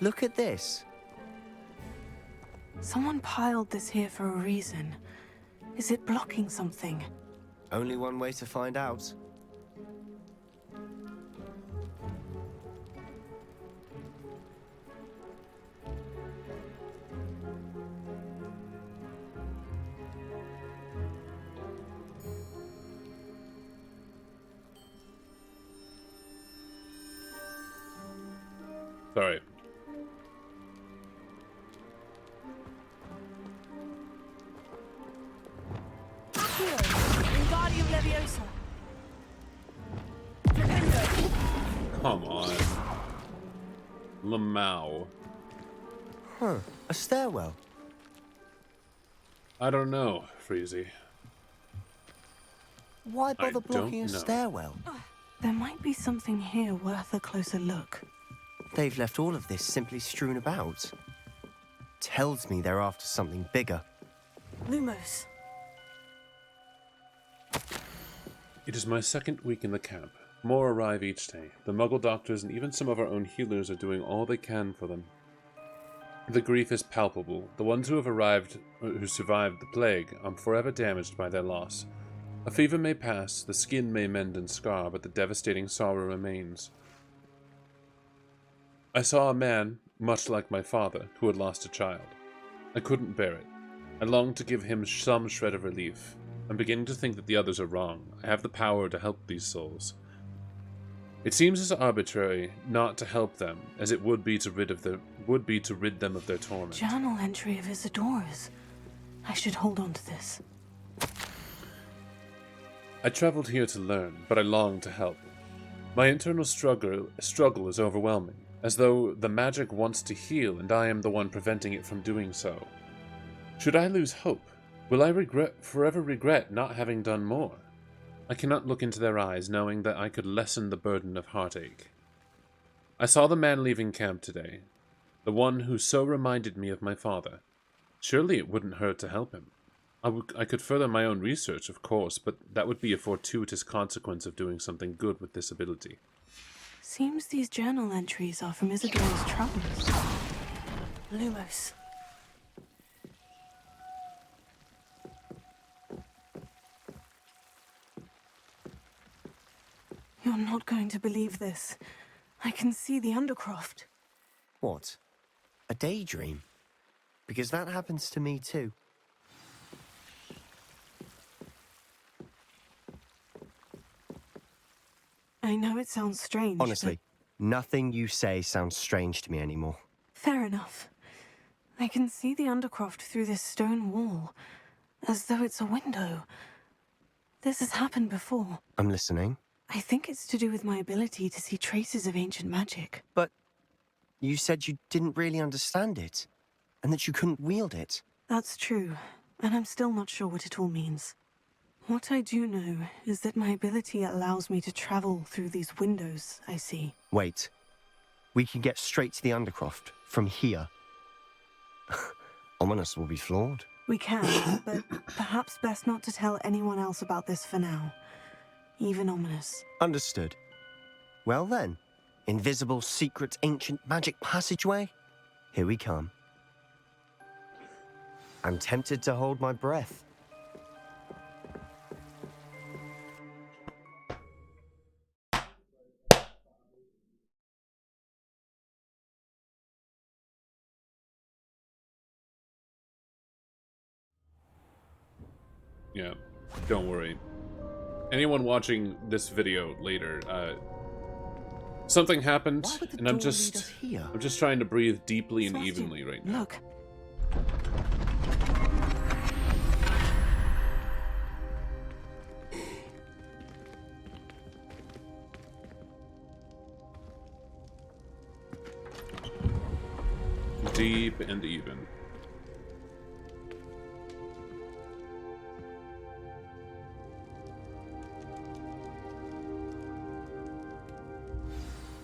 Look at this. Someone piled this here for a reason. Is it blocking something? Only one way to find out. Sorry. Wingardium Leviosa. Come on. Lamau. Huh. A stairwell. I don't know, Freezy. Why bother blocking a know. stairwell? There might be something here worth a closer look. They've left all of this simply strewn about. Tells me they're after something bigger. Lumos. It is my second week in the camp. More arrive each day. The Muggle doctors and even some of our own healers are doing all they can for them. The grief is palpable. The ones who have arrived, who survived the plague, are forever damaged by their loss. A fever may pass, the skin may mend and scar, but the devastating sorrow remains. I saw a man, much like my father, who had lost a child. I couldn't bear it. I longed to give him some shred of relief. I'm beginning to think that the others are wrong. I have the power to help these souls. It seems as arbitrary not to help them as it would be to rid them of their torment. Journal entry of Isadora's. I should hold on to this. I traveled here to learn, but I long to help. My internal struggle is overwhelming, as though the magic wants to heal and I am the one preventing it from doing so. Should I lose hope? Will I forever regret not having done more? I cannot look into their eyes knowing that I could lessen the burden of heartache. I saw the man leaving camp today, the one who so reminded me of my father. Surely it wouldn't hurt to help him. I could further my own research, of course, but that would be a fortuitous consequence of doing something good with this ability. Seems these journal entries are from Isadora's travels. Lumos. You're not going to believe this. I can see the Undercroft. What? A daydream? Because that happens to me too. I know it sounds strange. Honestly, nothing you say sounds strange to me anymore. Fair enough. I can see the Undercroft through this stone wall, as though it's a window. This has happened before. I'm listening. I think it's to do with my ability to see traces of ancient magic. But you said you didn't really understand it, and that you couldn't wield it. That's true, and I'm still not sure what it all means. What I do know is that my ability allows me to travel through these windows I see. Wait. We can get straight to the Undercroft from here. Ominous will be floored. We can, but perhaps best not to tell anyone else about this for now. Even Ominous. Understood. Well then, invisible, secret, ancient magic passageway? Here we come. I'm tempted to hold my breath. Yeah, don't worry. Anyone watching this video later, something happened, and I'm just trying to breathe deeply and evenly right now. Look. Deep and even.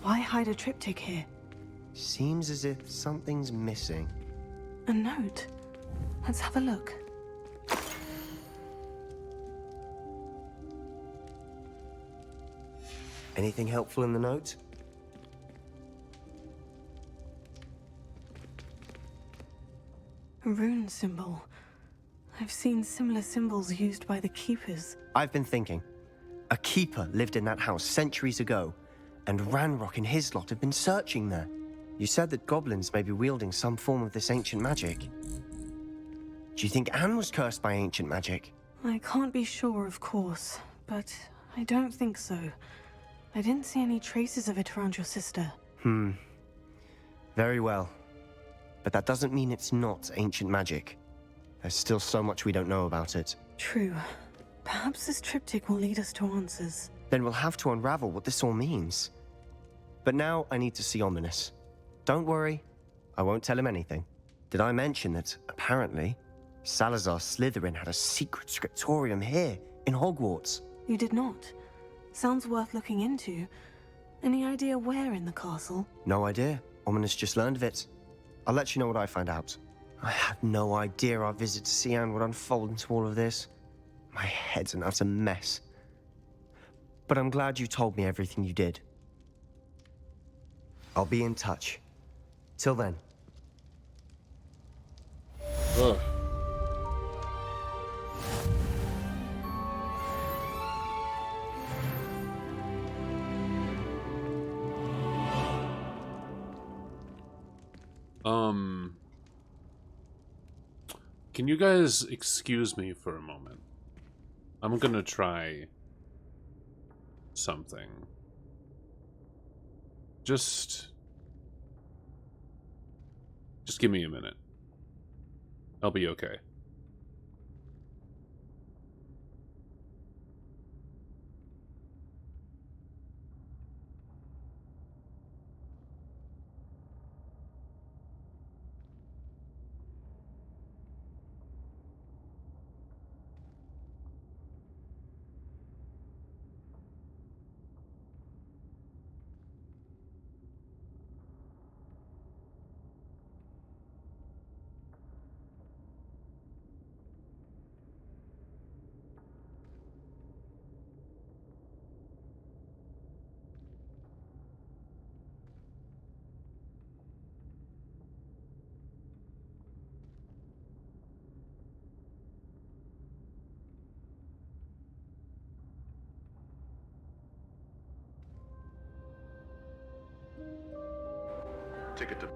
Why hide a triptych here? Seems as if something's missing. A note. Let's have a look. Anything helpful in the note? A rune symbol. I've seen similar symbols used by the Keepers. I've been thinking. A keeper lived in that house centuries ago, and Ranrock and his lot have been searching there. You said that goblins may be wielding some form of this ancient magic. Do you think Anne was cursed by ancient magic? I can't be sure, of course, but I don't think so. I didn't see any traces of it around your sister. Very well. But that doesn't mean it's not ancient magic. There's still so much we don't know about it. True. Perhaps this triptych will lead us to answers. Then we'll have to unravel what this all means. But now I need to see Ominous. Don't worry, I won't tell him anything. Did I mention that, apparently, Salazar Slytherin had a secret scriptorium here, in Hogwarts? You did not. Sounds worth looking into. Any idea where in the castle? No idea. Ominous just learned of it. I'll let you know what I find out. I had no idea our visit to see Anne would unfold into all of this. My head's an utter mess. But I'm glad you told me everything you did. I'll be in touch. Till then. Ugh. Can you guys excuse me for a moment? I'm gonna try something. Just give me a minute. I'll be okay. ticket to...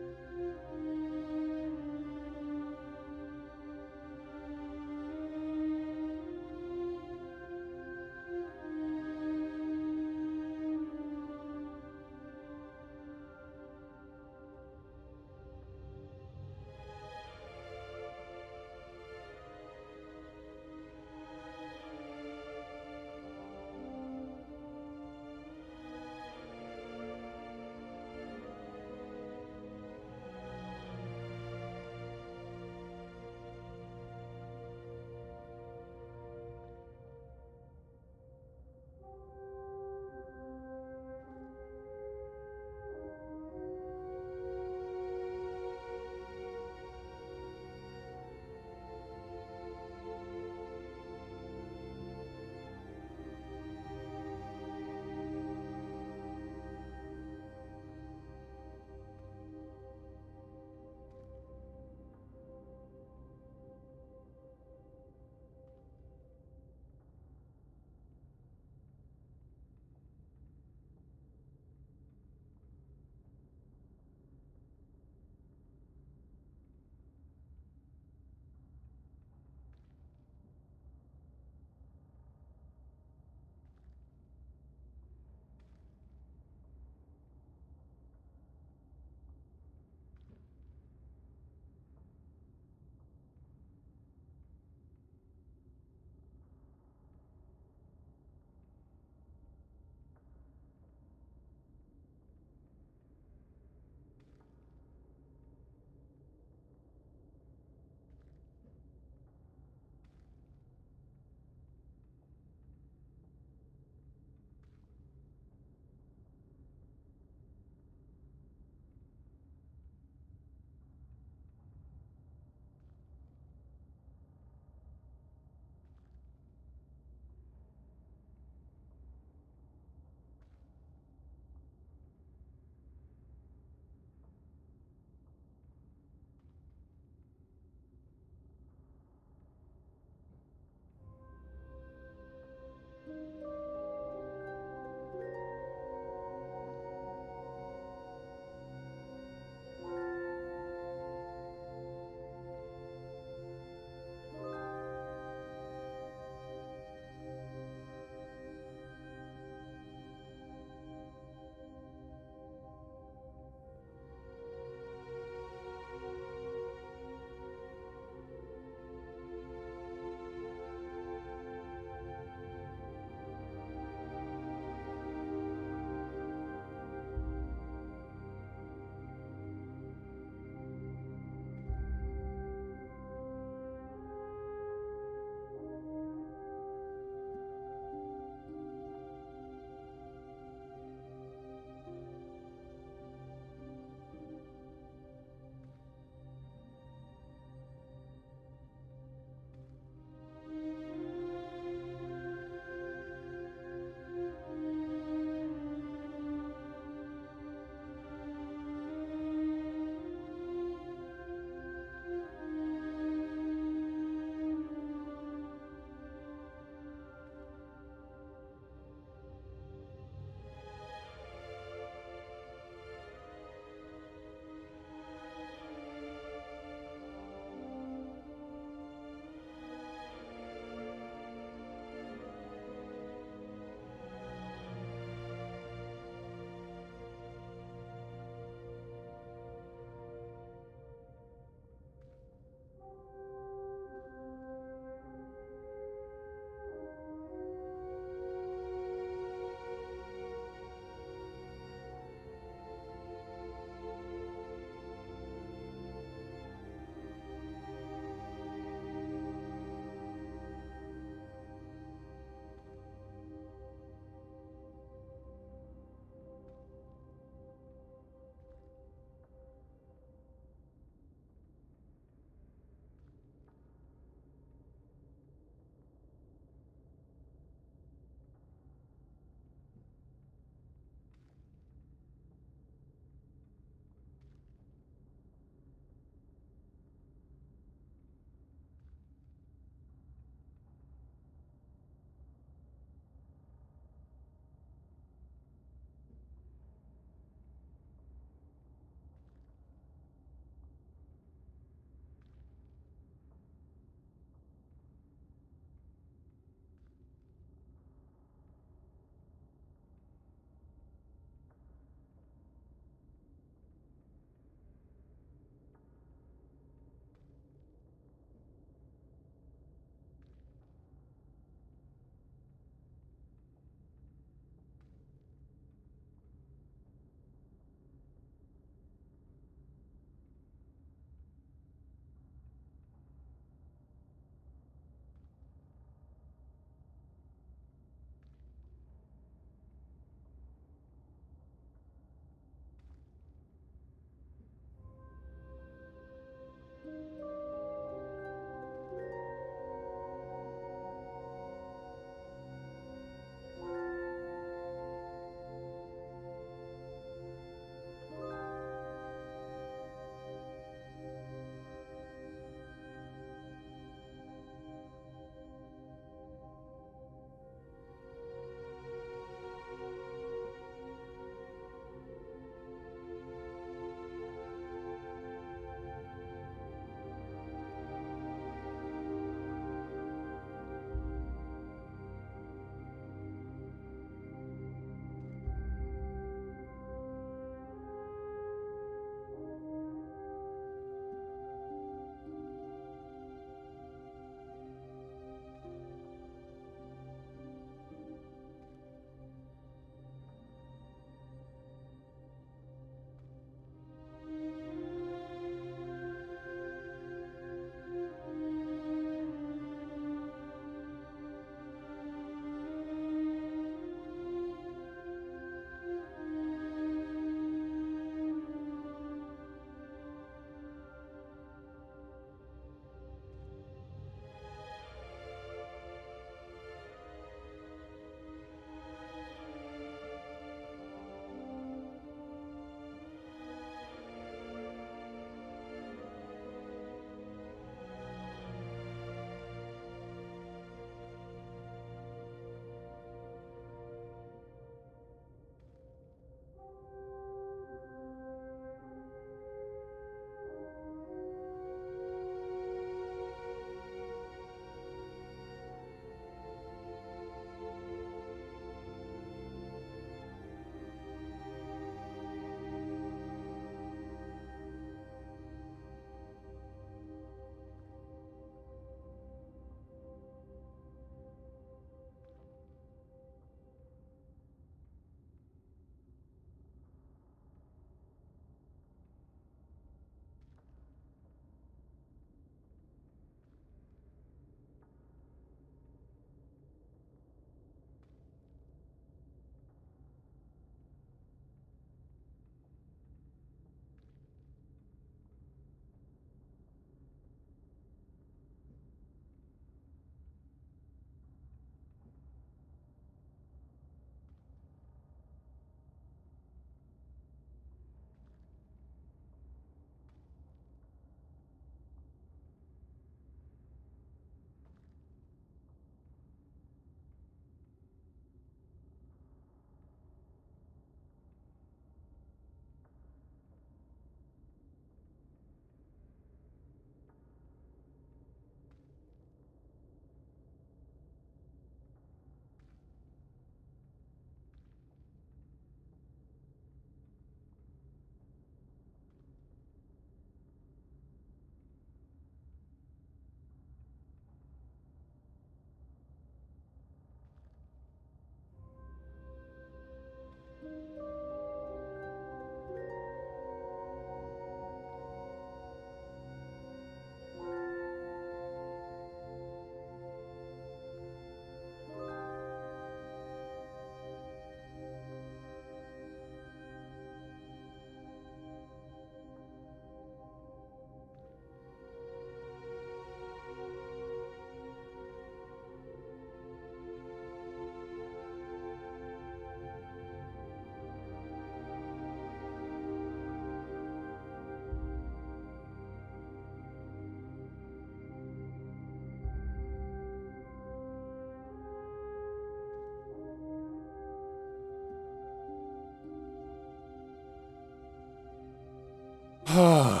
Okay,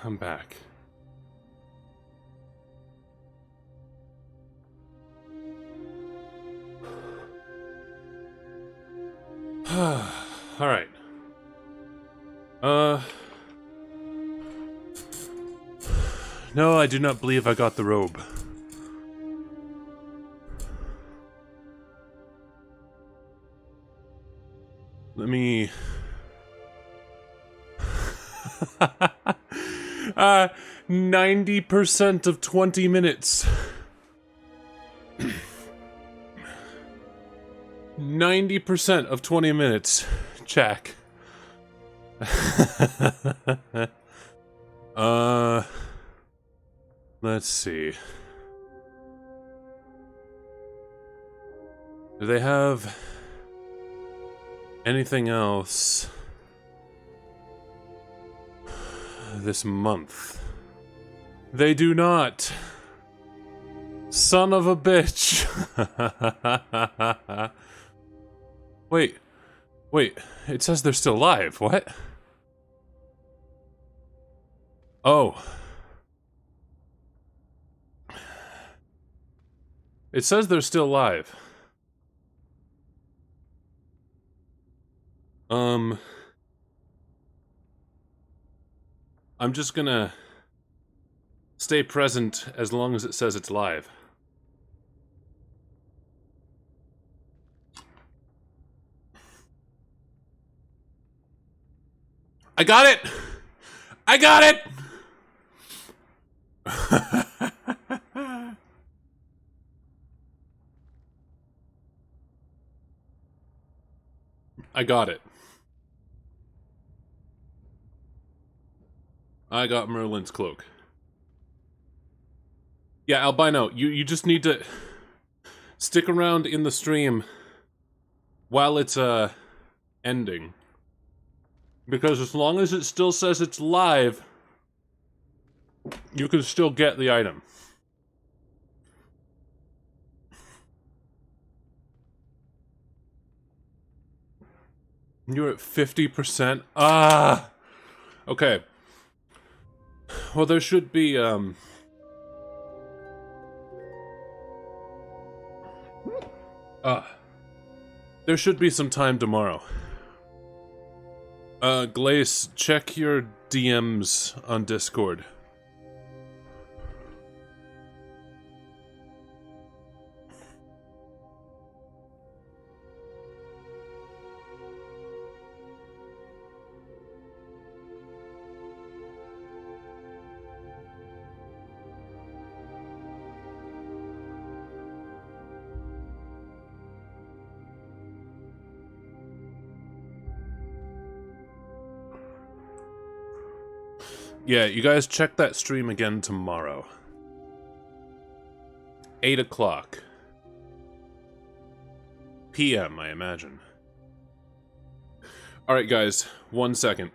I'm back. Alright. No, I do not believe I got the robe. Let me... 90% of 20 minutes. 90% of 20 minutes. Check. Let's see. Do they have anything else this month? They do not. Son of a bitch. Wait, it says they're still live. What? Oh. It says they're still live. I'm just gonna stay present as long as it says it's live. I got it! I got it! I got it. I got Merlin's cloak. Yeah, Albino, you just need to stick around in the stream while it's ending. Because as long as it still says it's live, you can still get the item. You're at 50%? Ah! Okay. Well, there should be, there should be some time tomorrow. Glace, check your DMs on Discord. Yeah, you guys check that stream again tomorrow. 8 o'clock. PM, I imagine. Alright guys, 1 second.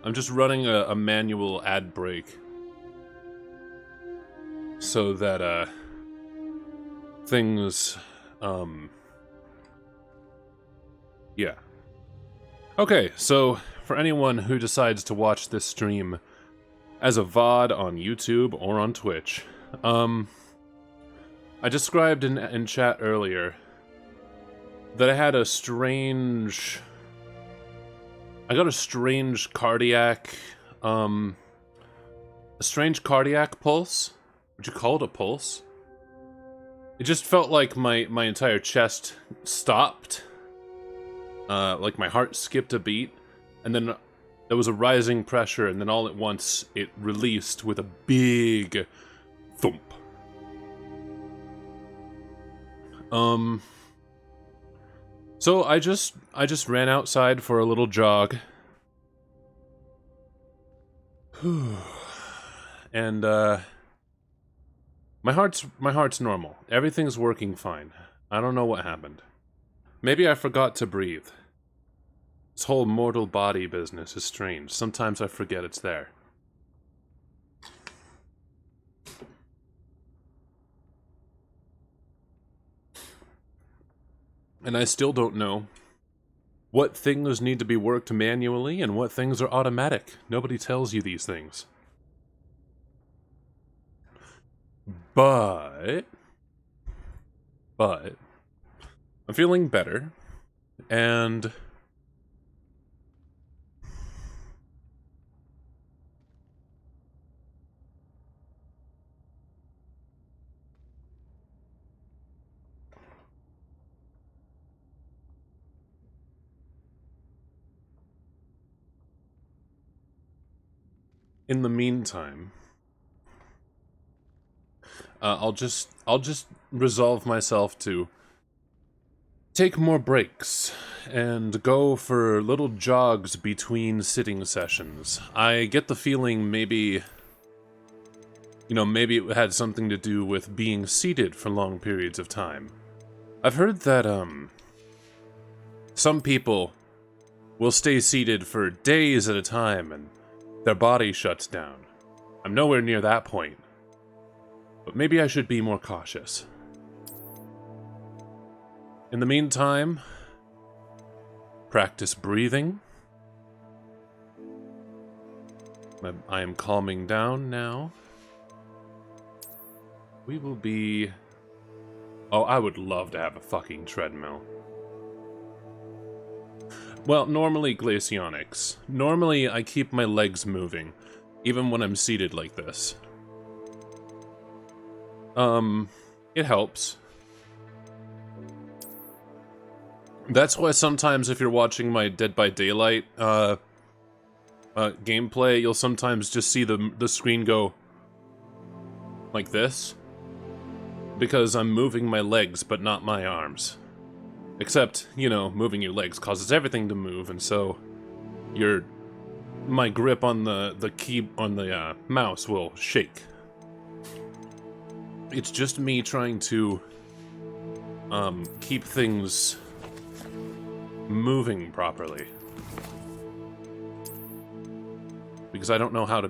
I'm just running a manual ad break. So that, things, yeah. Okay, so for anyone who decides to watch this stream as a VOD on YouTube or on Twitch, I described in chat earlier that I had a strange... I got a strange cardiac, a strange cardiac pulse? Would you call it a pulse? It just felt like my entire chest stopped. Like my heart skipped a beat. And then there was a rising pressure, and then all at once it released with a big thump. So I just ran outside for a little jog. And my heart's normal. Everything's working fine. I don't know what happened. Maybe I forgot to breathe. This whole mortal body business is strange. Sometimes I forget it's there. And I still don't know what things need to be worked manually and what things are automatic. Nobody tells you these things. But I'm feeling better, and in the meantime, I'll just resolve myself to take more breaks and go for little jogs between sitting sessions. I get the feeling maybe, maybe it had something to do with being seated for long periods of time. I've heard that, some people will stay seated for days at a time and their body shuts down. I'm nowhere near that point. But maybe I should be more cautious. In the meantime, practice breathing. I am calming down now. We will be... Oh, I would love to have a fucking treadmill. Well, normally glacionics. Normally I keep my legs moving, even when I'm seated like this. It helps. That's why sometimes if you're watching my Dead by Daylight, gameplay, you'll sometimes just see the screen go like this. Because I'm moving my legs, but not my arms. Except, moving your legs causes everything to move, and so my grip on the key on the mouse will shake. It's just me trying to keep things moving properly. Because I don't know I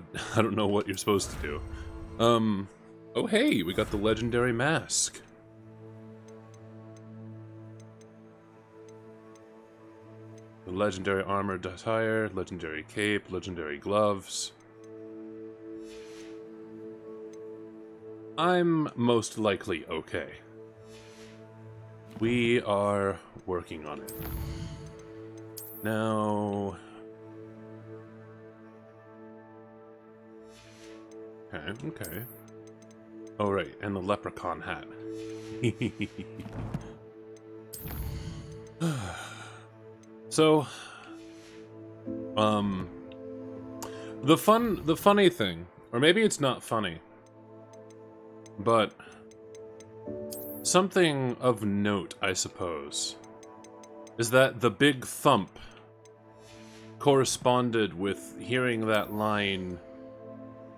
don't know what you're supposed to do. Oh hey, we got the legendary mask. The legendary armored attire, legendary cape, legendary gloves. I'm most likely okay. We are working on it. Now... Okay. Oh right, and the leprechaun hat. So, the funny thing, or maybe it's not funny, but something of note, I suppose, is that the big thump corresponded with hearing that line,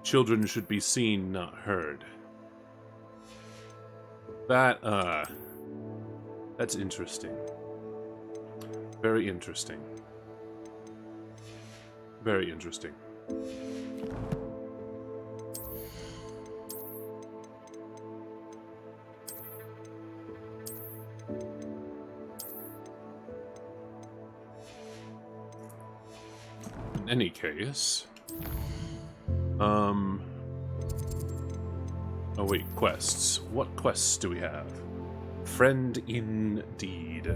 "Children should be seen, not heard." That's interesting. Very interesting. Very interesting. In any case... Oh wait, quests. What quests do we have? Friend indeed.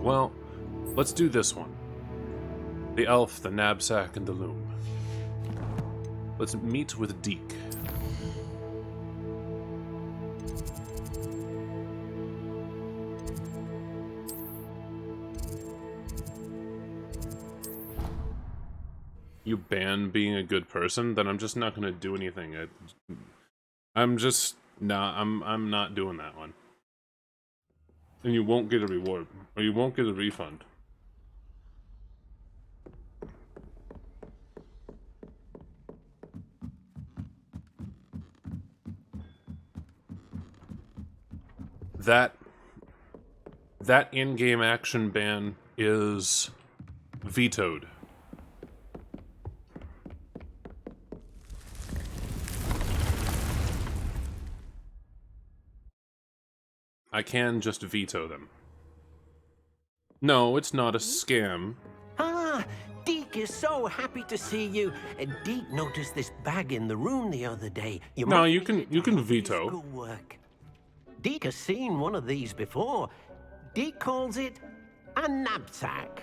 Well, let's do this one. The elf, the knapsack, and the loom. Let's meet with Deke. You ban being a good person, then I'm just not gonna do anything. I'm not doing that one. And you won't get a reward, or you won't get a refund. That in-game action ban is vetoed. I can just veto them. No, it's not a scam. Ah, Deke is so happy to see you. Deke noticed this bag in the room the other day. No, you can veto. Work. Deke has seen one of these before. Deke calls it a knapsack.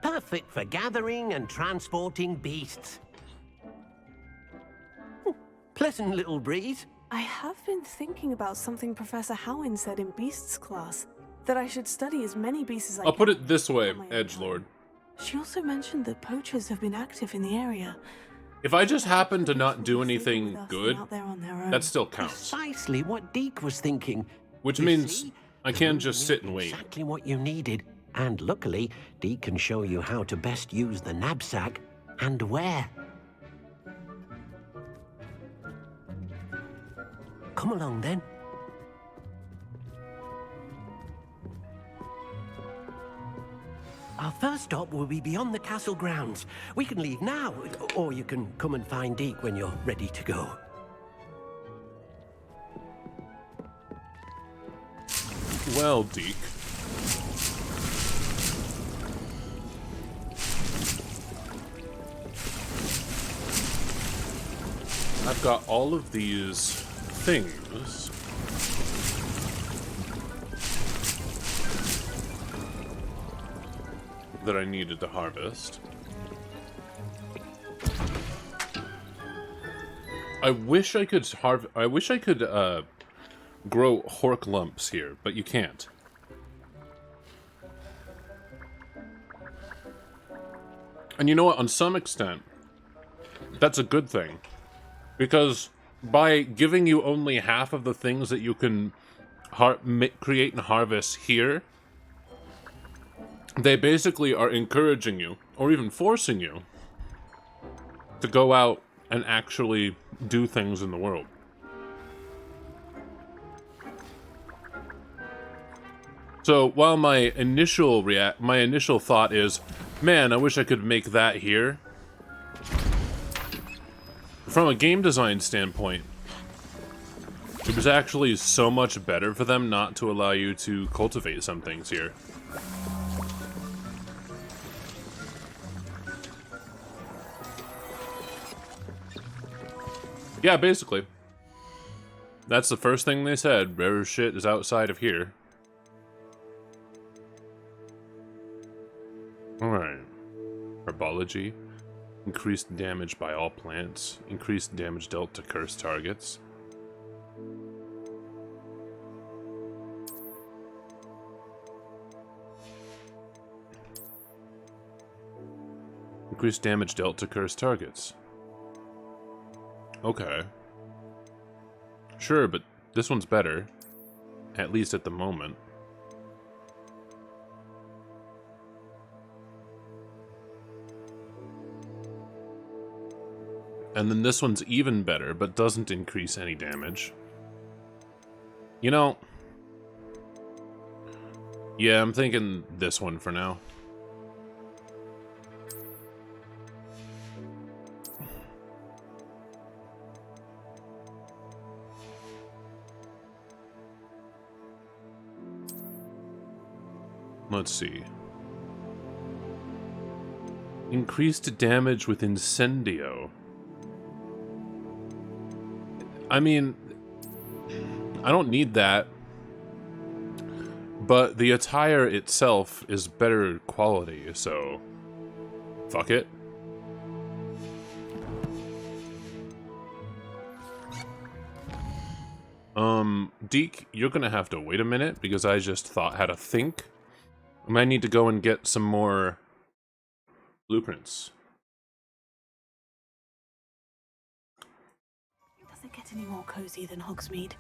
Perfect for gathering and transporting beasts. Pleasant little breeze. I have been thinking about something Professor Howin said in Beasts class, that I should study as many beasts as I can. I'll put it this way, Edgelord. She also mentioned that poachers have been active in the area. If I just happen to not do anything good, that still counts. Precisely what Deke was thinking. Which means I can't just sit and wait. Exactly what you needed. And luckily, Deke can show you how to best use the knapsack and where. Come along, then. Our first stop will be beyond the castle grounds. We can leave now, or you can come and find Deke when you're ready to go. Well, Deke. I've got all of these things. That I needed to harvest. I wish I could grow hork lumps here, but you can't. And you know what? On some extent, that's a good thing. Because by giving you only half of the things that you can create and harvest here, they basically are encouraging you, or even forcing you, to go out and actually do things in the world. So while my initial thought is, man, I wish I could make that here. From a game design standpoint, it was actually so much better for them not to allow you to cultivate some things here. Yeah, basically. That's the first thing they said. Rare shit is outside of here. Alright. Herbology. Increased damage by all plants. Increased damage dealt to cursed targets. Increased damage dealt to cursed targets. Okay. Sure, but this one's better. At least at the moment. And then this one's even better, but doesn't increase any damage. You know... yeah, I'm thinking this one for now. Let's see. Increased damage with Incendio. I mean, I don't need that. But the attire itself is better quality, so... fuck it. Deke, you're gonna have to wait a minute, because I just had to think. I might need to go and get some more blueprints. It doesn't get any more cozy than Hogsmeade.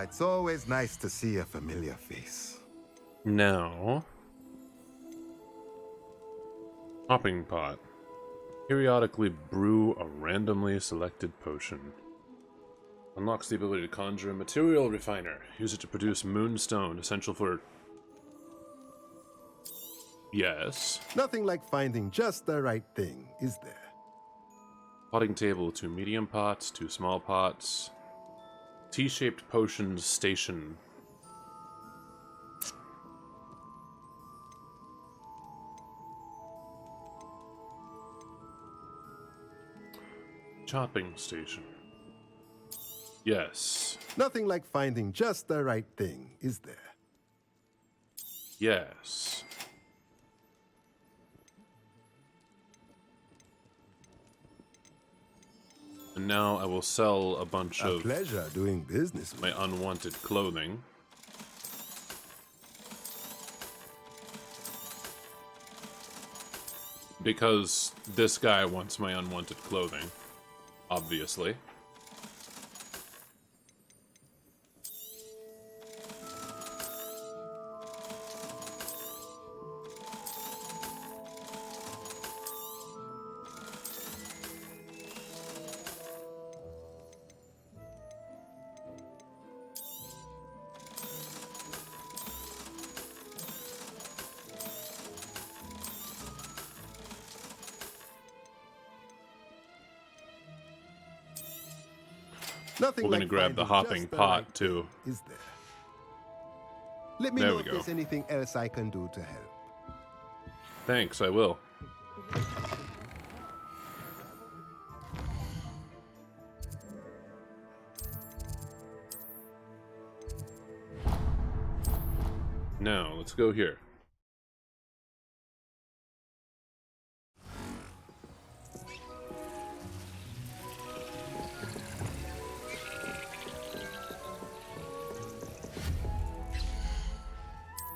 It's always nice to see a familiar face. Now... hopping pot. Periodically brew a randomly selected potion. Unlocks the ability to conjure a material refiner. Use it to produce moonstone, essential for... Yes. Nothing like finding just the right thing, is there? Potting table, 2 medium pots, 2 small pots. T-shaped potions station. Chopping station. Yes. Nothing like finding just the right thing, is there? Yes. And now I will sell a bunch of pleasure doing business with my unwanted clothing. Because this guy wants my unwanted clothing, obviously. Nothing We're like gonna grab the finding hopping just the pot right too. thing, is there? Let me There know we if go. there's anything else I can do to help. Thanks, I will. Now, let's go here.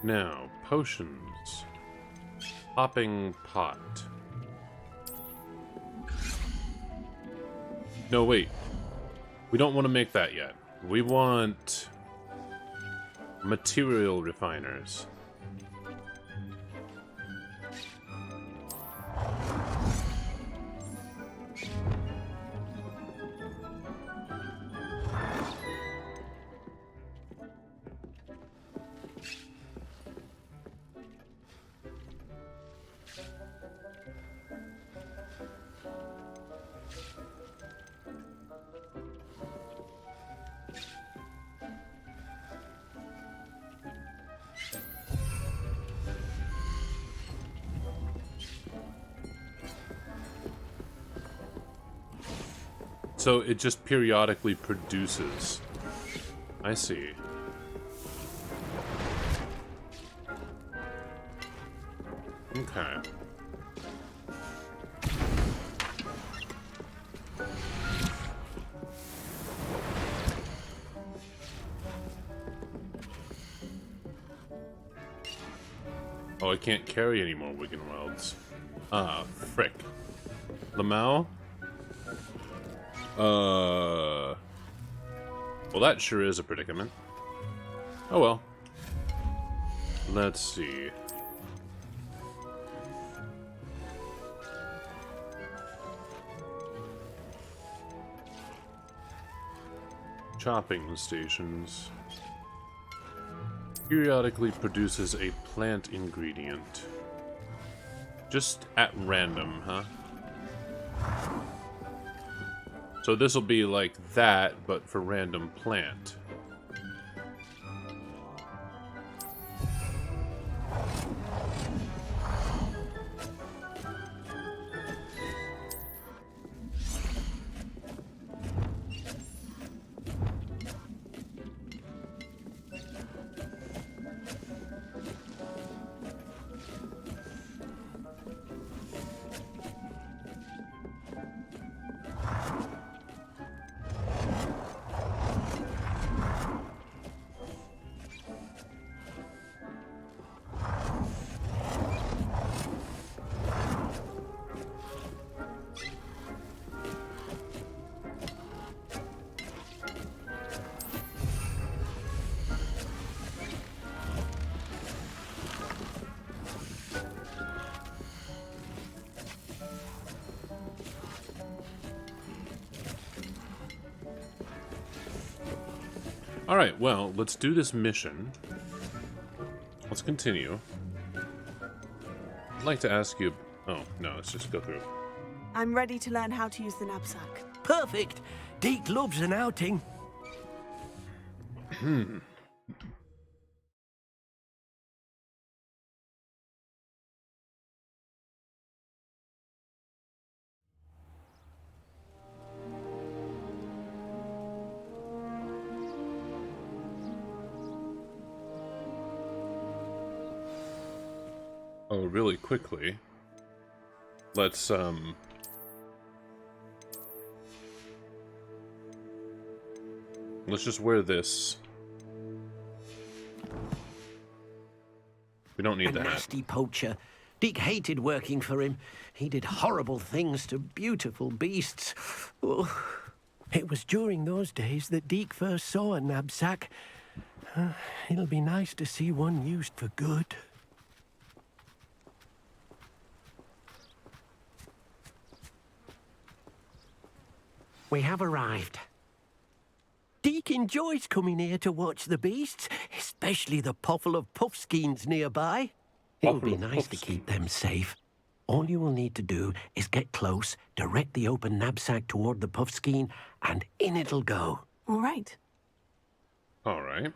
Now, potions. Hopping pot. No, wait. We don't want to make that yet. We want material refiners. So it just periodically produces. I see. Okay. Oh, I can't carry any more Wiggenwelds. Ah, frick. Lamau? Well, that sure is a predicament. Oh well. Let's see. Chopping stations. Periodically produces a plant ingredient. Just at random, huh? So this will be like that, but for random plant. Alright, well, let's do this mission. Let's continue. I'd like to ask you... Oh, no, let's just go through. I'm ready to learn how to use the knapsack. Perfect. Deke loves an outing. Oh, really quickly. Let's just wear this. We don't need the hat. Nasty poacher. Deke hated working for him. He did horrible things to beautiful beasts. Oh. It was during those days that Deke first saw a knapsack. It'll be nice to see one used for good. We have arrived. Deke enjoys coming here to watch the beasts, especially the poffle of puffskeins nearby. It'll be nice to keep them safe. All you will need to do is get close, direct the open knapsack toward the puffskein, and in it'll go. All right. All right.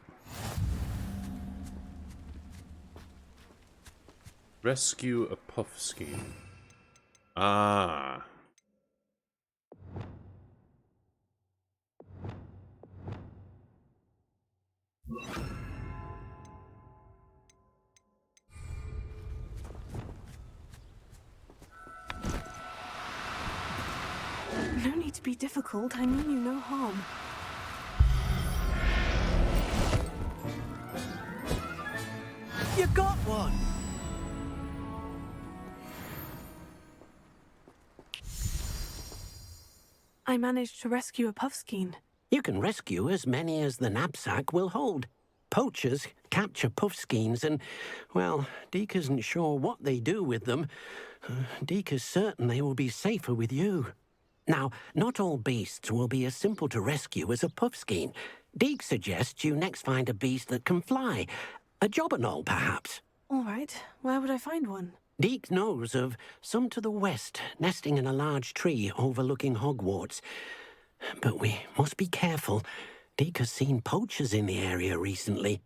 Rescue a puffskein. Ah. No need to be difficult. I mean you no harm. You got one! I managed to rescue a puffskein. You can rescue as many as the knapsack will hold. Poachers capture puffskeins and, well, Deke isn't sure what they do with them. Deke is certain they will be safer with you. Now, not all beasts will be as simple to rescue as a puffskein. Deke suggests you next find a beast that can fly. A jobberknoll, perhaps. All right. Where would I find one? Deke knows of some to the west, nesting in a large tree overlooking Hogwarts. But we must be careful. Deke has seen poachers in the area recently.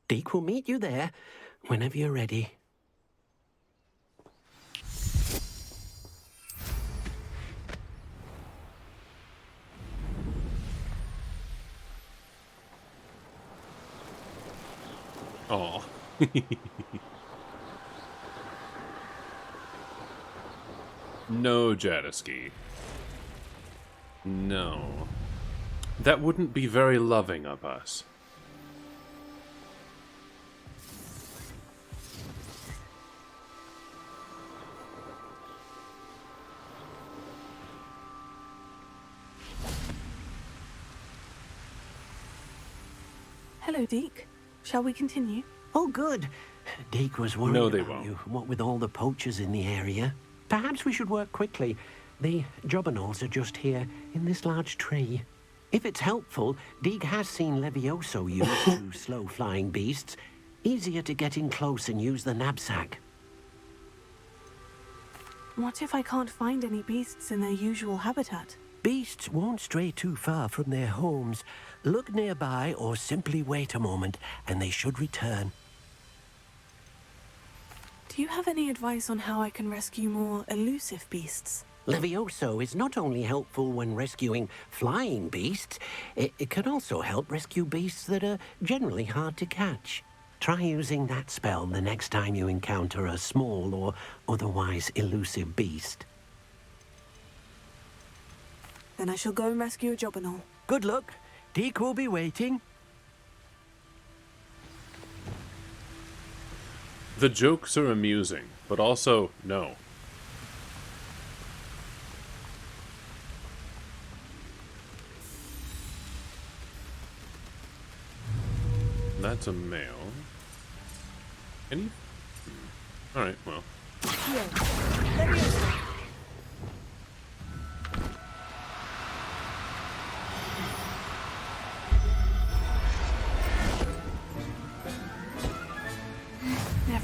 Deke will meet you there whenever you're ready. Oh. No, Jadaski. No. That wouldn't be very loving of us. Hello, Deke. Shall we continue? Oh, good. Deke was worried No, they about won't. you, what with all the poachers in the area. Perhaps we should work quickly. The jobberknolls are just here, in this large tree. If it's helpful, Deke has seen Levioso used to slow flying beasts. Easier to get in close and use the knapsack. What if I can't find any beasts in their usual habitat? Beasts won't stray too far from their homes. Look nearby or simply wait a moment, and they should return. Do you have any advice on how I can rescue more elusive beasts? Levioso is not only helpful when rescuing flying beasts, it can also help rescue beasts that are generally hard to catch. Try using that spell the next time you encounter a small or otherwise elusive beast. Then I shall go and rescue a jobberknoll. Good luck. Deke will be waiting. The jokes are amusing, but also, no. That's a male. Any? Alright, well.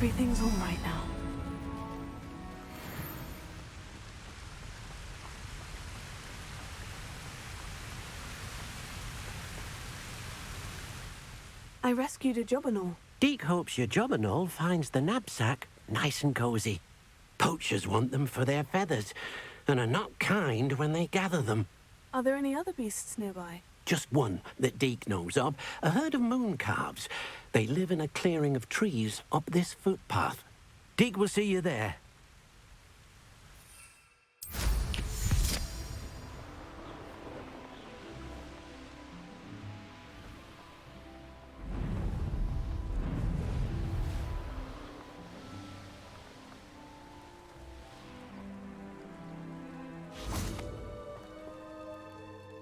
Everything's all right now. I rescued a jobberknoll. Deke hopes your jobberknoll finds the knapsack nice and cozy. Poachers want them for their feathers, and are not kind when they gather them. Are there any other beasts nearby? Just one that Deke knows of, a herd of moon calves. They live in a clearing of trees up this footpath. Deke will see you there.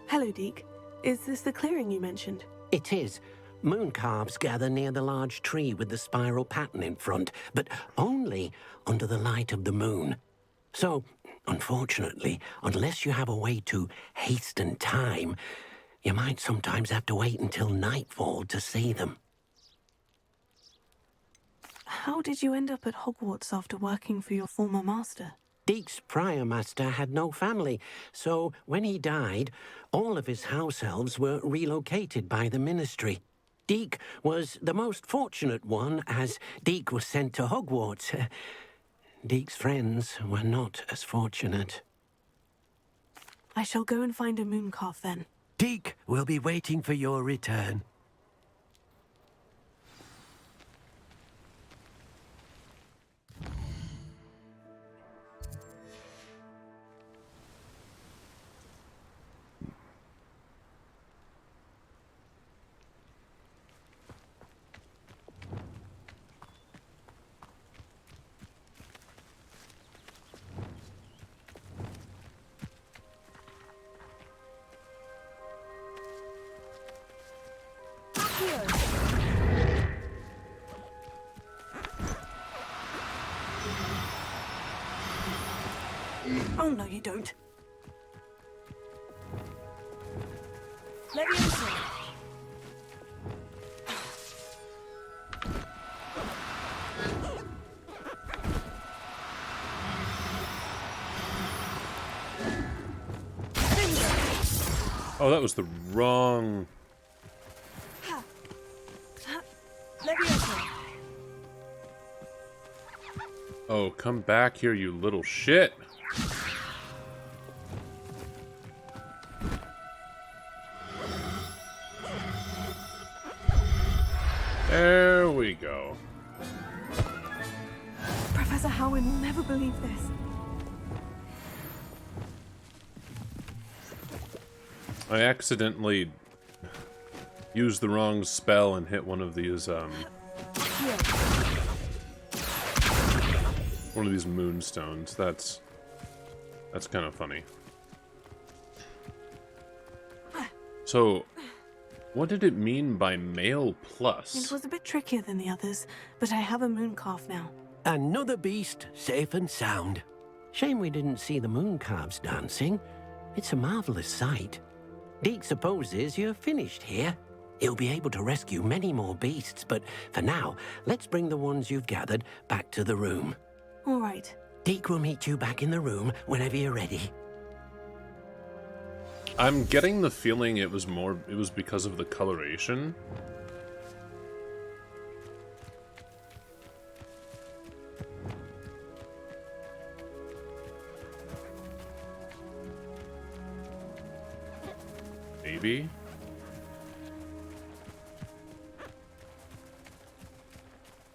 Hello, Deke. Is this the clearing you mentioned? It is. Moon calves gather near the large tree with the spiral pattern in front, but only under the light of the moon. So, unfortunately, unless you have a way to hasten time, you might sometimes have to wait until nightfall to see them. How did you end up at Hogwarts after working for your former master? Deke's prior master had no family, so when he died, all of his house elves were relocated by the ministry. Deke was the most fortunate one, as Deke was sent to Hogwarts. Deke's friends were not as fortunate. I shall go and find a mooncalf then. Deke will be waiting for your return. Oh, no, you don't. Leviosa! Oh, that was the wrong... Leviosa! Oh, come back here, you little shit! There we go. Professor Howard will never believe this. I accidentally used the wrong spell and hit one of these, one of these moonstones. That's kind of funny. So, what did it mean by male plus? It was a bit trickier than the others, but I have a mooncalf now. Another beast, safe and sound. Shame we didn't see the moon calves dancing. It's a marvelous sight. Deke supposes you're finished here. He'll be able to rescue many more beasts, but for now, let's bring the ones you've gathered back to the room. All right. Deke will meet you back in the room whenever you're ready. I'm getting the feeling it was because of the coloration. Maybe.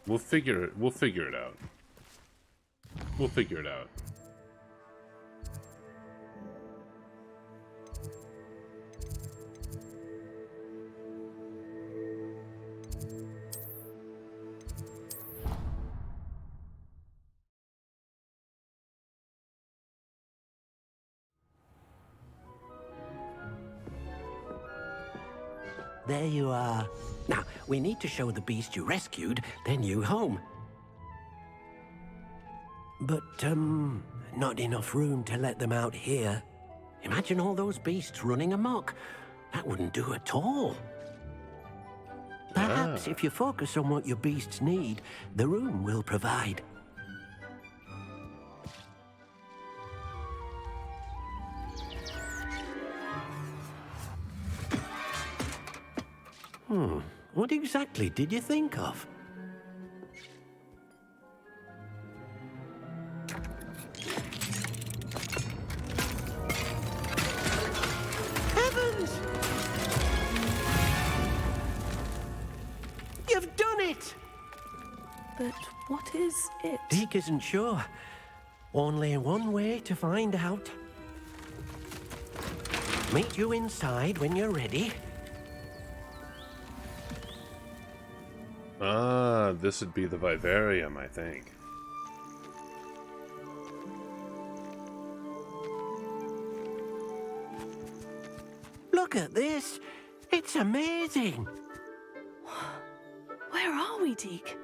We'll figure it out. We'll figure it out. There you are. Now, we need to show the beast you rescued their new home. But, not enough room to let them out here. Imagine all those beasts running amok. That wouldn't do at all. Perhaps Perhaps if you focus on what your beasts need, the room will provide. What exactly did you think of? Heavens! You've done it! But what is it? Deke isn't sure. Only one way to find out. Meet you inside when you're ready. Ah, this would be the vivarium, I think. Look at this. It's amazing. Where are we, Deke?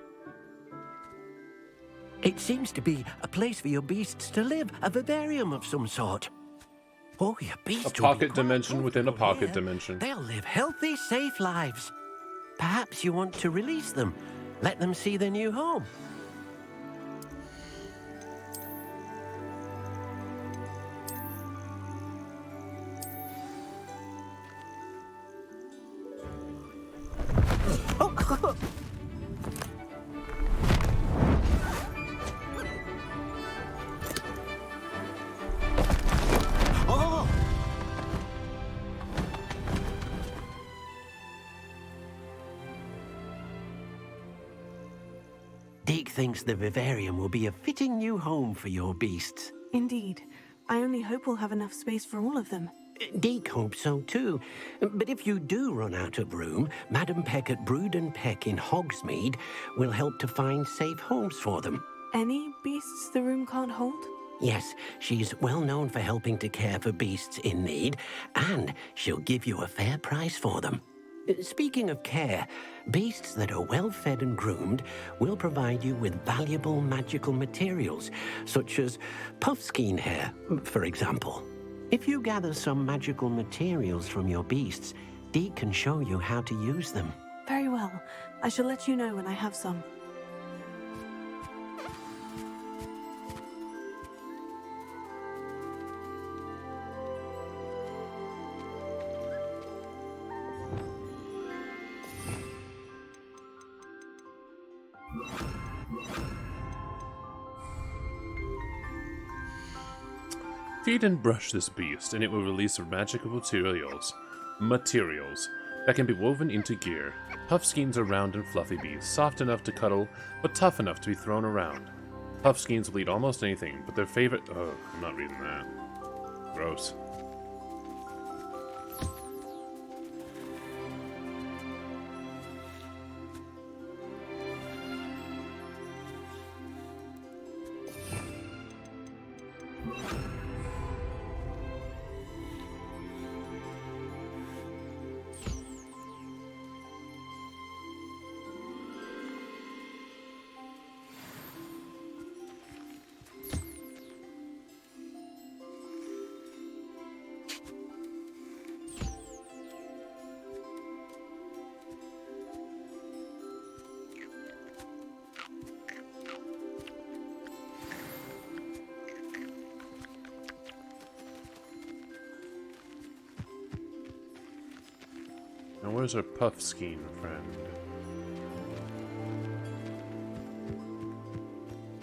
It seems to be a place for your beasts to live, a vivarium of some sort. Oh, your beasts A pocket dimension within a pocket dimension. They'll live healthy, safe lives. Perhaps you want to release them, let them see their new home. Deke thinks the vivarium will be a fitting new home for your beasts. Indeed. I only hope we'll have enough space for all of them. Deke hopes so too. But if you do run out of room, Madam Peck at Brood and Peck in Hogsmeade will help to find safe homes for them. Any beasts the room can't hold? Yes, she's well known for helping to care for beasts in need, and she'll give you a fair price for them. Speaking of care, beasts that are well fed and groomed will provide you with valuable magical materials, such as puffskein hair, for example. If you gather some magical materials from your beasts, Deke can show you how to use them. Very well. I shall let you know when I have some. Feed and brush this beast, and it will release magical materials that can be woven into gear. Puffskeins are round and fluffy beasts, soft enough to cuddle, but tough enough to be thrown around. Puffskeins will eat almost anything, but their favorite— oh, I'm not reading that. Gross. Now where's our Puffskein friend?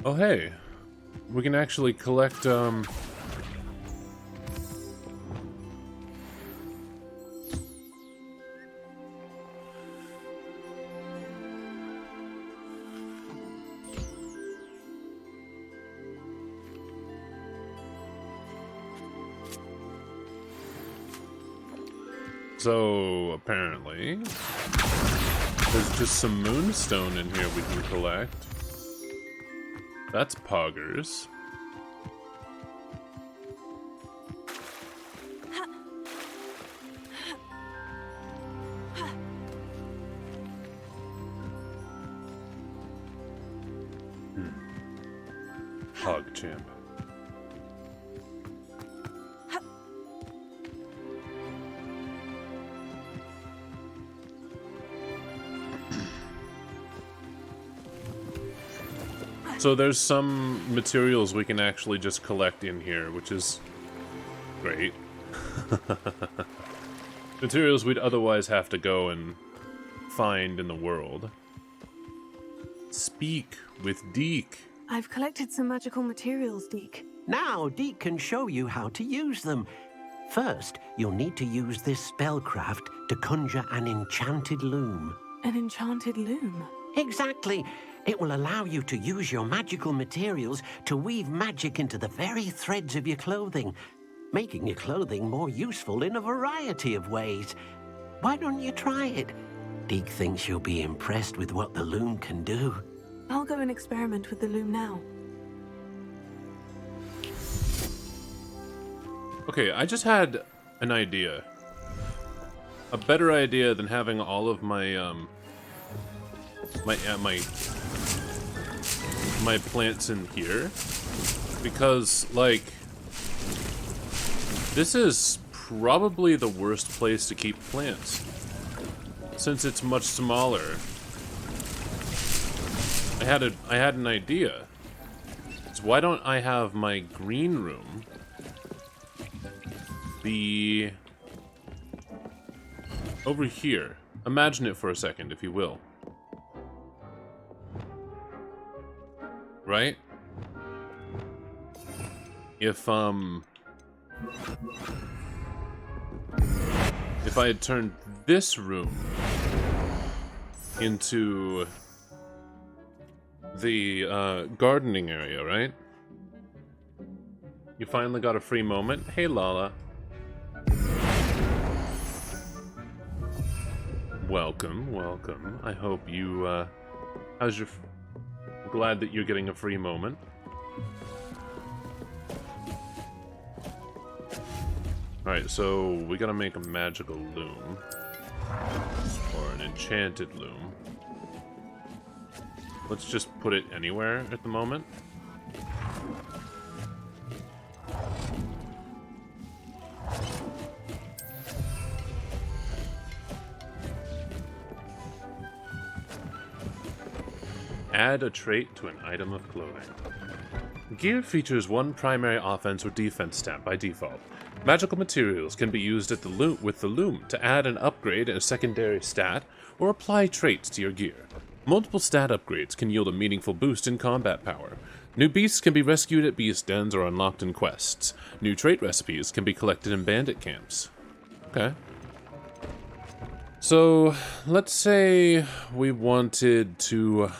Oh hey! We can actually collect, so, apparently, there's just some moonstone in here we can collect. That's poggers. Hogchamp. So there's some materials we can actually just collect in here, which is great. Materials we'd otherwise have to go and find in the world. Speak with Deke. I've collected some magical materials, Deke. Now, Deke can show you how to use them. First, you'll need to use this spellcraft to conjure an enchanted loom. An enchanted loom? Exactly. It will allow you to use your magical materials to weave magic into the very threads of your clothing, making your clothing more useful in a variety of ways. Why don't you try it? Deke thinks you'll be impressed with what the loom can do. I'll go and experiment with the loom now. Okay, I just had an idea. A better idea than having all of my, my plants in here. Because, like, this is probably the worst place to keep plants. Since it's much smaller. I had an idea. So why don't I have my green room be over here? Imagine it for a second, if you will. Right? If I had turned this room into the gardening area, right? You finally got a free moment. Hey, Lala. Welcome, welcome. I hope you, how's your... Glad that you're getting a free moment. Alright, so we gotta make a magical loom. Or an enchanted loom. Let's just put it anywhere at the moment. Add a trait to an item of clothing. Gear features one primary offense or defense stat by default. Magical materials can be used at with the loom to add an upgrade and a secondary stat, or apply traits to your gear. Multiple stat upgrades can yield a meaningful boost in combat power. New beasts can be rescued at beast dens or unlocked in quests. New trait recipes can be collected in bandit camps. Okay. So, let's say we wanted to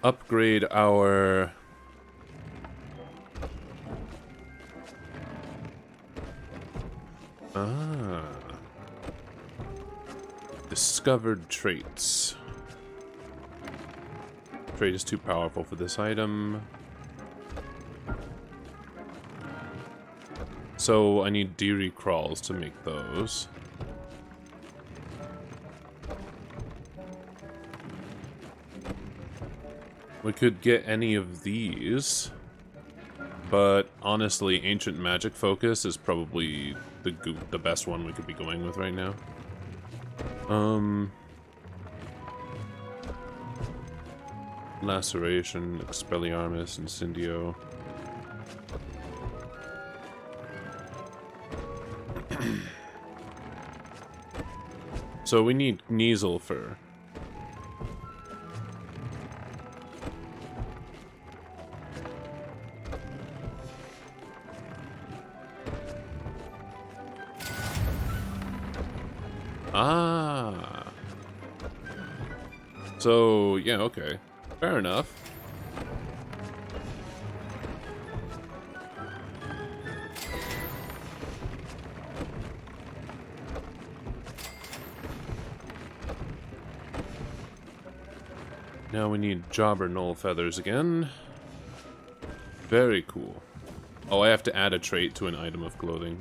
upgrade our... Discovered traits. Trait is too powerful for this item. So I need deery crawls to make those. We could get any of these, but honestly, ancient magic focus is probably the best one we could be going with right now. Laceration, Expelliarmus, Incendio. So we need Kneasel fur. Ah. So, yeah, okay. Fair enough. Now we need Jobber Knoll feathers again. Very cool. Oh, I have to add a trait to an item of clothing.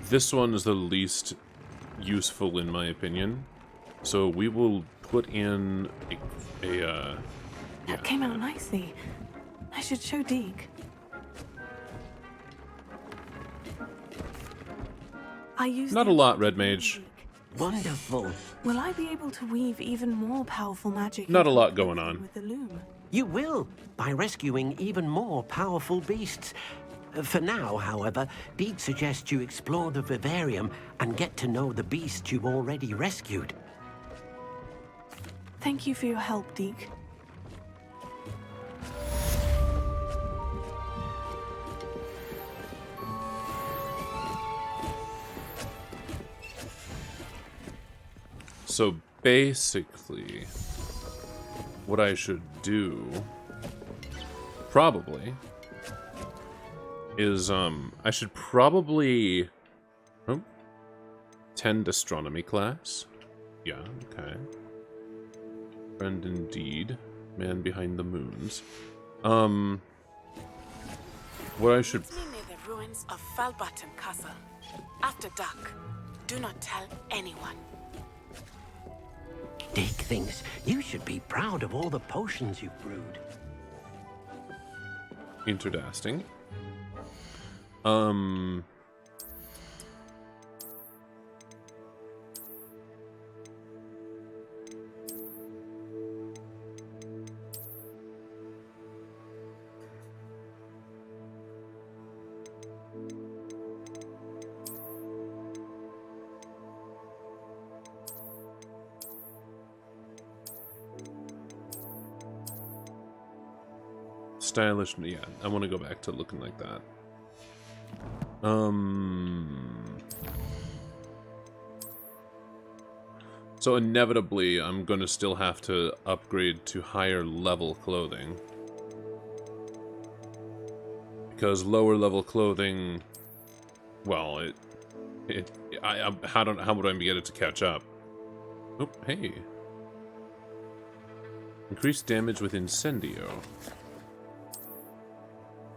This one is the least useful in my opinion. So we will put in a That came out nicely. I should show Deke. Not a lot, Red Mage. Wonderful. Will I be able to weave even more powerful magic? Not a lot going on. With the loom? You will, by rescuing even more powerful beasts. For now, however, Deek suggests you explore the vivarium and get to know the beasts you've already rescued. Thank you for your help, Deek. So basically, what I should do, probably, is, I should probably attend astronomy class. Yeah, okay. Friend indeed. Man behind the moons. What I should... Meet me near the ruins of Falbottom Castle. After dark. Do not tell anyone. Deek thinks you should be proud of all the potions you've brewed. Interesting. Stylish, yeah, I want to go back to looking like that. So inevitably, I'm gonna still have to upgrade to higher level clothing. Because lower level clothing, well, how would I get it to catch up? Oh, hey. Increased damage with Incendio.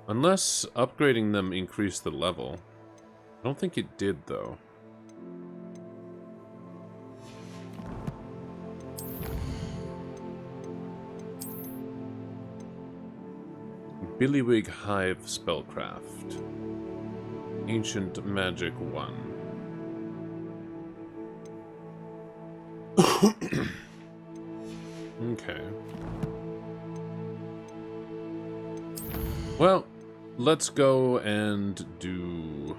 Unless upgrading them increased the level. I don't think it did, though. Billywig Hive Spellcraft. Ancient Magic 1. Okay. Well, let's go and do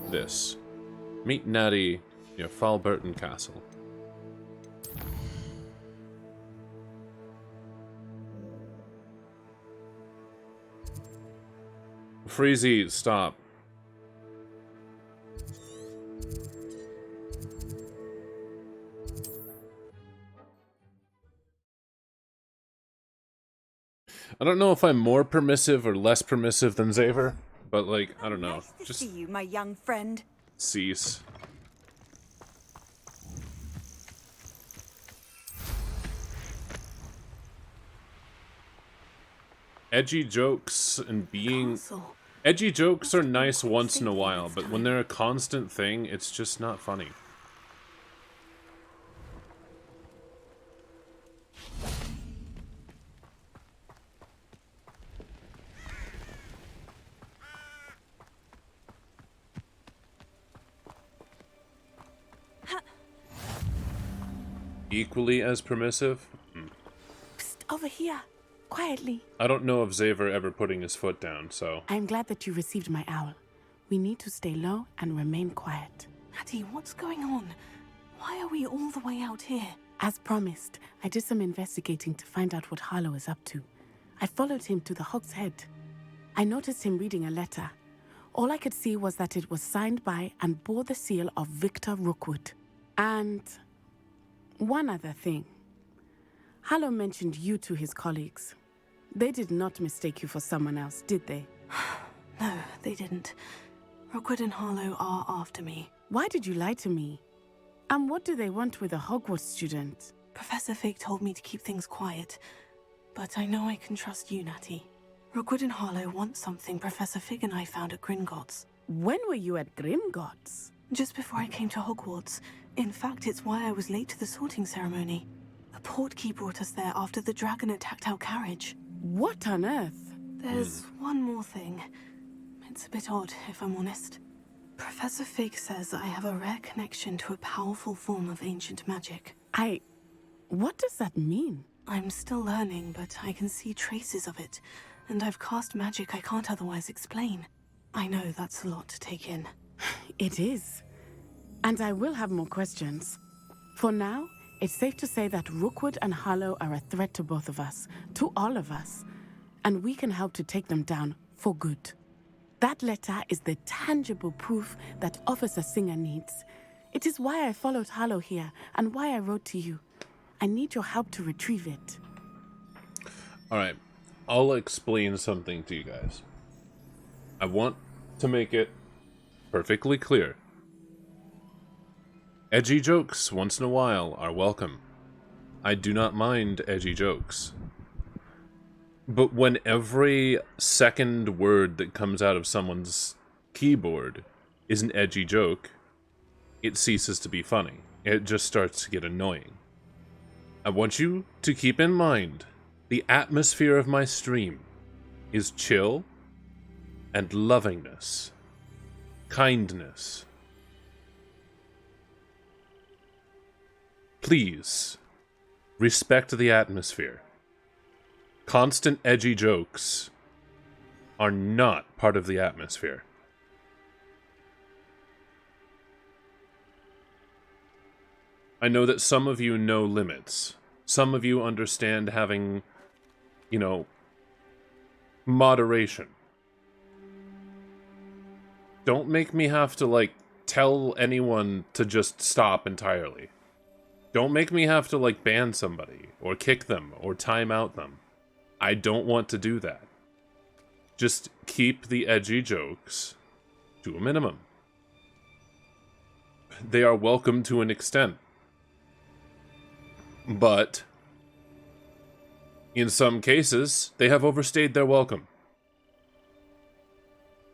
this. Meet Natty near Falburton Castle. Freezy, stop. I don't know if I'm more permissive or less permissive than Xaver, but like, I don't know. Nice to see you, my young friend. Cease. Edgy jokes and being... Edgy jokes are nice once in a while, but when they're a constant thing, it's just not funny. Equally as permissive? Psst, over here. Quietly. I don't know of Xaver ever putting his foot down, so... I'm glad that you received my owl. We need to stay low and remain quiet. Natty, what's going on? Why are we all the way out here? As promised, I did some investigating to find out what Harlow is up to. I followed him to the Hog's Head. I noticed him reading a letter. All I could see was that it was signed by and bore the seal of Victor Rookwood. And... one other thing. Harlow mentioned you to his colleagues. They did not mistake you for someone else, did they? No, they didn't. Rookwood and Harlow are after me. Why did you lie to me? And what do they want with a Hogwarts student? Professor Fig told me to keep things quiet, but I know I can trust you, Natty. Rookwood and Harlow want something Professor Fig and I found at Gringotts. When were you at Gringotts? Just before I came to Hogwarts. In fact, it's why I was late to the sorting ceremony. A portkey brought us there after the dragon attacked our carriage. What on earth? There's one more thing. It's a bit odd, if I'm honest. Professor Fig says I have a rare connection to a powerful form of ancient magic. What does that mean? I'm still learning, but I can see traces of it, and I've cast magic I can't otherwise explain. I know that's a lot to take in. It is. And I will have more questions. For now, it's safe to say that Rookwood and Harlow are a threat to both of us, to all of us, and we can help to take them down for good. That letter is the tangible proof that Officer Singer needs. It is why I followed Harlow here and why I wrote to you. I need your help to retrieve it. Alright, I'll explain something to you guys. I want to make it perfectly clear. Edgy jokes once in a while are welcome. I do not mind edgy jokes. But when every second word that comes out of someone's keyboard is an edgy joke, it ceases to be funny. It just starts to get annoying. I want you to keep in mind the atmosphere of my stream is chill and lovingness, kindness. Please, respect the atmosphere. Constant edgy jokes are not part of the atmosphere. I know that some of you know limits. Some of you understand having, you know, moderation. Don't make me have to, like, tell anyone to just stop entirely. Don't make me have to, like, ban somebody, or kick them, or time out them. I don't want to do that. Just keep the edgy jokes to a minimum. They are welcome to an extent. But in some cases, they have overstayed their welcome.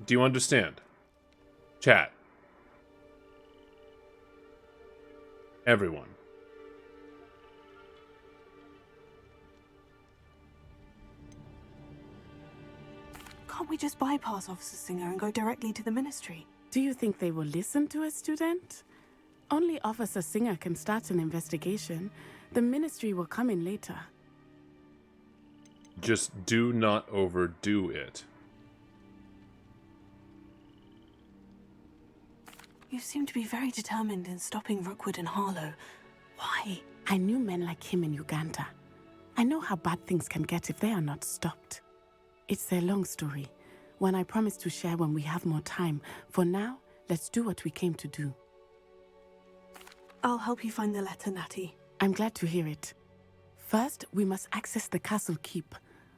Do you understand? Chat. Everyone. Can't we just bypass Officer Singer and go directly to the Ministry? Do you think they will listen to a student? Only Officer Singer can start an investigation. The Ministry will come in later. Just do not overdo it. You seem to be very determined in stopping Rookwood and Harlow. Why? I knew men like him in Uganda. I know how bad things can get if they are not stopped. It's a long story, one I promise to share when we have more time. For now, let's do what we came to do. I'll help you find the letter, Natty. I'm glad to hear it. First, we must access the castle keep.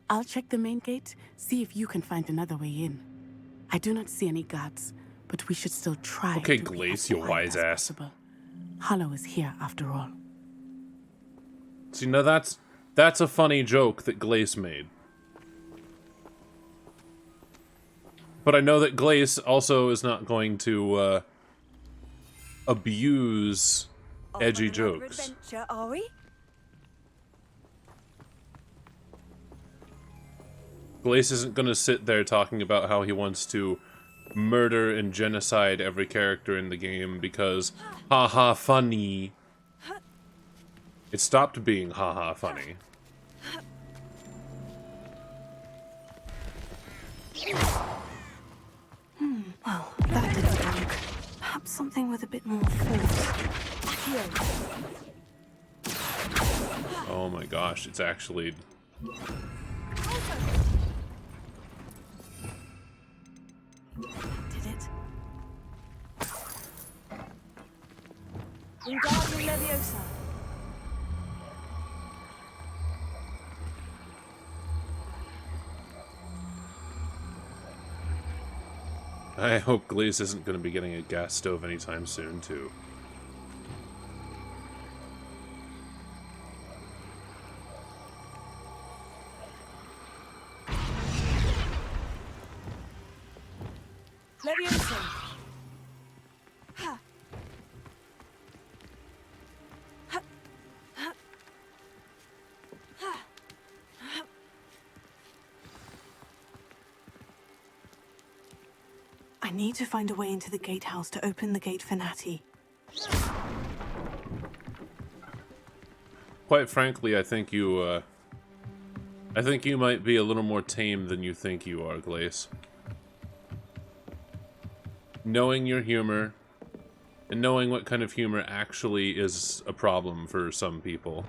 I'll check the main gate, see if you can find another way in. I do not see any guards, but we should still try. Okay, Glace, you wise ass. Harlow is here after all. See, now that's a funny joke that Glace made. But I know that Glace also is not going to abuse edgy jokes. Adventure, are we? Glace isn't going to sit there talking about how he wants to murder and genocide every character in the game because haha funny. It stopped being haha funny. Well, that didn't work. Perhaps something with a bit more force. Oh my gosh, it's actually... Did it? Wingardium Leviosa. I hope Glace isn't going to be getting a gas stove anytime soon, too. Leviosa. Ha. Ha. Ha. Ha. I need to find a way into the gatehouse to open the gate for Natty. Quite frankly, I think you might be a little more tame than you think you are, Glace. Knowing your humor, and knowing what kind of humor actually is a problem for some people.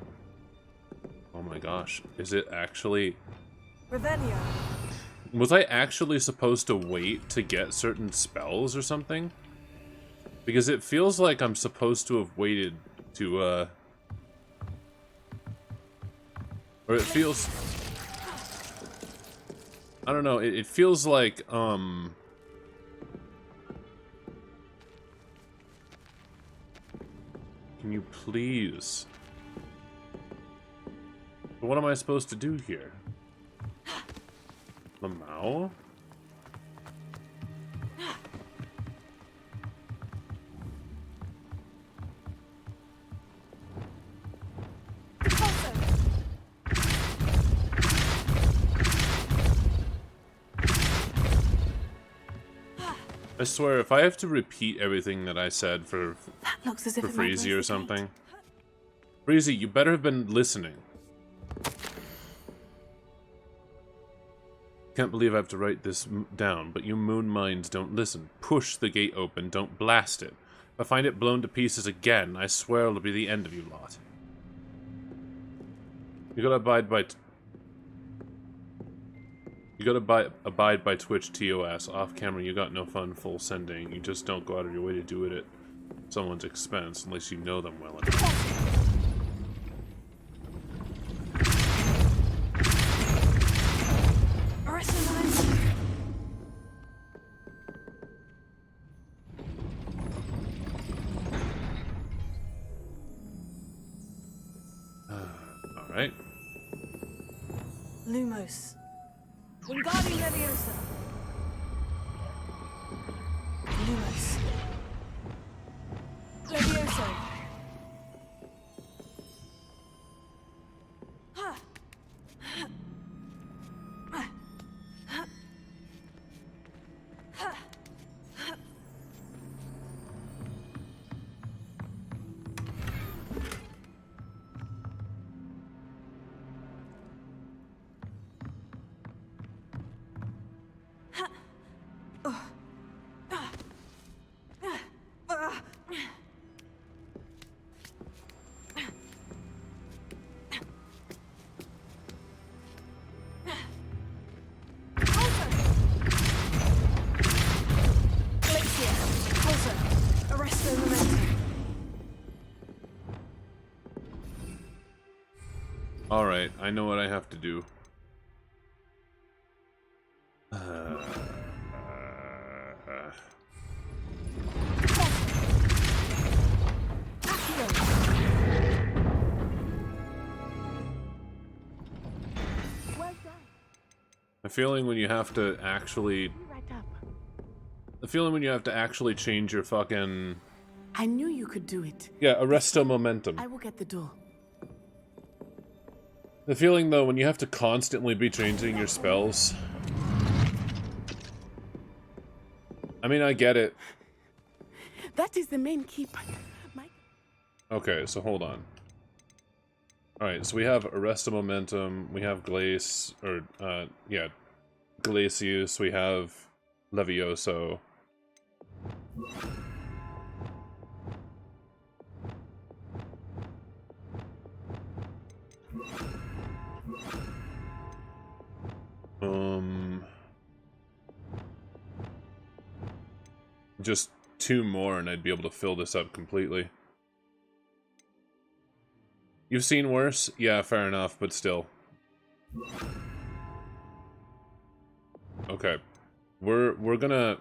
Oh my gosh, is it actually... Revelio. Was I actually supposed to wait to get certain spells or something? Because it feels like I'm supposed to have waited to, or it feels... I don't know, it feels like, Can you please? What am I supposed to do here? Lamau? I swear, if I have to repeat everything that I said for Freezy or something. Freezy, you better have been listening. Can't believe I have to write this down, but you moon minds don't listen. Push the gate open, don't blast it. If I find it blown to pieces again, I swear it'll be the end of you lot. You gotta abide by Twitch TOS. Off camera, you got no fun full sending. You just don't go out of your way to do it at someone's expense unless you know them well enough. Alright. Lumos. Wingardium Leviosa. Lumos. Leviosa. Alright, I know what I have to do. The feeling when you have to actually... The feeling when you have to actually change your fucking... I knew you could do it. Yeah, Arresto Momentum. I will get the door. The feeling, though, when you have to constantly be changing your spells... I mean, I get it. That is the main keep. Okay, so hold on. Alright, so we have Arresto Momentum, we have Glace, or, yeah, Glacius, we have Levioso. Just 2 more and I'd be able to fill this up completely. You've seen worse? Yeah, fair enough, but still. Okay. We're gonna...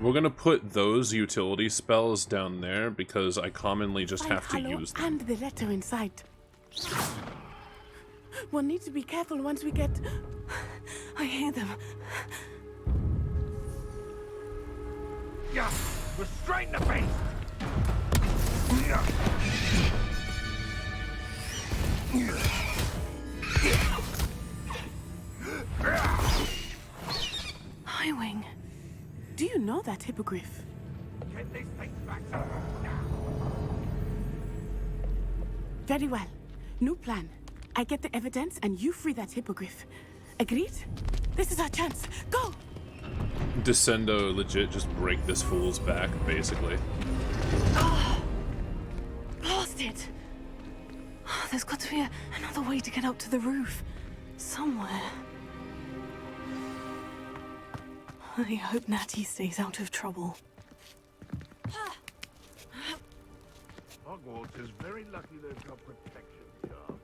We're gonna put those utility spells down there because I commonly just have to use them. And the letter inside. We'll need to be careful once we get... I hear them. Yeah, restrain the beast! Highwing, do you know that hippogriff? Get this thing back to now. Very well. New plan. I get the evidence and you free that hippogriff. Agreed? This is our chance. Go! Descendo legit just break this fool's back, basically. Blast it! There's got to be another way to get up to the roof. Somewhere. I hope Natty stays out of trouble. Hogwarts is very lucky they've got protection charms.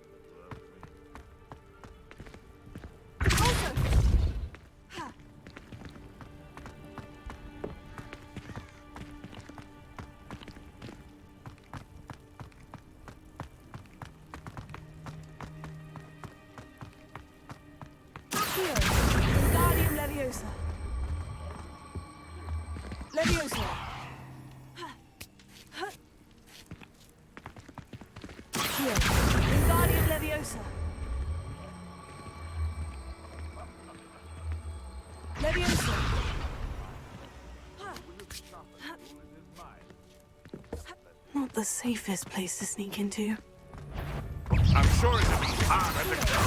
Guardian Leviosa. Leviosa. Here. Guardian Leviosa. Leviosa. Not the safest place to sneak into. I'm sure it'll be harder to go.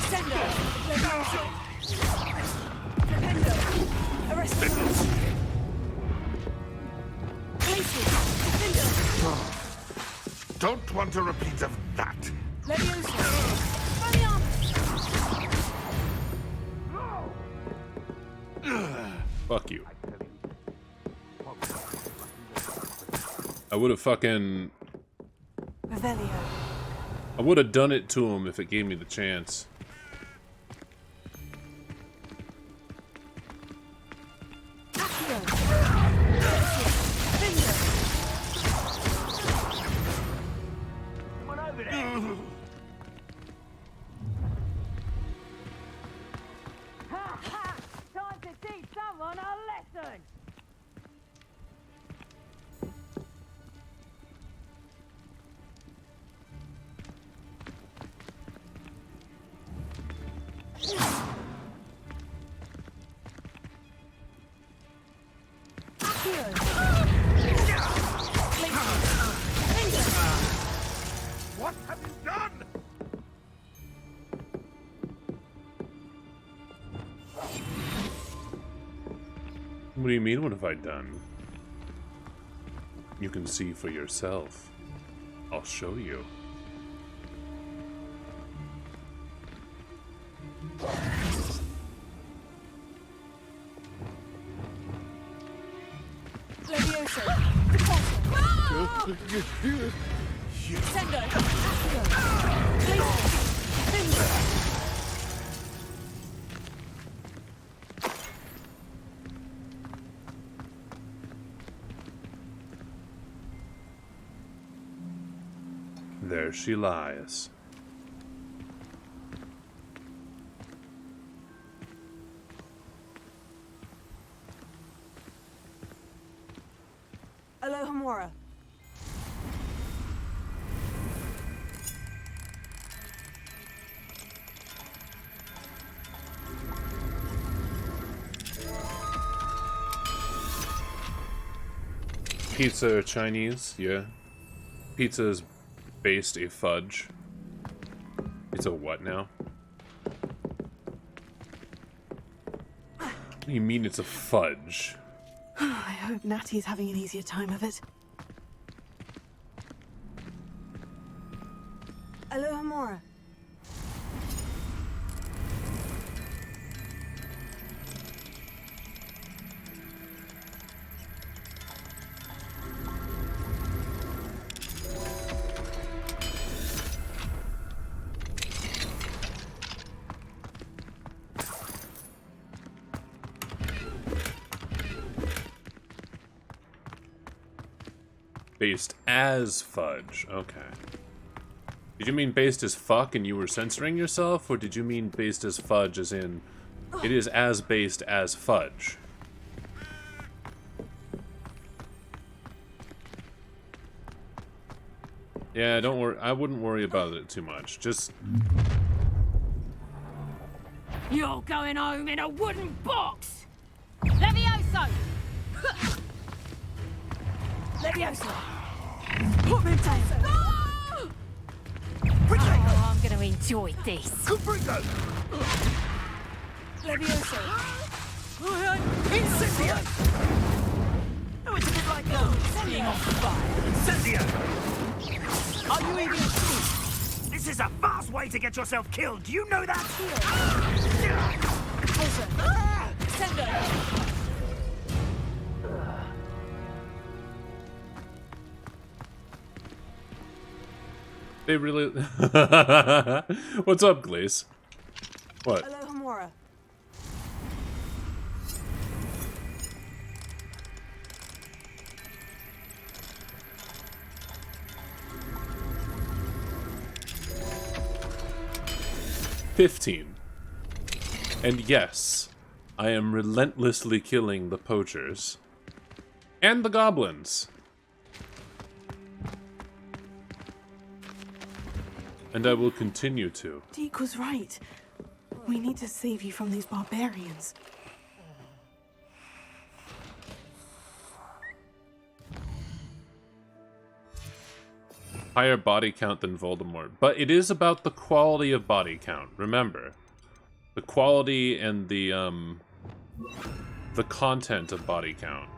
Sendo. Leviosa. Flipendo. Arrest him. Places. Flipendo. Don't want a repeat of that. Leviosa. Bunny arm. Fuck you. I would have fucking... Revelio. I would have done it to him if it gave me the chance. Time to teach someone a lesson! What have you done? What do you mean, what have I done? You can see for yourself. I'll show you. Leviosa. Sendo. There she lies. Alohomora. Pizza Chinese, yeah. Pizza is based a fudge. It's a what now? What do you mean it's a fudge? I hope Natty's having an easier time of it. Alohomora. Based as fudge. Okay. Did you mean based as fuck and you were censoring yourself? Or did you mean based as fudge as in it is as based as fudge? Yeah, don't worry. I wouldn't worry about it too much. Just... You're going home in a wooden box! Levioso! Levioso! Put me down! Oh, I'm gonna enjoy this. Levioso! Incendio! Oh, it's a bit like being on fire. Incendio! Are you even asleep? This is a fast way to get yourself killed. Do you know that? Sendo! They really... What's up, Glaze? What? Hello, Hamura. $15. And yes, I am relentlessly killing the poachers. And the goblins. And I will continue to. Deke was right. We need to save you from these barbarians. Higher body count than Voldemort. But it is about the quality of body count, remember. The quality and the content of body count.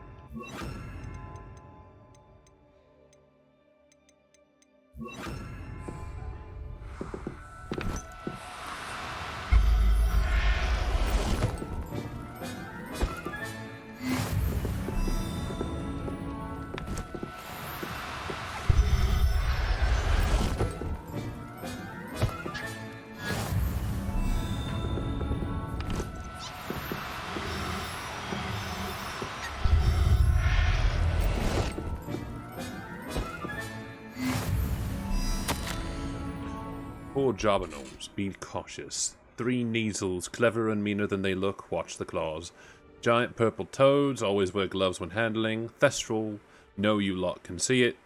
Poor Jabba gnomes, be cautious. 3 Neasels, cleverer and meaner than they look, watch the claws. Giant purple toads, always wear gloves when handling. Thestral, know you lot can see it.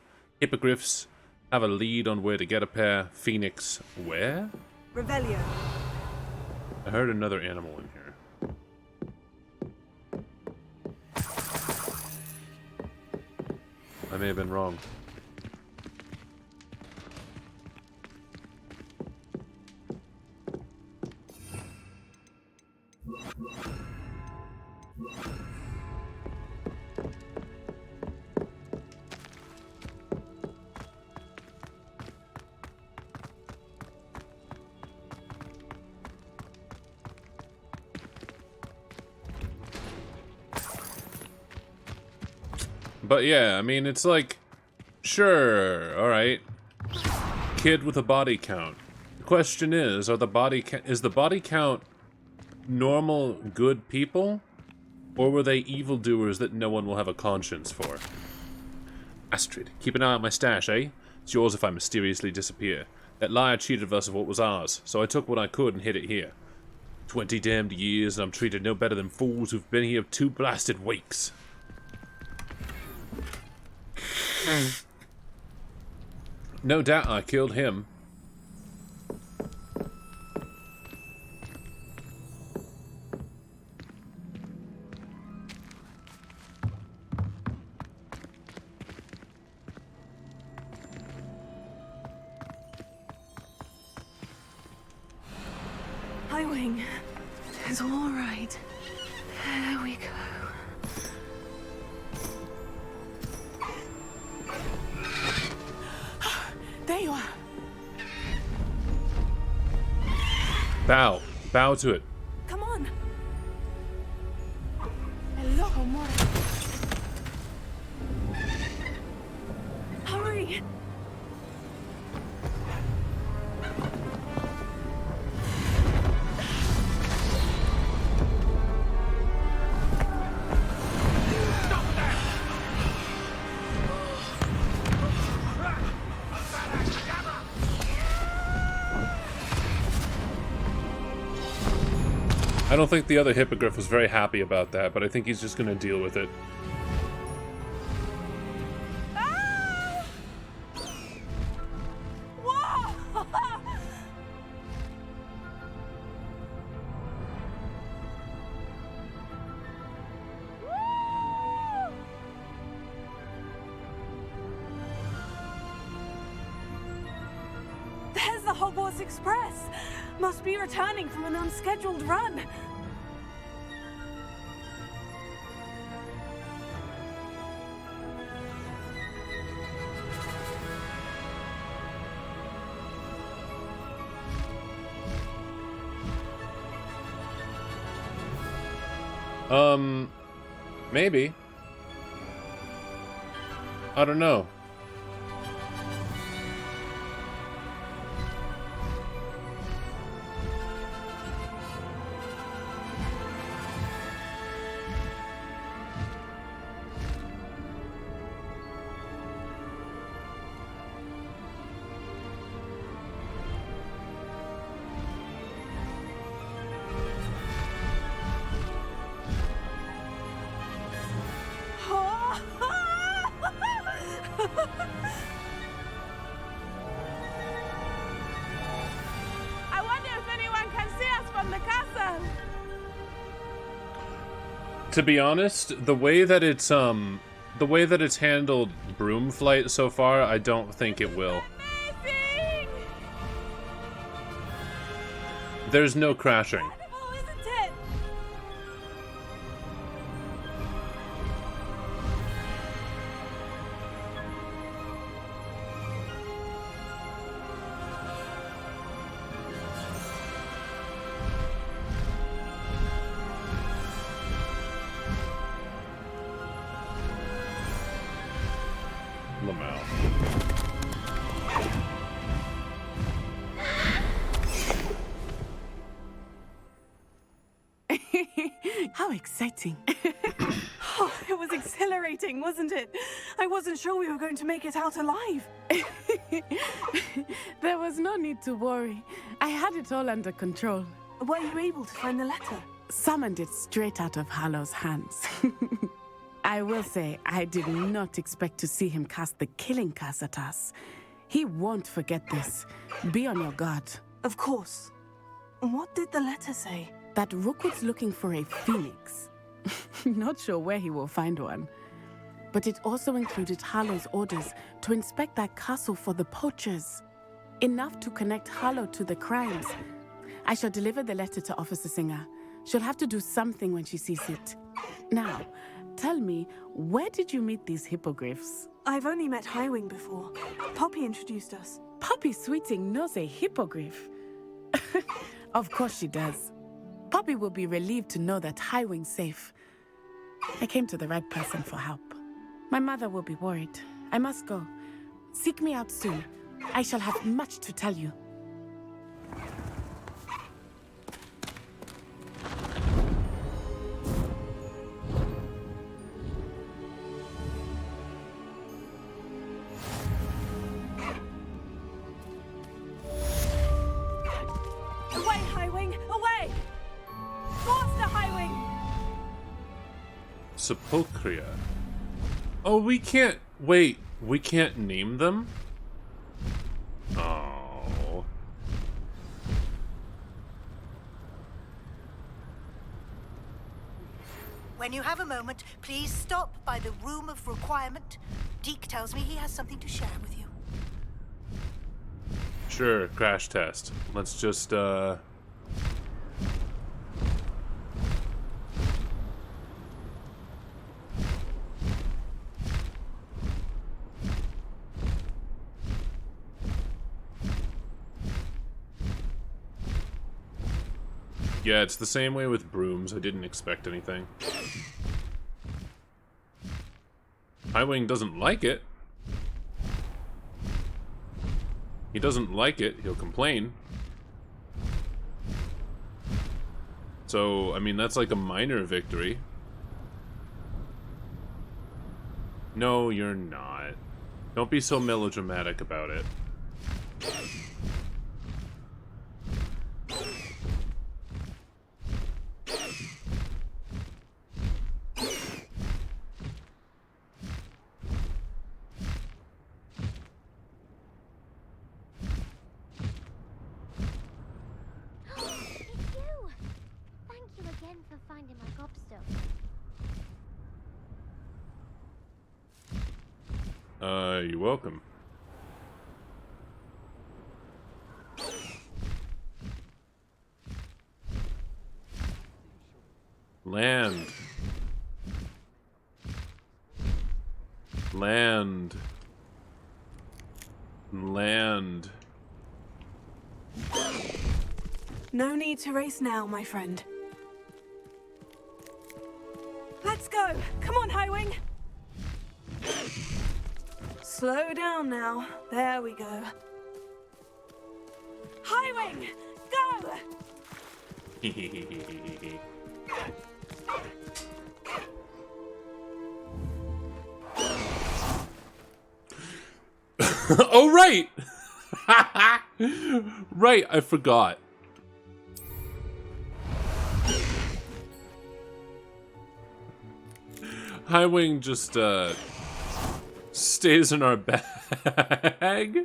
Hippogriffs, have a lead on where to get a pair. Phoenix, where? Revelio. I heard another animal in here. I may have been wrong. But yeah, I mean, it's like, sure, alright. Kid with a body count. The question is, is the body count normal, good people? Or were they evildoers that no one will have a conscience for? Astrid, keep an eye on my stash, eh? It's yours if I mysteriously disappear. That liar cheated us of what was ours, so I took what I could and hid it here. 20 damned years, and I'm treated no better than fools who've been here 2 blasted weeks. No doubt I killed him. Hi, Wing. It's all right. There we go. There you are. Bow. Bow to it. Come on. Hello, Hamura. Hurry. I don't think the other hippogriff was very happy about that, but I think he's just gonna deal with it. Hogwarts Express. Must be returning from an unscheduled run. Maybe. I don't know. I wonder if anyone can see us from the castle. To be honest, the way that it's handled broom flight so far, I don't think it will. There's no crashing. How exciting. Oh, it was exhilarating, wasn't it? I wasn't sure we were going to make it out alive. There was no need to worry. I had it all under control. Were you able to find the letter? Summoned it straight out of Hallow's hands. I will say, I did not expect to see him cast the killing curse at us. He won't forget this. Be on your guard. Of course. What did the letter say? That Rookwood's looking for a phoenix. Not sure where he will find one. But it also included Hallow's orders to inspect that castle for the poachers. Enough to connect Hallow to the crimes. I shall deliver the letter to Officer Singer. She'll have to do something when she sees it. Now, tell me, where did you meet these hippogriffs? I've only met Highwing before. Poppy introduced us. Poppy Sweeting knows a hippogriff. Of course she does. Poppy will be relieved to know that Highwing's safe. I came to the right person for help. My mother will be worried. I must go. Seek me out soon. I shall have much to tell you. Away, Highwing! Away! Faster, Highwing! Sepulchria. Oh, we can't... Wait, we can't name them? Oh. When you have a moment, please stop by the Room of Requirement. Deke tells me he has something to share with you. Sure, crash test. Let's just, Yeah, it's the same way with brooms. I didn't expect anything. Highwing doesn't like it. He doesn't like it, he'll complain. So, I mean, that's like a minor victory. No, you're not. Don't be so melodramatic about it. You're welcome. Land. Land. Land. No need to race now, my friend. Let's go! Come on, Highwing! Slow down now. There we go. Highwing! Go! Oh, right! Right, I forgot. Highwing just, stays in our bag.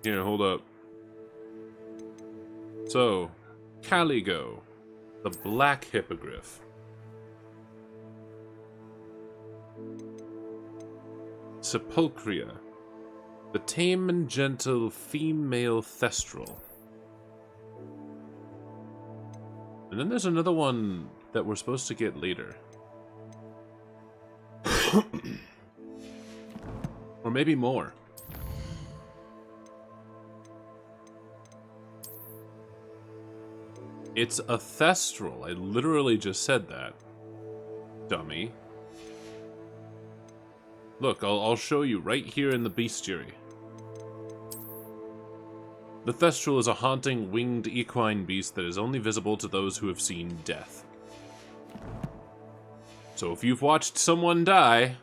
Here, hold up. So, Caligo, the Black Hippogriff. Sepulchria, the tame and gentle female thestral. And then there's another one that we're supposed to get later. Or maybe more. It's a thestral. I literally just said that. Dummy. Look, I'll show you right here in the bestiary. The thestral is a haunting, winged equine beast that is only visible to those who have seen death. So if you've watched someone die,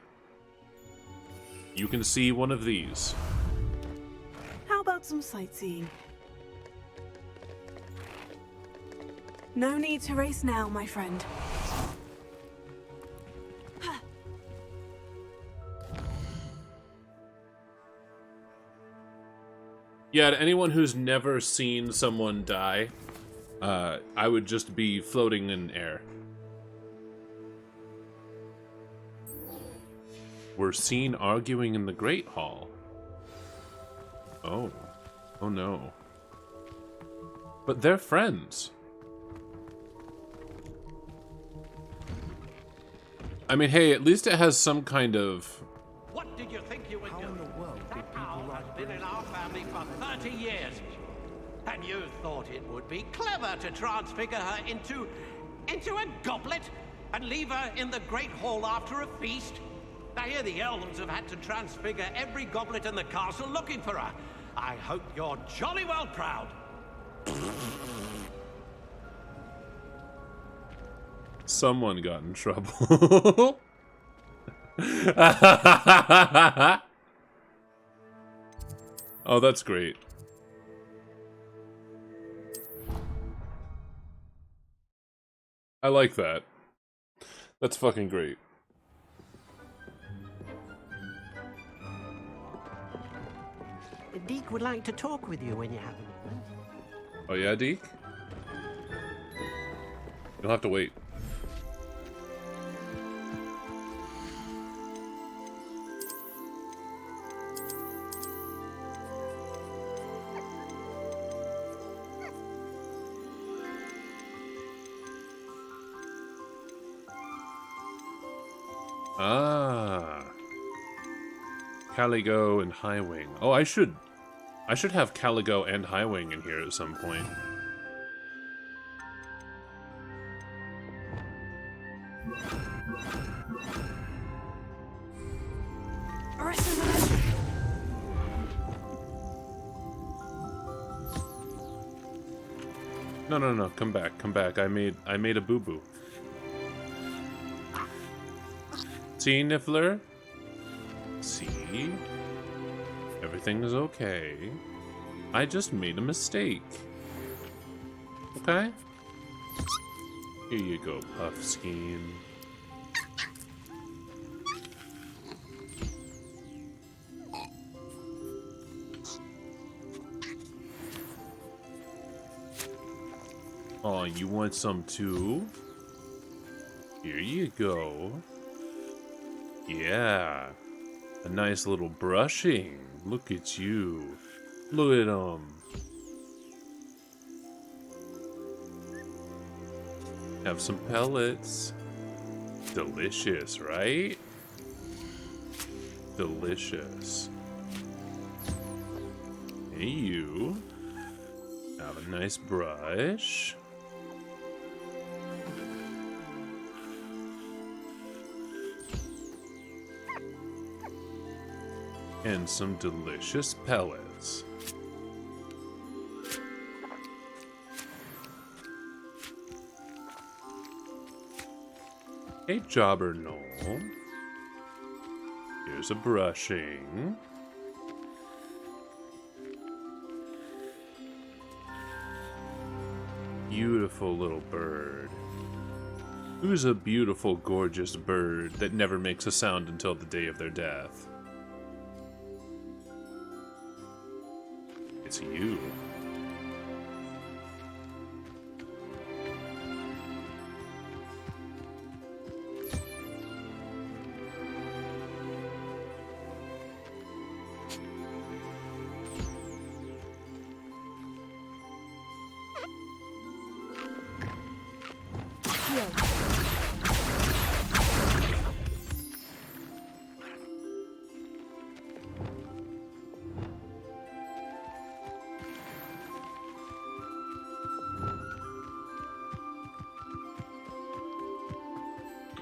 you can see one of these. How about some sightseeing? No need to race now, my friend. Yeah, to anyone who's never seen someone die, I would just be floating in air. We're seen arguing in the Great Hall. Oh. Oh no. But they're friends. I mean, hey, at least it has some kind of... What did you think you were doing? That owl has been in our family for 30 years. And you thought it would be clever to transfigure her into a goblet and leave her in the Great Hall after a feast? I hear the elves have had to transfigure every goblet in the castle looking for her. I hope you're jolly well proud. Someone got in trouble. Oh, that's great. I like that. That's fucking great. Deke would like to talk with you when you have a moment. Oh yeah, Deke? You'll have to wait. Ah. Caligo and Highwing. Oh, I should have Caligo and Highwing in here at some point. No, come back. I made a boo-boo. See, Niffler? See? Everything is okay. I just made a mistake. Okay? Here you go, Puffskein. Oh, you want some too? Here you go. Yeah. A nice little brushing. Look at you. Look at him. Have some pellets. Delicious, right? Delicious. Hey, you. Have a nice brush. And some delicious pellets. Hey, Jobber Knoll. Here's a brushing. Beautiful little bird. Who's a beautiful, gorgeous bird that never makes a sound until the day of their death? It's you.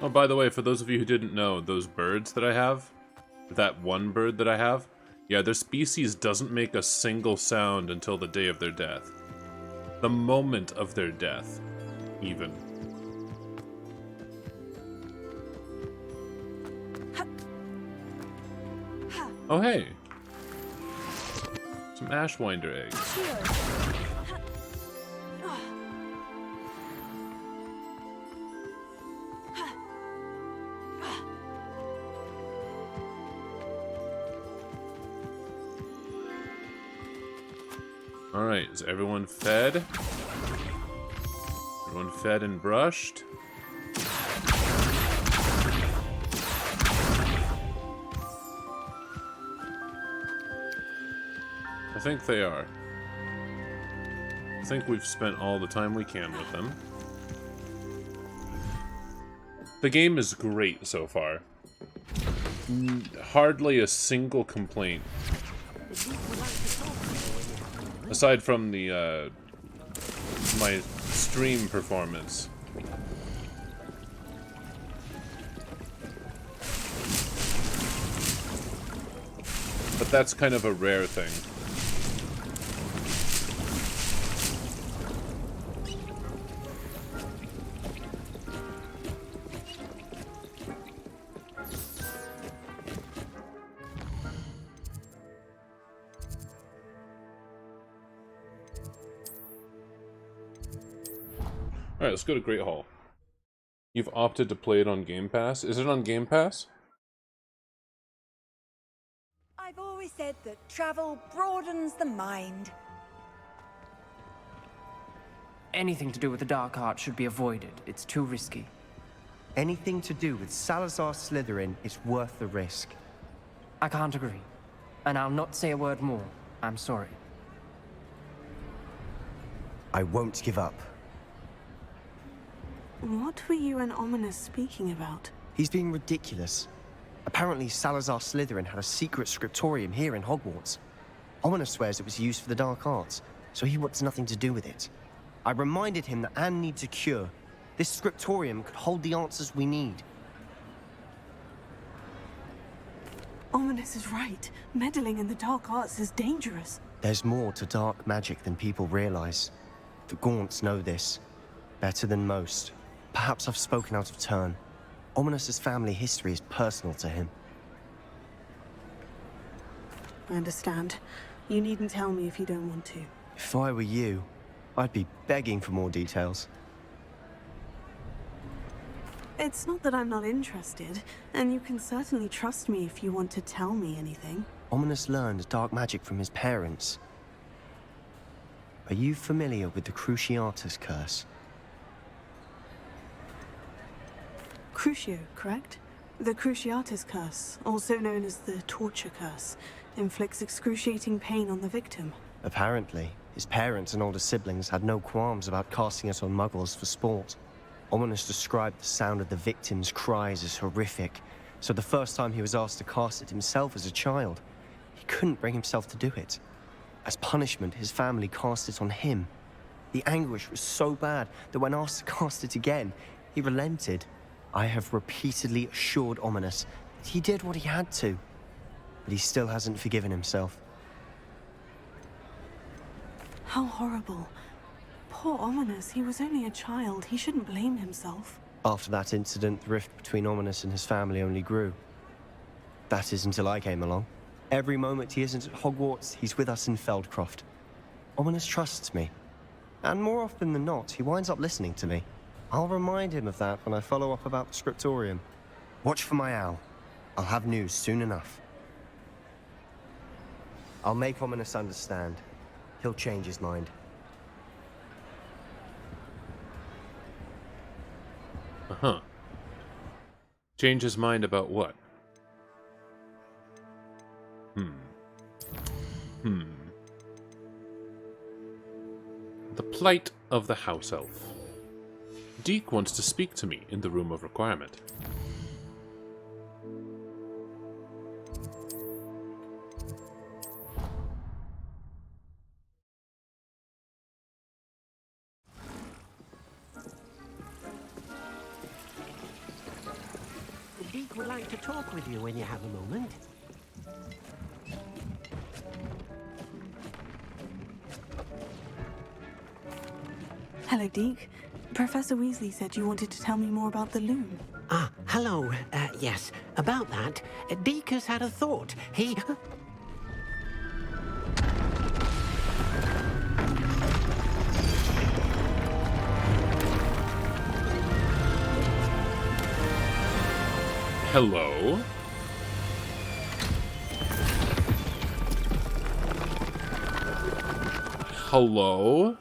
Oh, by the way, for those of you who didn't know, those birds that I have, that one bird that I have, yeah, their species doesn't make a single sound until the day of their death. The moment of their death, even. Oh, hey. Some Ashwinder eggs. Alright, is everyone fed? Everyone fed and brushed? I think they are. I think we've spent all the time we can with them. The game is great so far. Hardly a single complaint. Aside from the, my stream performance. But that's kind of a rare thing. Alright, let's go to Great Hall. You've opted to play it on Game Pass. Is it on Game Pass? I've always said that travel broadens the mind. Anything to do with the dark art should be avoided. It's too risky. Anything to do with Salazar Slytherin is worth the risk. I can't agree. And I'll not say a word more. I'm sorry. I won't give up. What were you and Ominous speaking about? He's being ridiculous. Apparently Salazar Slytherin had a secret scriptorium here in Hogwarts. Ominous swears it was used for the dark arts, so he wants nothing to do with it. I reminded him that Anne needs a cure. This scriptorium could hold the answers we need. Ominous is right. Meddling in the dark arts is dangerous. There's more to dark magic than people realize. The Gaunts know this. Better than most. Perhaps I've spoken out of turn. Ominous's family history is personal to him. I understand. You needn't tell me if you don't want to. If I were you, I'd be begging for more details. It's not that I'm not interested, and you can certainly trust me if you want to tell me anything. Ominous learned dark magic from his parents. Are you familiar with the Cruciatus curse? Crucio, correct? The Cruciatus curse, also known as the torture curse, inflicts excruciating pain on the victim. Apparently, his parents and older siblings had no qualms about casting it on muggles for sport. Ominous described the sound of the victim's cries as horrific, so the first time he was asked to cast it himself as a child, he couldn't bring himself to do it. As punishment, his family cast it on him. The anguish was so bad that when asked to cast it again, he relented. I have repeatedly assured Ominous that he did what he had to, but he still hasn't forgiven himself. How horrible. Poor Ominous, he was only a child. He shouldn't blame himself. After that incident, the rift between Ominous and his family only grew. That is until I came along. Every moment he isn't at Hogwarts, he's with us in Feldcroft. Ominous trusts me. And more often than not, he winds up listening to me. I'll remind him of that when I follow up about the scriptorium. Watch for my owl. I'll have news soon enough. I'll make Ominous understand. He'll change his mind. Uh-huh. Change his mind about what? The plight of the house elf. Deke wants to speak to me in the room of requirement. Deke would like to talk with you when you have a moment. Hello, Deke. Professor Weasley said you wanted to tell me more about the loom. Ah, hello. Yes, about that. Deke has had a thought. He... Hello? Hello?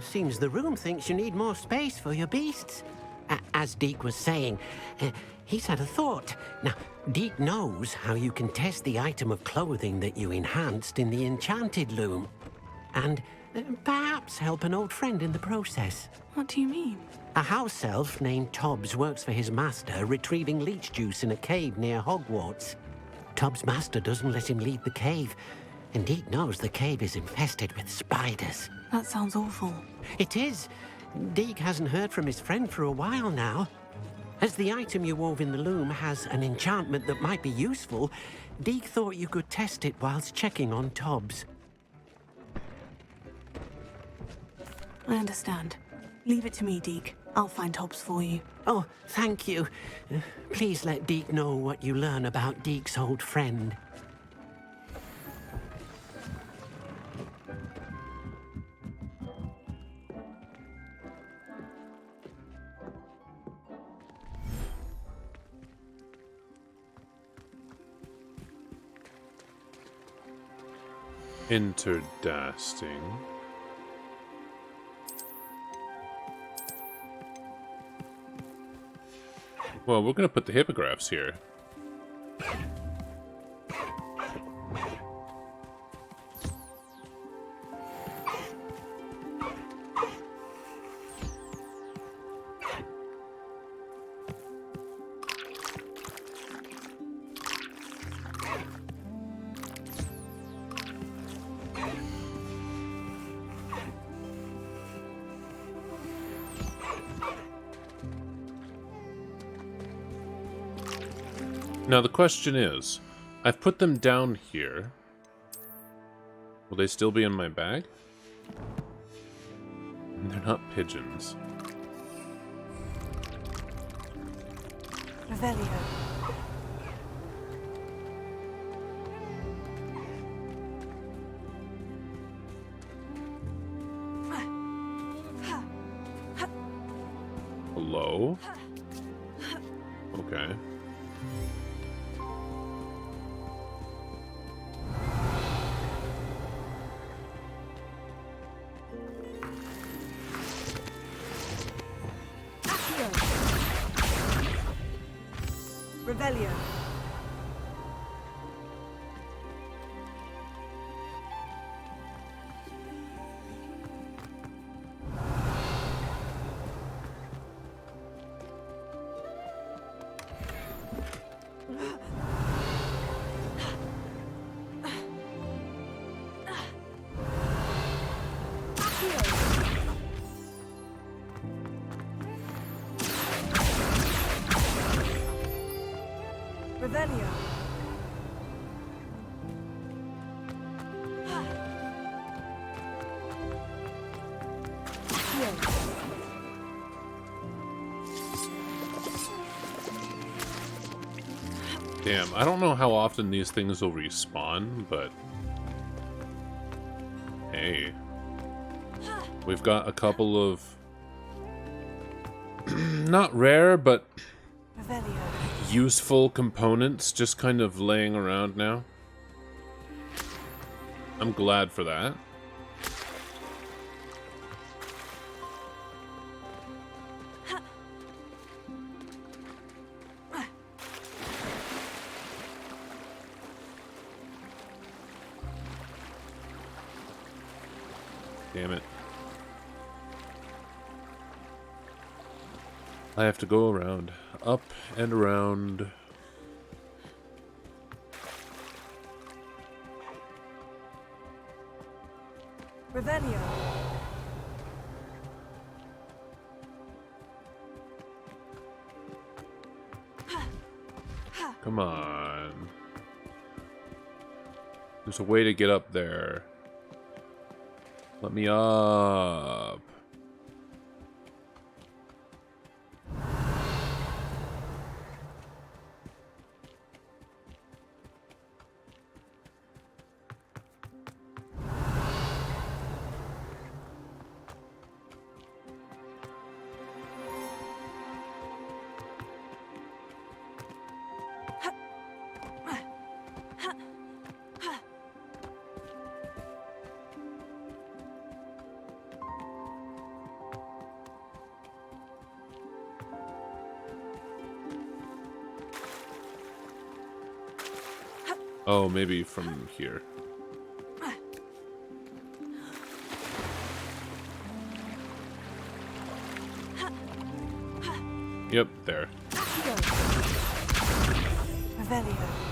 Seems the room thinks you need more space for your beasts. As Deke was saying, he's had a thought. Now, Deke knows how you can test the item of clothing that you enhanced in the enchanted loom. And perhaps help an old friend in the process. What do you mean? A house elf named Tobbs works for his master, retrieving leech juice in a cave near Hogwarts. Tobbs' master doesn't let him leave the cave, and Deke knows the cave is infested with spiders. That sounds awful. It is. Deke hasn't heard from his friend for a while now. As the item you wove in the loom has an enchantment that might be useful, Deke thought you could test it whilst checking on Tobbs. I understand. Leave it to me, Deke. I'll find Tobbs for you. Oh, thank you. Please let Deke know what you learn about Deke's old friend. Interdasting. Well, we're gonna put the hippogriffs here. Now the question is, I've put them down here. Will they still be in my bag? They're not pigeons. Revelio. Hello? Okay. Revelio. Damn, I don't know how often these things will respawn, but... Hey. We've got a couple of... not rare, but... useful components just kind of laying around now. I'm glad for that. Damn it. I have to go around. Up and around. Revelio. Come on. There's a way to get up there. Let me up. Oh, maybe from here. Yep, there. Revelio.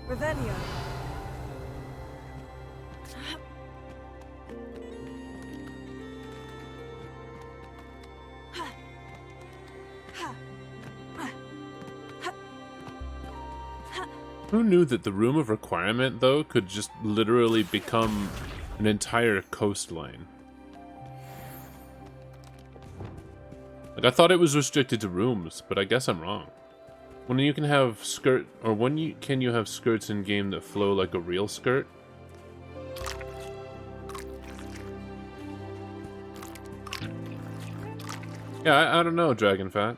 Revelio. Who knew that the Room of Requirement, though, could just literally become an entire coastline? Like, I thought it was restricted to rooms, but I guess I'm wrong. When you can have can you have skirts in game that flow like a real skirt? Yeah, I don't know, Dragonfat.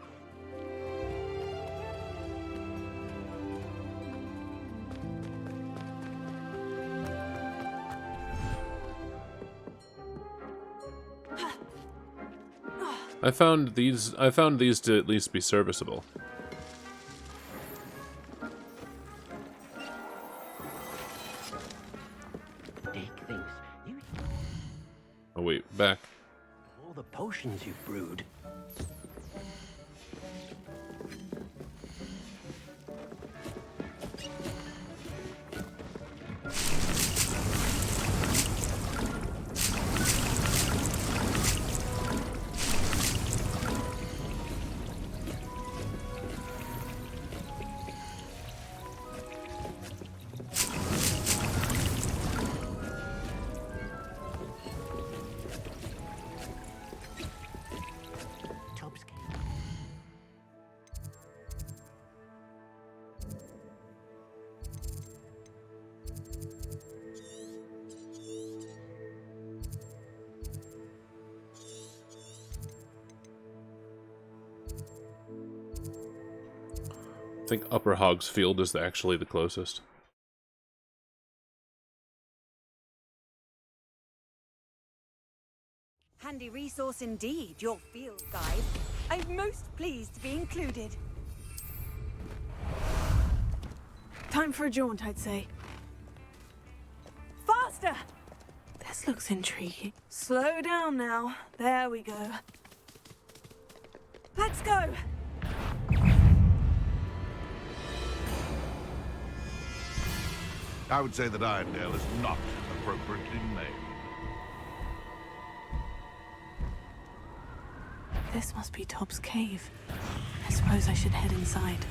I found these to at least be serviceable. Oh wait, back. All the potions you've brewed. I think Upper Hogsfield is actually the closest. Handy resource indeed, your field guide. I'm most pleased to be included. Time for a jaunt, I'd say. Faster! This looks intriguing. Slow down now. There we go. Let's go! I would say that Irondale is not appropriately named. This must be Tob's cave. I suppose I should head inside.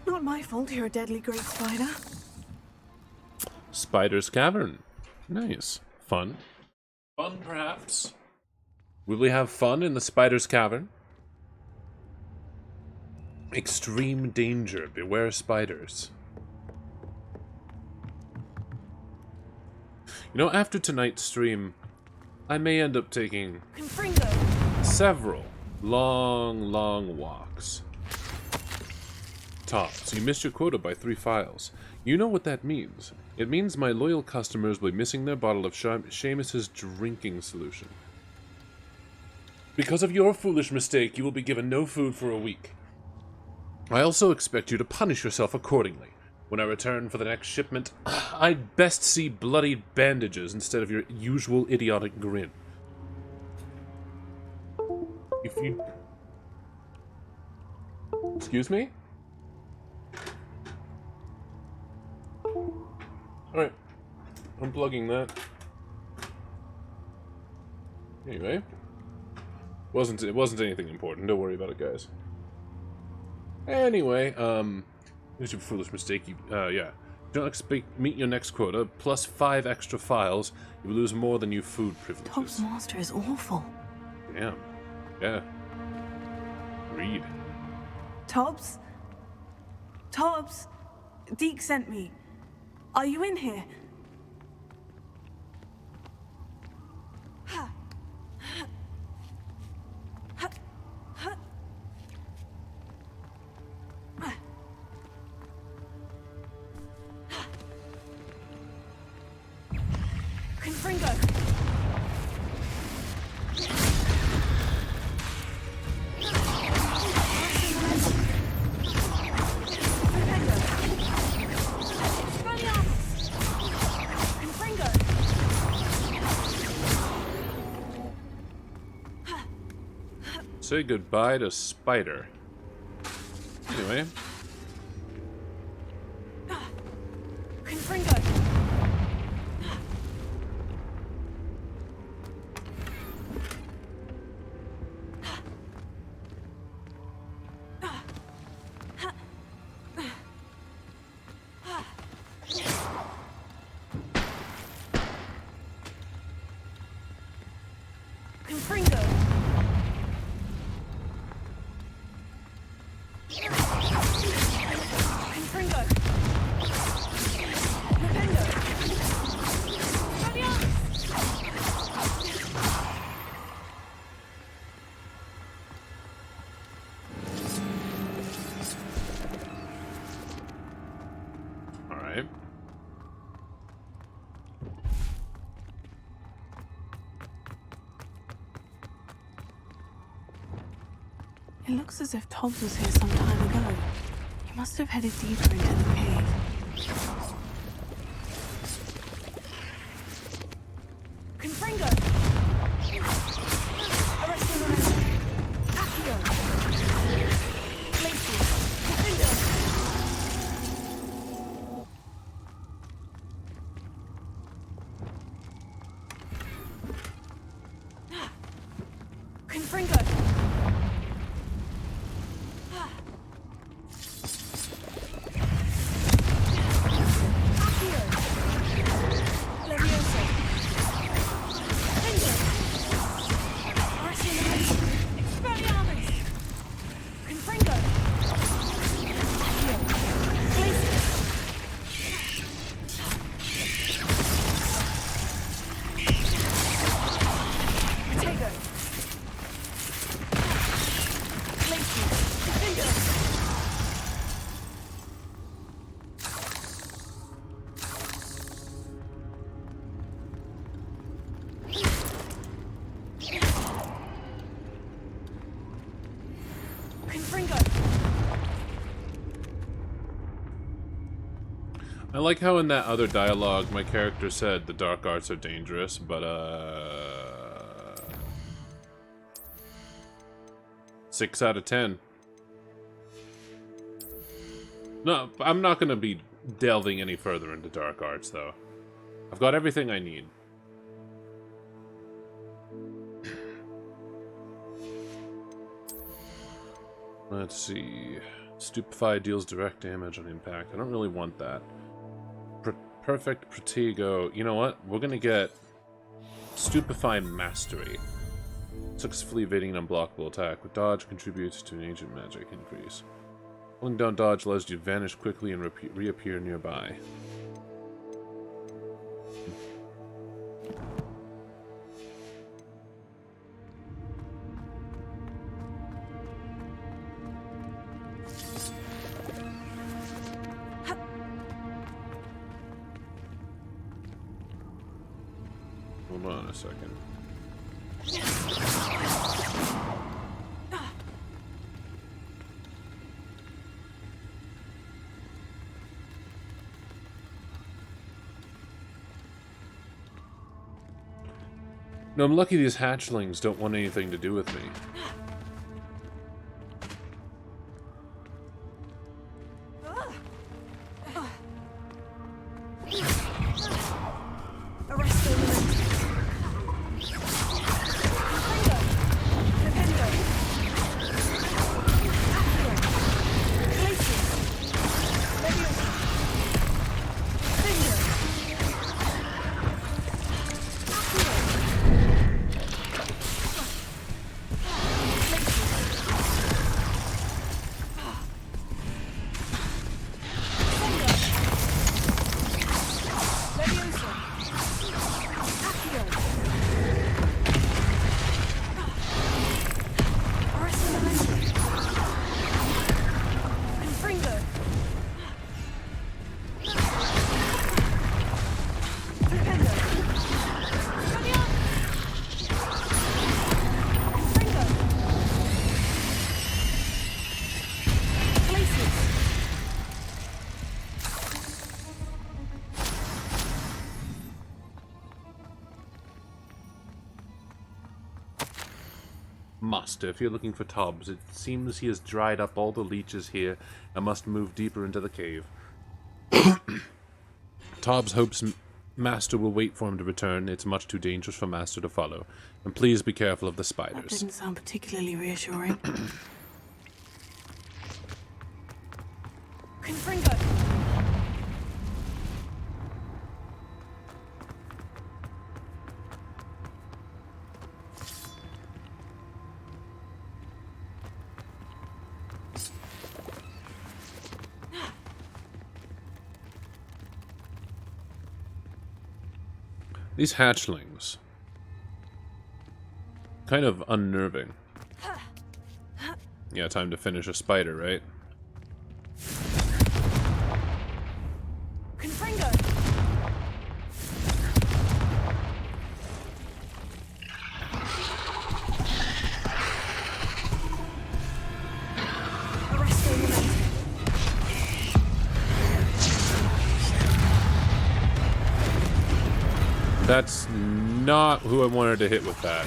Not my fault you're a deadly great spider. Spider's Cavern. Nice. Fun. Fun, perhaps? Will we have fun in the Spider's Cavern? Extreme danger. Beware spiders. You know, after tonight's stream, I may end up taking several long walks. Tops, you missed your quota by 3 files. You know what that means. It means my loyal customers will be missing their bottle of Seamus's drinking solution. Because of your foolish mistake, you will be given no food for a week. I also expect you to punish yourself accordingly. When I return for the next shipment, I'd best see bloodied bandages instead of your usual idiotic grin. If you... Excuse me? Alright. Unplugging that. Anyway. It wasn't anything important. Don't worry about it, guys. Anyway, here's your foolish mistake. Yeah. Don't expect meet your next quota, plus 5 extra files. You will lose more than your food privileges. Tob's master is awful. Damn. Yeah. Read. Tobbs? Tobbs? Deke sent me. Are you in here? Confringo! Say goodbye to Spider. Anyway. Confringo! It looks as if Tobbs was here some time ago. He must have headed deeper into the cave. Confringo! Arresting the men. Accio! Lacey! Confringo! Confringo! I like how in that other dialogue my character said the dark arts are dangerous, but 6 out of 10. No, I'm not gonna be delving any further into dark arts though. I've got everything I need. Let's see. Stupefy deals direct damage on impact. I don't really want that. Perfect Protego. You know what? We're gonna get Stupefy Mastery. 6 evading an unblockable attack. With dodge contributes to an agent magic increase. Holding down dodge allows you to vanish quickly and reappear nearby. Hold on a second. No, I'm lucky these hatchlings don't want anything to do with me. Master, if you're looking for Tobbs, it seems he has dried up all the leeches here and must move deeper into the cave. Tobbs hopes Master will wait for him to return. It's much too dangerous for Master to follow. And please be careful of the spiders. That didn't sound particularly reassuring. Confringo! These hatchlings. Kind of unnerving. Yeah, time to finish a spider, right? Confringo! That's not who I wanted to hit with that.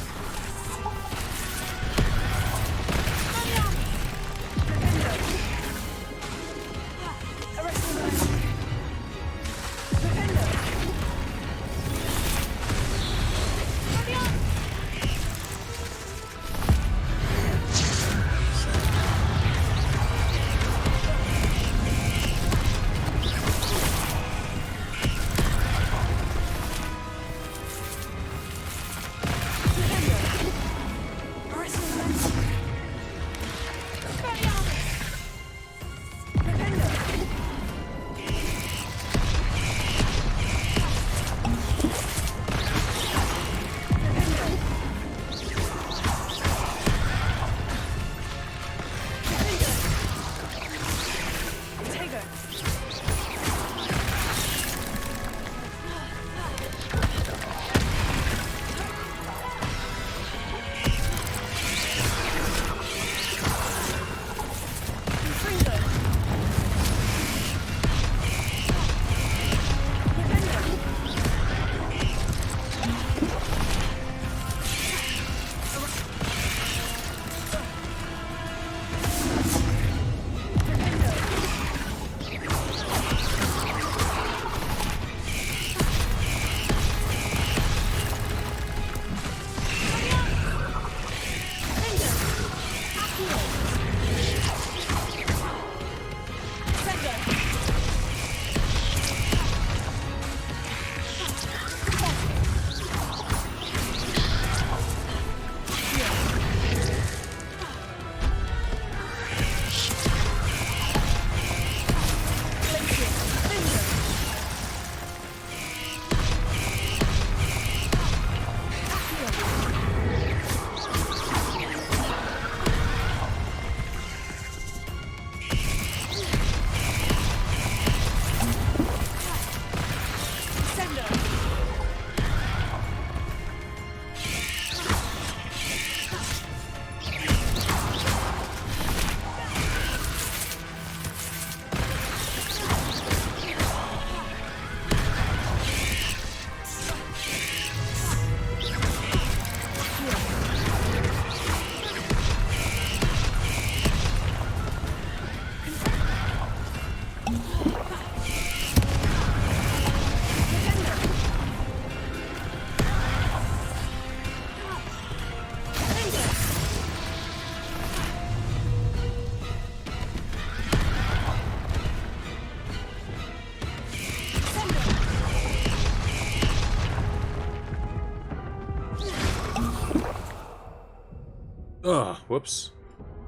Whoops.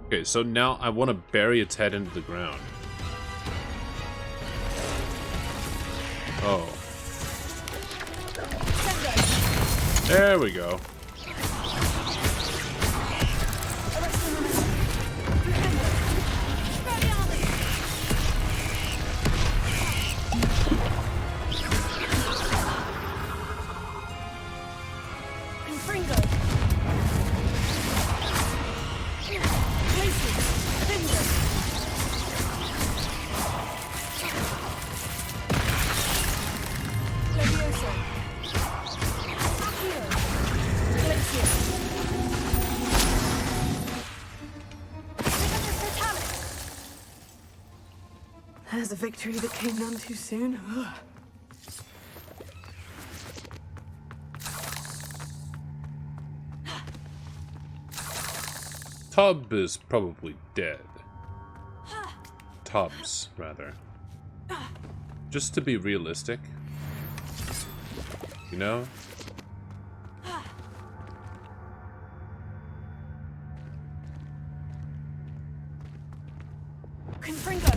Okay, so now I want to bury its head into the ground. Oh. There we go. There's a victory that came none too soon. Ugh. Tub is probably dead. Tubbs, rather. Just to be realistic. You know? Confringo!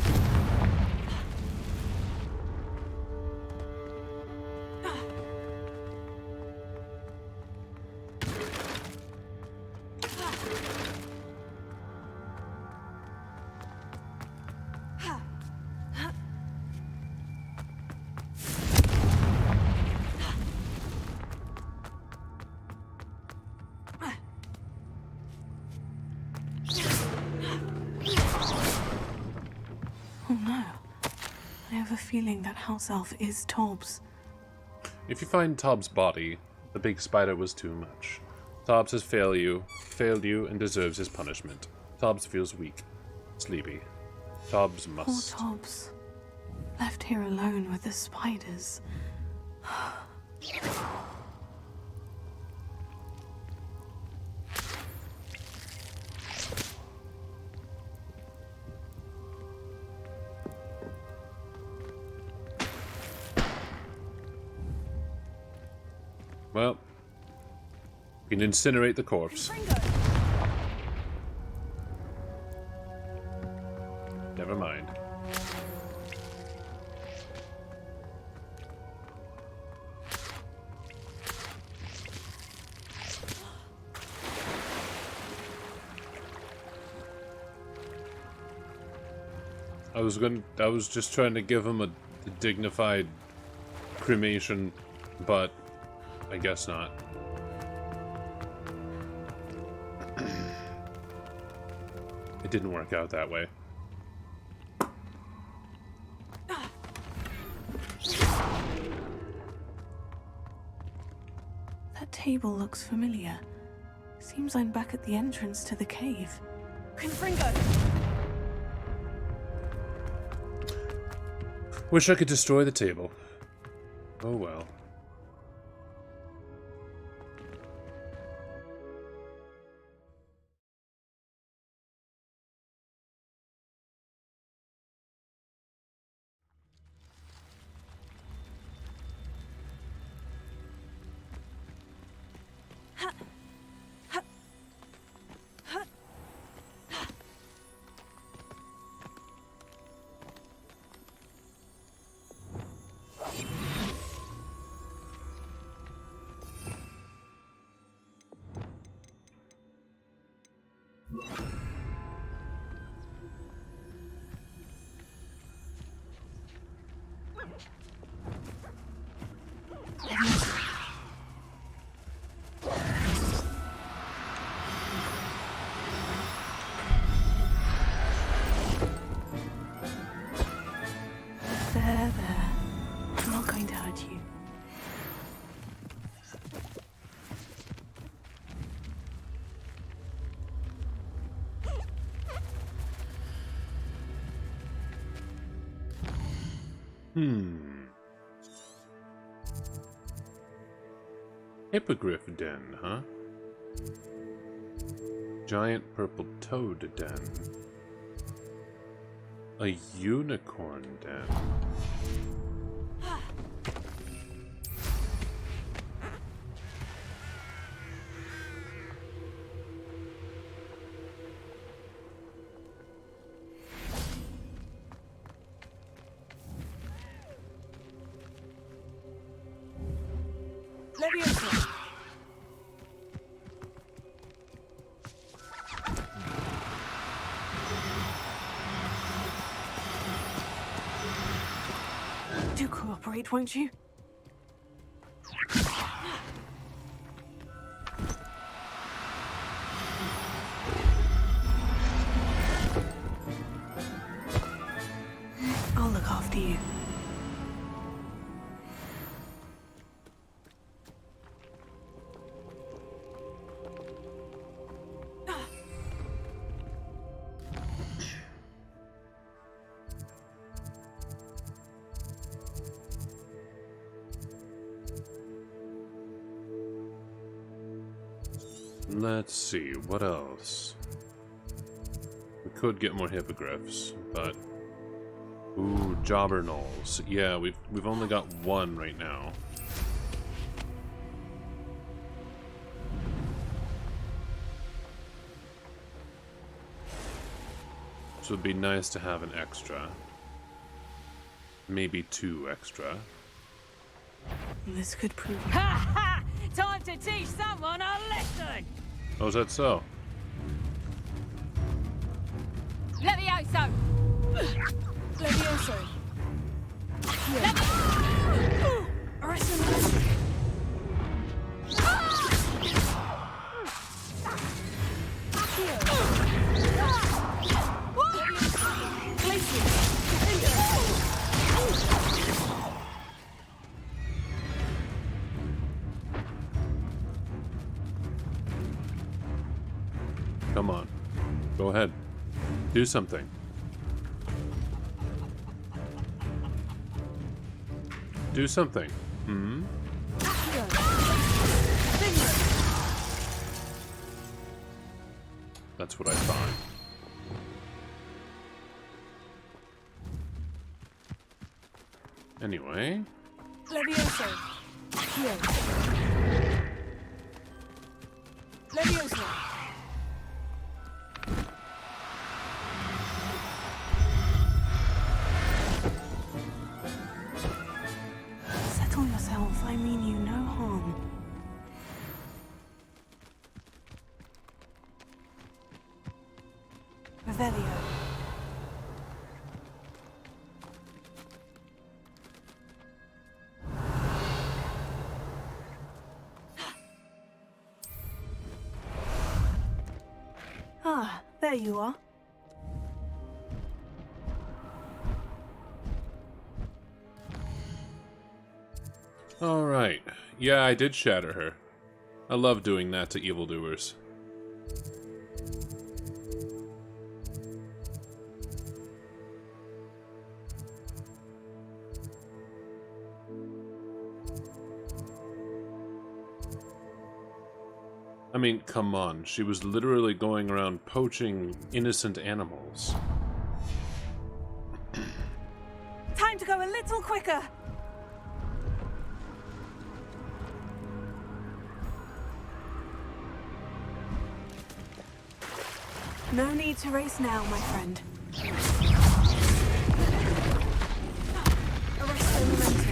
Oh no. I have a feeling that house elf is Tobbs. If you find Tobbs' body, the big spider was too much. Tobbs has failed you and deserves his punishment. Tobbs feels weak, sleepy. Tobbs must... Poor Tobbs. Left here alone with the spiders. Well, we can incinerate the corpse. Never mind. I was just trying to give him a dignified cremation, but I guess not. It didn't work out that way. That table looks familiar. Seems I'm back at the entrance to the cave. Confringo! Wish I could destroy the table. Oh well. There. I'm not going to hurt you. Hippogriff den, huh? Giant purple toad den. A unicorn den. Leviosa! Do cooperate, won't you? I'll look after you. Let's see, what else? We could get more hippogriffs, but... Ooh, jobber gnolls. Yeah, we've only got one right now. So it'd be nice to have an extra. Maybe 2 extra. This could prove... Ha ha! Time to teach someone a lesson! Oh, is that so? Levioso! Levioso! Arrest him! Come on. Go ahead. Do something. Do something. Hmm? That's what I thought. Anyway. Levioso! Levioso! Settle yourself, I mean you no harm. Revelio. Ah, there you are. Alright. Yeah, I did shatter her. I love doing that to evildoers. I mean, come on. She was literally going around poaching innocent animals. Time to go a little quicker. No need to race now, my friend. Arrest the momentum.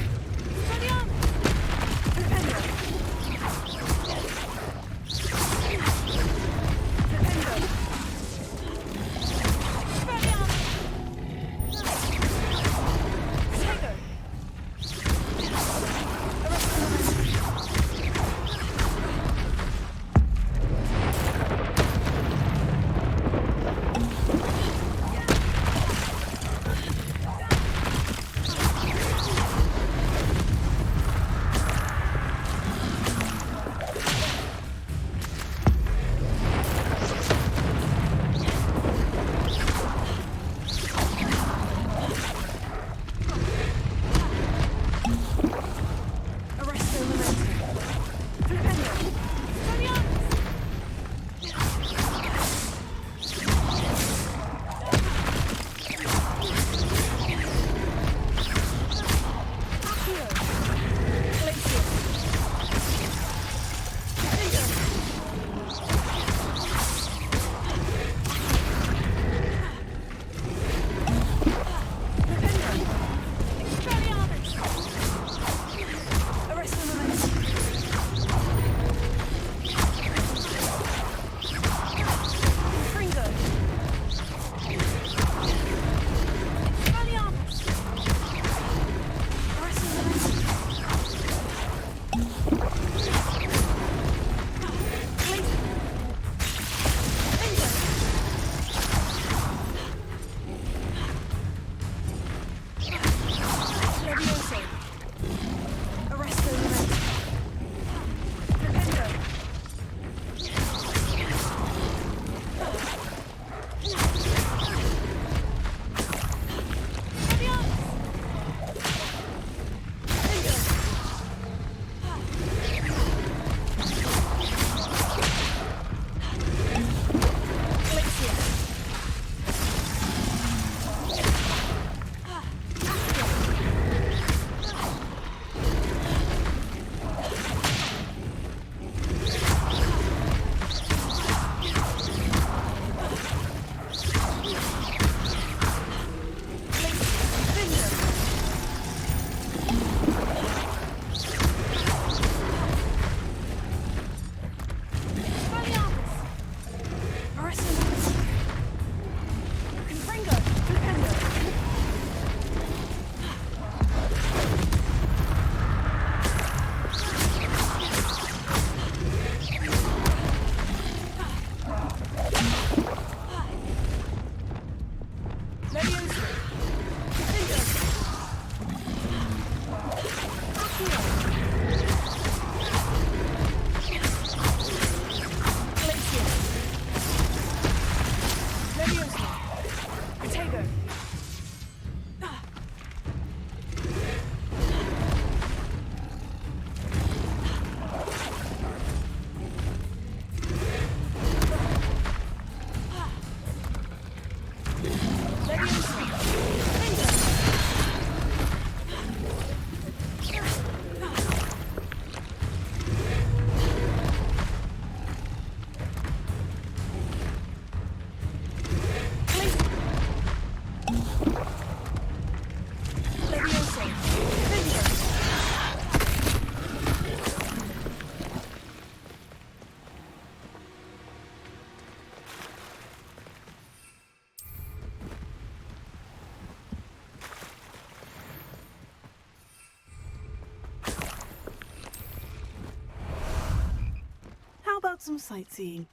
How about some sightseeing?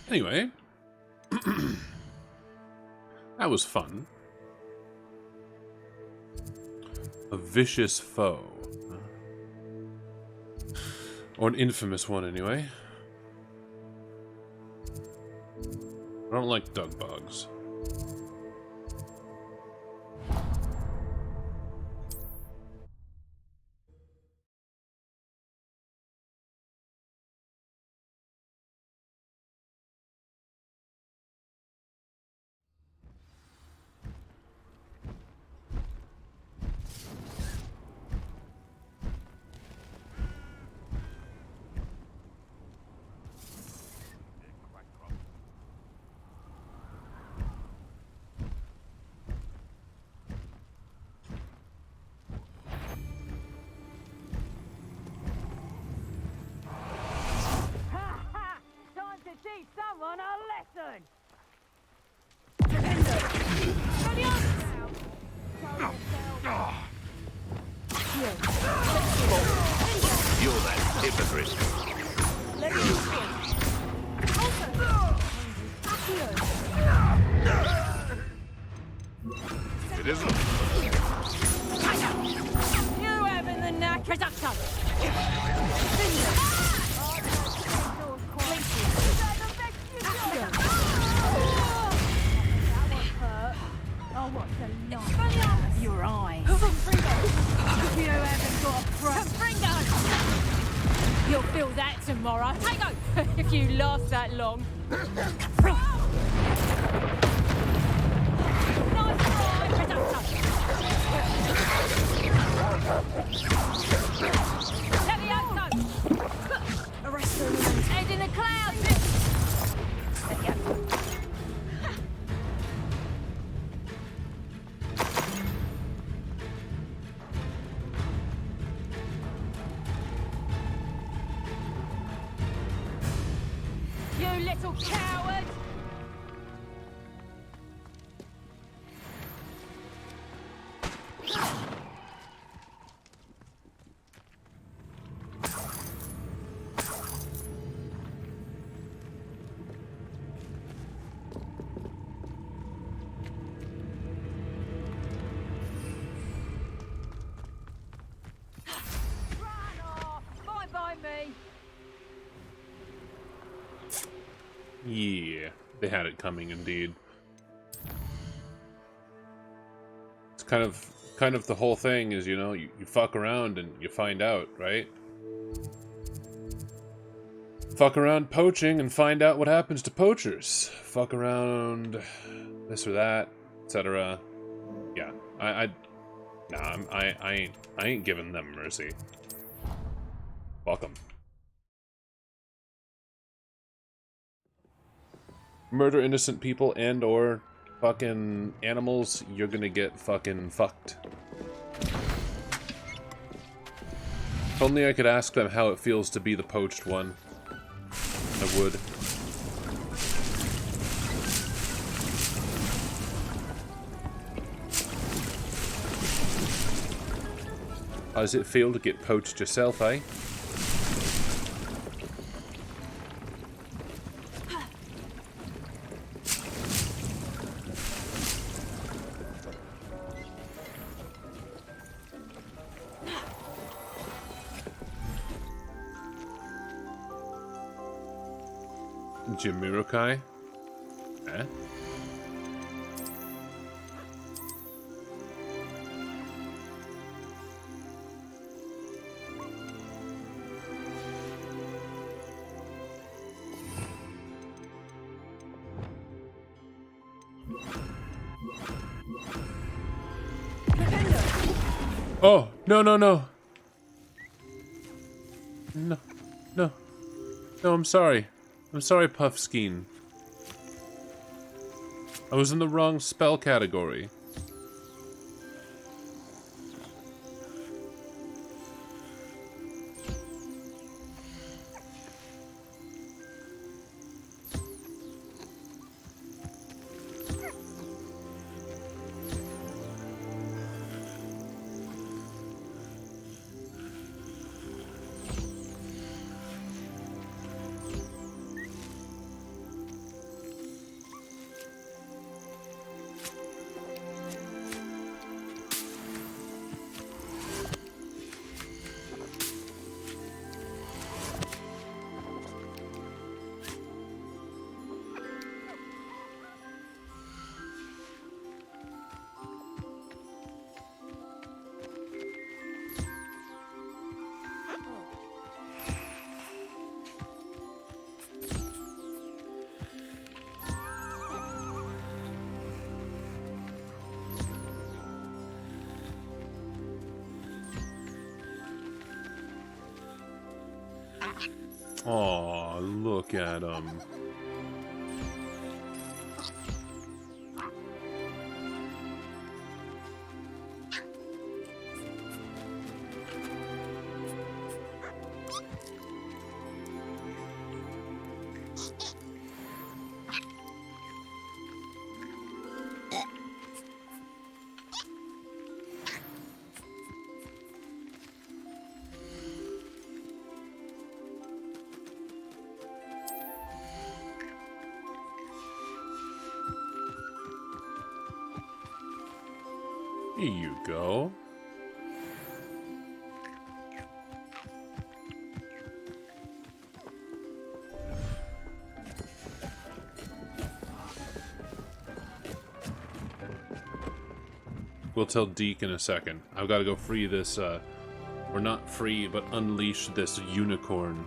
Anyway, that was fun. A vicious foe. Or an infamous one, anyway. I don't like dug bugs. Teach someone a lesson! You're that hypocrite. It isn't. You having the knack? Reduction! Your eyes. You haven't got a front. You'll feel that tomorrow. Take go! If you last that long. Head in the clouds! You little coward! Me. Yeah, they had it coming indeed. It's kind of the whole thing is, you know, you fuck around and you find out, right? Fuck around poaching and find out what happens to poachers. Fuck around this or that, etc. Yeah, I ain't giving them mercy. Fuck 'em. Murder innocent people and or fucking animals, you're gonna get fucking fucked. If only I could ask them how it feels to be the poached one. I would. How does it feel to get poached yourself, eh? Jamiroquai? Eh? Oh, no, no, no. No, no. No, I'm sorry. I'm sorry, Puffskein. I was in the wrong spell category. Aw, look at him. Here you go. We'll tell Deke in a second. I've got to go free this, or not free, but unleash this unicorn.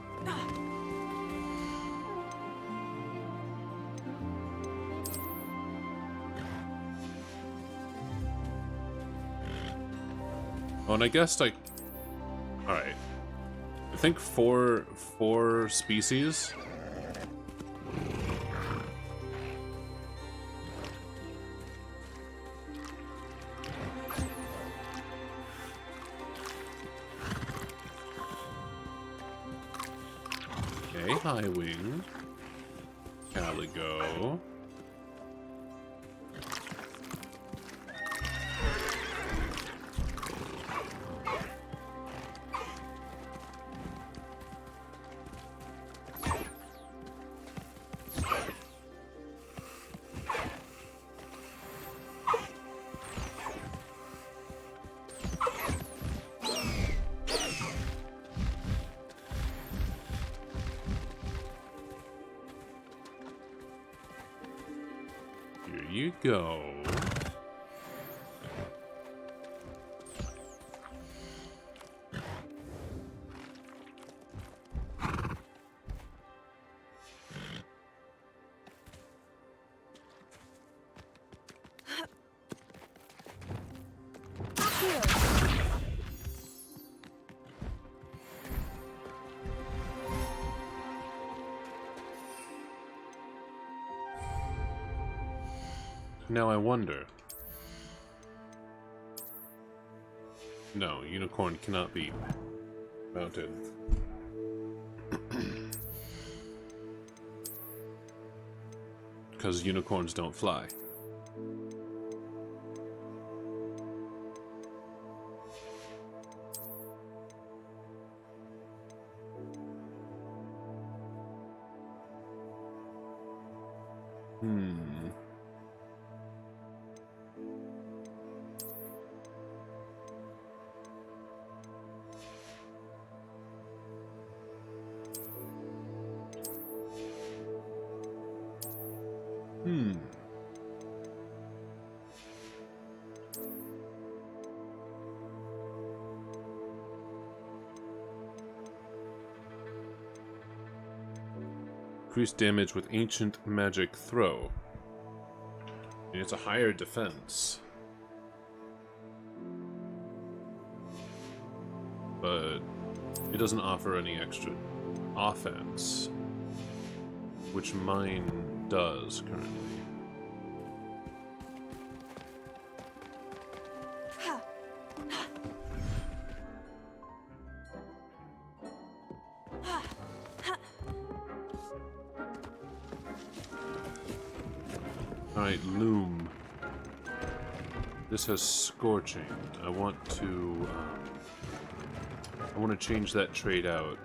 Oh, and I guess, like... Alright. I think four species. Okay, high wing. Caligo. You go. Now I wonder. No, unicorn cannot be mounted. Because unicorns don't fly. Increased damage with ancient magic throw. And it's a higher defense. But it doesn't offer any extra offense, which mine does currently. Alright, Loom. This has Scorching. I want to change that trait out.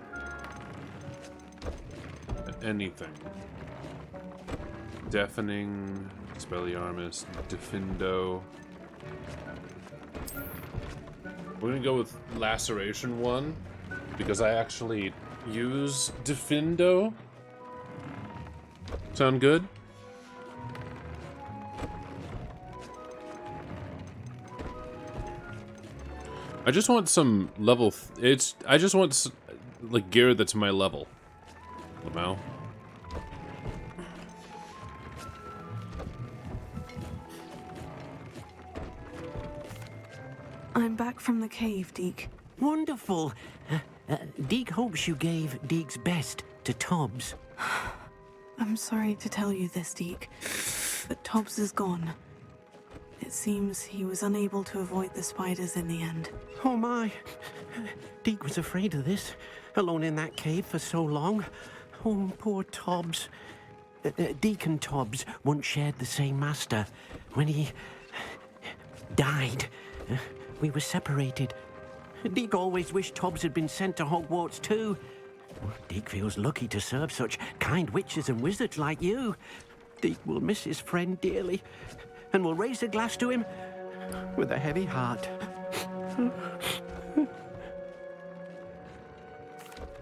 Anything. Deafening, Expelliarmus, Defindo. We're gonna go with Laceration 1, because I actually use Defindo. Sound good? I just want some level. I just want like gear that's my level. Lamau. I'm back from the cave, Deke. Wonderful. Deke hopes you gave Deke's best to Tobbs. I'm sorry to tell you this, Deke, but Tobbs is gone. It seems he was unable to avoid the spiders in the end. Oh my. Deke was afraid of this, alone in that cave for so long. Oh, poor Tobbs. Deke and Tobbs once shared the same master. When he died, we were separated. Deke always wished Tobbs had been sent to Hogwarts too. Deke feels lucky to serve such kind witches and wizards like you. Deke will miss his friend dearly, and will raise a glass to him with a heavy heart.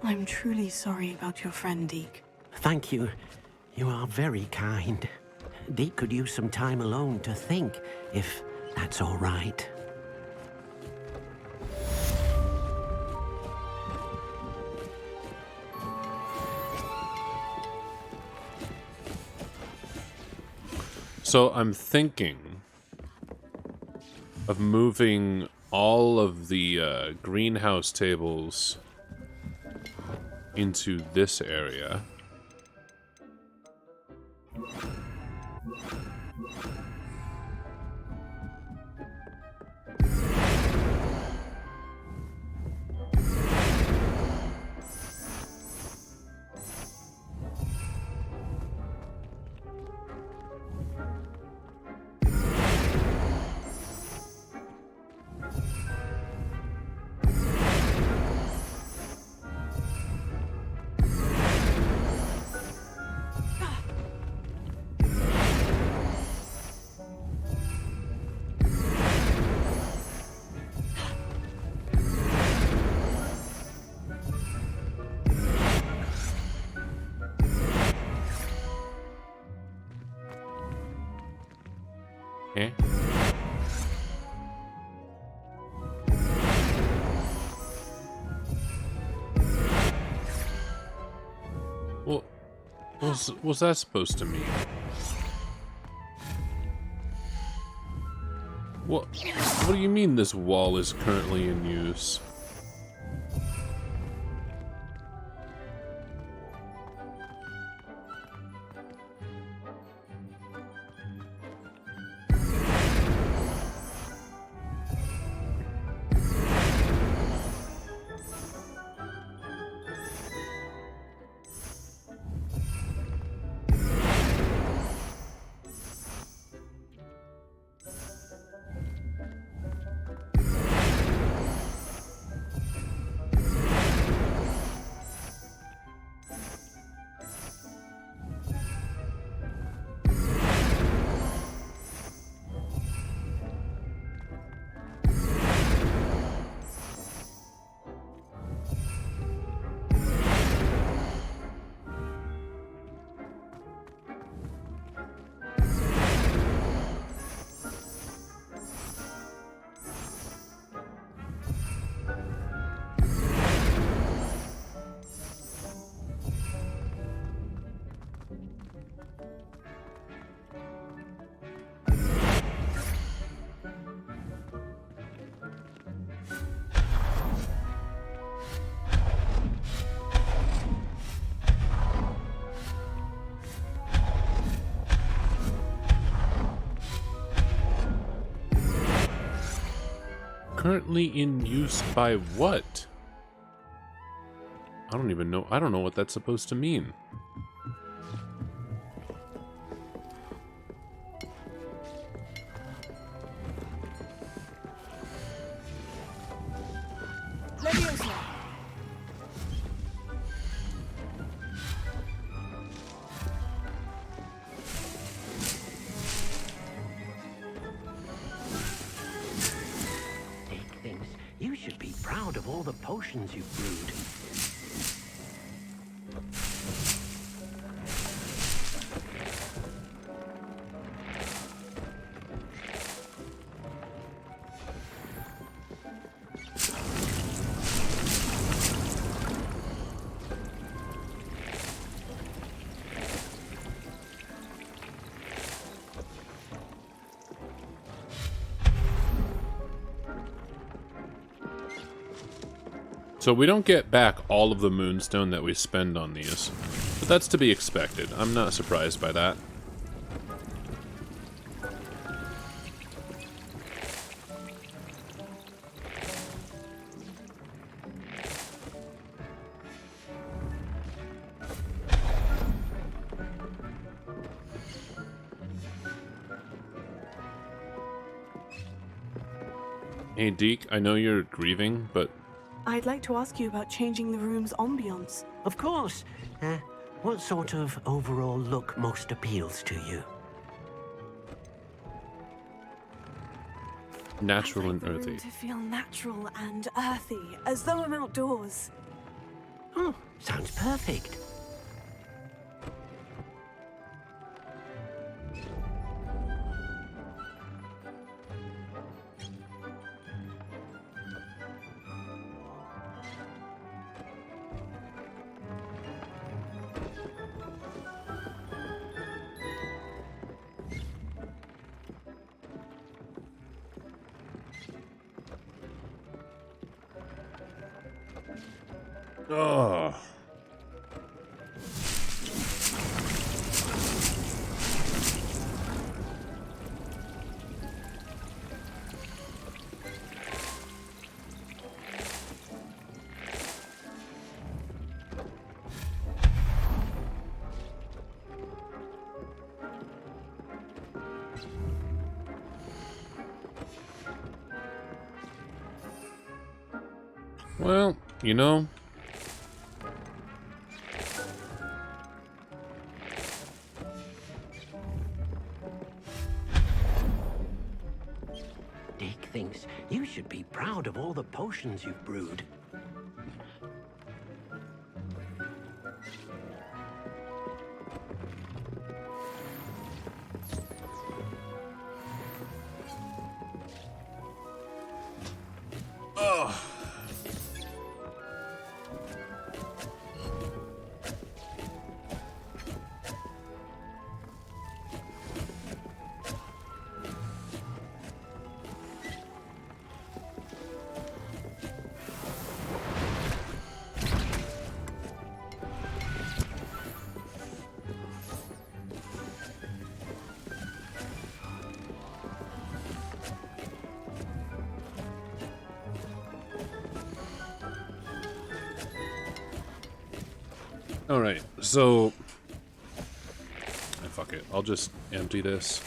I'm truly sorry about your friend, Deke. Thank you. You are very kind. Deke could use some time alone to think, if that's all right. So I'm thinking of moving all of the greenhouse tables into this area. Eh? Well, what's that supposed to mean? What do you mean this wall is currently in use? Currently in use by what? I don't even know. I don't know what that's supposed to mean. You should be proud of all the potions you've brewed. So we don't get back all of the moonstone that we spend on these, but that's to be expected. I'm not surprised by that. Hey Deke, I know you're grieving, but I'd like to ask you about changing the room's ambience. Of course. What sort of overall look most appeals to you? Natural and The room earthy. to feel natural and earthy, as though I'm outdoors. Oh, sounds perfect. Ugh. Well, you know, Deke thinks you should be proud of all the potions you've brewed. ugh. Alright, so fuck it. I'll just empty this.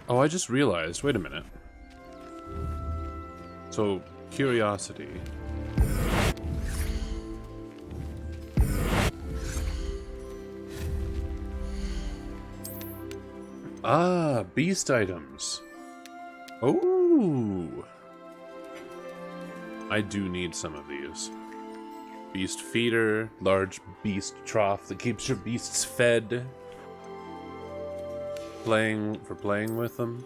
Oh, I just realized. Wait a minute. So, curiosity. Ah, beast items. Oh. I do need some of these. Beast feeder, large beast trough that keeps your beasts fed. Playing with them.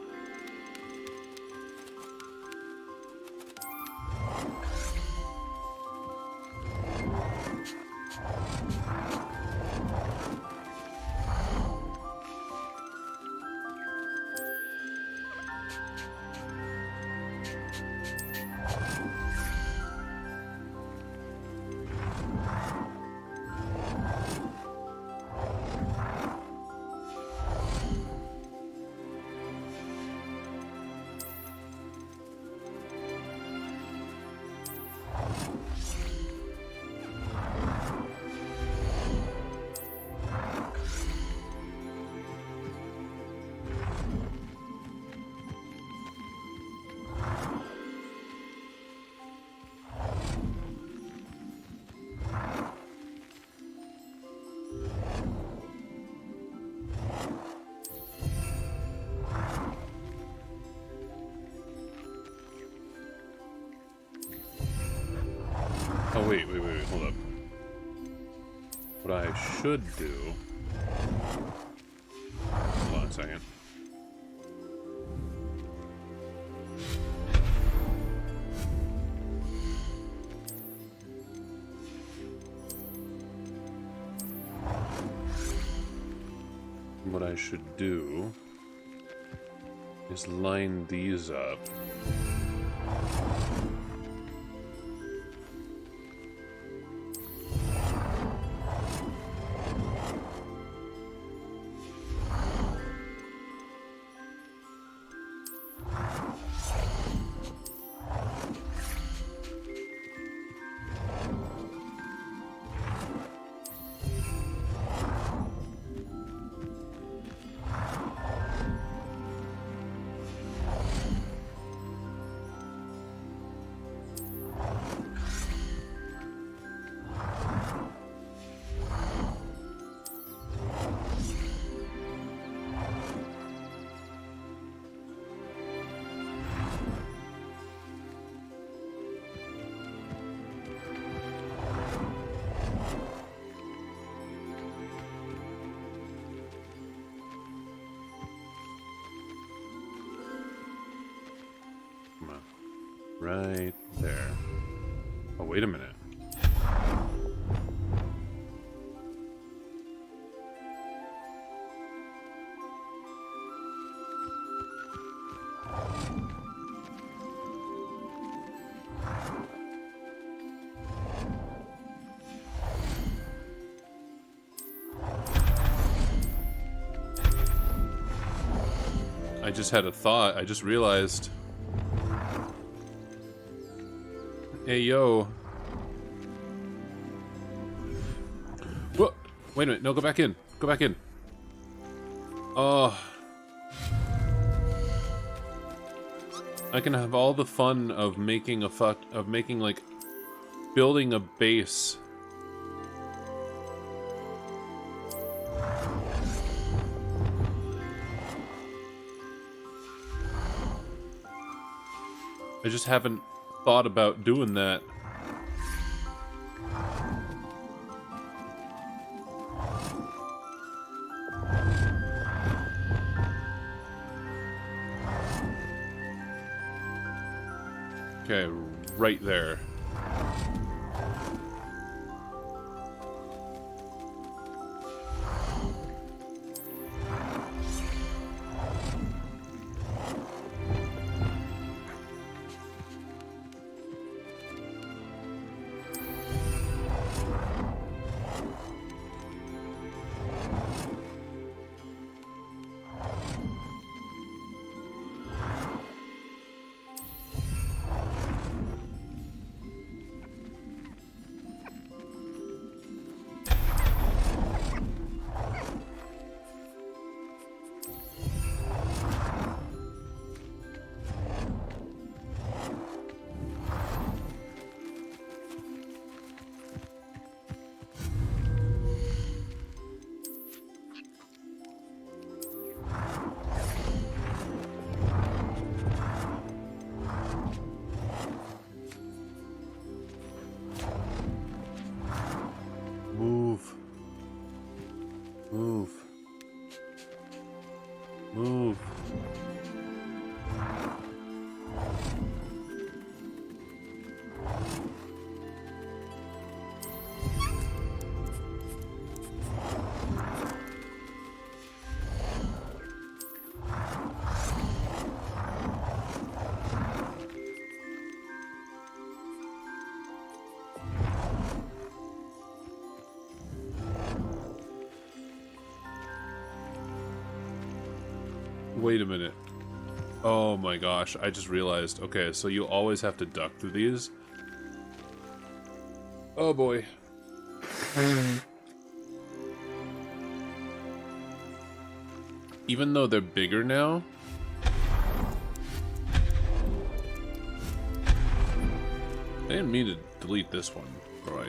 wait, hold up. What I should do... Hold on a second. What I should do is line these up. Right there. Oh, wait a minute. I just had a thought. I just realized... Hey, yo. Whoa. Wait a minute. No, go back in. Go back in. Oh. I can have all the fun of making like, building a base. I just haven't thought about doing that. Okay, right there. Move. Move. Move. Wait a minute. Oh my gosh, I just realized. Okay, so you always have to duck through these. Oh boy. Even though they're bigger now. I didn't mean to delete this one, right?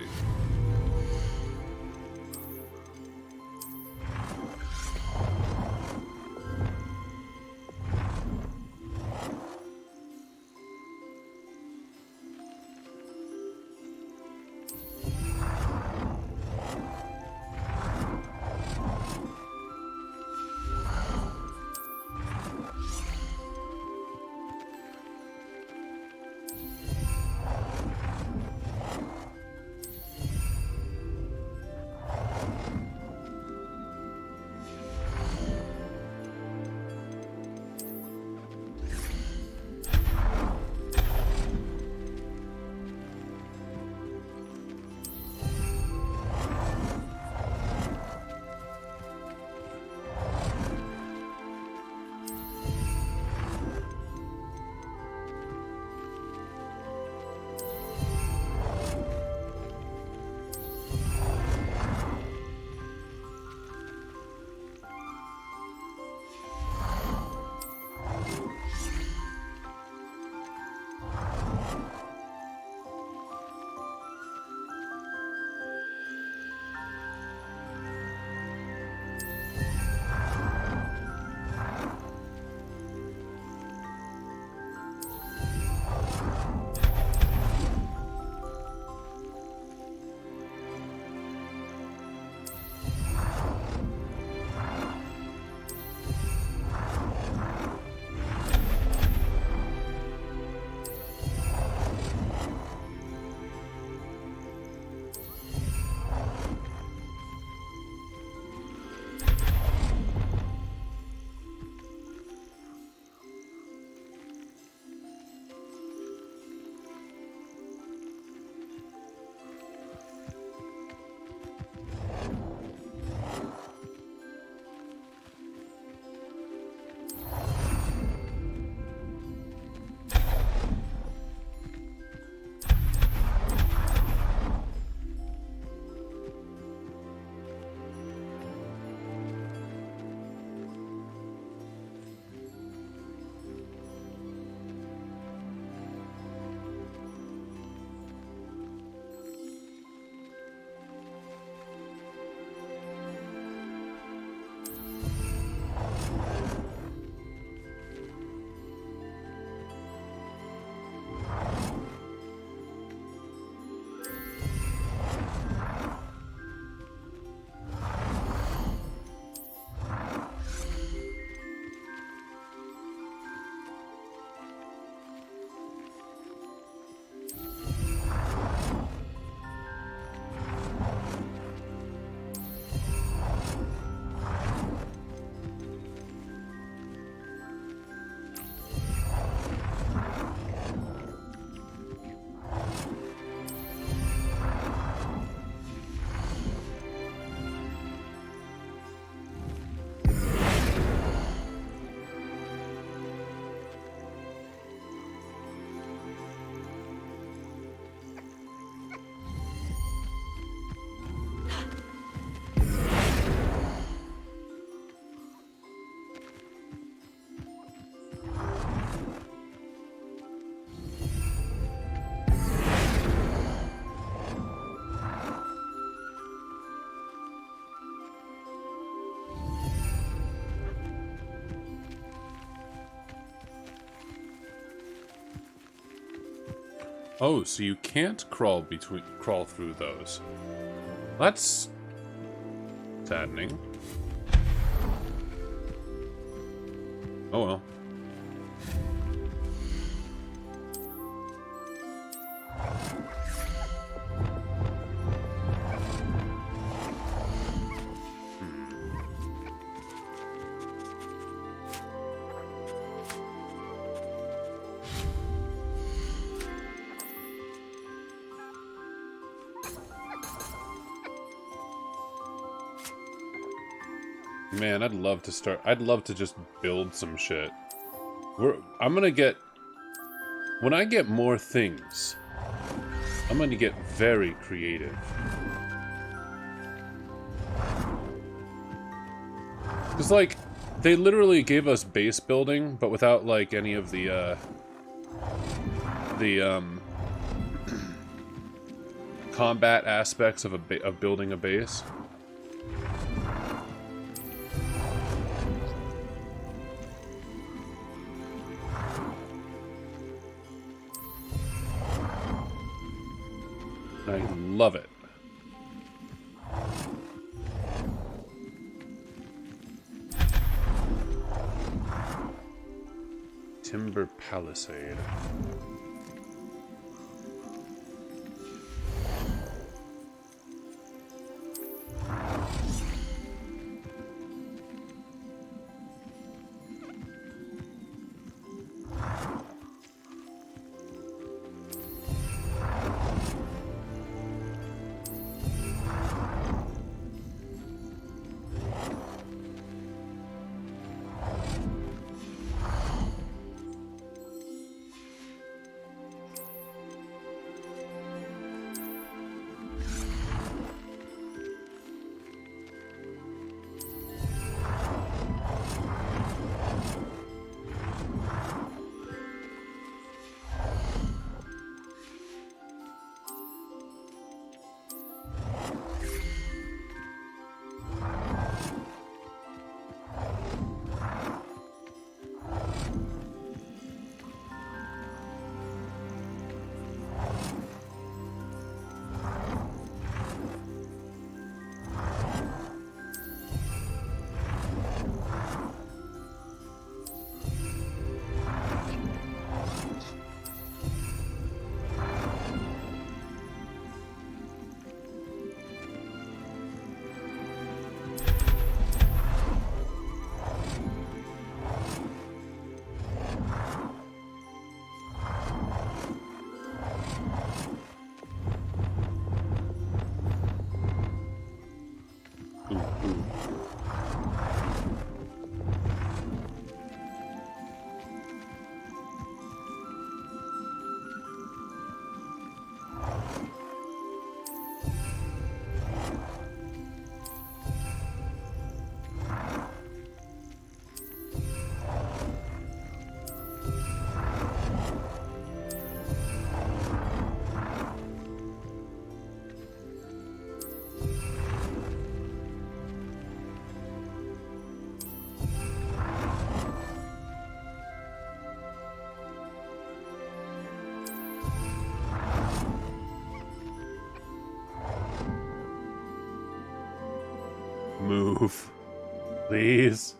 Oh, so you can't crawl through those. That's saddening. Oh well. Man, I'd love to just build some shit. I'm gonna get... When I get more things, I'm gonna get very creative. Because, like, they literally gave us base building, but without, like, any of the combat aspects of building a base. I love it. Timber Palisade. Move. Please.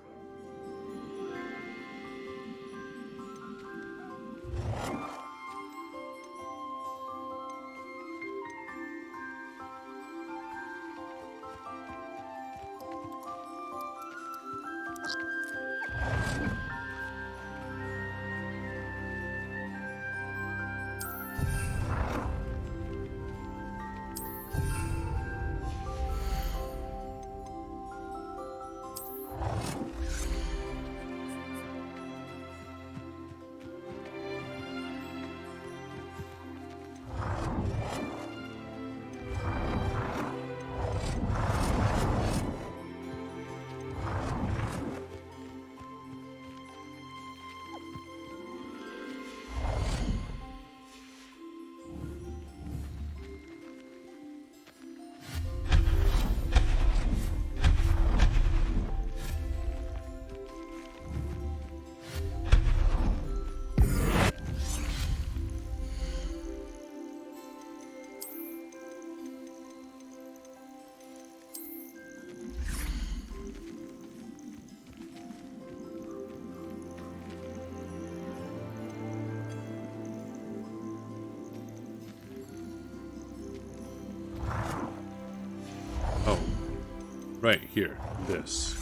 Right here. This.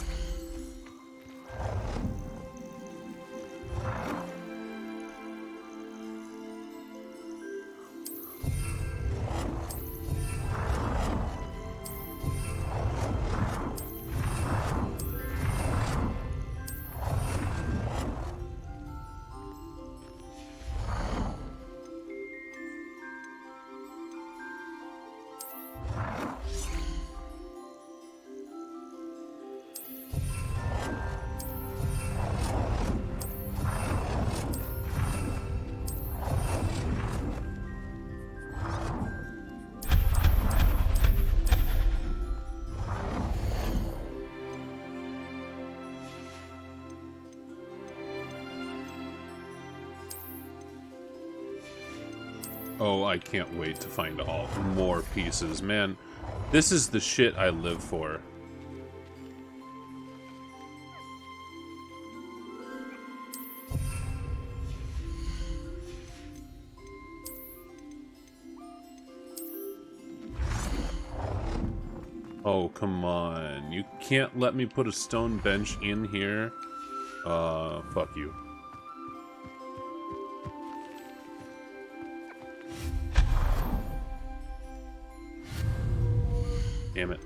Oh, I can't wait to find all more pieces. Man, this is the shit I live for. Oh, come on. You can't let me put a stone bench in here? Fuck you. Damn it.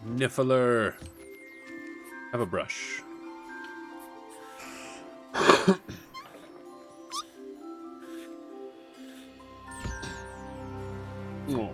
Niffler. Have a brush. Oh.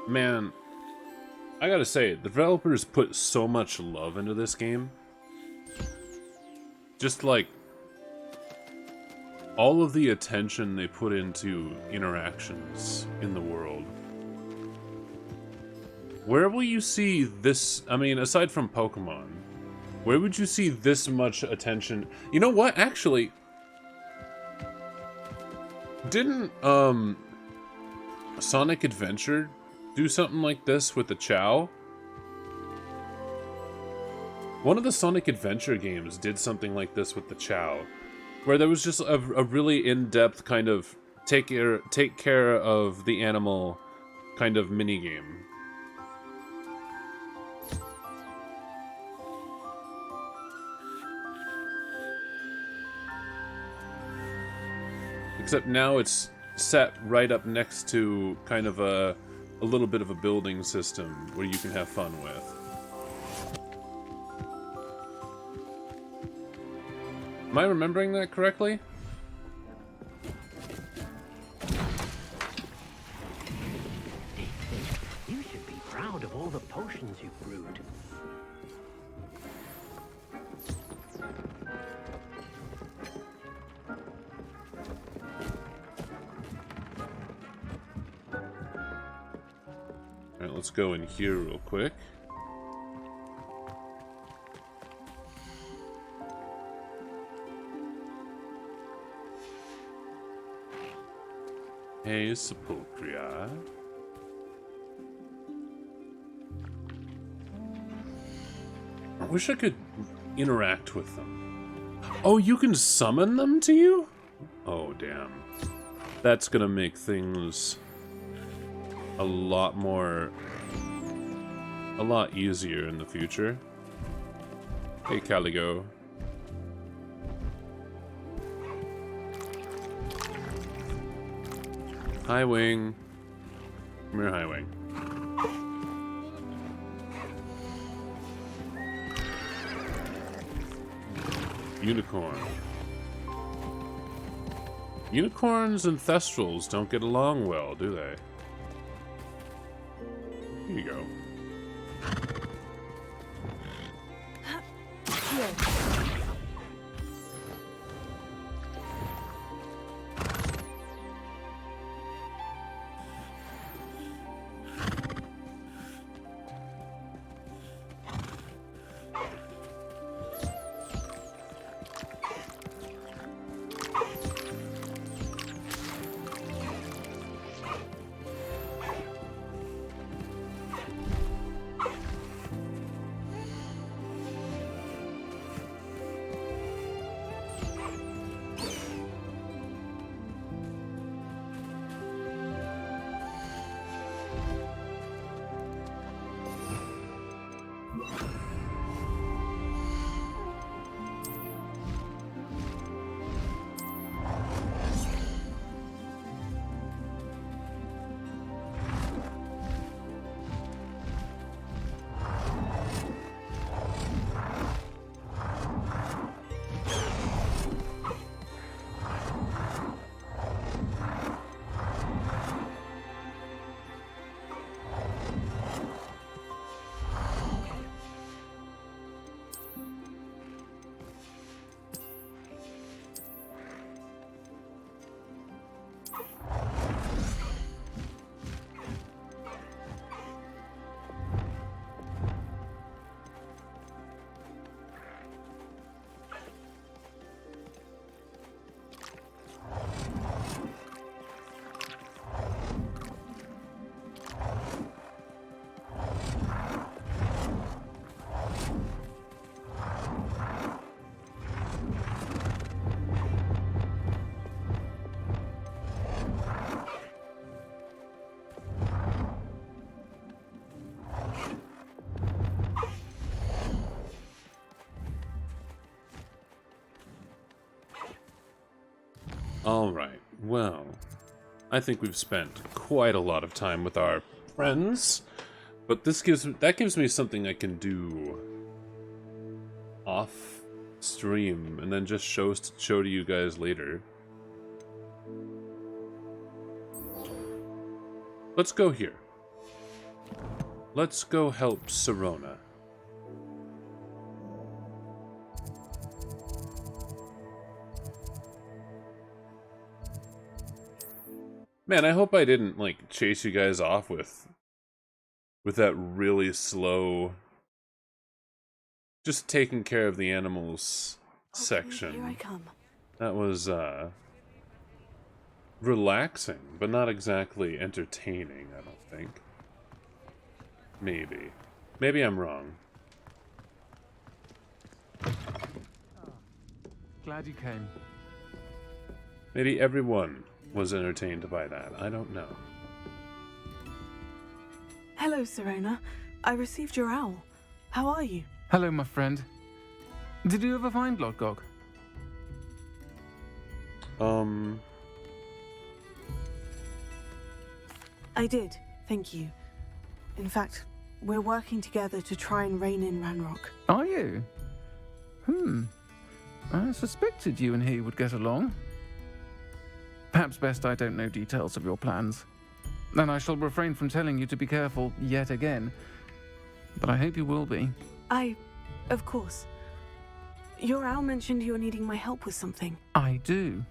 Man, I gotta say, the developers put so much love into this game. Just like, all of the attention they put into interactions in the world. Where will you see this? I mean, aside from Pokemon, where would you see this much attention? You know what? Actually, didn't Sonic Adventure do something like this with the Chow? One of the Sonic Adventure games did something like this with the Chow, where there was just a really in-depth kind of take care of the animal kind of minigame. Except now it's set right up next to kind of a little bit of a building system where you can have fun with. Am I remembering that correctly? You should be proud of all the potions you've brewed. Alright, let's go in here real quick. Hey, Sepulchria. I wish I could interact with them. Oh, you can summon them to you? Oh, damn. That's gonna make things a lot easier in the future. Hey, Caligo. Hi, Wing. Come here, Hi, Wing. Unicorn. Unicorns and Thestrals don't get along well, do they? Here you go. Alright, well, I think we've spent quite a lot of time with our friends, but that gives me something I can do off stream and then just show to you guys later. Let's go here. Let's go help Sirona. Man, I hope I didn't, like, chase you guys off with that really slow, just taking care of the animals section. Here I come. That was, relaxing, but not exactly entertaining, I don't think. Maybe. Maybe I'm wrong. Glad you came. Maybe everyone was entertained by that. I don't know. Hello, Serona. I received your owl. How are you? Hello, my friend. Did you ever find Lodgok? I did, thank you. In fact, we're working together to try and rein in Ranrock. Are you? I suspected you and he would get along. Perhaps best I don't know details of your plans. And I shall refrain from telling you to be careful yet again. But I hope you will be. Of course. Your owl mentioned you're needing my help with something. I do.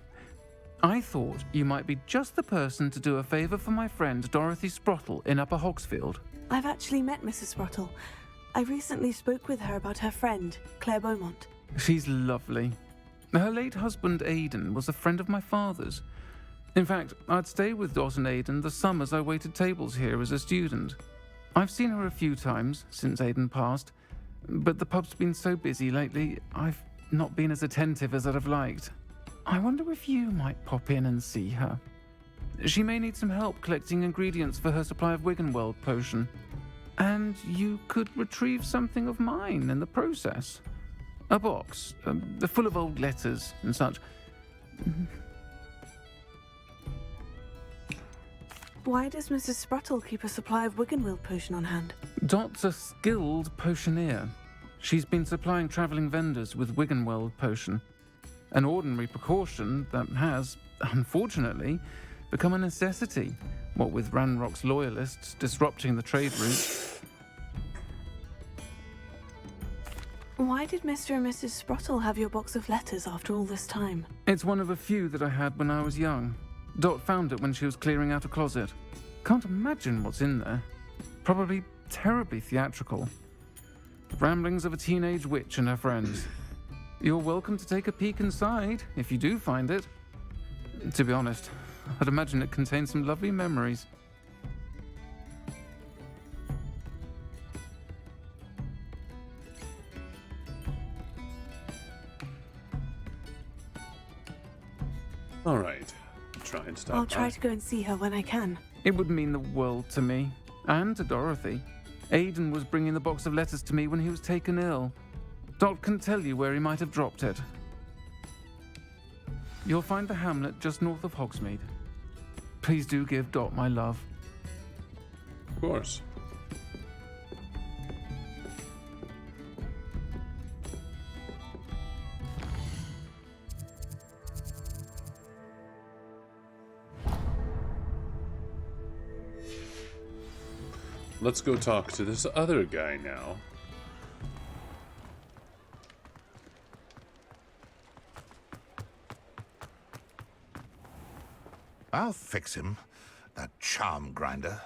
I thought you might be just the person to do a favour for my friend Dorothy Sprottle in Upper Hogsfield. I've actually met Mrs. Sprottle. I recently spoke with her about her friend, Claire Beaumont. She's lovely. Her late husband Aidan was a friend of my father's. In fact, I'd stay with Dot and Aidan the summers I waited tables here as a student. I've seen her a few times since Aidan passed, but the pub's been so busy lately, I've not been as attentive as I'd have liked. I wonder if you might pop in and see her. She may need some help collecting ingredients for her supply of Wiggenweld potion. And you could retrieve something of mine in the process. A box, full of old letters and such. Why does Mrs. Sprottle keep a supply of Wiggenweld potion on hand? Dot's a skilled potioneer. She's been supplying travelling vendors with Wiggenweld potion. An ordinary precaution that has, unfortunately, become a necessity, what with Ranrock's loyalists disrupting the trade route. Why did Mr. and Mrs. Sprottle have your box of letters after all this time? It's one of a few that I had when I was young. Dot found it when she was clearing out a closet. Can't imagine what's in there. Probably terribly theatrical. The ramblings of a teenage witch and her friends. You're welcome to take a peek inside, if you do find it. To be honest, I'd imagine it contains some lovely memories. All right. Try and stop. I'll try to go and see her when I can. It would mean the world to me, and to Dorothy. Aidan was bringing the box of letters to me when he was taken ill. Dot can tell you where he might have dropped it. You'll find the hamlet just north of Hogsmeade. Please do give Dot my love. Of course. Let's go talk to this other guy now. I'll fix him, that charm grinder.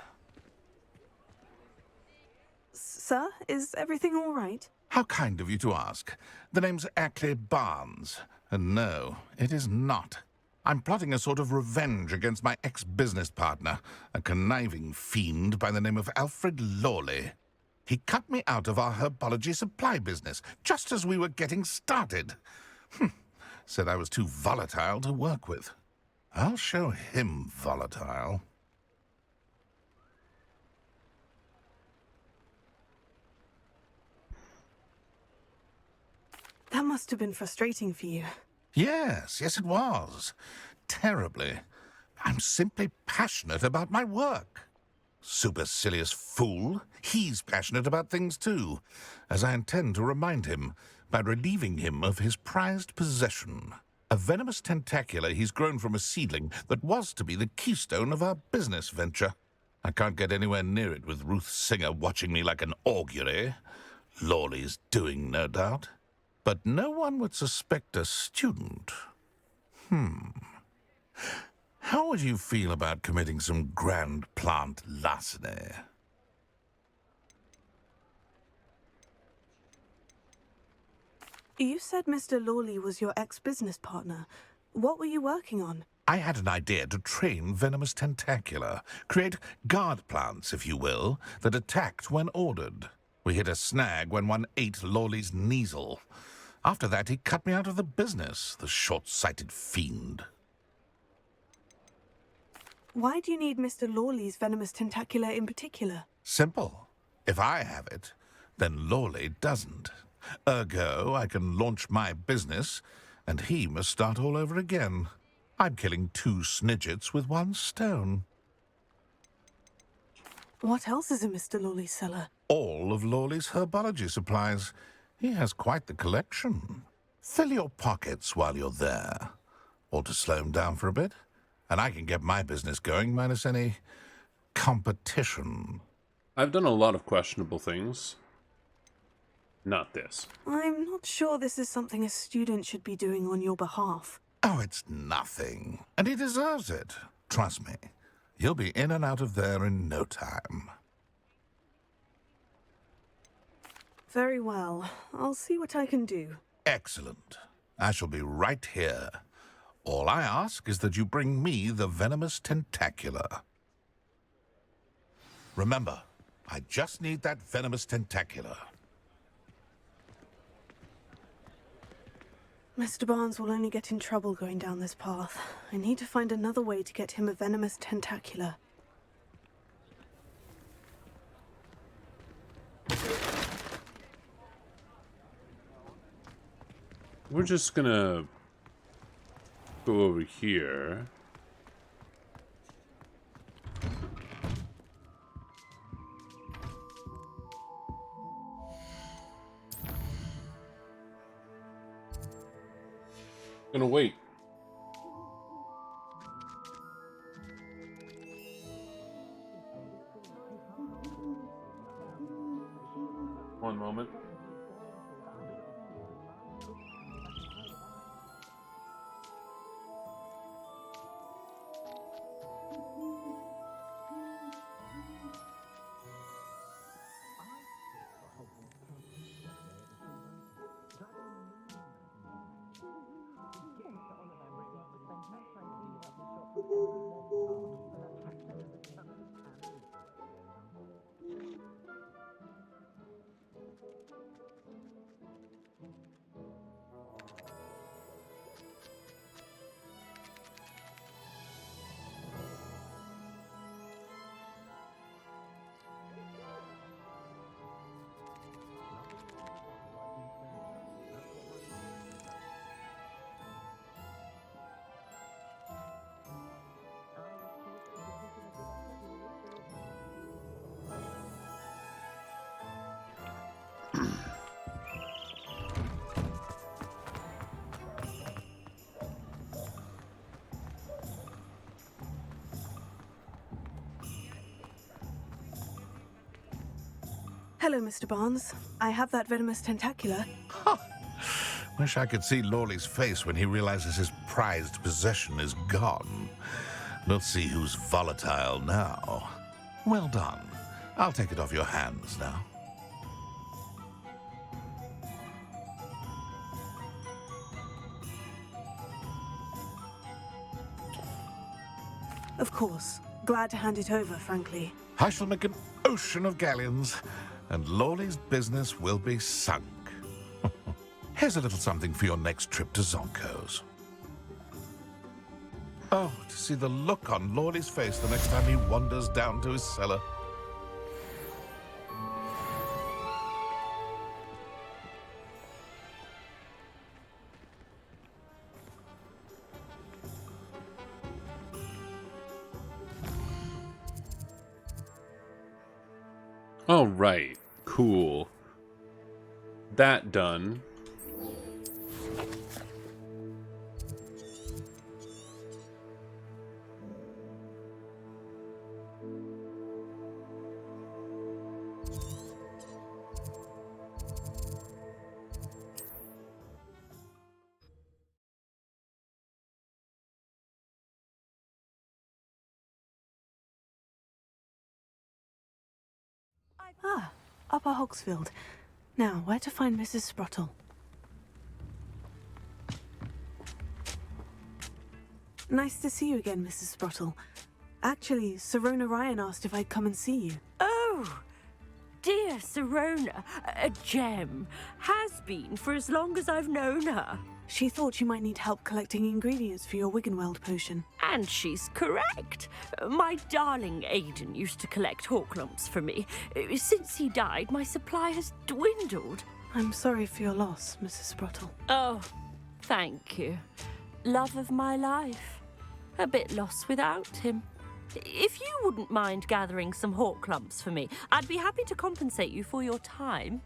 Sir, is everything all right? How kind of you to ask. The name's Ackley Barnes, and no, it is not. I'm plotting a sort of revenge against my ex-business partner, a conniving fiend by the name of Alfred Lawley. He cut me out of our herbology supply business, just as we were getting started. Said I was too volatile to work with. I'll show him volatile. That must have been frustrating for you. Yes, it was. Terribly. I'm simply passionate about my work. Supercilious fool. He's passionate about things too, as I intend to remind him by relieving him of his prized possession. A venomous tentacula he's grown from a seedling that was to be the keystone of our business venture. I can't get anywhere near it with Ruth Singer watching me like an augury. Lawley's doing, no doubt. But no one would suspect a student. How would you feel about committing some grand plant larceny? You said Mr. Lawley was your ex-business partner. What were you working on? I had an idea to train venomous tentacula, create guard plants, if you will, that attacked when ordered. We hit a snag when one ate Lawley's Kneasel. After that, he cut me out of the business, the short-sighted fiend. Why do you need Mr. Lawley's venomous tentacula in particular? Simple. If I have it, then Lawley doesn't. Ergo, I can launch my business, and he must start all over again. I'm killing 2 snidgets with 1 stone. What else is in Mr. Lawley's cellar? All of Lawley's herbology supplies. He has quite the collection. Fill your pockets while you're there. Or to slow him down for a bit, and I can get my business going minus any competition. I've done a lot of questionable things. Not this. I'm not sure this is something a student should be doing on your behalf. Oh, it's nothing. And he deserves it. Trust me. You'll be in and out of there in no time. Very well. I'll see what I can do. Excellent. I shall be right here. All I ask is that you bring me the venomous tentacula. Remember, I just need that venomous tentacula. Mr. Barnes will only get in trouble going down this path. I need to find another way to get him a venomous tentacula. We're just gonna go over here. Gonna wait. One moment. Hello, Mr. Barnes. I have that venomous tentacula. Wish I could see Lawley's face when he realizes his prized possession is gone. Let's see who's volatile now. Well done. I'll take it off your hands now. Of course. Glad to hand it over, frankly. I shall make an ocean of galleons, and Lawley's business will be sunk. Here's a little something for your next trip to Zonko's. Oh, to see the look on Lawley's face the next time he wanders down to his cellar. All right, cool. That done. Ah, Upper Hogsfield. Now, where to find Mrs. Sprottle? Nice to see you again, Mrs. Sprottle. Actually, Sirona Ryan asked if I'd come and see you. Oh, dear Sirona, a gem. Has been for as long as I've known her. She thought you might need help collecting ingredients for your Wiggenweld potion. And she's correct. My darling Aidan used to collect hawk lumps for me. Since he died, my supply has dwindled. I'm sorry for your loss, Mrs. Sprottle. Oh, thank you. Love of my life. A bit lost without him. If you wouldn't mind gathering some hawk lumps for me, I'd be happy to compensate you for your time.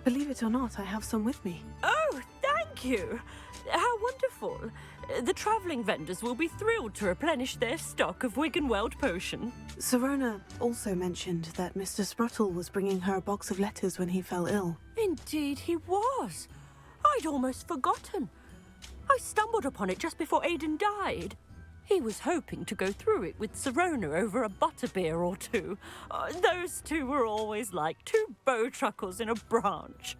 Believe it or not, I have some with me. Oh, thank you. How wonderful. The travelling vendors will be thrilled to replenish their stock of Wiggenweld potion. Sirona also mentioned that Mr. Sprottle was bringing her a box of letters when he fell ill. Indeed he was. I'd almost forgotten. I stumbled upon it just before Aidan died. He was hoping to go through it with Sirona over a butterbeer or two. Those two were always like two bowtruckles in a branch.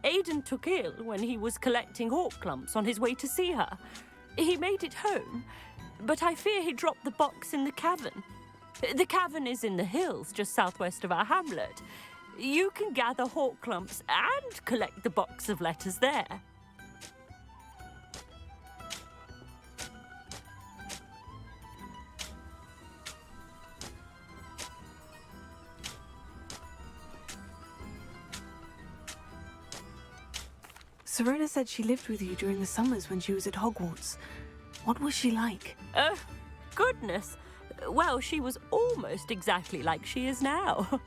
Aidan took ill when he was collecting hawk lumps on his way to see her. He made it home, but I fear he dropped the box in the cavern. The cavern is in the hills just southwest of our hamlet. You can gather hawk lumps and collect the box of letters there. Sirona said she lived with you during the summers when she was at Hogwarts. What was she like? Oh, goodness. Well, she was almost exactly like she is now.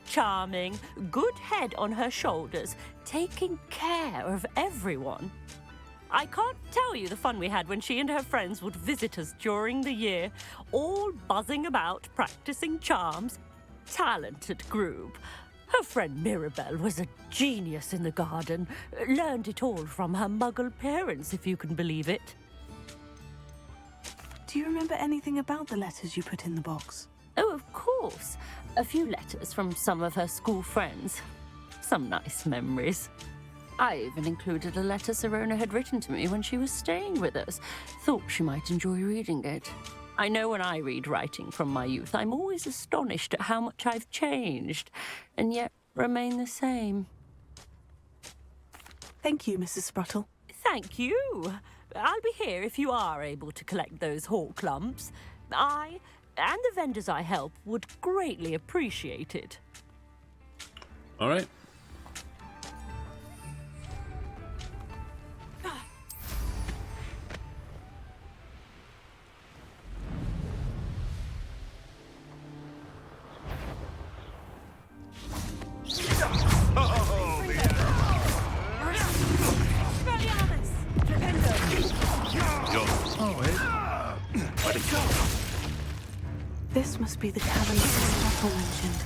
Charming, good head on her shoulders, taking care of everyone. I can't tell you the fun we had when she and her friends would visit us during the year, all buzzing about, practicing charms. Talented group. Her friend Mirabelle was a genius in the garden. Learned it all from her muggle parents, if you can believe it. Do you remember anything about the letters you put in the box? Oh, of course. A few letters from some of her school friends. Some nice memories. I even included a letter Sirona had written to me when she was staying with us. Thought she might enjoy reading it. I know when I read writing from my youth, I'm always astonished at how much I've changed, and yet remain the same. Thank you, Mrs. Sprottle. Thank you. I'll be here if you are able to collect those hawk lumps. I, and the vendors I help, would greatly appreciate it. All right. This must be the cavern Mrs. Sprottle mentioned.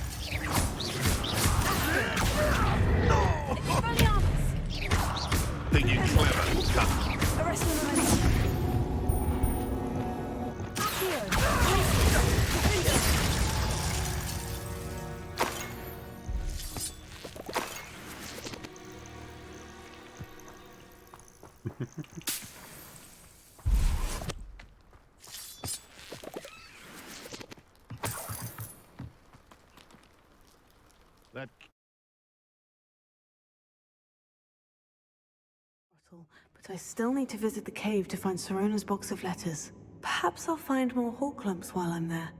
Think you're clever, cunt. Arrest them. But I still need to visit the cave to find Sirona's box of letters. Perhaps I'll find more hawk lumps while I'm there.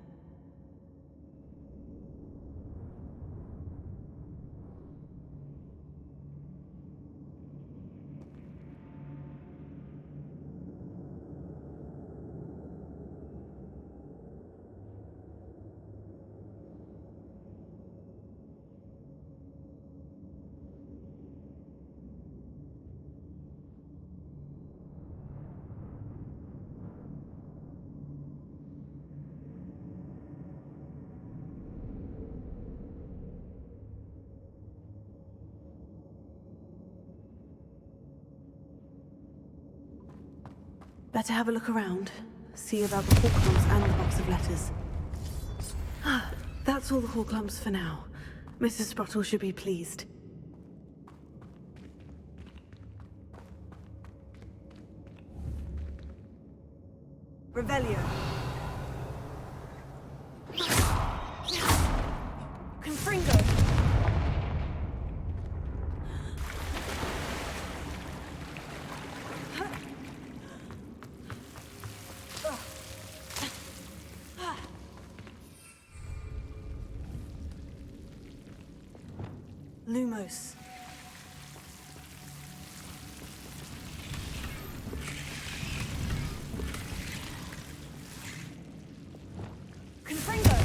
Better have a look around. See about the Horklumps and the box of letters. That's all the Horklumps for now. Mrs. Sprottle should be pleased. Revelio. Confringo! Lumos. Confringo!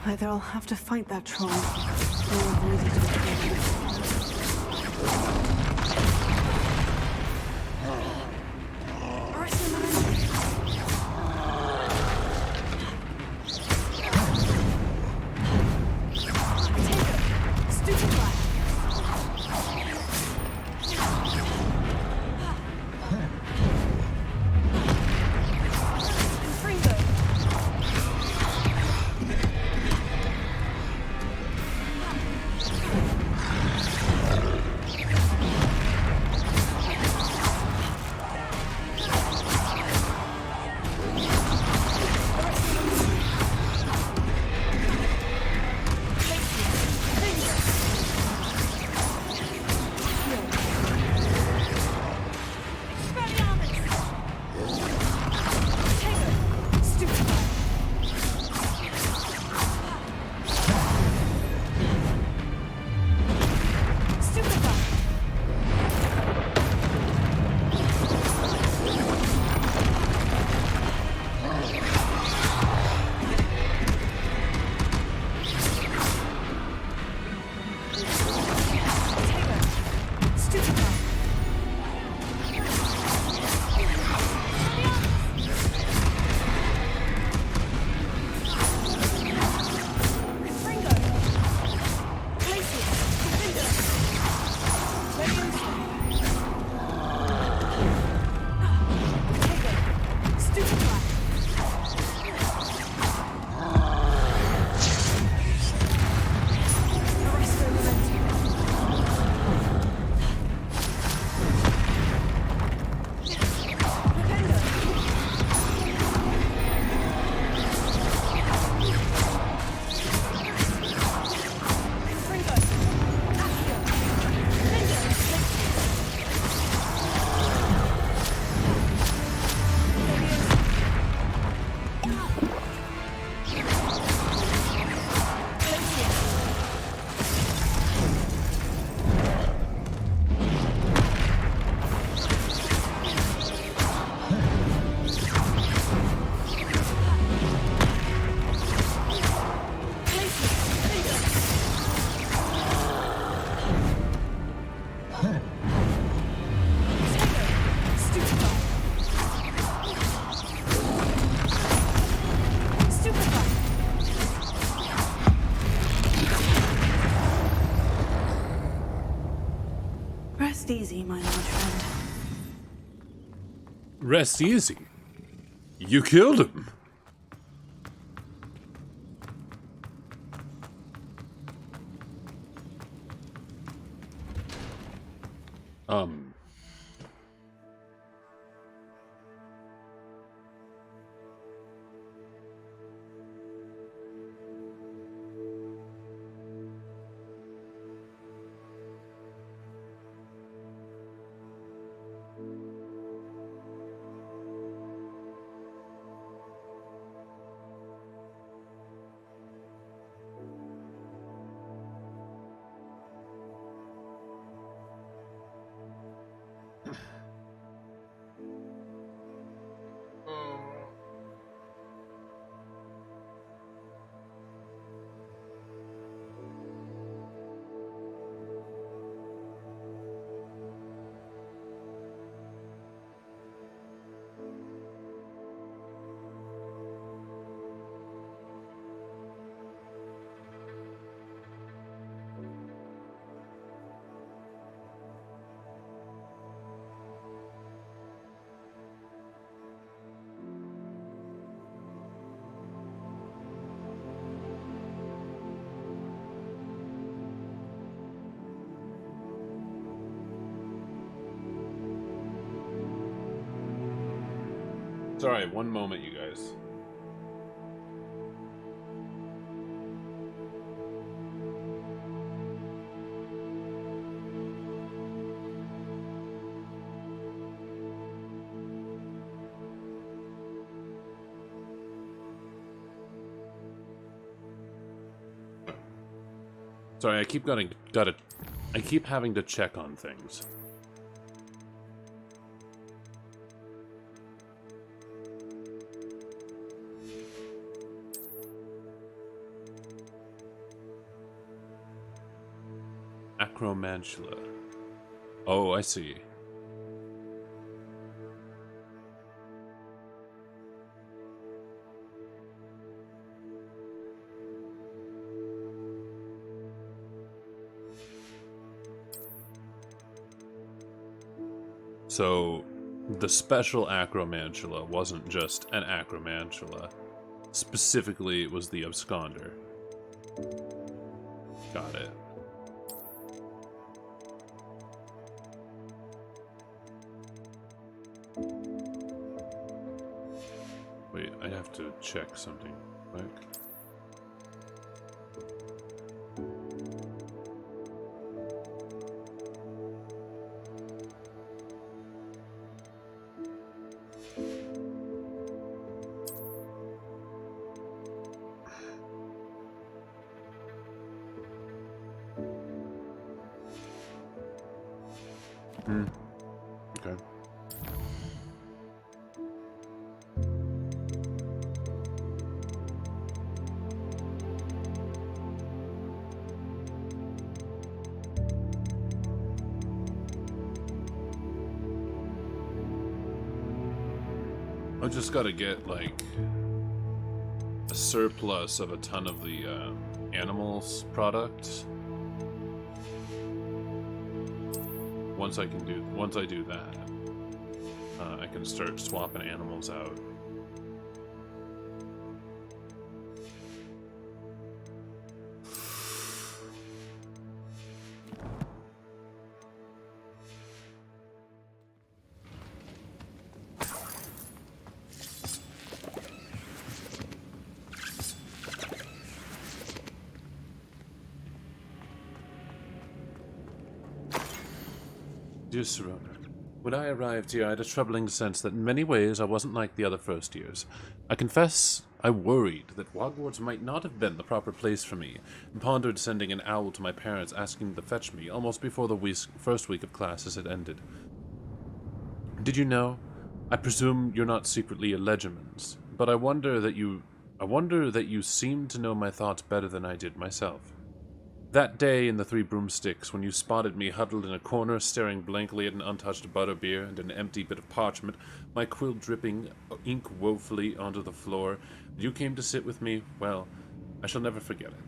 Either I'll have to fight that troll, or avoid it altogether. Rest easy, my large friend. Rest easy. You killed him. Sorry, one moment, you guys. Sorry, I keep I keep having to check on things. Acromantula. Oh, I see. So, the special acromantula wasn't just an acromantula. Specifically, it was the absconder. Got it. Wait, I have to check something quick. Okay. I just gotta get, like, a surplus of a ton of the, animals products. Once I do that, I can start swapping animals out. Dear Serona, when I arrived here, I had a troubling sense that in many ways I wasn't like the other first years. I confess I worried that Hogwarts might not have been the proper place for me, and pondered sending an owl to my parents asking them to fetch me almost before the first week of classes had ended. Did you know? I presume you're not secretly a Legiman's, but I wonder that you seem to know my thoughts better than I did myself. That day in the Three Broomsticks, when you spotted me huddled in a corner, staring blankly at an untouched butterbeer and an empty bit of parchment, my quill dripping ink woefully onto the floor, and you came to sit with me, well, I shall never forget it.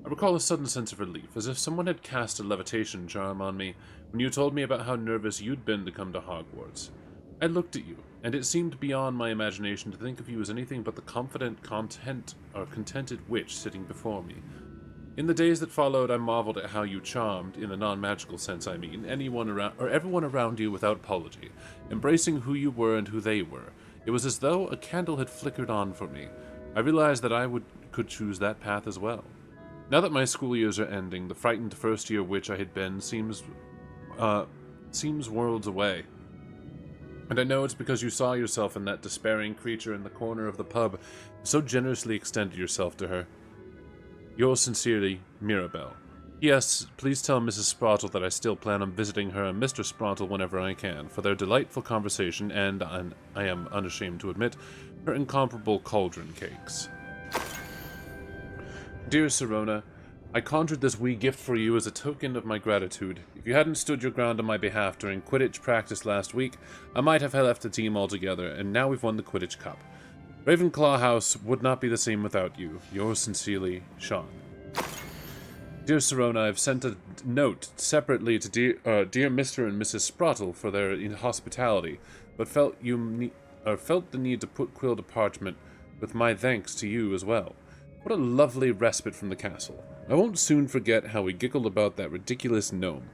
I recall a sudden sense of relief, as if someone had cast a levitation charm on me, when you told me about how nervous you'd been to come to Hogwarts. I looked at you, and it seemed beyond my imagination to think of you as anything but the confident, contented witch sitting before me. In the days that followed, I marveled at how you charmed, in the non-magical sense I mean, everyone around you without apology, embracing who you were and who they were. It was as though a candle had flickered on for me. I realized that I could choose that path as well. Now that my school years are ending, the frightened first-year witch I had been seems worlds away. And I know it's because you saw yourself in that despairing creature in the corner of the pub, and so generously extended yourself to her. Yours sincerely, Mirabelle. Yes, please tell Mrs. Sprottle that I still plan on visiting her and Mr. Sprottle whenever I can, for their delightful conversation and, I am unashamed to admit, her incomparable cauldron cakes. Dear Serona, I conjured this wee gift for you as a token of my gratitude. If you hadn't stood your ground on my behalf during Quidditch practice last week, I might have left the team altogether, and now we've won the Quidditch Cup. Ravenclaw House would not be the same without you. Yours sincerely, Sean. Dear Serona, I've sent a note separately to dear Mr. and Mrs. Sprottle for their hospitality, but felt the need to put quill to parchment with my thanks to you as well. What a lovely respite from the castle. I won't soon forget how we giggled about that ridiculous gnome.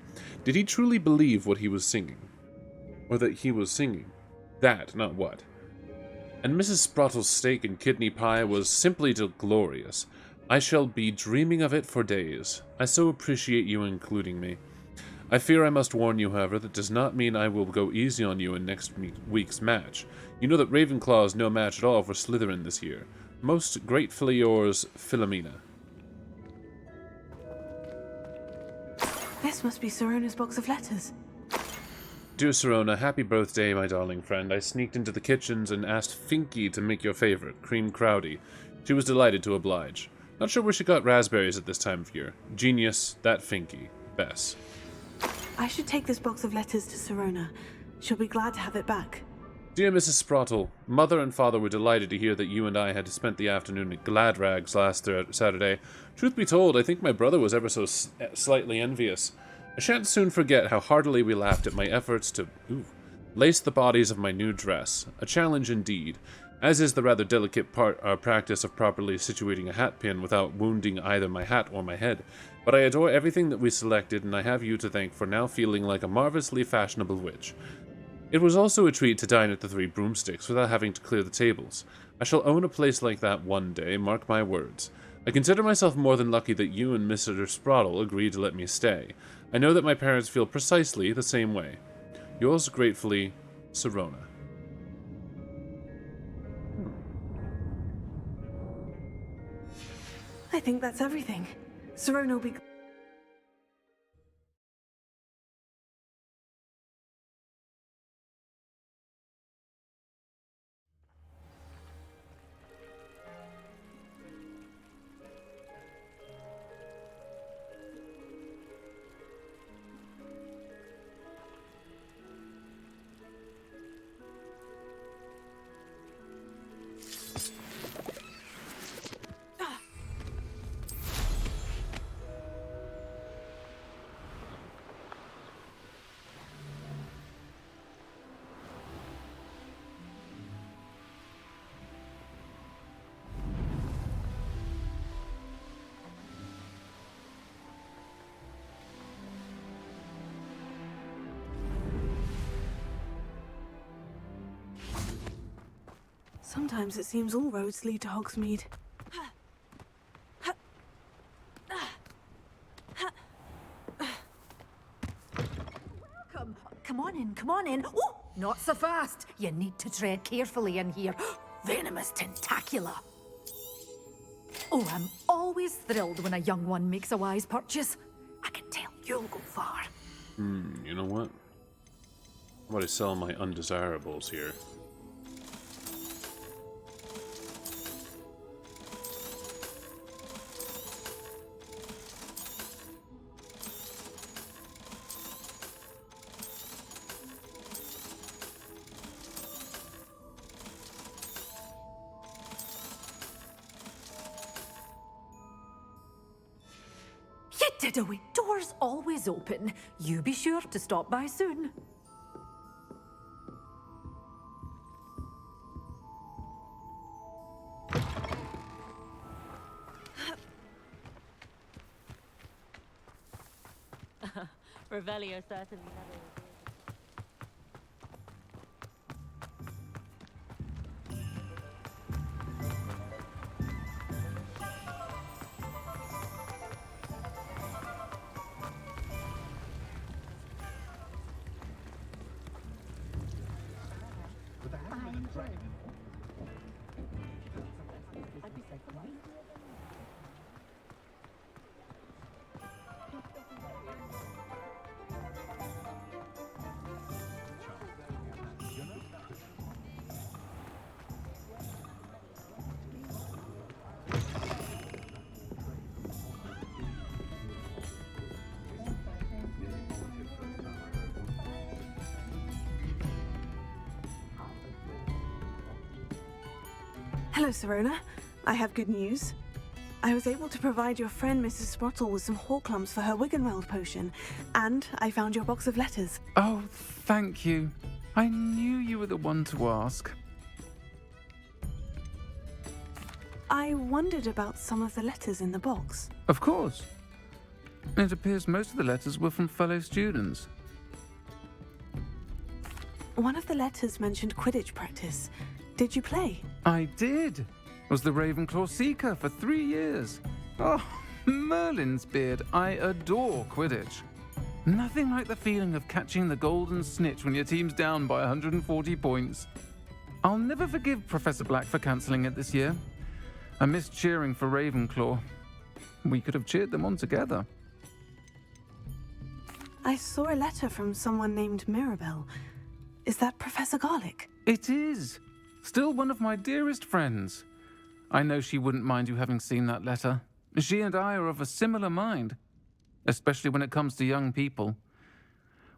Did he truly believe what he was singing? Or that he was singing? That, not what. And Mrs. Sprottle's steak and kidney pie was simply glorious. I shall be dreaming of it for days. I so appreciate you including me. I fear I must warn you, however, that does not mean I will go easy on you in next week's match. You know that Ravenclaw is no match at all for Slytherin this year. Most gratefully yours, Philomena. This must be Sirona's box of letters. Dear Sirona, happy birthday, my darling friend. I sneaked into the kitchens and asked Finky to make your favorite, cream crowdy. She was delighted to oblige. Not sure where she got raspberries at this time of year. Genius, that Finky. Bess. I should take this box of letters to Sirona. She'll be glad to have it back. Dear Mrs. Sprottle, Mother and Father were delighted to hear that you and I had spent the afternoon at Gladrags last Saturday. Truth be told, I think my brother was ever so slightly envious. I shan't soon forget how heartily we laughed at my efforts to lace the bodies of my new dress. A challenge indeed, as is the rather delicate practice of properly situating a hat pin without wounding either my hat or my head. But I adore everything that we selected, and I have you to thank for now feeling like a marvelously fashionable witch. It was also a treat to dine at the Three Broomsticks without having to clear the tables. I shall own a place like that one day, mark my words. I consider myself more than lucky that you and Mr. Sprottle agreed to let me stay. I know that my parents feel precisely the same way. Yours gratefully, Sirona. I think that's everything. Sirona will be... Sometimes it seems all roads lead to Hogsmeade. Come on in, come on in. Oh, not so fast. You need to tread carefully in here. Venomous tentacula. Oh, I'm always thrilled when a young one makes a wise purchase. I can tell you'll go far. You know what? I'm about to sell my undesirables here. Diddaway, doors always open. You be sure to stop by soon. Revelio certainly never. Hello, Sirona. I have good news. I was able to provide your friend Mrs. Sprottle with some Horklums for her Wiggenweld potion, and I found your box of letters. Oh, thank you. I knew you were the one to ask. I wondered about some of the letters in the box. Of course. It appears most of the letters were from fellow students. One of the letters mentioned Quidditch practice. Did you play? I did. Was the Ravenclaw Seeker for 3 years. Oh, Merlin's beard. I adore Quidditch. Nothing like the feeling of catching the golden snitch when your team's down by 140 points. I'll never forgive Professor Black for cancelling it this year. I missed cheering for Ravenclaw. We could have cheered them on together. I saw a letter from someone named Mirabelle. Is that Professor Garlick? It is. Still one of my dearest friends. I know she wouldn't mind you having seen that letter. She and I are of a similar mind, especially when it comes to young people.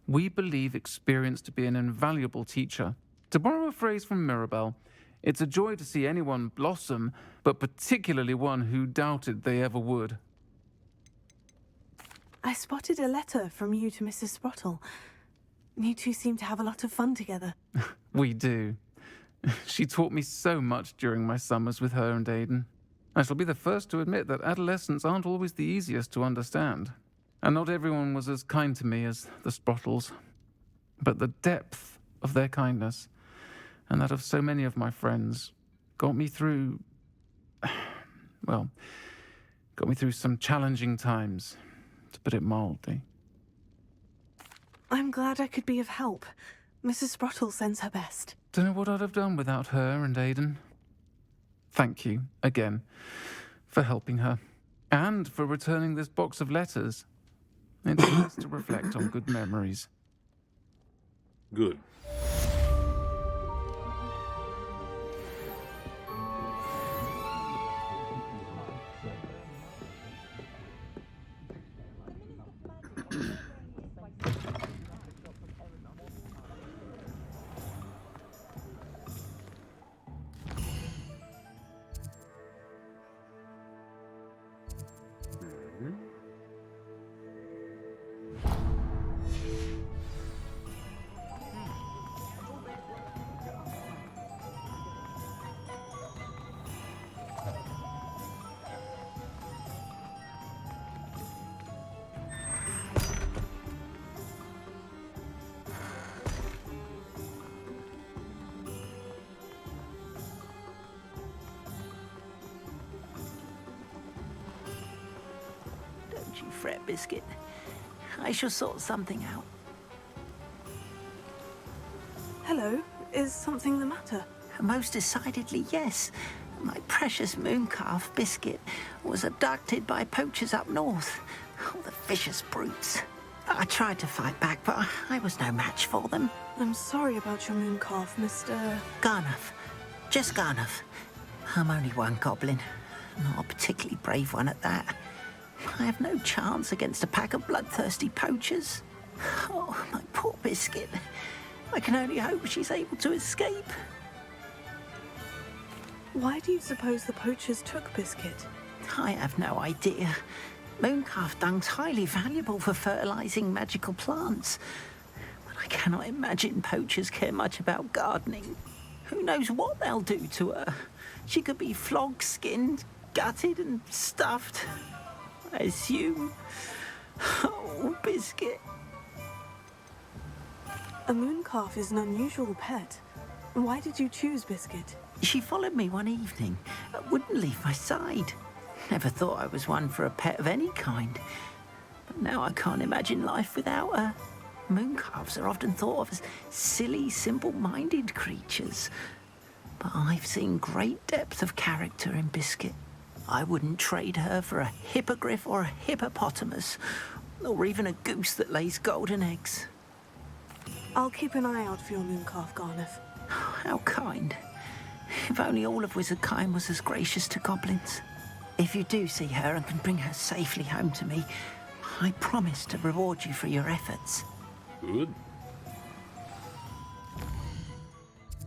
We believe experience to be an invaluable teacher. To borrow a phrase from Mirabelle, it's a joy to see anyone blossom, but particularly one who doubted they ever would. I spotted a letter from you to Mrs. Sprottle. You two seem to have a lot of fun together. We do. She taught me so much during my summers with her and Aidan. I shall be the first to admit that adolescents aren't always the easiest to understand. And not everyone was as kind to me as the Sprottles. But the depth of their kindness, and that of so many of my friends, got me through... well, got me through some challenging times, to put it mildly. I'm glad I could be of help. Mrs. Sprottle sends her best. Don't know what I'd have done without her and Aidan. Thank you, again, for helping her, and for returning this box of letters. It's nice to reflect on good memories. Good. Don't you fret, Biscuit. I shall sort something out. Hello, is something the matter? Most decidedly, yes. My precious mooncalf, Biscuit, was abducted by poachers up north. Oh, the vicious brutes. I tried to fight back, but I was no match for them. I'm sorry about your mooncalf, Mr... Garnuff. Just Garnuff. I'm only one goblin. Not a particularly brave one at that. I have no chance against a pack of bloodthirsty poachers. Oh, my poor Biscuit. I can only hope she's able to escape. Why do you suppose the poachers took Biscuit? I have no idea. Mooncalf dung's highly valuable for fertilizing magical plants. But I cannot imagine poachers care much about gardening. Who knows what they'll do to her? She could be flogged, skinned, gutted and stuffed. I assume. Oh, Biscuit. A mooncalf is an unusual pet. Why did you choose Biscuit? She followed me one evening, wouldn't leave my side. Never thought I was one for a pet of any kind. But now I can't imagine life without her. Mooncalves are often thought of as silly, simple-minded creatures. But I've seen great depth of character in Biscuit. I wouldn't trade her for a hippogriff or a hippopotamus, or even a goose that lays golden eggs. I'll keep an eye out for your mooncalf, Garnuff. How kind. If only all of Wizardkind was as gracious to goblins. If you do see her and can bring her safely home to me, I promise to reward you for your efforts. Good.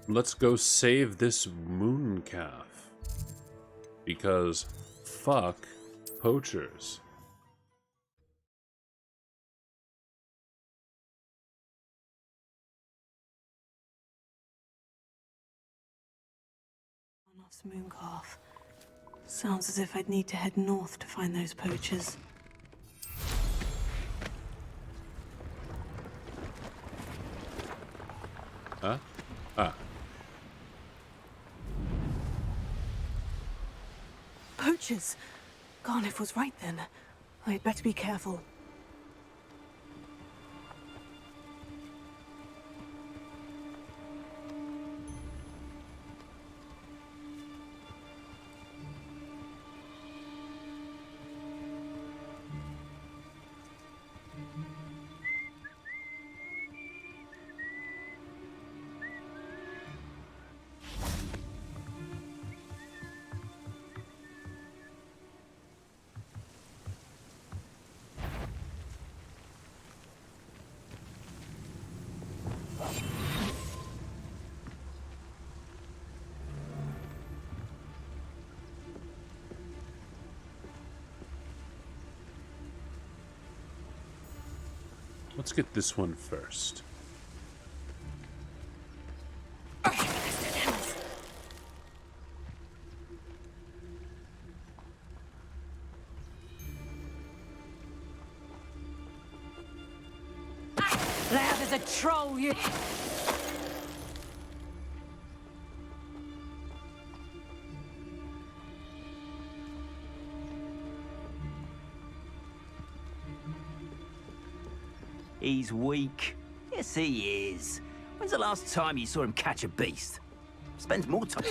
Let's go save this mooncalf. Because fuck poachers. Garnuff's mooncalf. Sounds as if I'd need to head north to find those poachers. Huh? Ah. creatures. Garniff was right then. I'd better be careful. Let's get this one first. There, there's a troll, you... He's weak. Yes, he is. When's the last time you saw him catch a beast? Spends more time...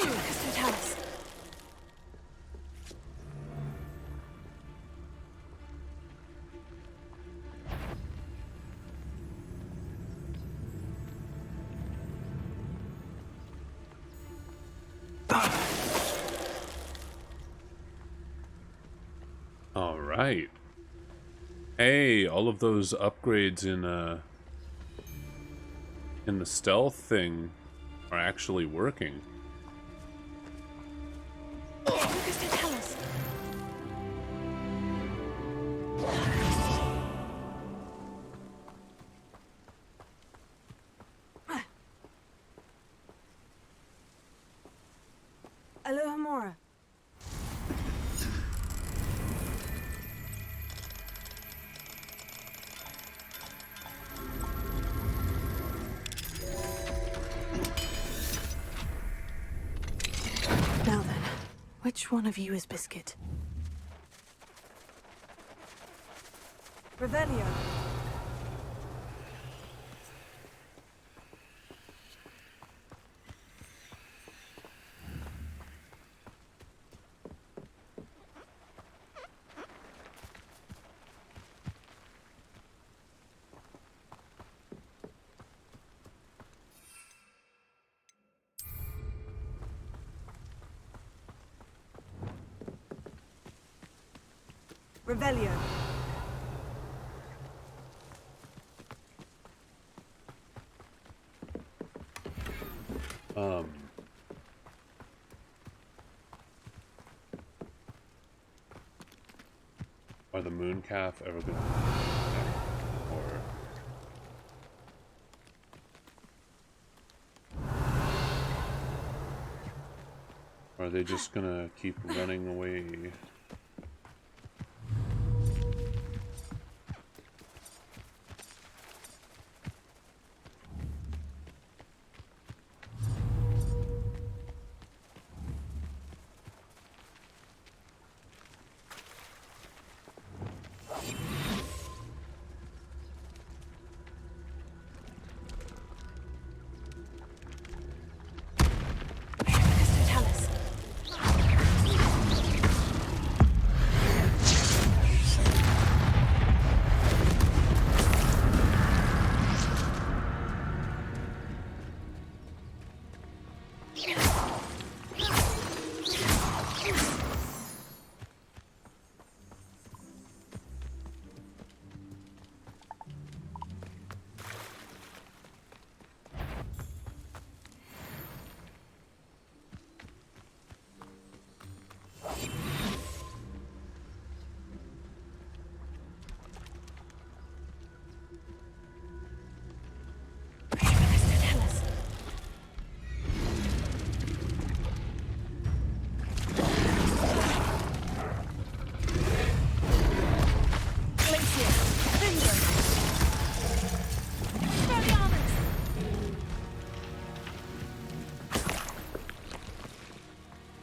All right. Hey, all of those upgrades in the stealth thing are actually working. Alohomora. Now then, which one of you is Biscuit? Revelio. Revelio. Are the moon calf ever gonna or are they just gonna keep running away?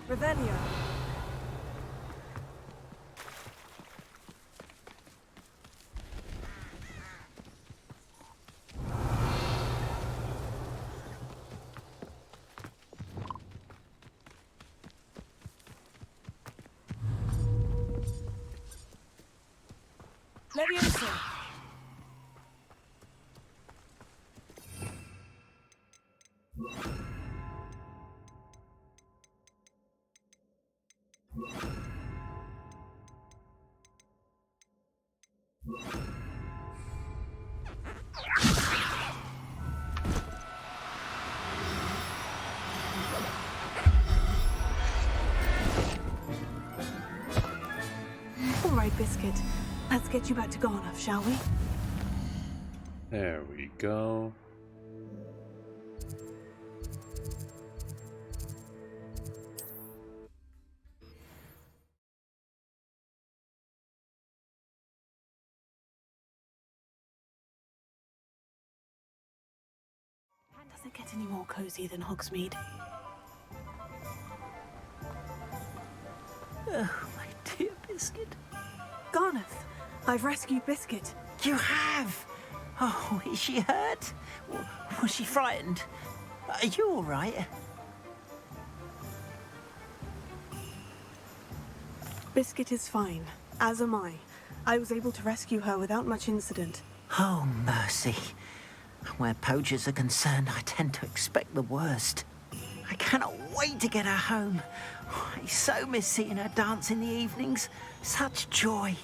Revelio. Leviosa! All right, Biscuit. Let's get you back to Garnoff, shall we? There we go. Does it get any more cozy than Hogsmeade? Oh, my dear Biscuit. Garnoff, I've rescued Biscuit. You have? Oh, is she hurt? Was she frightened? Are you all right? Biscuit is fine, as am I. I was able to rescue her without much incident. Oh, mercy. Where poachers are concerned, I tend to expect the worst. I cannot wait to get her home. I so miss seeing her dance in the evenings. Such joy.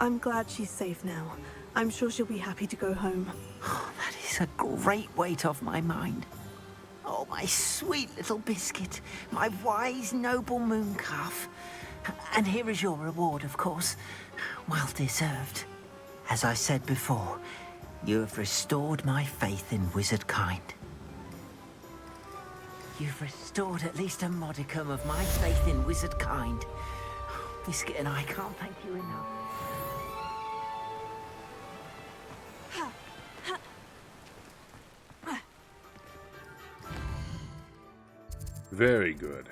I'm glad she's safe now. I'm sure she'll be happy to go home. Oh, that is a great weight off my mind. Oh, my sweet little Biscuit, my wise, noble moon calf. And here is your reward, of course. Well deserved. As I said before, you have restored my faith in wizard kind. You've restored at least a modicum of my faith in wizard kind. Biscuit and I can't thank you enough. Very good.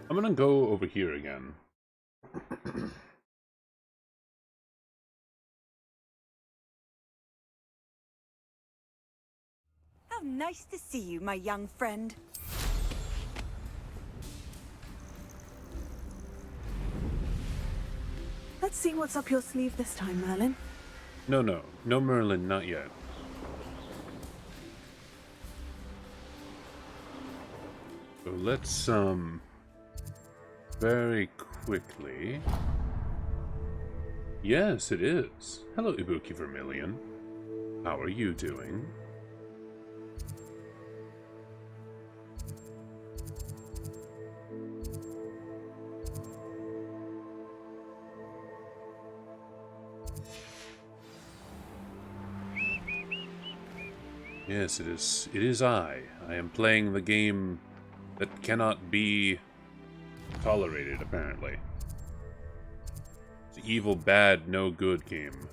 I'm gonna go over here again. How nice to see you, my young friend. Let's see what's up your sleeve this time, Merlin. No Merlin, not yet. So let's, very quickly... Yes, it is. Hello, Ibuki Vermilion. How are you doing? Yes, it is. It is I. I am playing the game that cannot be tolerated, apparently. The evil, bad, no good game.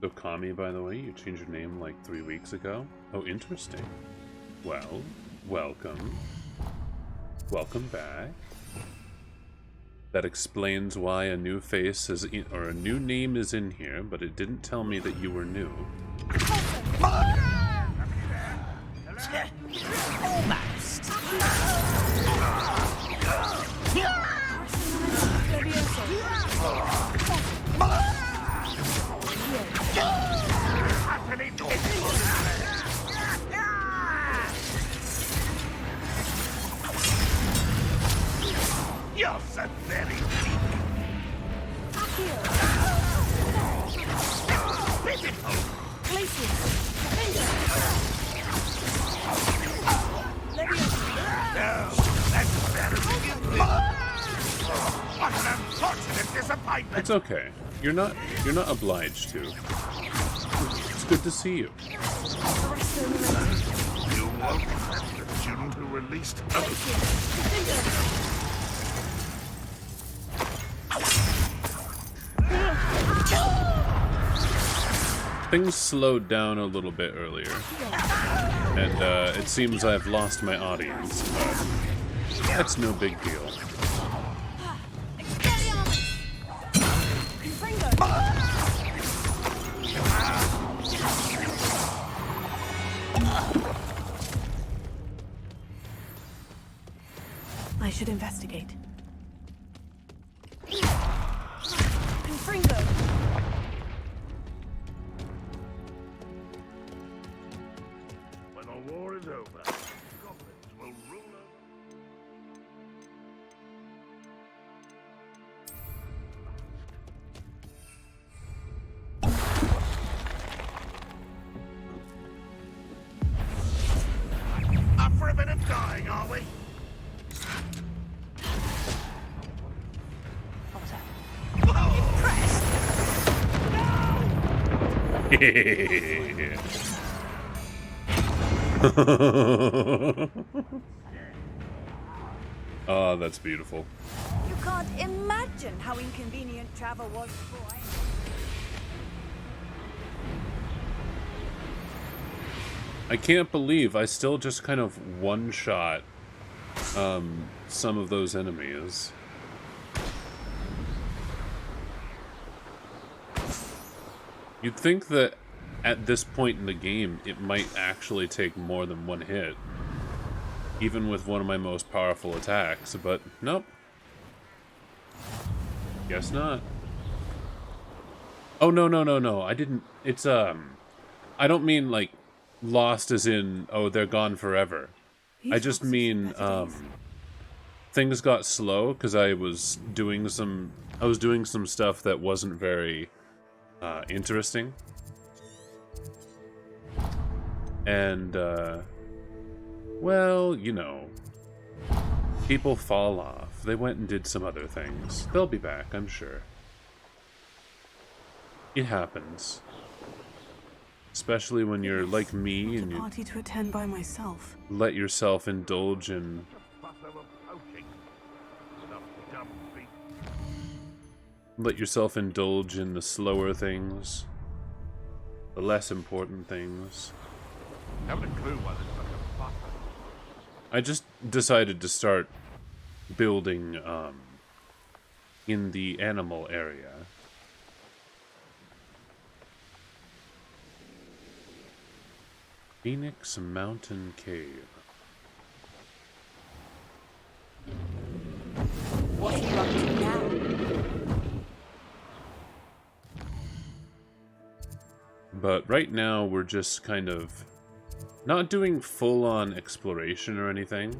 So Kami, by the way, you changed your name like 3 weeks ago? Oh, interesting. Well, welcome. Welcome back. That explains why a new face is in, or a new name is in here, but it didn't tell me that you were new. Almost. You're so very What an unfortunate disappointment! It's okay. You're not obliged to. It's good to see you. You won't let the student who released Things slowed down a little bit earlier. And it seems I've lost my audience, but that's no big deal. I should investigate. Confringo! When the war is over, goblins will rule over. Up for a bit of dying, are we? Oh, that's beautiful. You can't imagine how inconvenient travel was before I... I can't believe I still just kind of one-shot some of those enemies. You'd think that at this point in the game, it might actually take more than one hit. Even with one of my most powerful attacks, but nope. Guess not. Oh, no. I didn't... It's, I don't mean, like, lost as in, oh, they're gone forever. I just mean, things got slow because I was doing some stuff that wasn't very interesting. And well, you know, people fall off. They went and did some other things. They'll be back, I'm sure. It happens. Especially when you're like me and you Party to attend by myself. let yourself indulge in the slower things, the less important things. Haven't a clue why there's such a fuss. I just decided to start building in the animal area. Phoenix Mountain Cave. What are you up to now? But right now we're just kind of not doing full-on exploration or anything.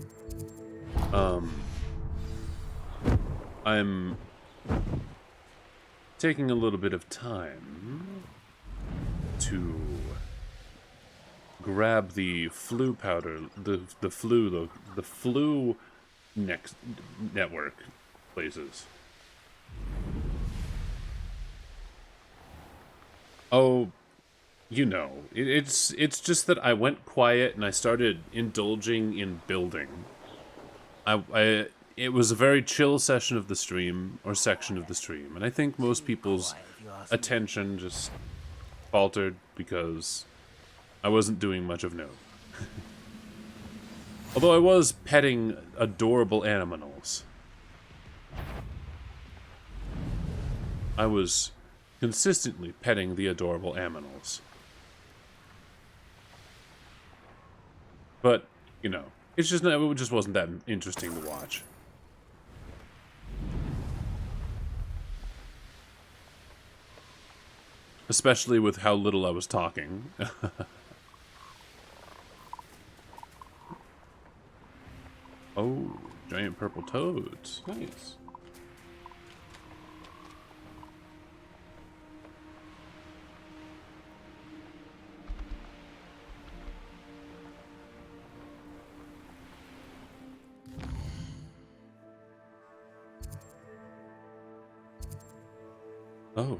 I'm taking a little bit of time to grab the flu powder, the flu network places. Oh, you know, it's just that I went quiet and I started indulging in building. It was a very chill session of the stream, or section of the stream, and I think most people's attention just faltered because I wasn't doing much of note. Although I was petting adorable animals. I was consistently petting the adorable animals. But, you know, it just wasn't that interesting to watch. Especially with how little I was talking. Oh, giant purple toads. Nice. Oh.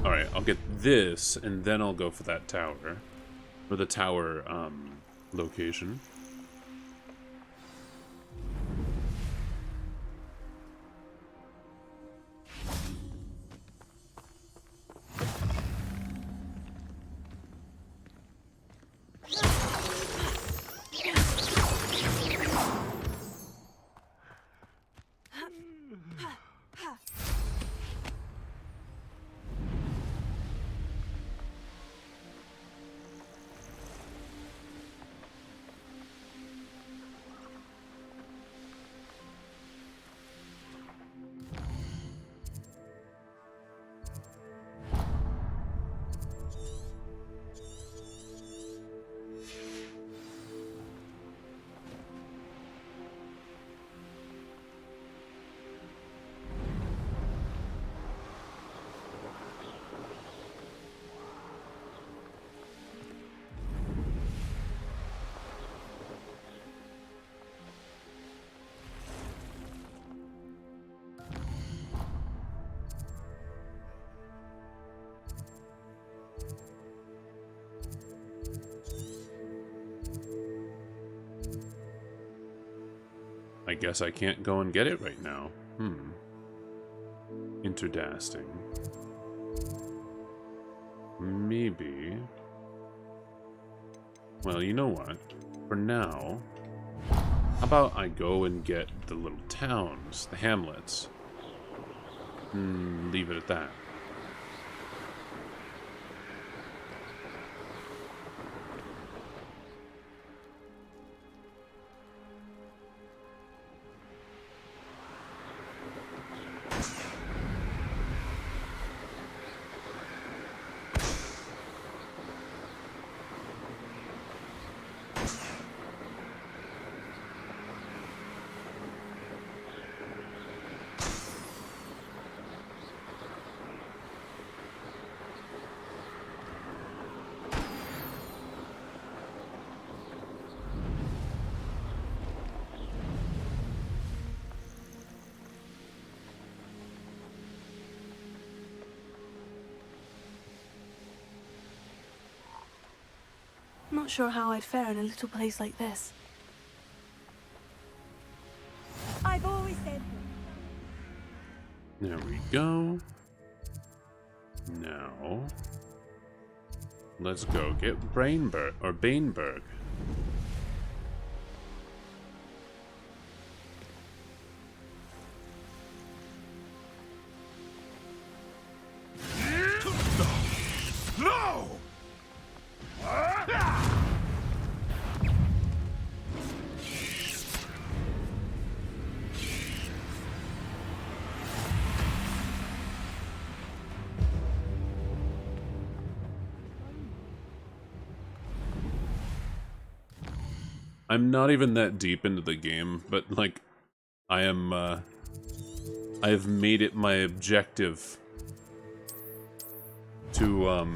Alright, I'll get this, and then I'll go for that tower. Or the tower, location. I guess I can't go and get it right now. Interdasting. Maybe. Well, you know what? For now, how about I go and get the little towns, the hamlets. Leave it at that. Not sure how I'd fare in a little place like this. I've always said. There we go. Now, let's go get Baneberg. No! I'm not even that deep into the game, but like, I am, I've made it my objective to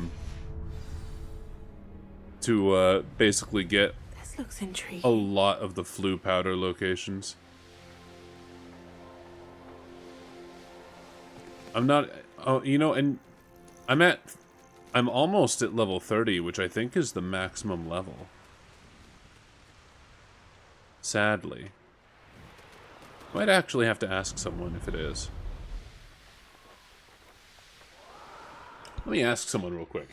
basically get This looks intriguing. a lot of the flu powder locations. I'm not, oh, you know, and I'm almost at level 30, which I think is the maximum level. Sadly. Might actually have to ask someone if it is. Let me ask someone real quick.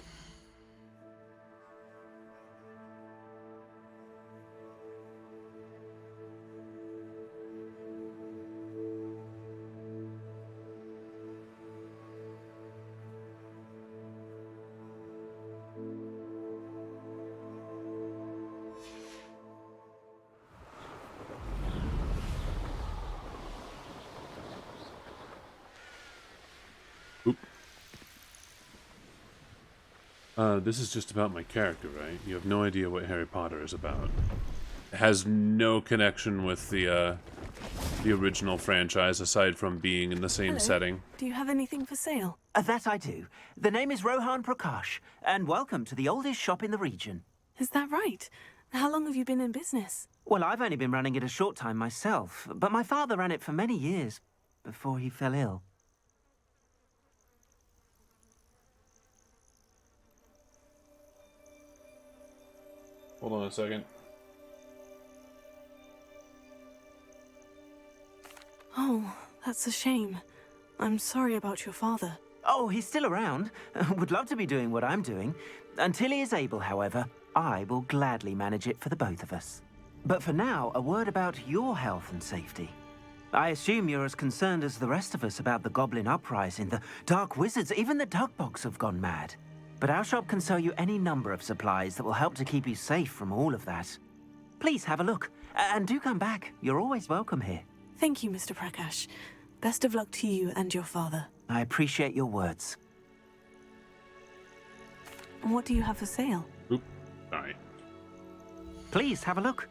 This is just about my character, right? You have no idea what Harry Potter is about. It has no connection with the original franchise, aside from being in the same Hello. setting. Do you have anything for sale? That I do. The name is Rohan Prakash, and welcome to the oldest shop in the region. Is that right? How long have you been in business? Well, I've only been running it a short time myself, but my father ran it for many years before he fell ill. Hold on a second. Oh, that's a shame. I'm sorry about your father. Oh, he's still around. Would love to be doing what I'm doing. Until he is able, however, I will gladly manage it for the both of us. But for now, a word about your health and safety. I assume you're as concerned as the rest of us about the Goblin Uprising, the Dark Wizards, even the Dugbogs have gone mad. But our shop can sell you any number of supplies that will help to keep you safe from all of that. Please have a look, and do come back. You're always welcome here. Thank you, Mr. Prakash. Best of luck to you and your father. I appreciate your words. What do you have for sale? Oop. Alright. Please have a look.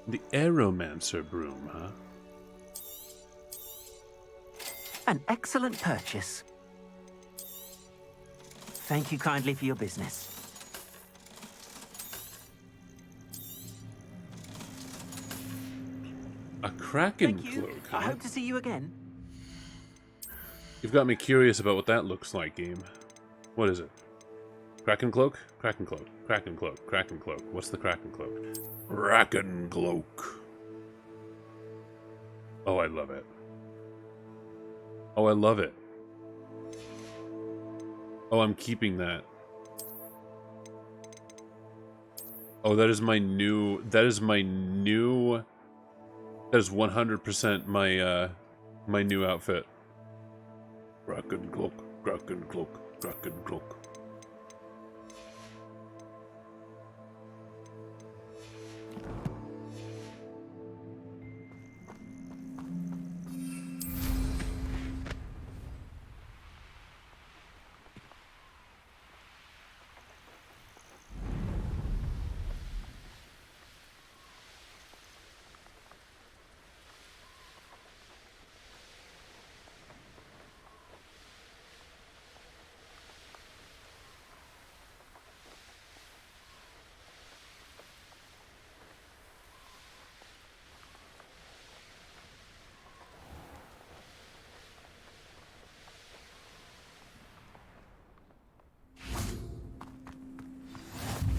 The Aeromancer broom, huh? An excellent purchase. Thank you kindly for your business. A Kraken Thank you. cloak, huh? I hope to see you again. You've got me curious about what that looks like, game. What is it? Kraken cloak? Kraken cloak. Kraken cloak. Kraken cloak. What's the Kraken cloak? Kraken cloak. Oh, I love it. Oh, I love it. Oh, I'm keeping that. Oh, that is my new... That is my new... That is 100% my, my new outfit. Kraken cloak, Kraken cloak, Kraken cloak.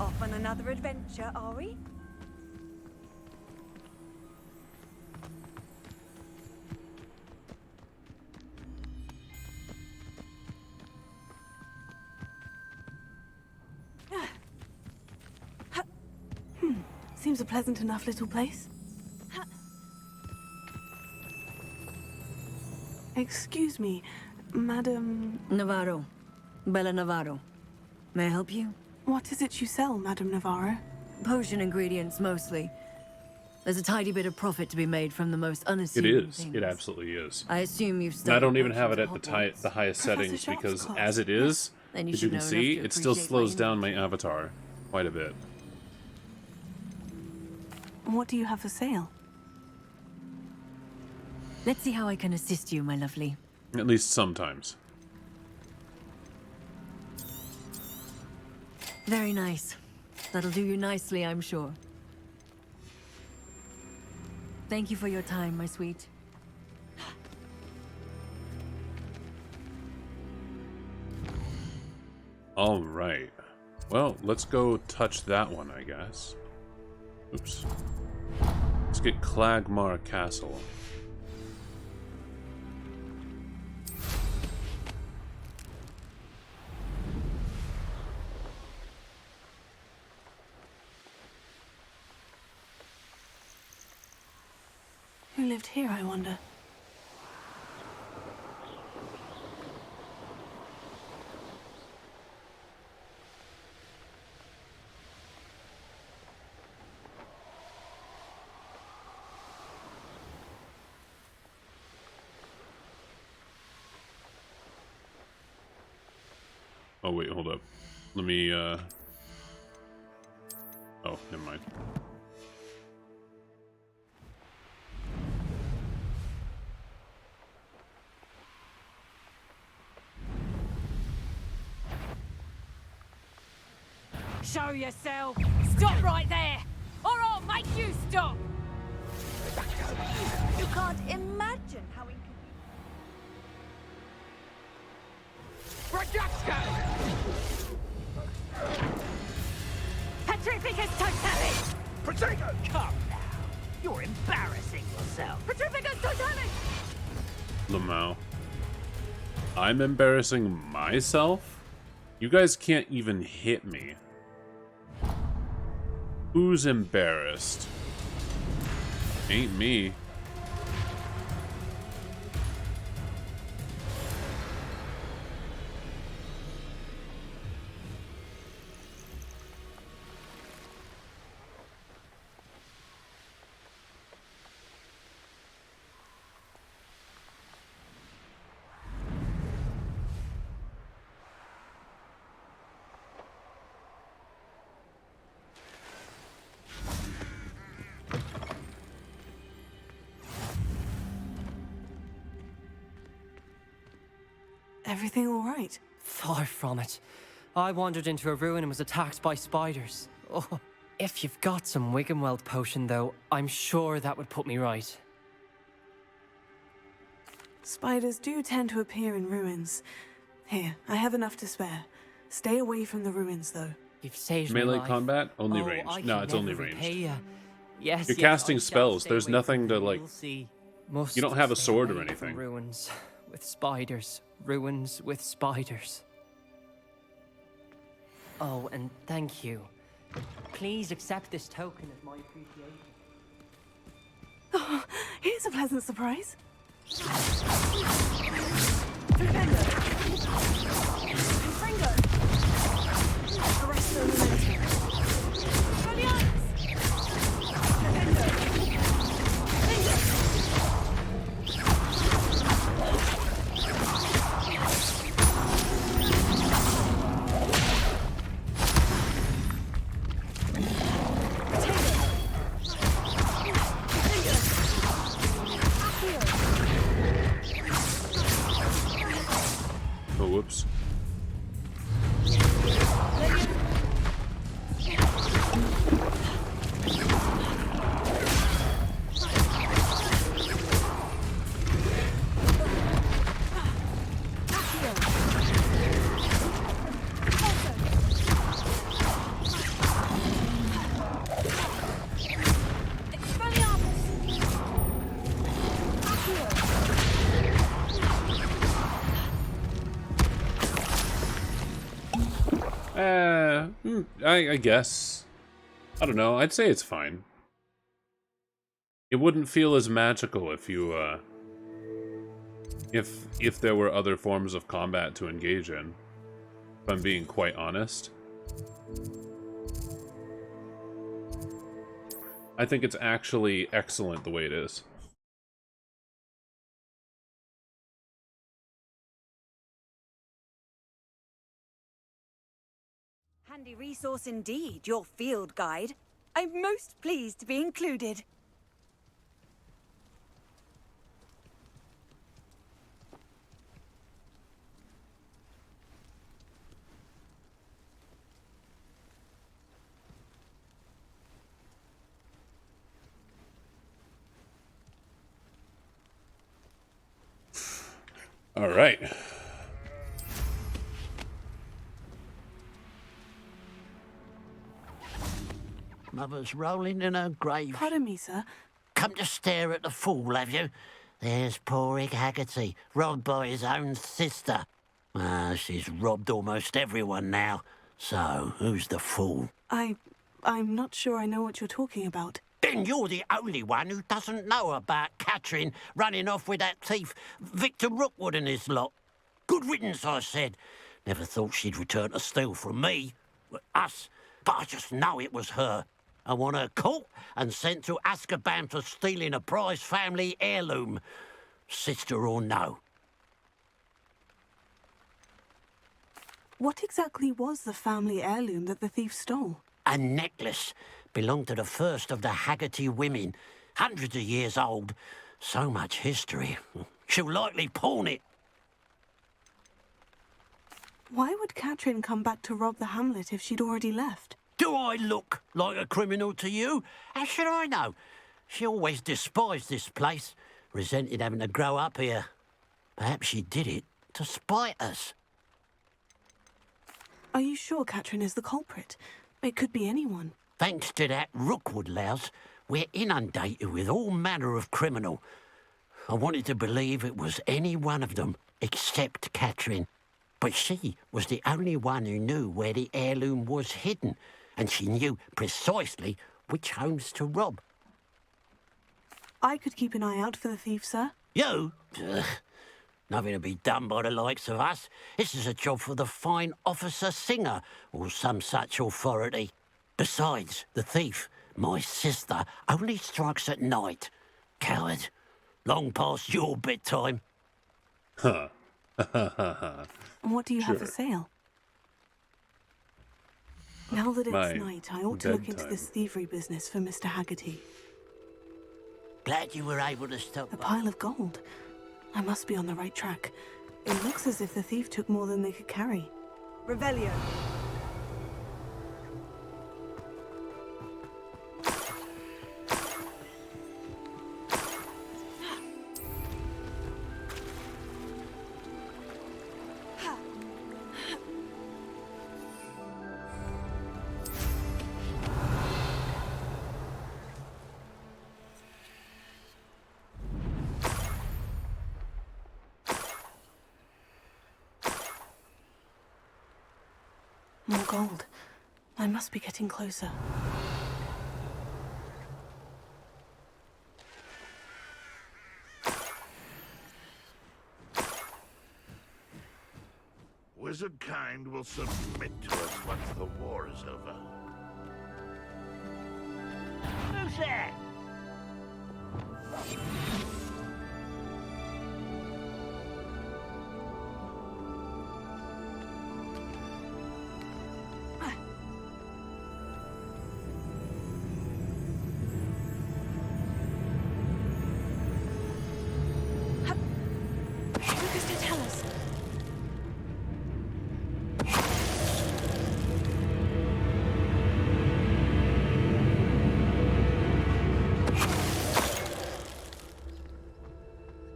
Off on another adventure, are we? Seems a pleasant enough little place. Excuse me, Madam... Navarro. Bella Navarro. May I help you? What is it you sell, Madam Navarro? Potion ingredients, mostly. There's a tidy bit of profit to be made from the most unassuming It is. things. It absolutely is. I assume you've And I studied don't even have it potions at the highest settings Professor because Sharp's as it is, Then you as should you can know see, enough to it still appreciate slows my down my avatar quite a bit. What do you have for sale? Let's see how I can assist you, my lovely. At least sometimes. Very nice. That'll do you nicely, I'm sure. Thank you for your time, my sweet. All right. Well, let's go touch that one, I guess. Oops. Let's get Clagmar Castle. Who lived here, I wonder? Oh wait, hold up. Let me oh, never mind. Show yourself! Stop right there! Or I'll make you stop! You can't imagine how Petrificus totalis! Protego! Come now. You're embarrassing yourself. Petrificus totalis! Lamau. I'm embarrassing myself? You guys can't even hit me. Who's embarrassed? Ain't me. Everything all right? Far from it. I wandered into a ruin and was attacked by spiders. Oh, if you've got some Wiggenweld potion, though, I'm sure that would put me right. Spiders do tend to appear in ruins. Here, I have enough to spare. Stay away from the ruins, though. You've saved Melee my life. combat? Only Oh, ranged. I No, can it's only never ranged. repay ya. Yes, You're yes, casting I shall spells. stay There's away nothing from to you, like. you'll see. Must You don't have a stay sword or away from anything. Ruins with spiders. Ruins with spiders. Oh, and thank you. Please accept this token as my appreciation. Oh, here's a pleasant surprise. Oh, whoops. I guess. I don't know. I'd say it's fine. It wouldn't feel as magical if you, if there were other forms of combat to engage in. If I'm being quite honest. I think it's actually excellent the way it is. Handy resource indeed, your field guide. I'm most pleased to be included. All right. Mother's rolling in her grave. Pardon me, sir. Come to stare at the fool, have you? There's poor Ig Haggerty, robbed by his own sister. Ah, she's robbed almost everyone now. So, who's the fool? I'm not sure I know what you're talking about. Then you're the only one who doesn't know about Catherine running off with that thief, Victor Rookwood and his lot. Good riddance, I said. Never thought she'd return to steal from me. Us. But I just know it was her. I want her caught and sent to Azkaban for stealing a prize family heirloom. Sister or no. What exactly was the family heirloom that the thief stole? A necklace belonged to the first of the Haggerty women. Hundreds of years old. So much history. She'll likely pawn it. Why would Katrin come back to rob the hamlet if she'd already left? Do I look like a criminal to you? How should I know? She always despised this place, resented having to grow up here. Perhaps she did it to spite us. Are you sure Katrin is the culprit? It could be anyone. Thanks to that Rookwood louse, we're inundated with all manner of criminal. I wanted to believe it was any one of them, except Katrin. But she was the only one who knew where the heirloom was hidden, and she knew precisely which homes to rob. I could keep an eye out for the thief, sir. You? Ugh. Nothing to be done by the likes of us. This is a job for the fine officer Singer, or some such authority. Besides, the thief, my sister, only strikes at night. Coward. Long past your bedtime. Huh. And what do you have for sale? Now that it's My night, I ought to look into bedtime. this thievery business for Mr. Haggerty. Glad you were able to stop A by. pile of gold. I must be on the right track. It looks as if the thief took more than they could carry. Revelio. More gold. I must be getting closer. Wizard kind will submit to us once the war is over. Who's there? What does it tell us?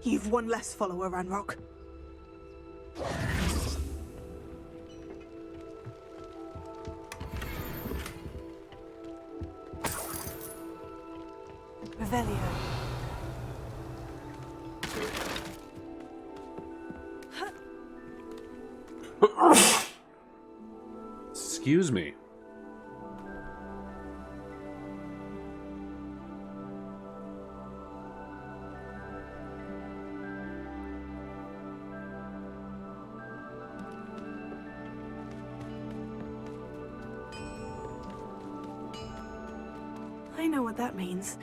You've one less follower, Ranrock. Revelio. Excuse me. I know what that means.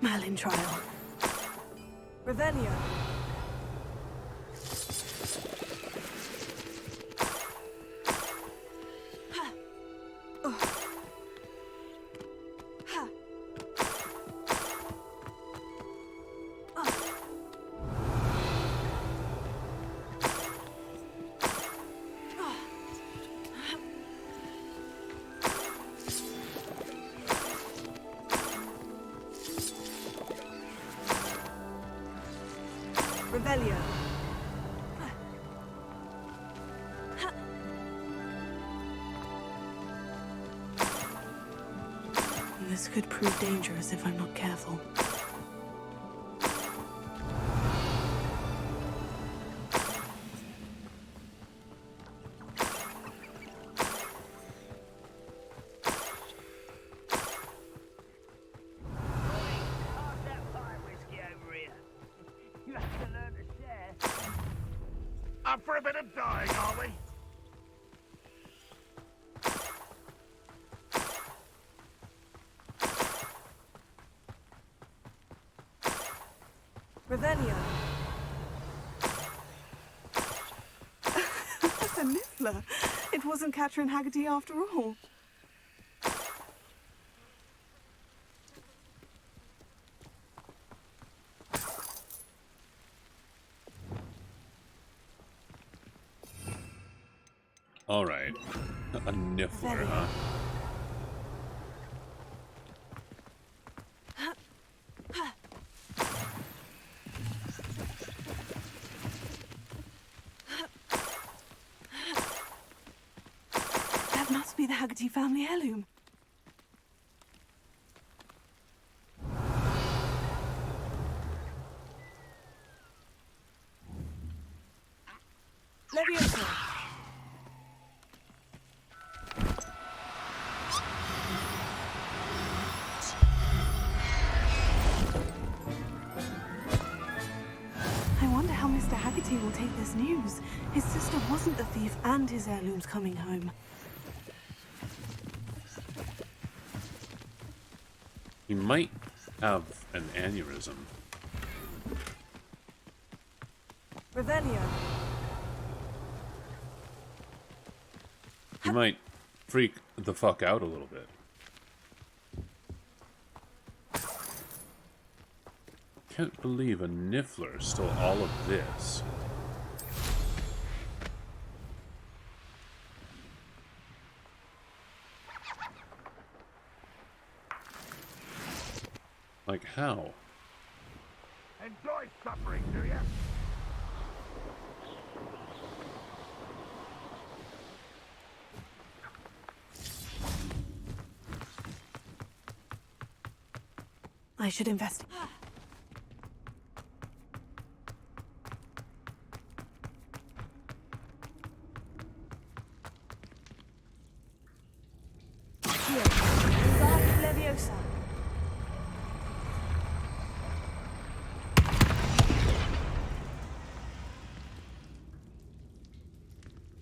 Merlin trial. Revelio. Revelio. This could prove dangerous if I'm not careful. You have to learn to share. Up for a bit of dying, are we? Revelio. A myth Niffler. It wasn't Catherine Haggerty after all. All right. A Niffler, huh? That must be the Haggerty family heirloom. Leviosa. I wonder how Mr. Haggerty will take this news. His sister wasn't the thief and his heirloom's coming home. He might have an aneurysm. Revelio. He might freak the fuck out a little bit. Can't believe a Niffler stole all of this. Like how? Enjoy suffering, do you? I should investigate. Leviosa.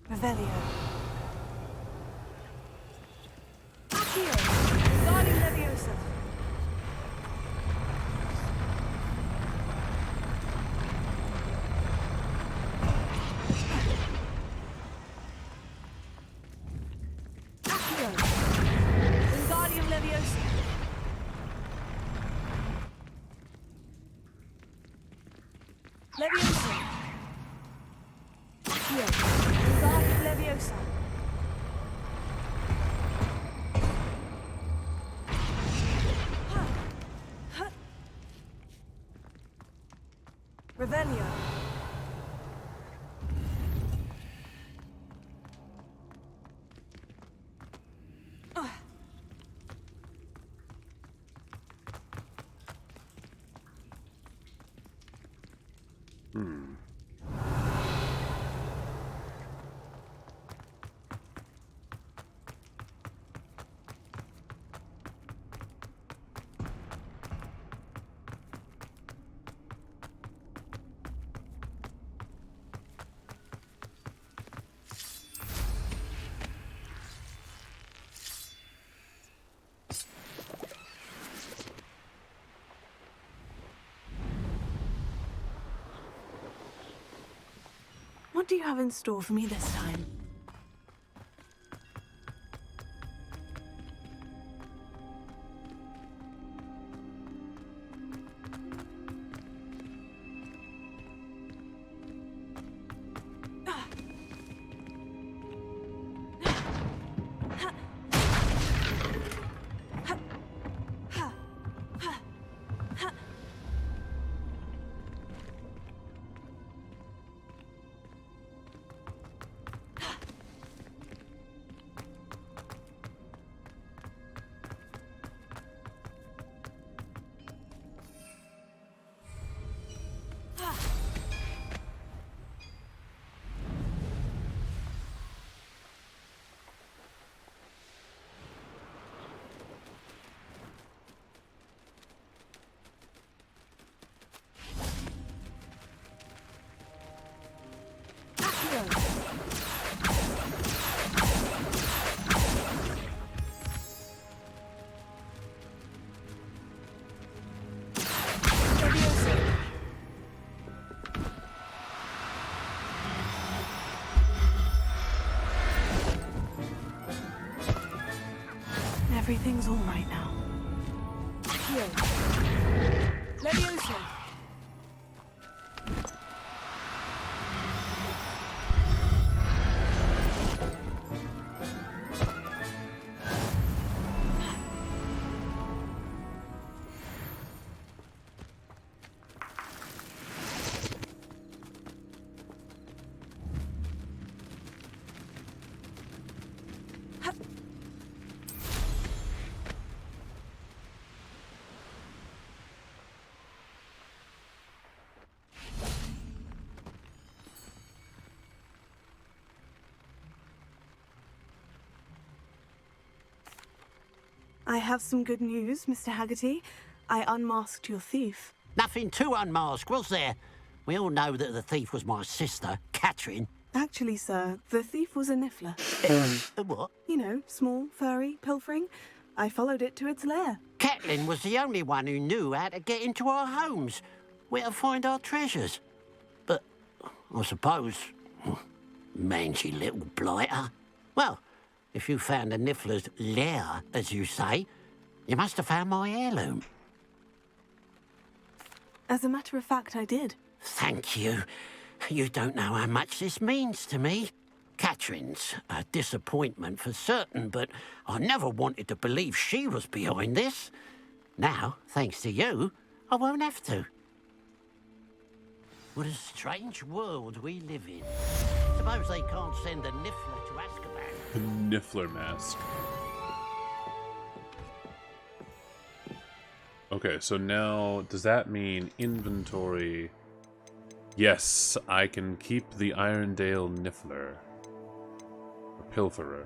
Revelio. Accio. Guardian Leviosa. Accio. Wingardium Leviosa. Leviosa. Accio. Wingardium Leviosa. Revelio. What do you have in store for me this time? everything's all right now. Here. Leviosa. I have some good news, Mr. Haggerty. I unmasked your thief. Nothing to unmask, was there? We all know that the thief was my sister, Catherine. Actually, sir, the thief was a niffler. A what? You know, small, furry, pilfering. I followed it to its lair. Catelyn was the only one who knew how to get into our homes, where to find our treasures. But I suppose, mangy little blighter. Well, if you found the niffler's lair, as you say, you must have found my heirloom. As a matter of fact, I did. Thank you. You don't know how much this means to me. Catherine's a disappointment for certain, but I never wanted to believe she was behind this. Now, thanks to you, I won't have to. What a strange world we live in. Suppose they can't send a niffler to Azkaban. The niffler mask. Okay, so now, does that mean inventory? Yes, I can keep the Irondale Niffler. Or Pilferer.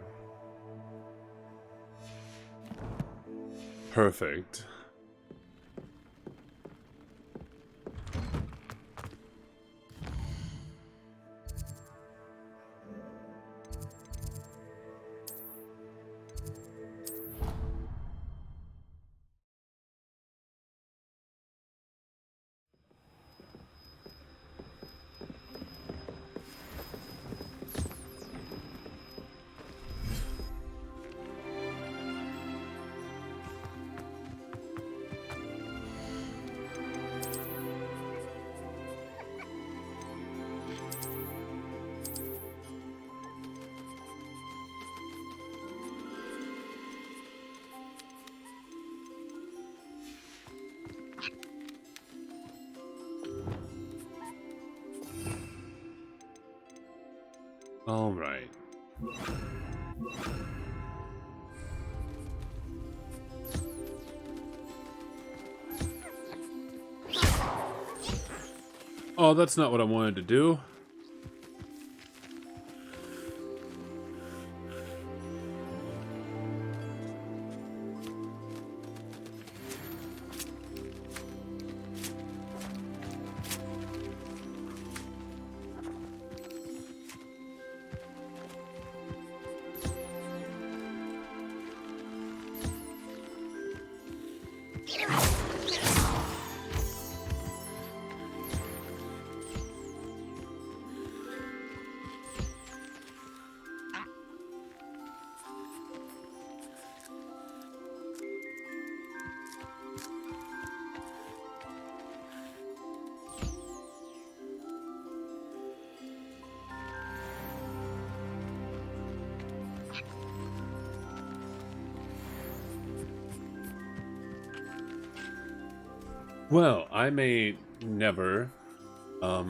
Perfect. All right. Oh, that's not what I wanted to do. Well, I may never, I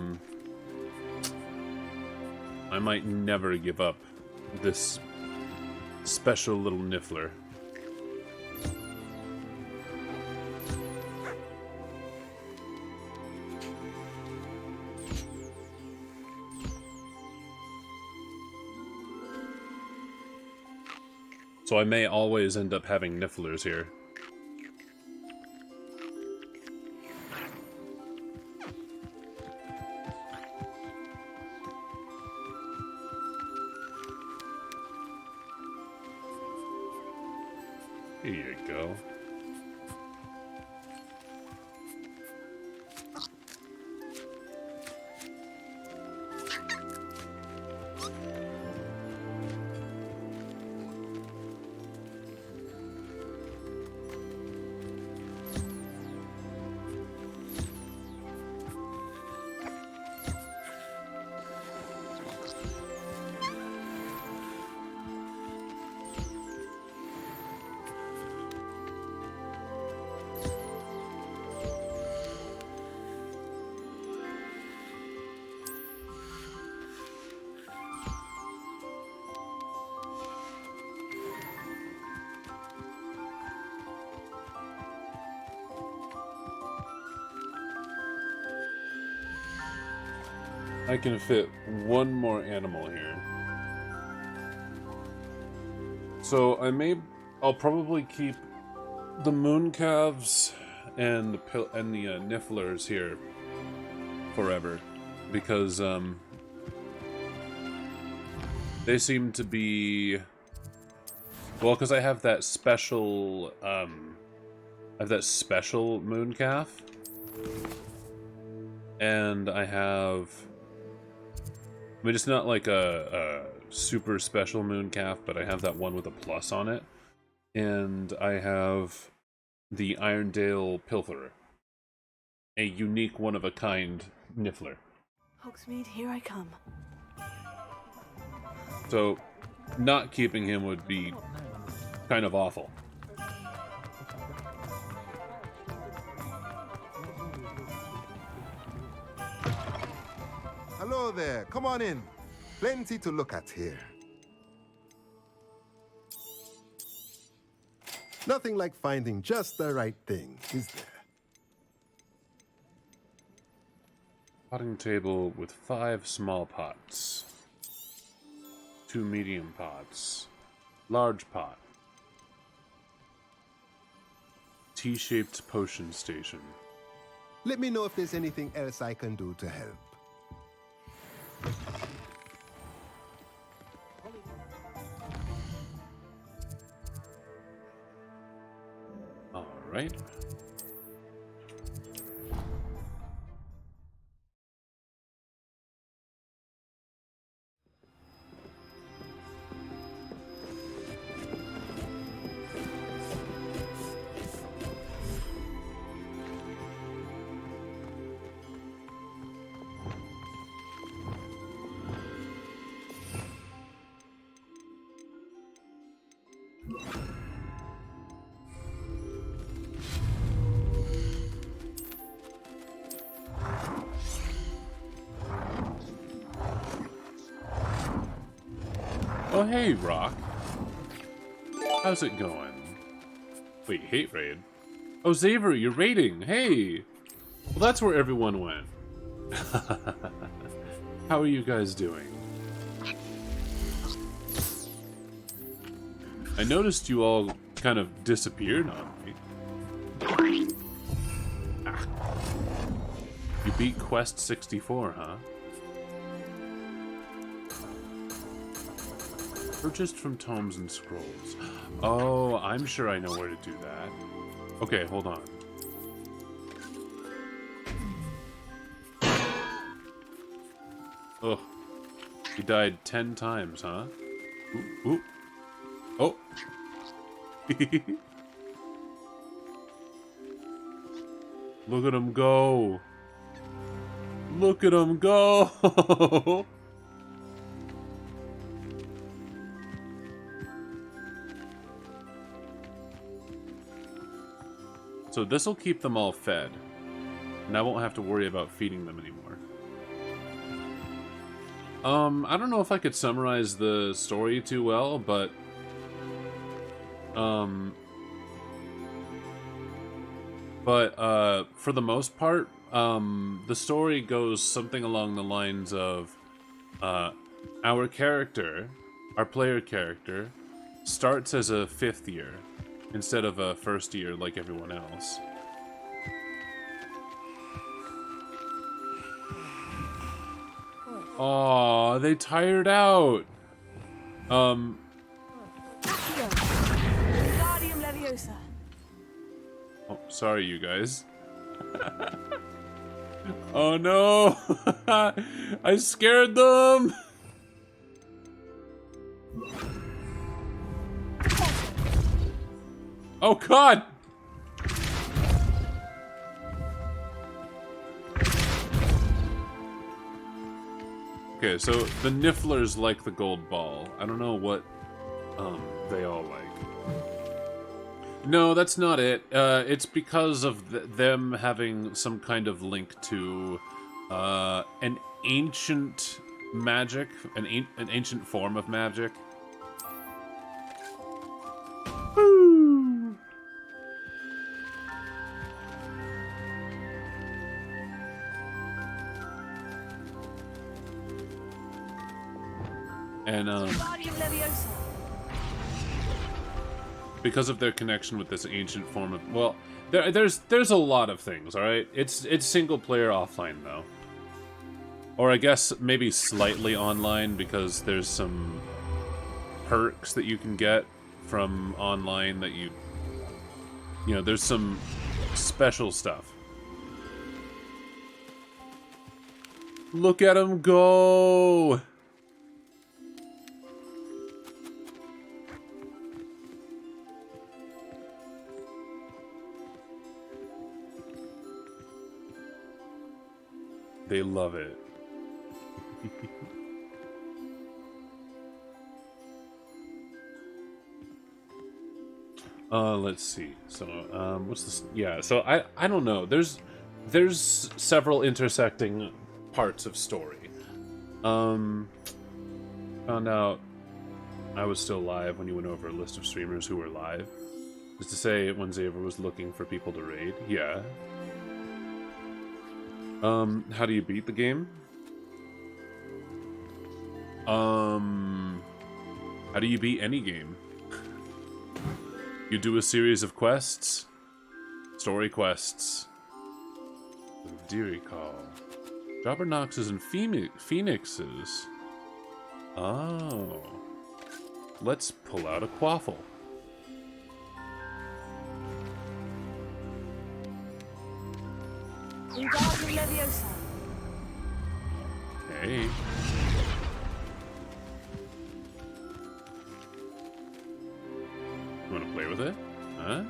might never give up this special little niffler. So I may always end up having nifflers here. Here you go. I can fit one more animal here. So I'll probably keep the mooncalves and the nifflers here forever, because they seem to be, well, because I have that special mooncalf, and I mean, it's not like a super special mooncalf, but I have that one with a plus on it, and I have the Irondale Pilferer, a unique one-of-a-kind niffler. Hogsmeade, here I come. So, not keeping him would be kind of awful. Hello there. Come on in. Plenty to look at here. Nothing like finding just the right thing, is there? Potting table with 5 small pots. 2 medium pots. Large pot. T-shaped potion station. Let me know if there's anything else I can do to help. All right. Oh, hey, Rock. How's it going? Wait, hate raid? Oh, Xaver, you're raiding. Hey! Well, that's where everyone went. How are you guys doing? I noticed you all kind of disappeared on me. Ah. You beat Quest 64, huh? Purchased from Tomes and Scrolls. Oh, I'm sure I know where to do that. Okay, hold on. Ugh. You died 10 times, huh? Ooh, ooh. Oh. Look at him go. Look at him go. So this will keep them all fed, and I won't have to worry about feeding them anymore. I don't know if I could summarize the story too well, but for the most part, the story goes something along the lines of our character, our player character, starts as a 5th year instead of a 1st year like everyone else. Aw, they tired out. Guardium Leviosa. Oh, sorry, you guys. Oh no! I scared them! Oh god! Okay, so the Nifflers like the gold ball. I don't know what they all like. No, that's not it. It's because of them having some kind of link to an ancient magic, an ancient form of magic. Woo! And because of their connection with this ancient form of, well, there's a lot of things. All right, it's single player offline though, or I guess maybe slightly online because there's some perks that you can get from online that you know, there's some special stuff. Look at him go! They love it. Let's see. So, what's this? Yeah, so I don't know. There's several intersecting parts of story. Found out I was still live when you went over a list of streamers who were live. Just to say, when Xavier was looking for people to raid. Yeah. How do you beat the game? How do you beat any game? You do a series of quests. Story quests. Deary Call. Dropper Noxes and Phoenixes. Oh. Let's pull out a quaffle. Hey. You wanna play with it? Huh?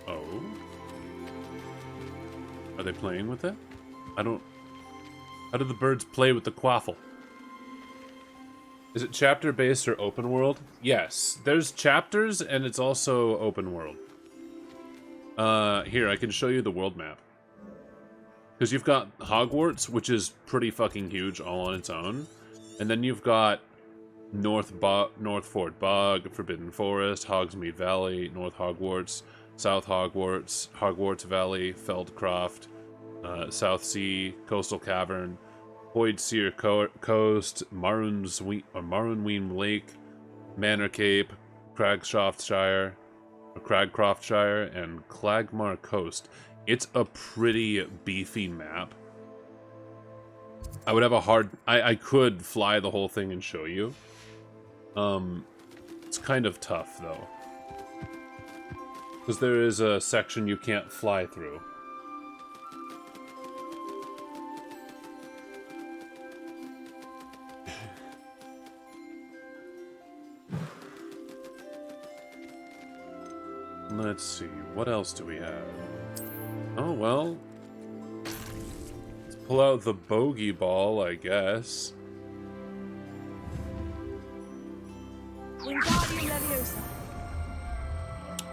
Oh. Are they playing with it? I don't... How do the birds play with the quaffle? Is it chapter-based or open world? Yes. There's chapters, and it's also open world. Here, I can show you the world map. Because you've got Hogwarts, which is pretty fucking huge all on its own. And then you've got North Fort Bog, Forbidden Forest, Hogsmeade Valley, North Hogwarts, South Hogwarts, Hogwarts Valley, Feldcroft, South Sea, Coastal Cavern, Hoydseer Coast, Marunweem Lake, Manor Cape, Cragcroftshire, and Clagmar Coast. It's a pretty beefy map. I would have a hard... I could fly the whole thing and show you. It's kind of tough, though. Because there is a section you can't fly through. Let's see, what else do we have? Oh, well... Let's pull out the bogey ball, I guess.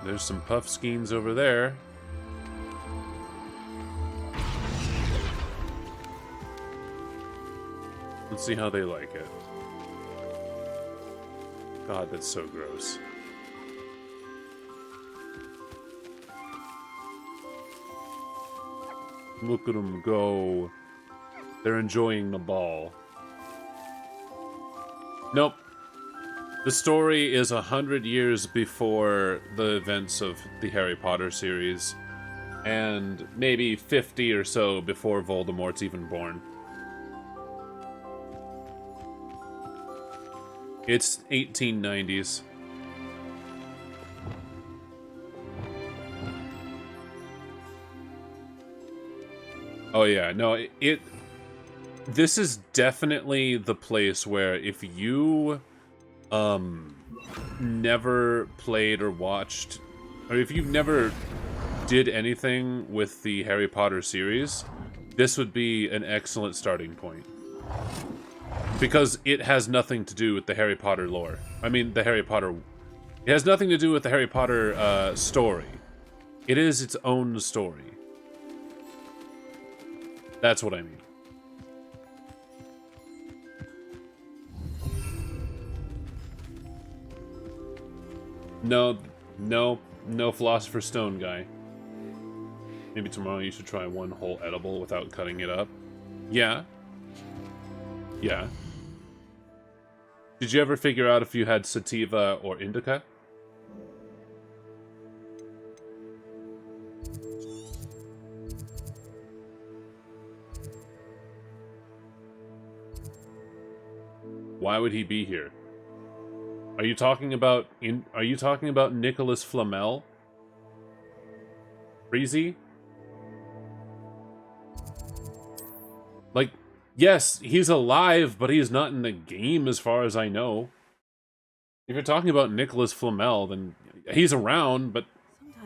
There's some puff skeins over there. Let's see how they like it. God, that's so gross. Look at them go. They're enjoying the ball. Nope. The story is 100 years before the events of the Harry Potter series, and maybe 50 or so before Voldemort's even born. It's 1890s. Oh yeah, no, this is definitely the place where if you never played or watched, or if you never did anything with the Harry Potter series, this would be an excellent starting point. Because it has nothing to do with the Harry Potter lore. I mean, the Harry Potter... It has nothing to do with the Harry Potter story. It is its own story. That's what I mean. No Philosopher's Stone guy. Maybe tomorrow you should try one whole edible without cutting it up. Yeah. Yeah. Did you ever figure out if you had sativa or indica? Why would he be here? Are you talking about Nicholas Flamel? Freezy? Like, yes, he's alive, but he's not in the game as far as I know. If you're talking about Nicholas Flamel, then he's around, but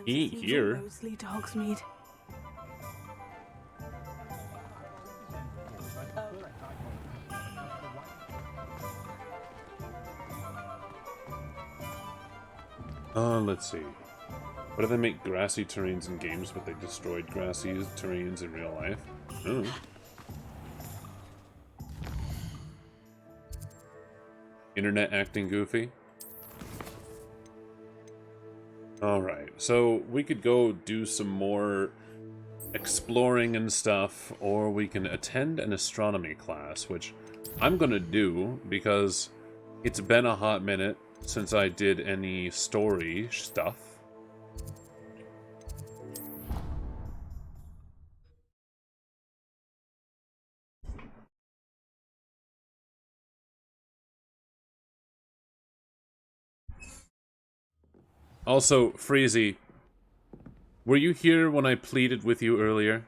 he ain't here. Roads lead to Hogsmeade. Let's see. What do they make grassy terrains in games, but they destroyed grassy terrains in real life? Oh. Internet acting goofy? Alright, so we could go do some more exploring and stuff, or we can attend an astronomy class, which I'm gonna do because it's been a hot minute since I did any story stuff. Also, Freezy, were you here when I pleaded with you earlier?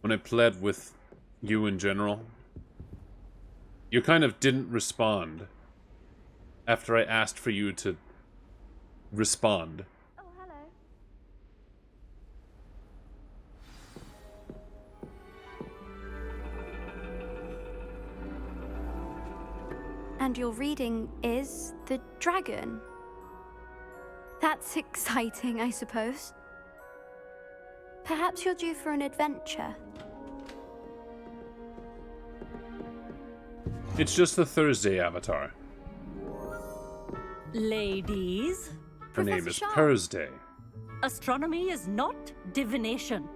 When I pled with you in general? You kind of didn't respond after I asked for you to respond. Oh, hello. And your reading is The Dragon. That's exciting, I suppose. Perhaps you're due for an adventure. It's just the Thursday avatar. Ladies, Her name is Purrsday. astronomy is not divination.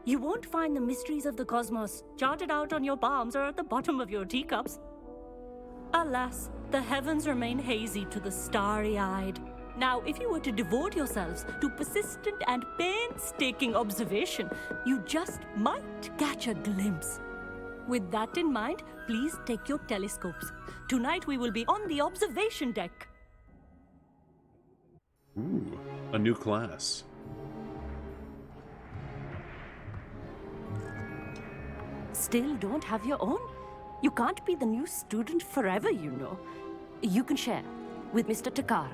You won't find the mysteries of the cosmos charted out on your palms or at the bottom of your teacups. Alas, the heavens remain hazy to the starry-eyed. Now, if you were to devote yourselves to persistent and painstaking observation, you just might catch a glimpse. With that in mind, please take your telescopes. Tonight we will be on the observation deck. Ooh, a new class. Still don't have your own? You can't be the new student forever, you know. You can share with Mr. Takar.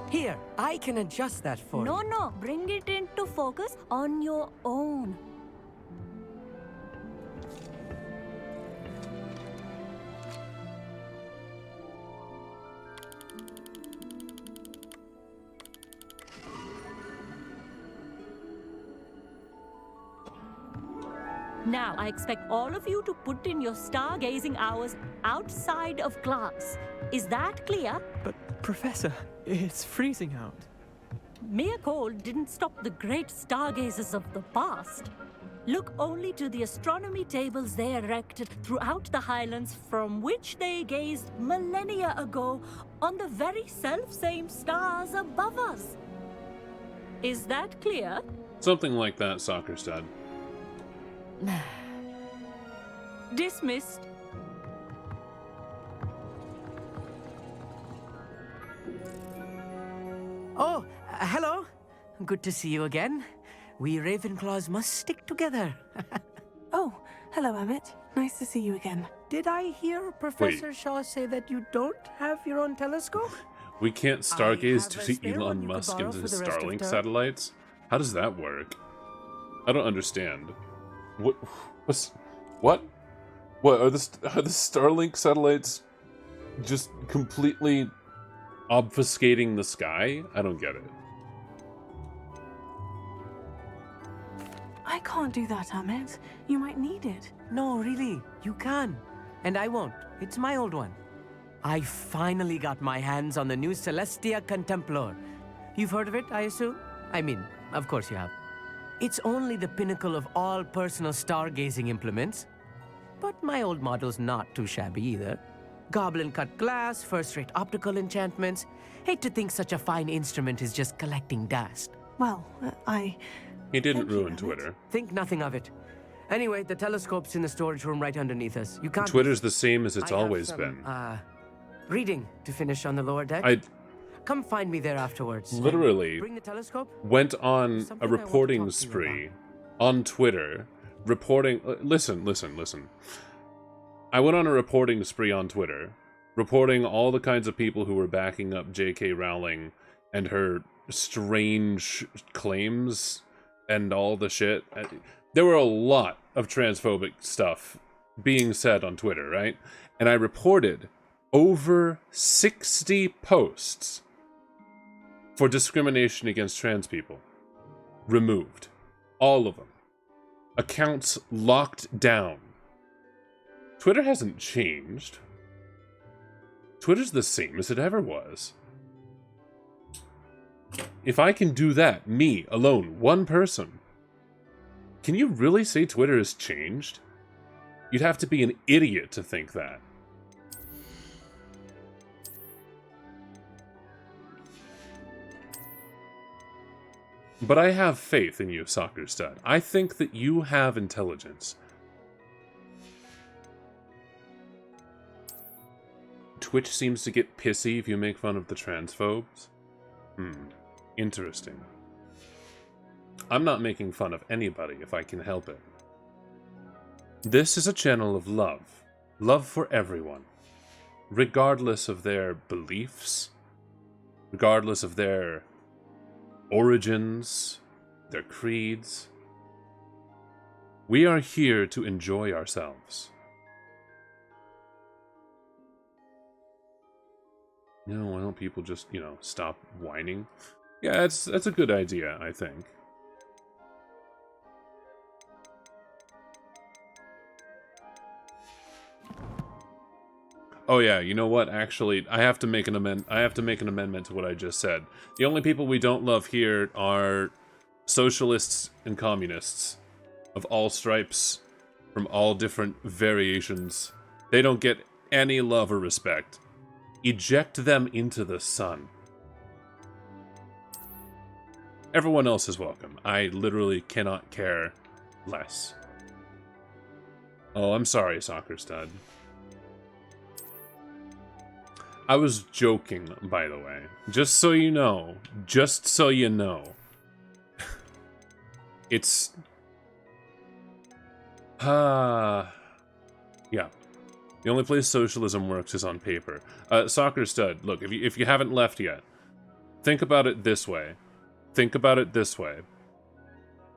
Here, I can adjust that for you. No, bring it into focus on your own. Now, I expect all of you to put in your stargazing hours outside of class. Is that clear? But, Professor, it's freezing out. Mere cold didn't stop the great stargazers of the past. Look only to the astronomy tables they erected throughout the Highlands from which they gazed millennia ago on the very self-same stars above us. Is that clear? Something like that, Soccer Stud. Dismissed. Oh, hello. Good to see you again. We Ravenclaws must stick together. Oh, hello, Emmett. Nice to see you again. Did I hear Professor Shaw say that you don't have your own telescope? We can't stargaze have a to spare one Elon you could Musk borrow into for his the rest of Starlink term. satellites? How does that work? I don't understand. What are the Starlink satellites just completely obfuscating the sky? I don't get it. I can't do that, Emmett. You might need it. No, really, you can. And I won't. It's my old one. I finally got my hands on the new Celestia Contemplar. You've heard of it, I assume? I mean, of course you have. It's only the pinnacle of all personal stargazing implements. But my old model's not too shabby either. Goblin-cut glass, first-rate optical enchantments. Hate to think such a fine instrument is just collecting dust. Well, He didn't ruin Twitter. Think nothing of it. Anyway, the telescope's in the storage room right underneath us. You can't... Twitter's the same as it's I have always some, been. Reading to finish on the lower deck. Come find me there afterwards. Literally Bring the telescope. went on a reporting spree on Twitter, reporting... Listen. I went on a reporting spree on Twitter, reporting all the kinds of people who were backing up J.K. Rowling and her strange claims and all the shit. There were a lot of transphobic stuff being said on Twitter, right? And I reported over 60 posts for discrimination against trans people. Removed. All of them. Accounts locked down. Twitter hasn't changed. Twitter's the same as it ever was. If I can do that, me, alone, one person, can you really say Twitter has changed? You'd have to be an idiot to think that. But I have faith in you, Soccer Stud. I think that you have intelligence. Twitch seems to get pissy if you make fun of the transphobes. Interesting. I'm not making fun of anybody if I can help it. This is a channel of love. Love for everyone. Regardless of their beliefs, regardless of their origins, their creeds. We are here to enjoy ourselves. No, why don't people just, stop whining? Yeah, that's a good idea, I think. Oh yeah, you know what? Actually, I have to make an amendment to what I just said. The only people we don't love here are socialists and communists of all stripes, from all different variations. They don't get any love or respect. Eject them into the sun. Everyone else is welcome. I literally cannot care less. Oh, I'm sorry, Soccer Stud. I was joking, by the way. Just so you know. Just so you know. It's... yeah. The only place socialism works is on paper. Soccer Stud, look, if you haven't left yet, think about it this way. Think about it this way.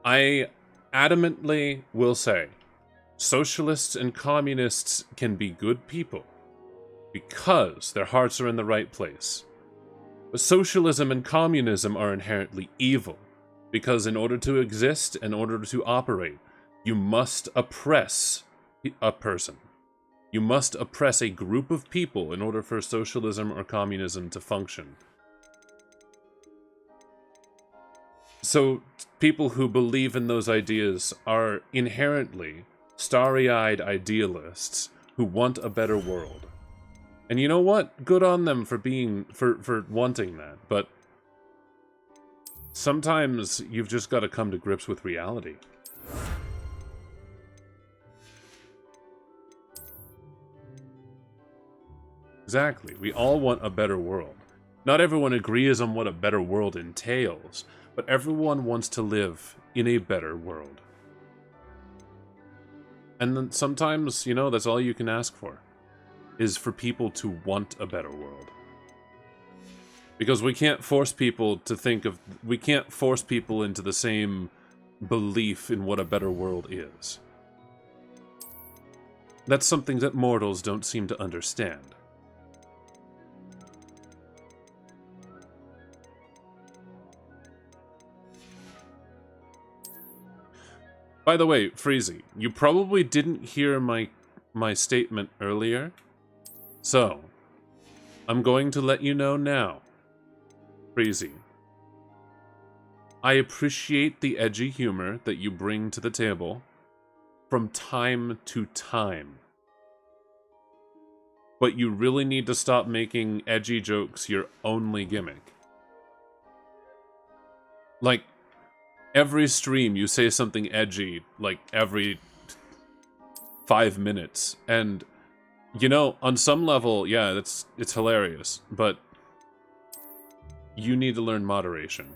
I adamantly will say, socialists and communists can be good people because their hearts are in the right place. But socialism and communism are inherently evil, because in order to exist, in order to operate, you must oppress a person. You must oppress a group of people in order for socialism or communism to function. So, people who believe in those ideas are inherently starry-eyed idealists who want a better world. And you know what? Good on them for wanting that, but sometimes you've just got to come to grips with reality. Exactly. We all want a better world. Not everyone agrees on what a better world entails, but everyone wants to live in a better world. And then sometimes, that's all you can ask for, is for people to want a better world. Because we can't force people we can't force people into the same belief in what a better world is. That's something that mortals don't seem to understand. By the way, Freezy, you probably didn't hear my statement earlier. So, I'm going to let you know now. Crazy. I appreciate the edgy humor that you bring to the table from time to time. But you really need to stop making edgy jokes your only gimmick. Like, every stream you say something edgy, like, every 5 minutes. And, you know, on some level, yeah, it's hilarious. But you need to learn moderation.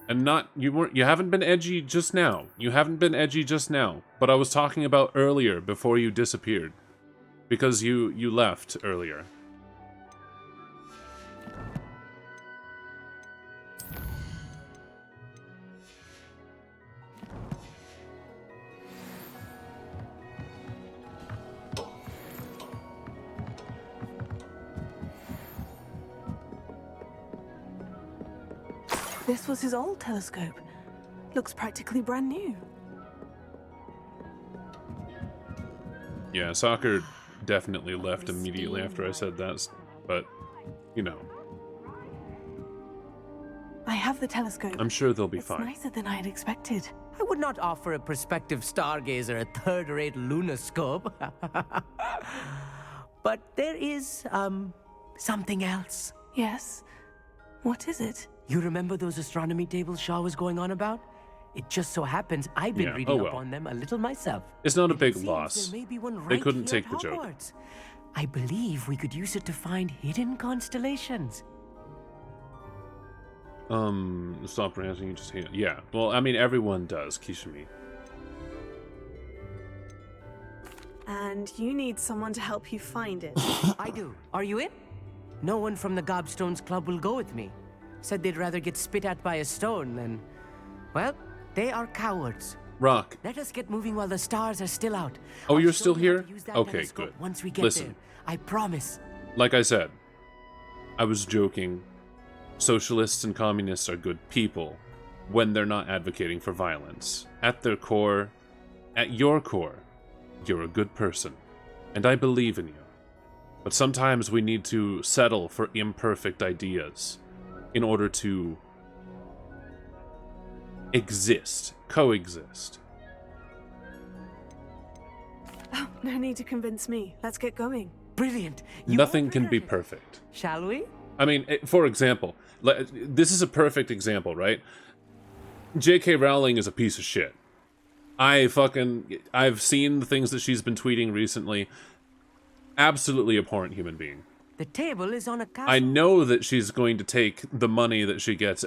And you haven't been edgy just now. You haven't been edgy just now. But I was talking about earlier before you disappeared. Because you left earlier. This was his old telescope. Looks practically brand new. Yeah, soccer definitely left immediately after I said that, but, you know. I have the telescope. I'm sure they'll be It's fine. nicer than I had expected. I would not offer a prospective stargazer a third-rate lunoscope. But there is, something else. Yes? What is it? You remember those astronomy tables Shaw was going on about? It just so happens I've been reading up on them a little myself. It's not a And big it seems loss. there may be one They right couldn't here take at the joke. Hogwarts. I believe we could use it to find hidden constellations. Stop ranting, you just hate it. Yeah, well, I mean, everyone does, Kishimi. And you need someone to help you find it. I do. Are you in? No one from the Gobstones Club will go with me. Said they'd rather get spit at by a stone than... Well, they are cowards. Rock. Let us get moving while the stars are still out. Oh, I'll you're show still you how here? to use that Okay, telescope good. Once we get Listen. there. I promise. Like I said, I was joking. Socialists and communists are good people when they're not advocating for violence. At their core, at your core, you're a good person, and I believe in you. But sometimes we need to settle for imperfect ideas in order to exist, coexist. Oh, no need to convince me. Let's get going. Brilliant. Nothing can be perfect. Shall we? I mean, for example, this is a perfect example, right? J.K. Rowling is a piece of shit. I've seen the things that she's been tweeting recently. Absolutely abhorrent human being. The table is on a castle. I know that she's going to take the money that she gets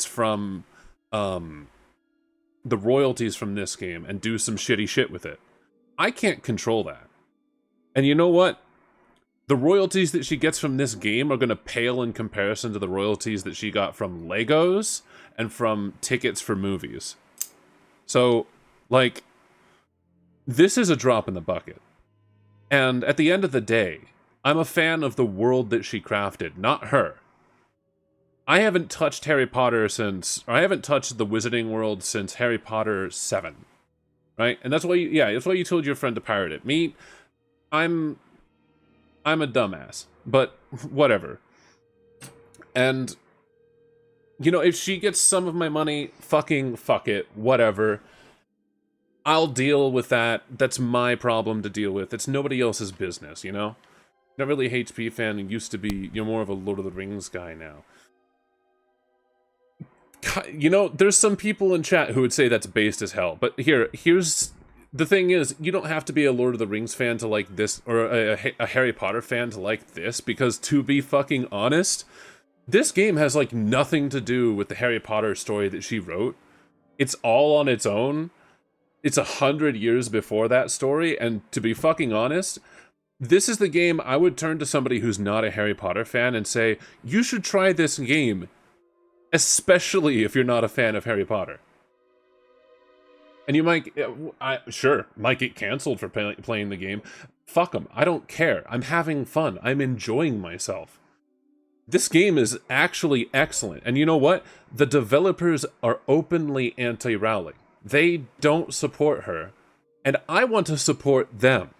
from the royalties from this game and do some shitty shit with it. I can't control that. And you know what? The royalties that she gets from this game are going to pale in comparison to the royalties that she got from Legos and from tickets for movies. So, like, this is a drop in the bucket. And at the end of the day, I'm a fan of the world that she crafted, not her. I haven't touched I haven't touched the Wizarding World since Harry Potter 7. Right? And that's why that's why you told your friend to pirate it. Me, I'm a dumbass, but whatever. And, you know, if she gets some of my money, fucking fuck it, whatever. I'll deal with that. That's my problem to deal with. It's nobody else's business, you know? Not really a HP fan and used to be, you're more of a Lord of the Rings guy now. You know, there's some people in chat who would say that's based as hell, but here's... The thing is, you don't have to be a Lord of the Rings fan to like this, or a Harry Potter fan to like this, because to be fucking honest, this game has like nothing to do with the Harry Potter story that she wrote. It's all on its own. It's 100 years before that story, and to be fucking honest, this is the game I would turn to somebody who's not a Harry Potter fan and say, you should try this game, especially if you're not a fan of Harry Potter. And you might get canceled for playing the game. Fuck them. I don't care. I'm having fun. I'm enjoying myself. This game is actually excellent. And you know what? The developers are openly anti-Rowling. They don't support her. And I want to support them.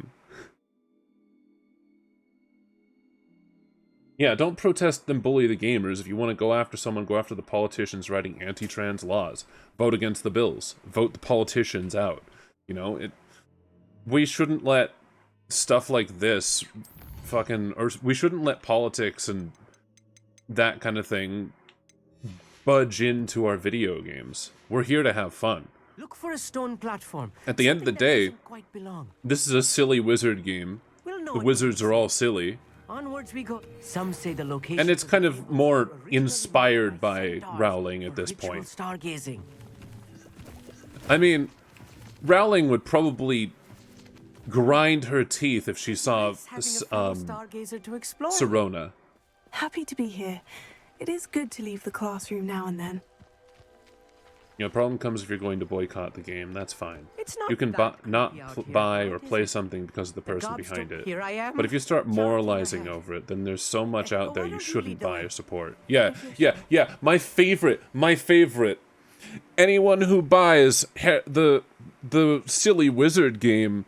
Yeah, don't protest and bully the gamers. If you want to go after someone, go after the politicians writing anti-trans laws. Vote against the bills. Vote the politicians out. You know, we shouldn't let stuff like this or we shouldn't let politics and that kind of thing budge into our video games. We're here to have fun. Look for a stone platform. At the end of the day, quite belong. this is a silly wizard game. The wizards are all silly. Onwards we go. Some say the location. And it's kind of more inspired by Rowling at this point. Stargazing. I mean, Rowling would probably grind her teeth if she saw stargazer to explore. Sirona. Happy to be here. It is good to leave the classroom now and then. You know, problem comes if you're going to boycott the game. That's fine. It's not you can that buy or play something because of the person behind it. Here I am. But if you start moralizing over it, then there's so much out there you shouldn't buy or support. Yeah. My favorite. Anyone who buys the silly wizard game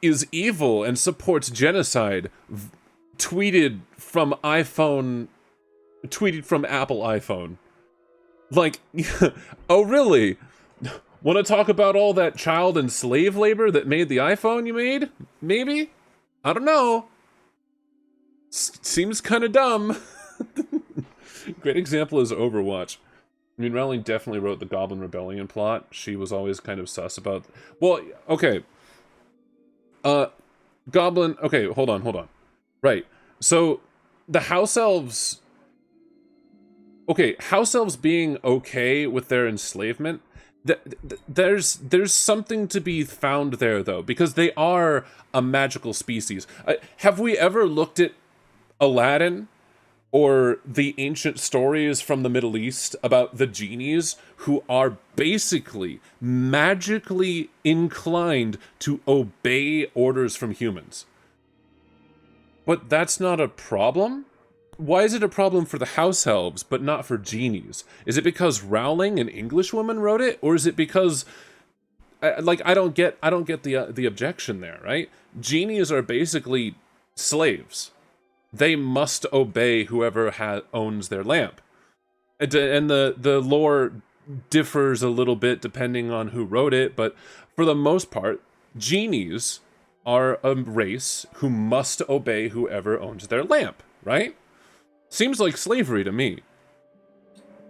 is evil and supports genocide. Tweeted from Apple iPhone. Like, oh really? Want to talk about all that child and slave labor that made the iPhone you made? Maybe? I don't know. Seems kind of dumb. Great example is Overwatch. I mean, Rowling definitely wrote the Goblin Rebellion plot. She was always kind of sus about... Well, okay. Goblin... Okay, hold on. Right. So, the House Elves... Okay, House Elves being okay with their enslavement... There's something to be found there, though, because they are a magical species. Have we ever looked at Aladdin or the ancient stories from the Middle East about the genies who are basically magically inclined to obey orders from humans? But that's not a problem? Why is it a problem for the house elves, but not for genies? Is it because Rowling, an Englishwoman, wrote it, or is it because, I don't get the objection there, right? Genies are basically slaves. They must obey whoever owns their lamp, and the lore differs a little bit depending on who wrote it, but for the most part, genies are a race who must obey whoever owns their lamp, right? Seems like slavery to me.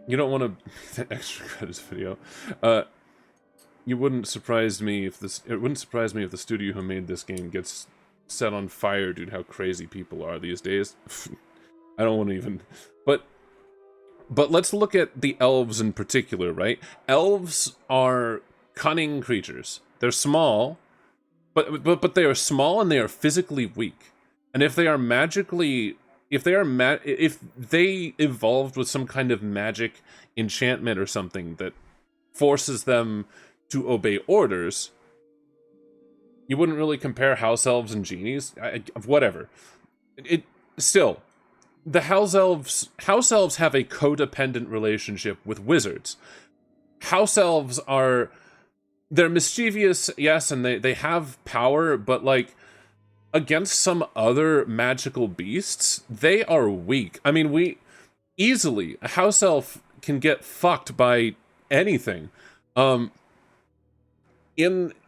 You don't want to extra credits video. It wouldn't surprise me if the studio who made this game gets set on fire, dude. How crazy people are these days. I don't want to even. But let's look at the elves in particular, right? Elves are cunning creatures. They're small, but they are small and they are physically weak. And if they are magically if they evolved with some kind of magic enchantment or something that forces them to obey orders, you wouldn't really compare house elves and genies. Whatever. Still, the house elves have a codependent relationship with wizards. House elves they're mischievous, yes, and they have power, but like, against some other magical beasts, they are weak. I mean, a house elf can get fucked by anything. In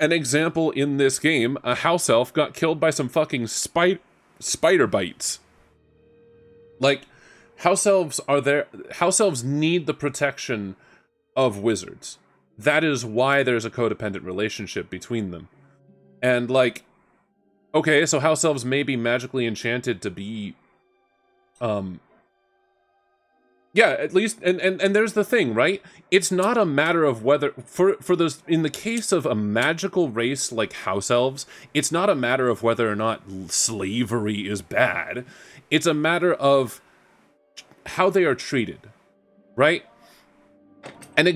an example in this game, a house elf got killed by some fucking spider bites. Like, house elves need the protection of wizards. That is why there's a codependent relationship between them. And like, okay, so house elves may be magically enchanted to be, yeah, at least, and there's the thing, right? It's not a matter of whether, for those, in the case of a magical race like house elves, it's not a matter of whether or not slavery is bad. It's a matter of how they are treated, right? A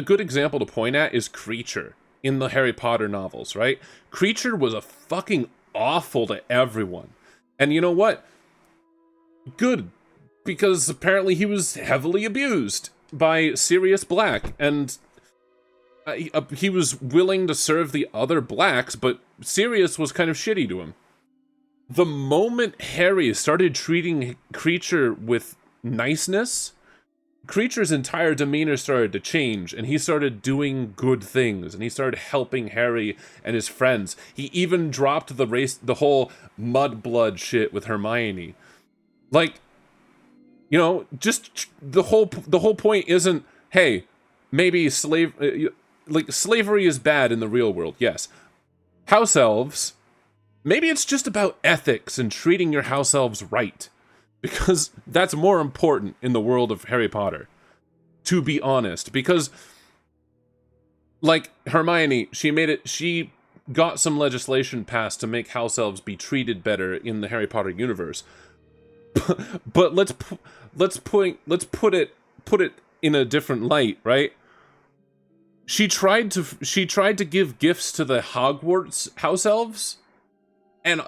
good example to point at is Creature in the Harry Potter novels, right? Creature was a fucking awful to everyone. And you know what? Good because apparently he was heavily abused by Sirius Black, and he was willing to serve the other blacks, but Sirius was kind of shitty to him. The moment Harry started treating Creature with niceness, Creature's entire demeanor started to change, and he started doing good things, and he started helping Harry and his friends. He even dropped the whole mudblood shit with Hermione. Like, you know, just the whole point isn't, hey, maybe slavery is bad in the real world. Yes. House elves, maybe it's just about ethics and treating your house elves right, because that's more important in the world of Harry Potter, to be honest. Because, like, Hermione, she got some legislation passed to make house elves be treated better in the Harry Potter universe. But let's put it in a different light, right? She tried to give gifts to the Hogwarts house elves, and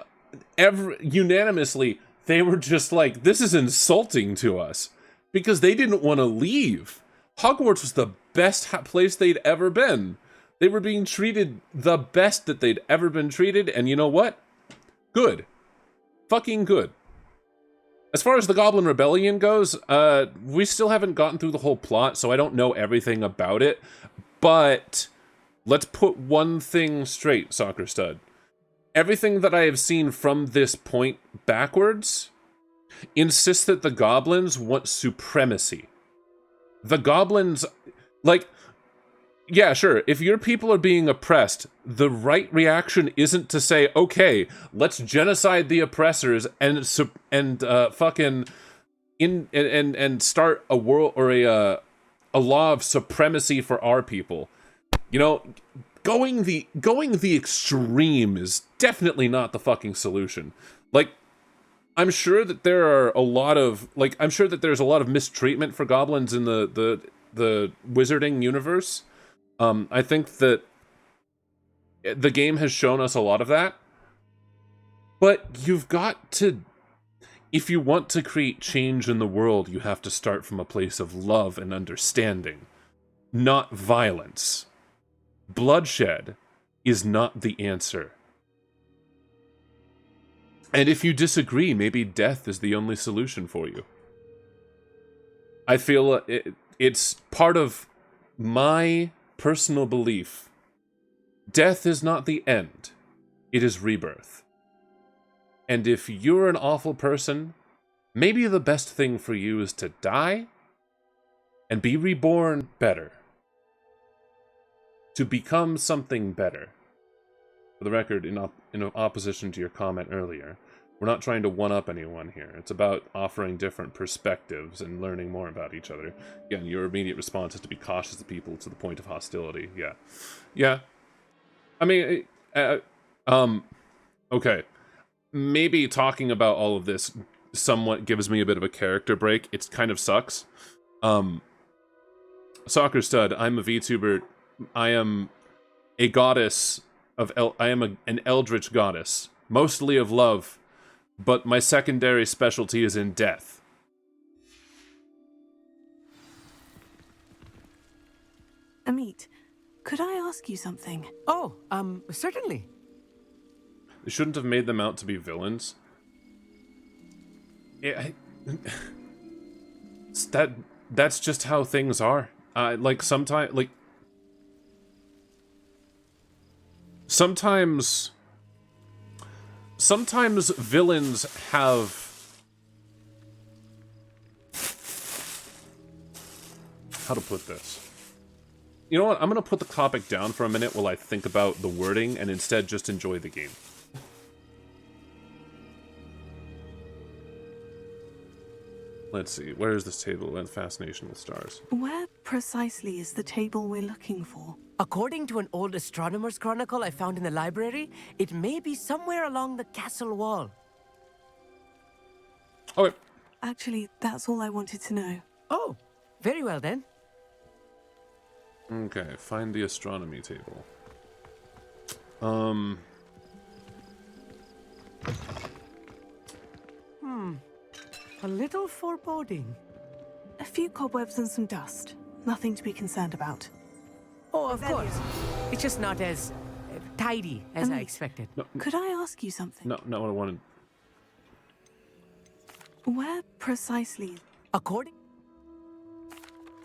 unanimously they were just like, this is insulting to us, because they didn't want to leave. Hogwarts was the best place they'd ever been. They were being treated the best that they'd ever been treated, and you know what? Good. Fucking good. As far as the Goblin Rebellion goes, we still haven't gotten through the whole plot, so I don't know everything about it. But let's put one thing straight, Soccer Stud. Everything that I have seen from this point backwards insists that the goblins want supremacy. The goblins, like, yeah, sure, if your people are being oppressed, the right reaction isn't to say, okay, let's genocide the oppressors and start a world or a law of supremacy for our people. You know, going the extreme is definitely not the fucking solution. Like, I'm sure that there's a lot of mistreatment for goblins in the wizarding universe. I think that the game has shown us a lot of that. But you've got to, if you want to create change in the world, you have to start from a place of love and understanding, not violence. Bloodshed is not the answer. And if you disagree, maybe death is the only solution for you. I feel it's part of my personal belief. Death is not the end. It is rebirth. And if you're an awful person, maybe the best thing for you is to die and be reborn better. To become something better. For the record, in opposition to your comment earlier, we're not trying to one-up anyone here. It's about offering different perspectives and learning more about each other. Again, your immediate response is to be cautious of people to the point of hostility. Yeah. Yeah. I mean, okay. Maybe talking about all of this somewhat gives me a bit of a character break. It kind of sucks. Soccer Stud, I'm a VTuber. I am a goddess of an eldritch goddess, mostly of love, but my secondary specialty is in death. Amit, could I ask you something? Oh, certainly. They shouldn't have made them out to be villains. That's just how things are. Sometimes villains have, how to put this? You know what? I'm gonna put the topic down for a minute while I think about the wording and instead just enjoy the game. Let's see, where is this table and fascination with stars? Where precisely is the table we're looking for? According to an old astronomer's chronicle I found in the library, it may be somewhere along the castle wall. Okay. Actually, that's all I wanted to know. Oh, very well then. Okay, find the astronomy table. a little foreboding. A few cobwebs and some dust. Nothing to be concerned about. Oh, of course. It's just not as tidy as I expected. No, Could I ask you something? no, not what I wanted. Where precisely? According?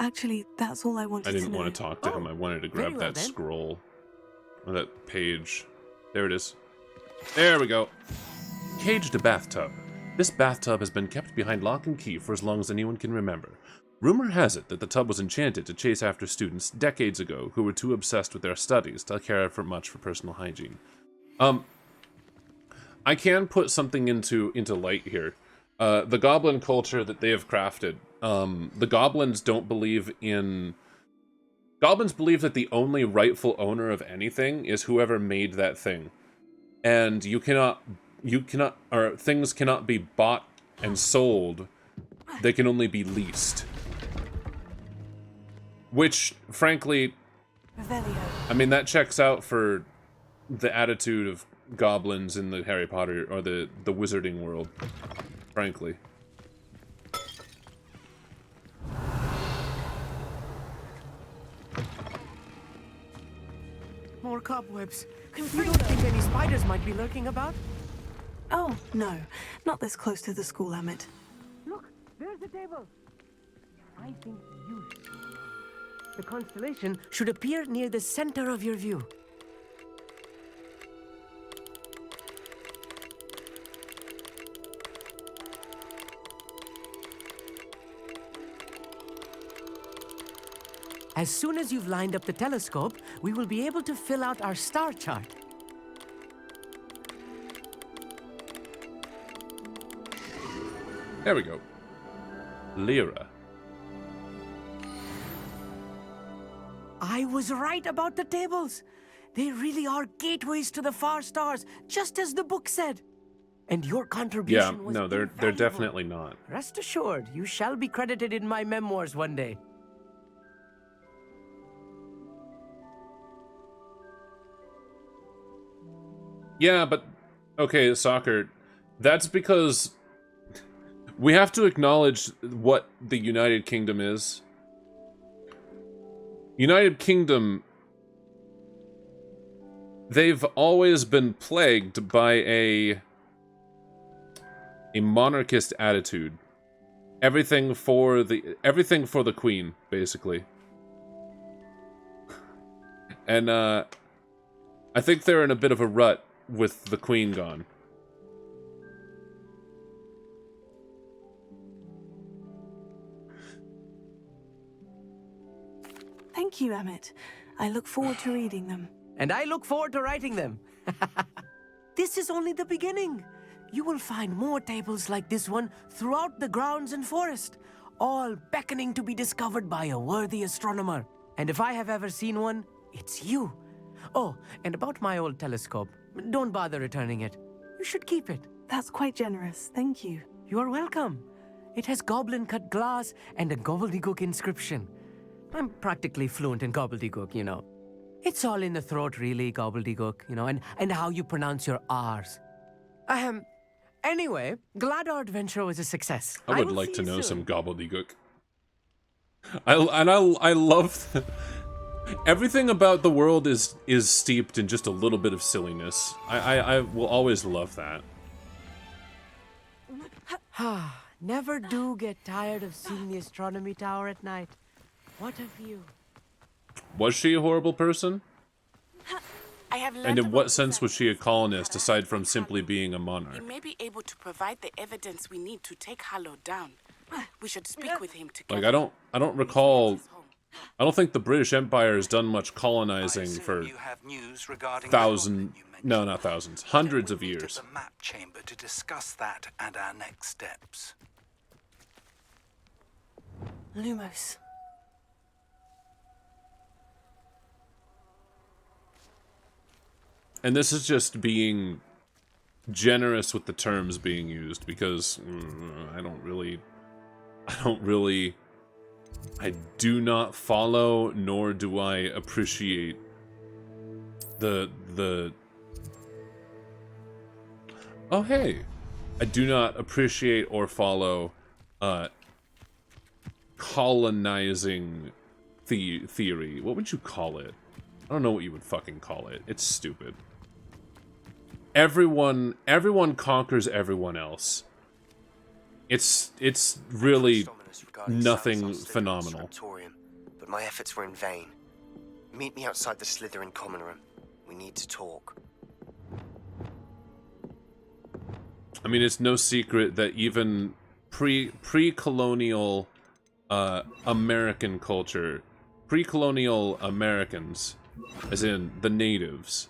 Actually, that's all I wanted to know. I didn't want to talk to him. I wanted to grab that scroll. Or that page. There it is. There we go. Caged bathtub. This bathtub has been kept behind lock and key for as long as anyone can remember. Rumor has it that the tub was enchanted to chase after students decades ago who were too obsessed with their studies to care for much for personal hygiene. I can put something into light here. The goblin culture that they have crafted. The goblins don't believe in... Goblins believe that the only rightful owner of anything is whoever made that thing. And or things cannot be bought and sold. They can only be leased. Which, frankly, I mean, that checks out for the attitude of goblins in the Harry Potter, or the wizarding world, frankly. More cobwebs. You don't think any spiders might be lurking about? Oh, no. Not this close to the school, Emmett. Look, there's the table. I think you should. The constellation should appear near the center of your view. As soon as you've lined up the telescope, we will be able to fill out our star chart. There we go. Lyra. I was right about the tables. They really are gateways to the far stars, just as the book said. And your contribution was they're definitely not. Rest assured, you shall be credited in my memoirs one day. Yeah, but okay, soccer. That's because we have to acknowledge what the United Kingdom is. United Kingdom, they've always been plagued by a monarchist attitude. Everything for the Queen, basically. And I think they're in a bit of a rut with the Queen gone. Thank you, Emmett. I look forward to reading them. And I look forward to writing them. This is only the beginning. You will find more tables like this one throughout the grounds and forest, all beckoning to be discovered by a worthy astronomer. And if I have ever seen one, it's you. Oh, and about my old telescope, don't bother returning it. You should keep it. That's quite generous. Thank you. You are welcome. It has goblin-cut glass and a gobbledygook inscription. I'm practically fluent in gobbledygook, you know. It's all in the throat, really, gobbledygook, you know, and how you pronounce your R's. Anyway, glad our adventure was a success. I would like to know some gobbledygook. I love... Everything about the world is steeped in just a little bit of silliness. I will always love that. Never do get tired of seeing the astronomy tower at night. What a view. Was she a horrible person? I have And in what sense was she a colonist, aside from simply being a He monarch? may be able to provide the evidence we need to take Harlow down. We should speak with him together. Like, I don't recall... I don't think the British Empire has done much colonizing for hundreds of years. The map chamber to discuss that and our next steps. Lumos. And this is just being generous with the terms being used, because I do not follow, nor do I appreciate oh hey, I do not appreciate or follow colonizing theory. What would you call it? I don't know what you would fucking call it. It's stupid. Everyone conquers everyone else. It's really nothing phenomenal. But my efforts were in vain. Meet me outside the Slytherin common room. We need to talk. I mean, it's no secret that even pre-colonial American culture, pre-colonial Americans, as in the natives,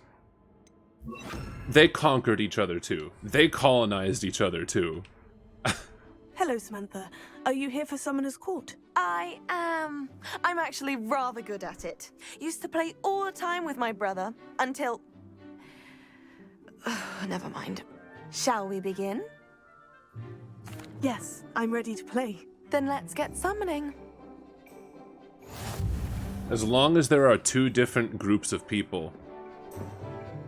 they conquered each other too. They colonized each other too. Hello, Samantha. Are you here for Summoner's Court? I am. I'm actually rather good at it. Used to play all the time with my brother, until... Never mind. Shall we begin? Yes, I'm ready to play. Then let's get summoning. As long as there are two different groups of people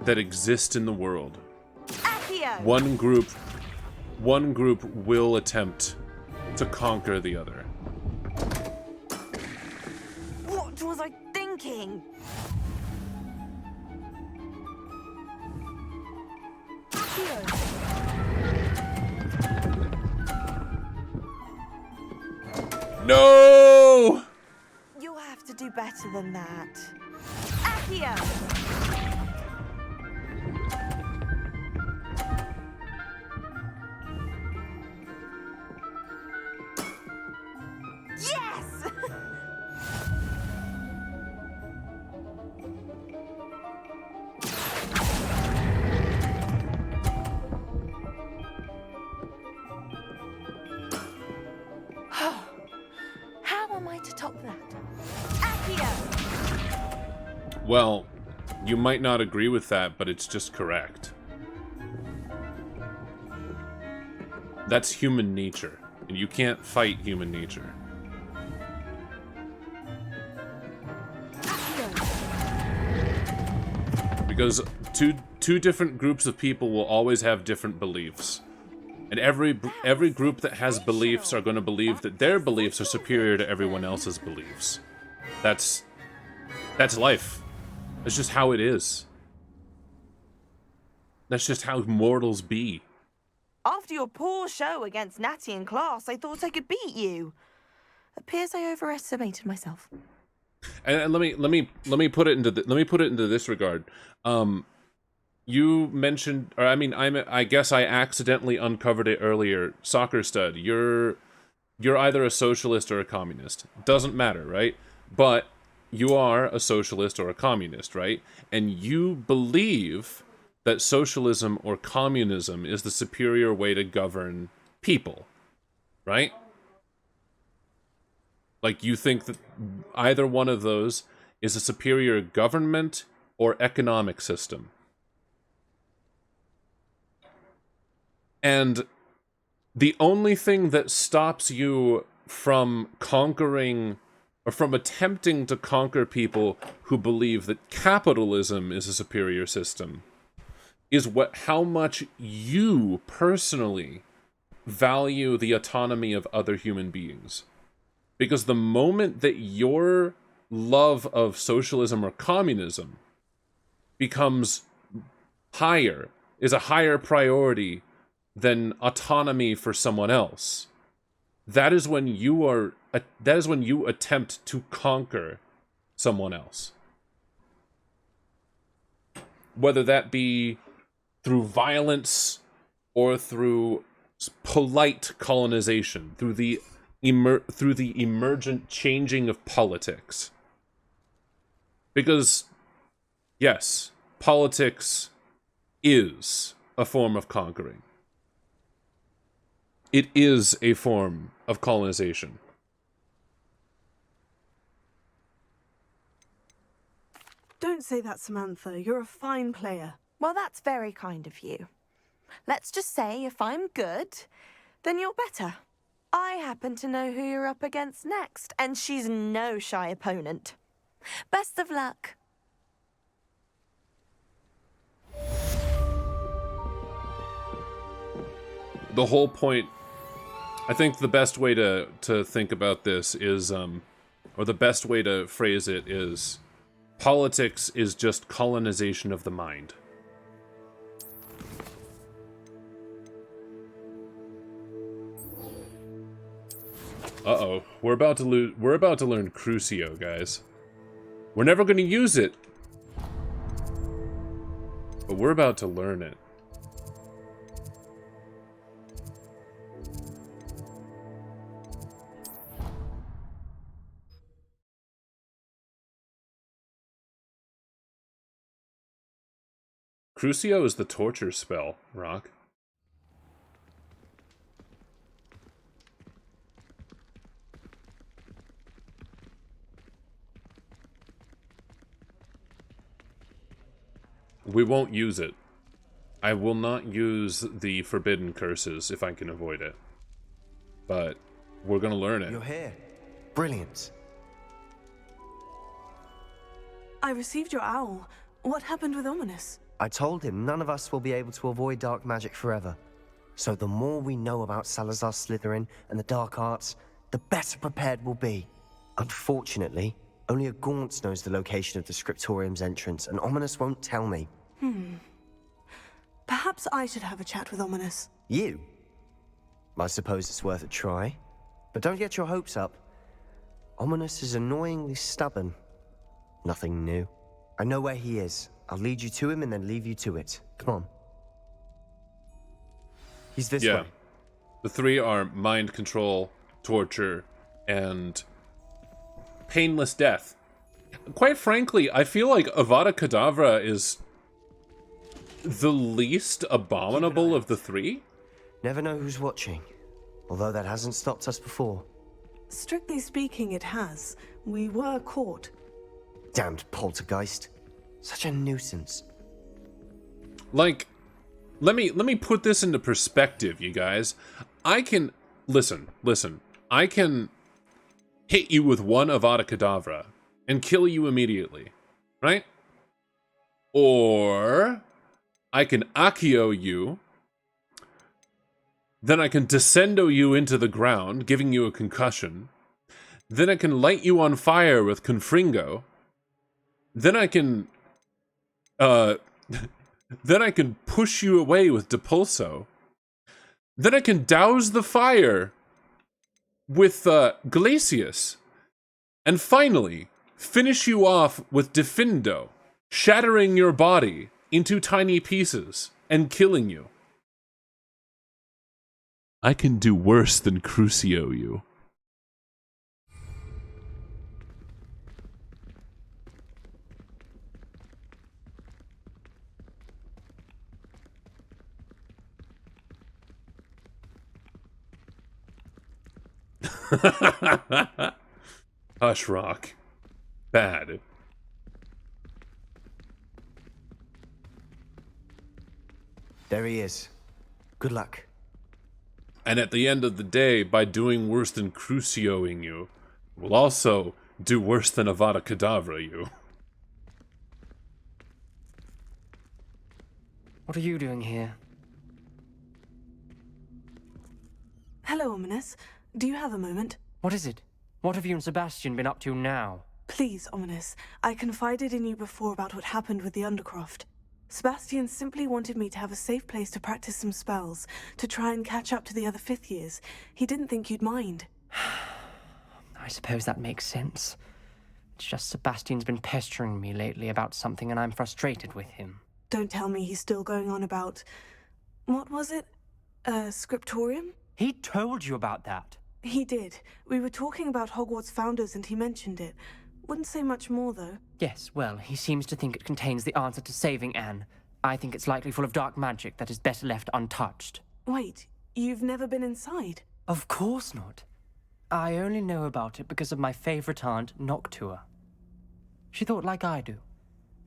that exist in the world, Accio! one group will attempt to conquer the other. What was I thinking? No! You'll have to do better than that. Accio! Yes! How am I to top that? Accio! Well, you might not agree with that, but it's just correct. That's human nature, and you can't fight human nature. Because two different groups of people will always have different beliefs. And every group that has beliefs are going to believe that their beliefs are superior to everyone else's beliefs. That's life. That's just how it is. That's just how mortals be. After your poor show against Natty in class, I thought I could beat you. Appears I overestimated myself. And let me put it into this regard. You mentioned, or I mean, I guess I accidentally uncovered it earlier. Soccer stud, you're either a socialist or a communist. Doesn't matter, right? But you are a socialist or a communist, right? And you believe that socialism or communism is the superior way to govern people, right? Like, you think that either one of those is a superior government or economic system. And the only thing that stops you from conquering, or from attempting to conquer people who believe that capitalism is a superior system, is how much you personally value the autonomy of other human beings. Because the moment that your love of socialism or communism becomes higher, is a higher priority than autonomy for someone else, that is when you attempt to conquer someone else. Whether that be through violence or through polite colonization, through the emergent changing of politics. Because, yes, politics is a form of conquering. It is a form of colonization. Don't say that, Samantha. You're a fine player. Well, that's very kind of you. Let's just say if I'm good, then you're better. I happen to know who you're up against next, and she's no shy opponent. Best of luck. The whole point I think the best way to think about this is, or the best way to phrase it is, politics is just colonization of the mind. Uh-oh, we're about to learn Crucio, guys. We're never going to use it, but we're about to learn it. Crucio is the torture spell, Rock. We won't use it. I will not use the forbidden curses if I can avoid it. But we're gonna learn it. You're here. Brilliant. I received your owl. What happened with Ominous? I told him none of us will be able to avoid dark magic forever. So the more we know about Salazar Slytherin and the dark arts, the better prepared we'll be. Unfortunately, only a Gaunt knows the location of the Scriptorium's entrance, and Ominous won't tell me. Perhaps I should have a chat with Ominous. You? I suppose it's worth a try. But don't get your hopes up. Ominous is annoyingly stubborn. Nothing new. I know where he is. I'll lead you to him and then leave you to it. Come on. He's this way. The three are mind control, torture, and painless death. Quite frankly, I feel like Avada Kedavra is the least abominable of the three. Never know who's watching. Although that hasn't stopped us before. Strictly speaking, it has. We were caught. Damned poltergeist. Such a nuisance. Like, let me put this into perspective, you guys. I can listen. I can hit you with one Avada Kedavra and kill you immediately, right? Or I can Accio you, then I can Descendo you into the ground, giving you a concussion. Then I can light you on fire with Confringo. Then I can push you away with Depulso. Then I can douse the fire with Glacius. And finally, finish you off with Defindo, shattering your body into tiny pieces and killing you. I can do worse than Crucio you. Hush, Rock. Bad. There he is. Good luck. And at the end of the day, by doing worse than Crucioing you, we'll also do worse than Avada Kedavra you. What are you doing here? Hello, Ominous. Do you have a moment? What is it? What have you and Sebastian been up to now? Please, Ominous. I confided in you before about what happened with the Undercroft. Sebastian simply wanted me to have a safe place to practice some spells, to try and catch up to the other fifth years. He didn't think you'd mind. I suppose that makes sense. It's just Sebastian's been pestering me lately about something and I'm frustrated with him. Don't tell me he's still going on about... What was it? Scriptorium? He told you about that? He did. We were talking about Hogwarts founders and he mentioned it. Wouldn't say much more, though. Yes, well, he seems to think it contains the answer to saving Anne. I think it's likely full of dark magic that is better left untouched. Wait, you've never been inside? Of course not. I only know about it because of my favorite aunt, Noctua. She thought like I do.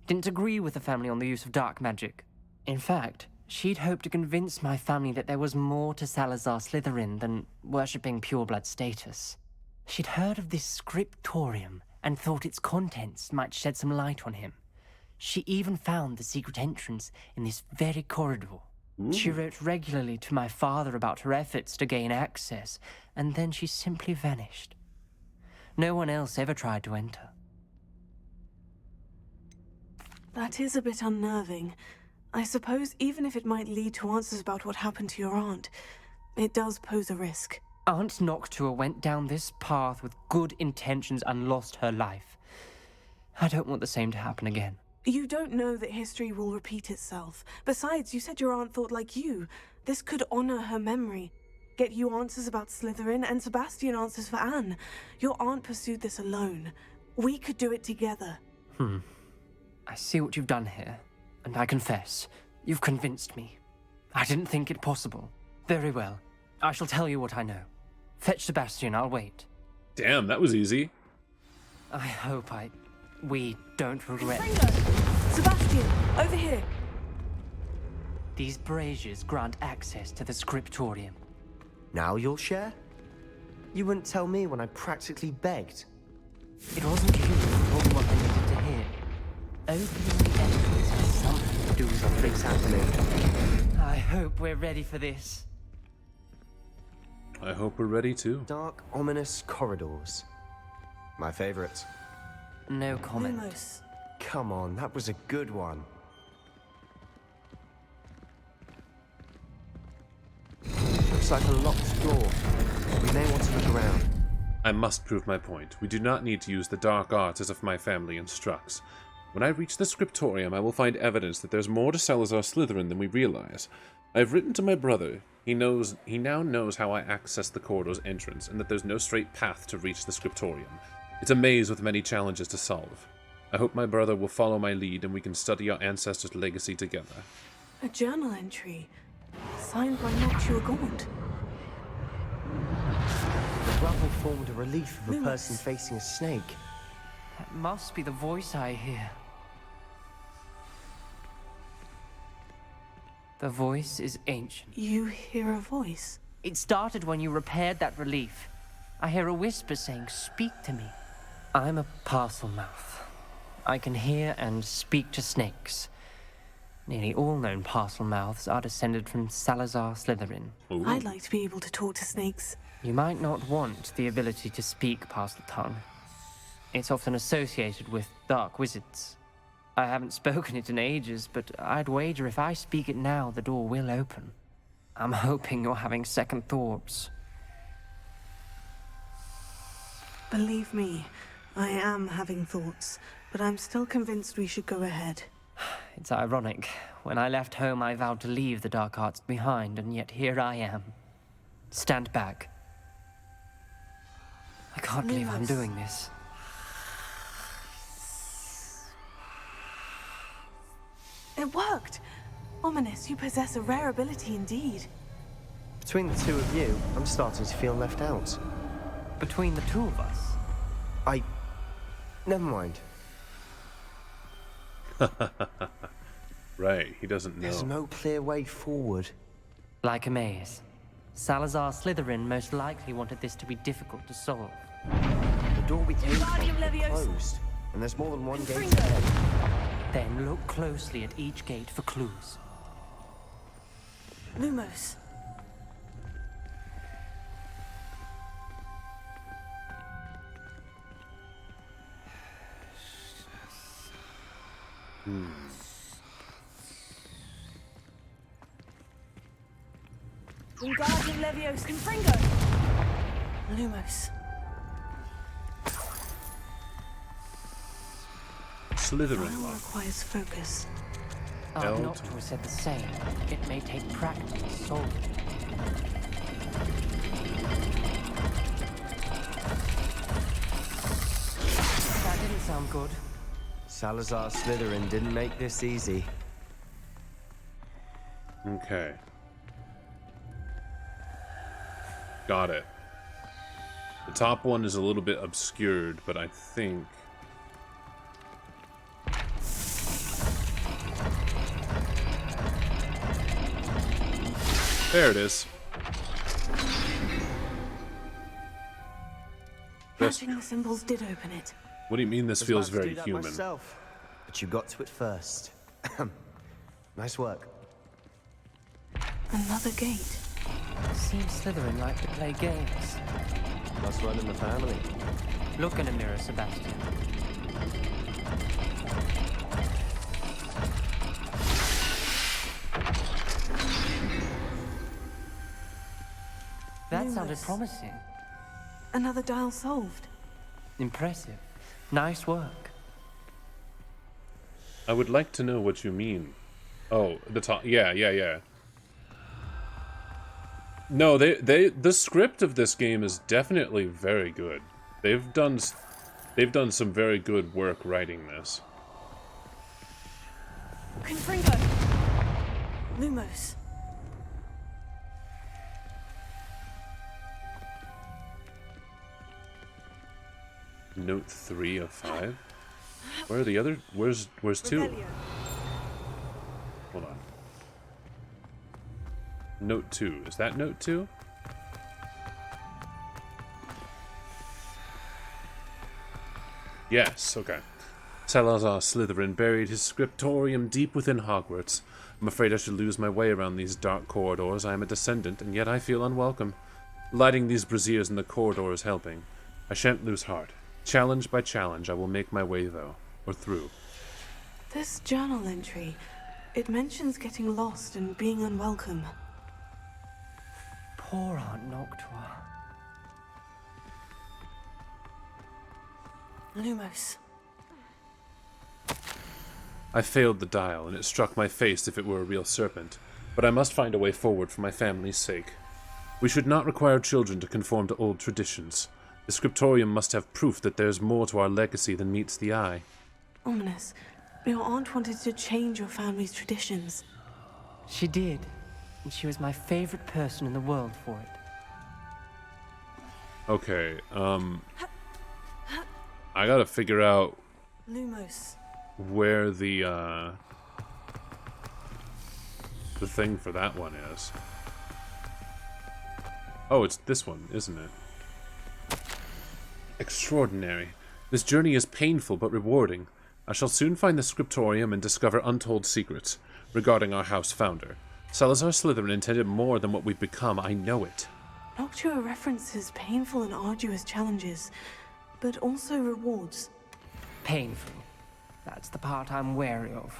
Didn't agree with the family on the use of dark magic. In fact, she'd hoped to convince my family that there was more to Salazar Slytherin than worshipping pureblood status. She'd heard of this scriptorium and thought its contents might shed some light on him. She even found the secret entrance in this very corridor. She wrote regularly to my father about her efforts to gain access, and then she simply vanished. No one else ever tried to enter. That is a bit unnerving. I suppose even if it might lead to answers about what happened to your aunt, it does pose a risk. Aunt Noctua went down this path with good intentions and lost her life. I don't want the same to happen again. You don't know that history will repeat itself. Besides, you said your aunt thought like you. This could honor her memory. Get you answers about Slytherin and Sebastian answers for Anne. Your aunt pursued this alone. We could do it together. I see what you've done here, and I confess, you've convinced me. I didn't think it possible. Very well. I shall tell you what I know. Fetch Sebastian, I'll wait. Damn, that was easy. I hope we don't regret. Sebastian, over here. These braziers grant access to the scriptorium. Now you'll share? You wouldn't tell me when I practically begged. It wasn't you who told me what I needed to hear. Opening the entrance has something to do with what things happening. I hope we're ready for this. I hope we're ready too. Dark, ominous corridors. My favorite. No comment. Lumos. Come on, that was a good one. Looks like a locked door. We may want to look around. I must prove my point. We do not need to use the dark arts as if my family instructs. When I reach the scriptorium, I will find evidence that there's more to Salazar Slytherin than we realize. I've written to my brother. He now knows how I access the corridor's entrance, and that there's no straight path to reach the scriptorium. It's a maze with many challenges to solve. I hope my brother will follow my lead and we can study our ancestors' legacy together. A journal entry. Signed by Noctua Gaunt. The rubble formed a relief of a person facing a snake. That must be the voice I hear. The voice is ancient. You hear a voice? It started when you repaired that relief. I hear a whisper saying, "Speak to me." I'm a parcel mouth. I can hear and speak to snakes. Nearly all known parcel mouths are descended from Salazar Slytherin. I'd like to be able to talk to snakes. You might not want the ability to speak parcel tongue. It's often associated with dark wizards. I haven't spoken it in ages, but I'd wager if I speak it now, the door will open. I'm hoping you're having second thoughts. Believe me, I am having thoughts, but I'm still convinced we should go ahead. It's ironic. When I left home, I vowed to leave the dark arts behind, and yet here I am. Stand back. I can't believe I'm doing this. It worked! Ominous, you possess a rare ability indeed. Between the two of you, I'm starting to feel left out. Between the two of us? Never mind. Right, he doesn't know. There's no clear way forward. Like a maze. Salazar Slytherin most likely wanted this to be difficult to solve. The door we came from is closed, and there's more than one gate ahead. Then look closely at each gate for clues. Lumos. Wingardium Leviosa Confringo. Lumos. Slytherin File lock. requires focus. Noctua said the same. It may take practice to solve it. That didn't sound good. Salazar Slytherin didn't make this easy. Okay. Got it. The top one is a little bit obscured, but I think... There it is. Matching the symbols did open it. What do you mean this Was feels about to very do that human? myself, but you got to it first. Nice work. Another gate. Seems Slytherin like to play games. Must run in the family. Look in a mirror, Sebastian. That sounded promising. Another dial solved. Impressive. Nice work. I would like to know what you mean. Oh, the top. Yeah. No, the script of this game is definitely very good. They've done some very good work writing this. Confringo! Lumos. Note 3 of 5. Where are the other? Where's 2? Hold on. Note 2. Is that note 2? Yes, okay. Salazar Slytherin buried his scriptorium deep within Hogwarts. I'm afraid I should lose my way around these dark corridors. I am a descendant, and yet I feel unwelcome. Lighting these braziers in the corridor is helping. I shan't lose heart. Challenge by challenge, I will make my way, though. Or through. This journal entry, it mentions getting lost and being unwelcome. Poor Aunt Noctua. Lumos. I failed the dial, and it struck my face if it were a real serpent. But I must find a way forward for my family's sake. We should not require children to conform to old traditions. The scriptorium must have proof that there's more to our legacy than meets the eye. Ominous. Your aunt wanted to change your family's traditions. She did. And she was my favorite person in the world for it. Okay, I gotta figure out Lumos. where the thing for that one is. Oh, it's this one, isn't it? Extraordinary. This journey is painful but rewarding. I shall soon find the scriptorium and discover untold secrets regarding our house founder. Salazar Slytherin intended more than what we've become, I know it. Noctua references painful and arduous challenges, but also rewards. Painful. That's the part I'm wary of.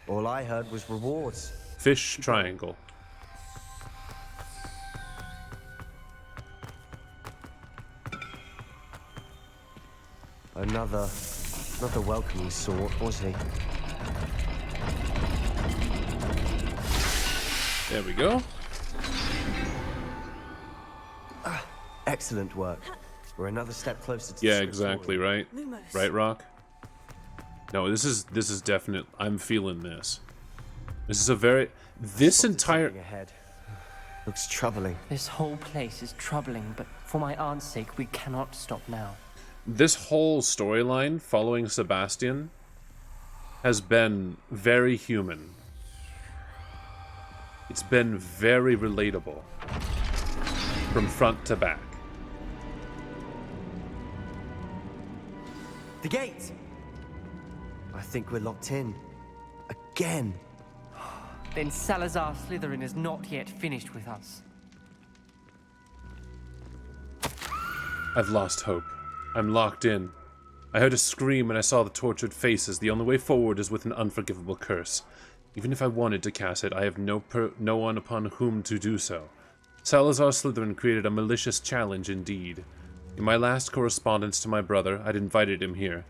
All I heard was rewards. Fish triangle. Another welcoming sort, was he? There we go. Excellent work. We're another step closer to Yeah, the exactly, right? Right, Rock? No, this is definite. I'm feeling this. This is a very... This entire... ahead. Looks troubling. This whole place is troubling, but for my aunt's sake, we cannot stop now. This whole storyline following Sebastian has been very human. It's been very relatable. From front to back. The gate! I think we're locked in. Again. Then Salazar Slytherin is not yet finished with us. I've lost hope. I'm locked in. I heard a scream and I saw the tortured faces. The only way forward is with an unforgivable curse. Even if I wanted to cast it, I have no one upon whom to do so. Salazar Slytherin created a malicious challenge indeed. In my last correspondence to my brother, I'd invited him here.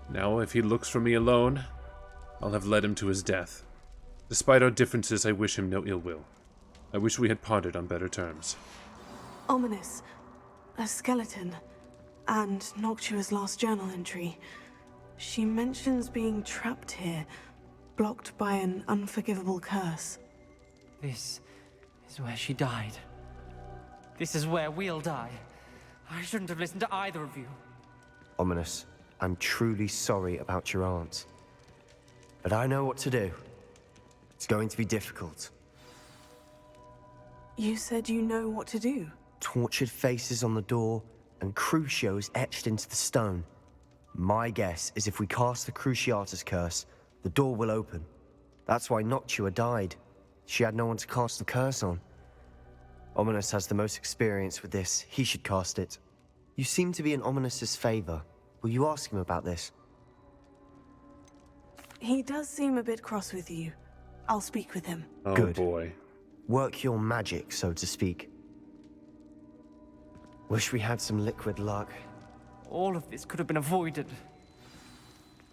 Now, if he looks for me alone, I'll have led him to his death. Despite our differences, I wish him no ill will. I wish we had parted on better terms. Ominous. A skeleton. And Noctua's last journal entry. She mentions being trapped here, blocked by an unforgivable curse. This is where she died. This is where we'll die. I shouldn't have listened to either of you. Ominous, I'm truly sorry about your aunt. But I know what to do. It's going to be difficult. You said you know what to do? Tortured faces on the door, and Crucios etched into the stone. My guess is if we cast the Cruciatus curse, the door will open. That's why Noctua died. She had no one to cast the curse on. Ominous has the most experience with this. He should cast it. You seem to be in Ominous's favor. Will you ask him about this? He does seem a bit cross with you. I'll speak with him. Oh, Good. Boy. Work your magic, so to speak. Wish we had some liquid luck. All of this could have been avoided.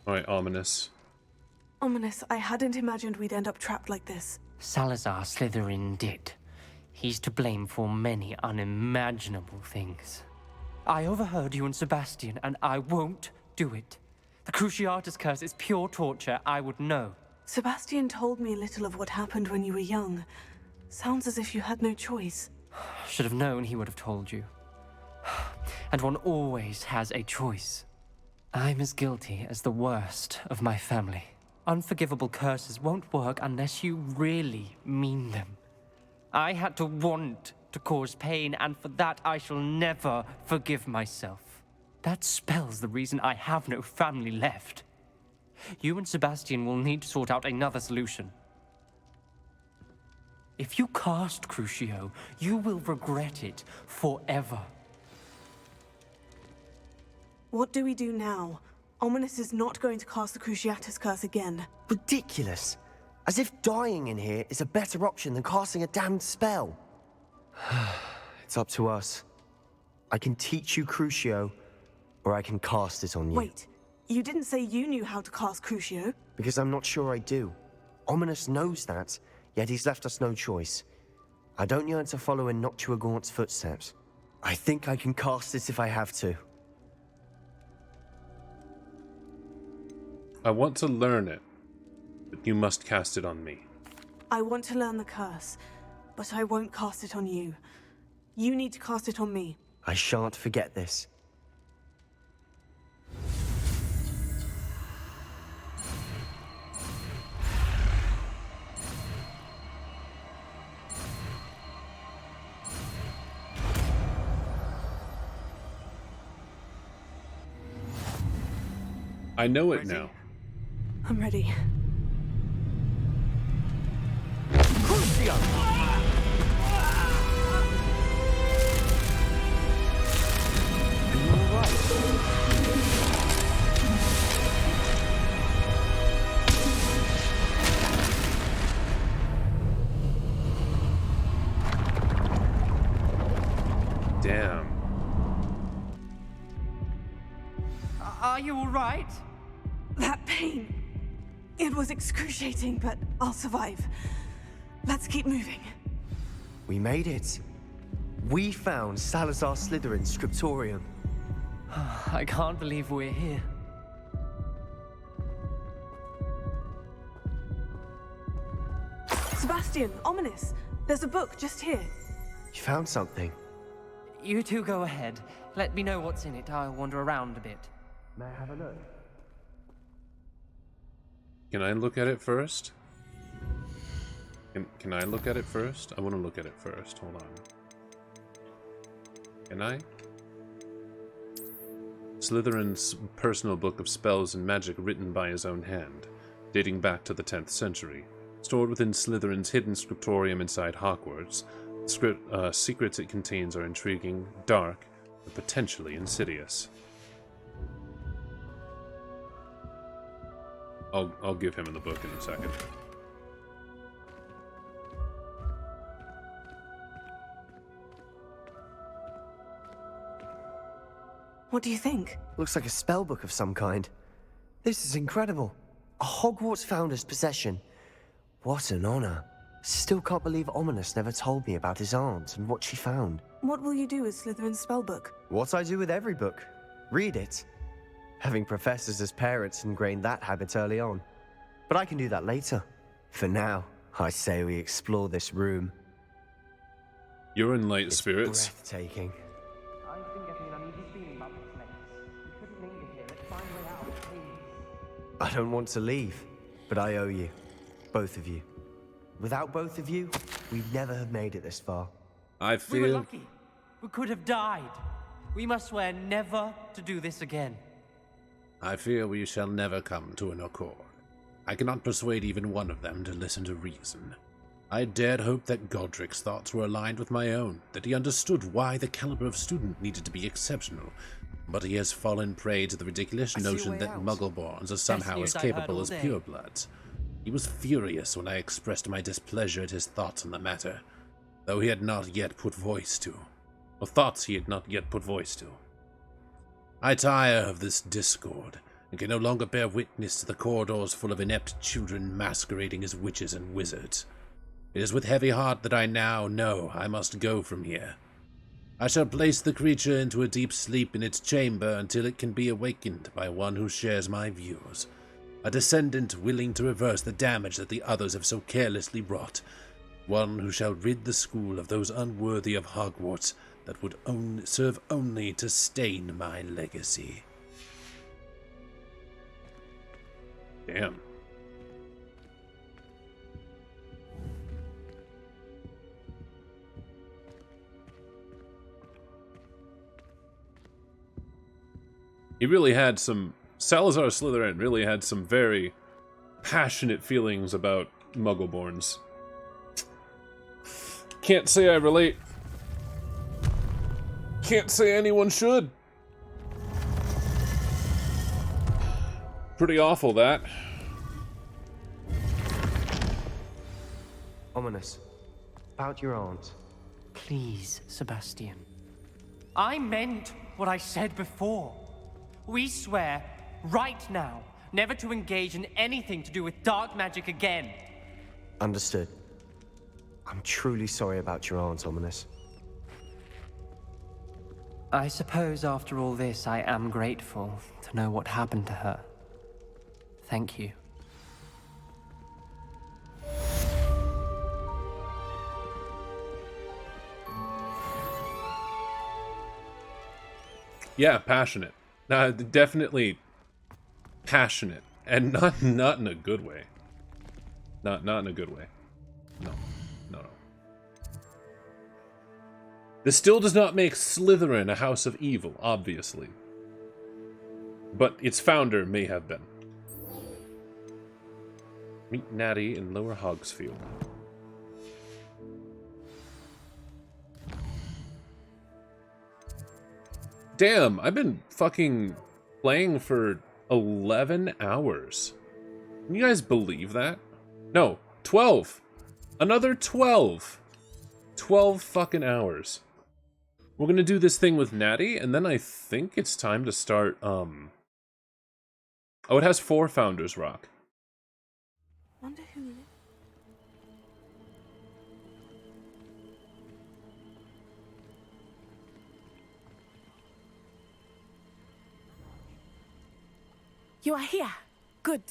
Alright, Ominous. Ominous, I hadn't imagined we'd end up trapped like this. Salazar Slytherin did. He's to blame for many unimaginable things. I overheard you and Sebastian, and I won't do it. The Cruciatus curse is pure torture. I would know. Sebastian told me a little of what happened when you were young. Sounds as if you had no choice. Should have known he would have told you. And one always has a choice. I'm as guilty as the worst of my family. Unforgivable curses won't work unless you really mean them. I had to want to cause pain, and for that I shall never forgive myself. That spells the reason I have no family left. You and Sebastian will need to sort out another solution. If you cast Crucio, you will regret it forever. What do we do now? Ominous is not going to cast the Cruciatus curse again. Ridiculous. As if dying in here is a better option than casting a damned spell. It's up to us. I can teach you Crucio, or I can cast it on you. Wait, you didn't say you knew how to cast Crucio? Because I'm not sure I do. Ominous knows that, yet he's left us no choice. I don't yearn to follow in Noctua Gaunt's footsteps. I think I can cast it if I have to. I want to learn it, but you must cast it on me. I want to learn the curse, but I won't cast it on you. You need to cast it on me. I shan't forget this. I know it now. I'm ready. Damn. Are you all right? That pain. It was excruciating, but I'll survive. Let's keep moving. We made it. We found Salazar Slytherin's scriptorium. I can't believe we're here. Sebastian, Ominous, there's a book just here. You found something. You two go ahead. Let me know what's in it. I'll wander around a bit. May I have a look? Can I look at it first? Can I look at it first? I want to look at it first. Hold on. Can I? Slytherin's personal book of spells and magic written by his own hand, dating back to the 10th century. Stored within Slytherin's hidden scriptorium inside Hogwarts, the secrets it contains are intriguing, dark, and potentially insidious. I'll give him the book in a second. What do you think? Looks like a spell book of some kind. This is incredible. A Hogwarts founder's possession. What an honor. Still can't believe Ominous never told me about his aunt and what she found. What will you do with Slytherin's spellbook? What I do with every book. Read it. Having professors as parents ingrained that habit early on. But I can do that later. For now, I say we explore this room. You're in light spirits. Breathtaking. I've been getting an uneasy feeling about this place. We couldn't linger here. Let's find a way out, please. I don't want to leave, but I owe you. Both of you. Without both of you, we'd never have made it this far. I feel... We were lucky. We could have died. We must swear never to do this again. I fear we shall never come to an accord. I cannot persuade even one of them to listen to reason. I dared hope that Godric's thoughts were aligned with my own, that he understood why the caliber of student needed to be exceptional. But he has fallen prey to the ridiculous notion that Muggleborns are somehow as capable as purebloods. He was furious when I expressed my displeasure at his thoughts on the matter, though he had not yet put voice to. Or thoughts he had not yet put voice to. I tire of this discord, and can no longer bear witness to the corridors full of inept children masquerading as witches and wizards. It is with heavy heart that I now know I must go from here. I shall place the creature into a deep sleep in its chamber until it can be awakened by one who shares my views. A descendant willing to reverse the damage that the others have so carelessly wrought. One who shall rid the school of those unworthy of Hogwarts that would serve only to stain my legacy. Damn. He really had some... Salazar Slytherin really had some very passionate feelings about Muggleborns. Can't say I relate. Can't say anyone should. Pretty awful, that. Ominous. About your aunt. Please, Sebastian. I meant what I said before. We swear, right now, never to engage in anything to do with dark magic again. Understood. I'm truly sorry about your aunt, Ominous. I suppose after all this, I am grateful to know what happened to her. Thank you. Yeah, passionate. Definitely passionate, and not in a good way. Not in a good way. No. This still does not make Slytherin a house of evil, obviously. But its founder may have been. Meet Natty in Lower Hogsfield. Damn, I've been fucking playing for 11 hours. Can you guys believe that? No, 12. Another 12. 12 fucking hours. We're gonna do this thing with Natty, and then I think it's time to start, Oh, it has 4 Founders Rock. Wonder who lived. You are here. Good.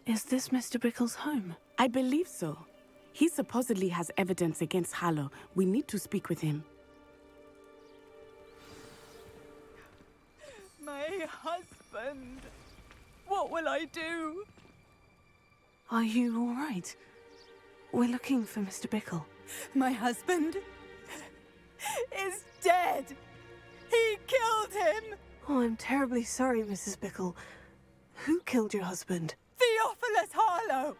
Is this Mr. Brickle's home? I believe so. He supposedly has evidence against Harlow. We need to speak with him. My husband. What will I do? Are you all right? We're looking for Mr. Bickle. My husband is dead. He killed him. Oh, I'm terribly sorry, Mrs. Bickle. Who killed your husband? Theophilus Harlow.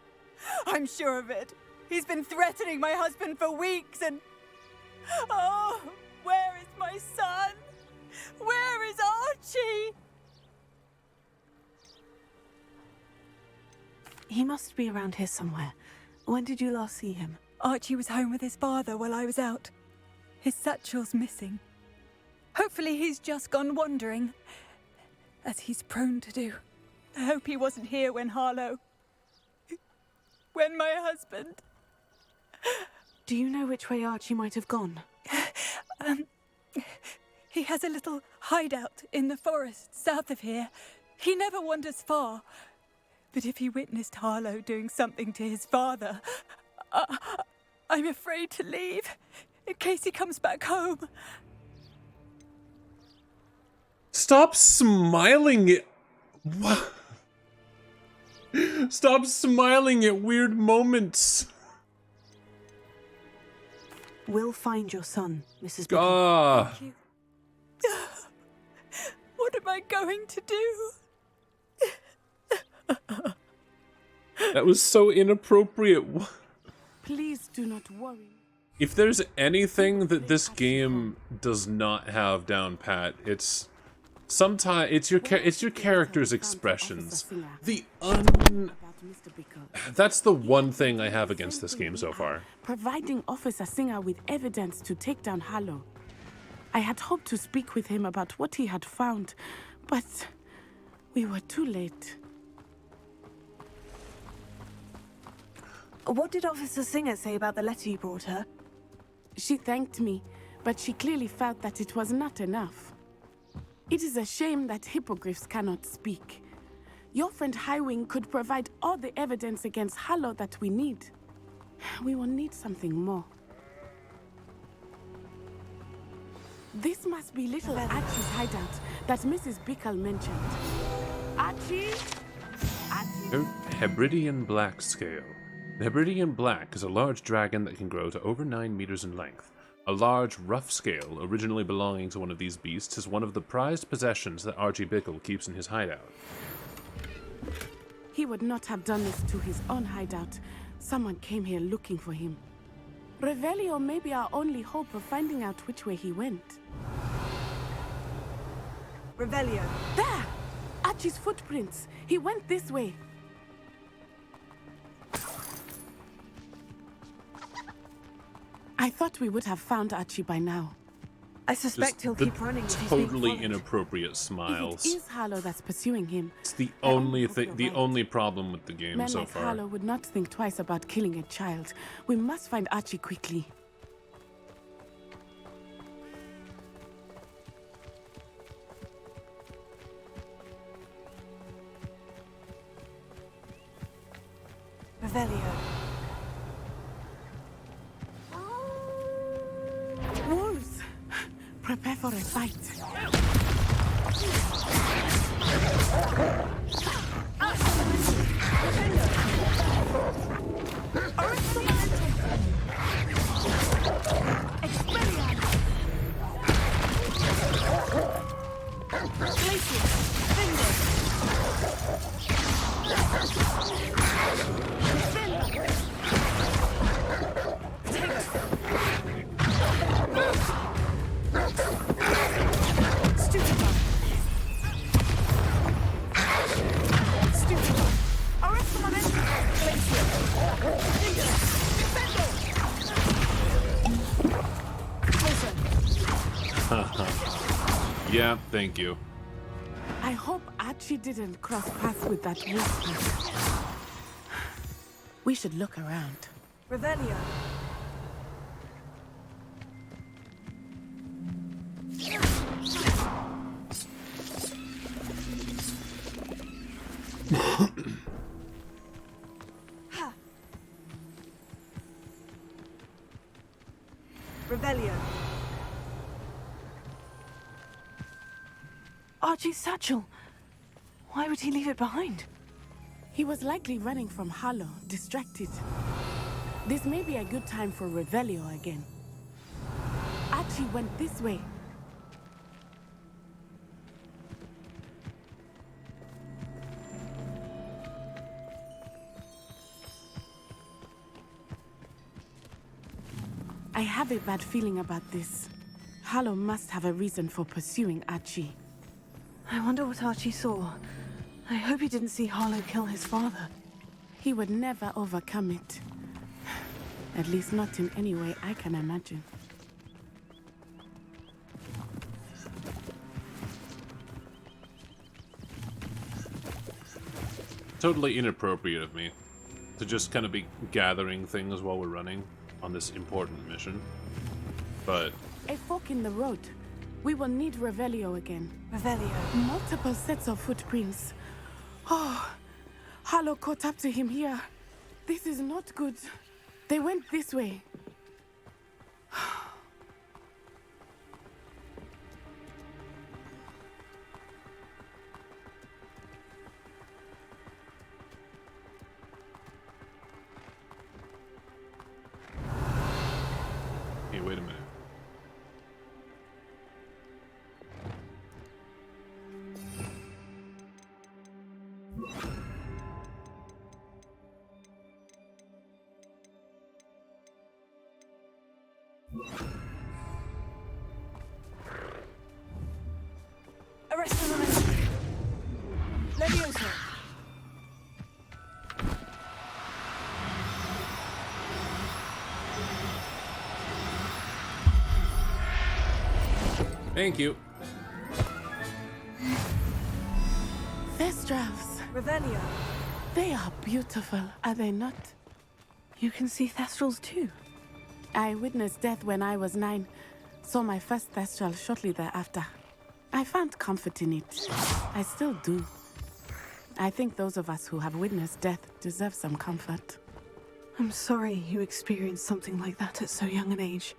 I'm sure of it. He's been threatening my husband for weeks and... Oh, where is my son? Where is Archie? He must be around here somewhere. When did you last see him? Archie was home with his father while I was out. His satchel's missing. Hopefully he's just gone wandering, as he's prone to do. I hope he wasn't here when Harlow... when my husband... Do you know which way Archie might have gone? He has a little hideout in the forest south of here. He never wanders far. But if he witnessed Harlow doing something to his father, I'm afraid to leave, in case he comes back home. Stop smiling at... What? Stop smiling at weird moments. We'll find your son, Mrs. Ah. Thank you. What am I going to do? That was so inappropriate. Please do not worry. If there's anything that this game does not have down pat, it's sometimes it's your character's expressions. That's the one thing I have against this game so far. Providing Officer Singer with evidence to take down Harlow. I had hoped to speak with him about what he had found, but we were too late. What did Officer Singer say about the letter you brought her? She thanked me, but she clearly felt that it was not enough. It is a shame that hippogriffs cannot speak. Your friend Highwing could provide all the evidence against Harlow that we need. We will need something more. This must be little Archie's hideout that Mrs. Bickle mentioned. Archie? Hebridean Black Scale. The Hebridean Black is a large dragon that can grow to over 9 meters in length. A large, rough scale, originally belonging to one of these beasts, is one of the prized possessions that Archie Bickle keeps in his hideout. He would not have done this to his own hideout. Someone came here looking for him. Revelio may be our only hope of finding out which way he went. Revelio. There! Archie's footprints. He went this way. I thought we would have found Archie by now. I suspect he'll keep running if he's Totally being followed. inappropriate smiles. If it is Harlow that's pursuing him, It's the only thing, the only problem with the game men so like far. Harlow would not think twice about killing a child. We must find Archie quickly. Revelio. Wolves! Prepare for a fight. Yeah, thank you. I hope Archie didn't cross paths with that wolf. We should look around. Revelio. Revelio. Archie's satchel. Why would he leave it behind? He was likely running from Harlow, distracted. This may be a good time for Revelio again. Archie went this way. I have a bad feeling about this. Harlow must have a reason for pursuing Archie. I wonder what Archie saw. I hope he didn't see Harlow kill his father. He would never overcome it. At least not in any way I can imagine. Totally inappropriate of me to just kind of be gathering things while we're running on this important mission. But A fork in the road. We will need Revelio again. Revelio. Multiple sets of footprints. Oh, Harlow caught up to him here. This is not good. They went this way. hey, wait a minute. Arrest him. Levioso. Thank you. Thestrals. Revelio. They are beautiful, are they not? You can see Thestrals too. I witnessed death when I was 9. Saw my first Thestral shortly thereafter. I found comfort in it. I still do. I think those of us who have witnessed death deserve some comfort. I'm sorry you experienced something like that at so young an age.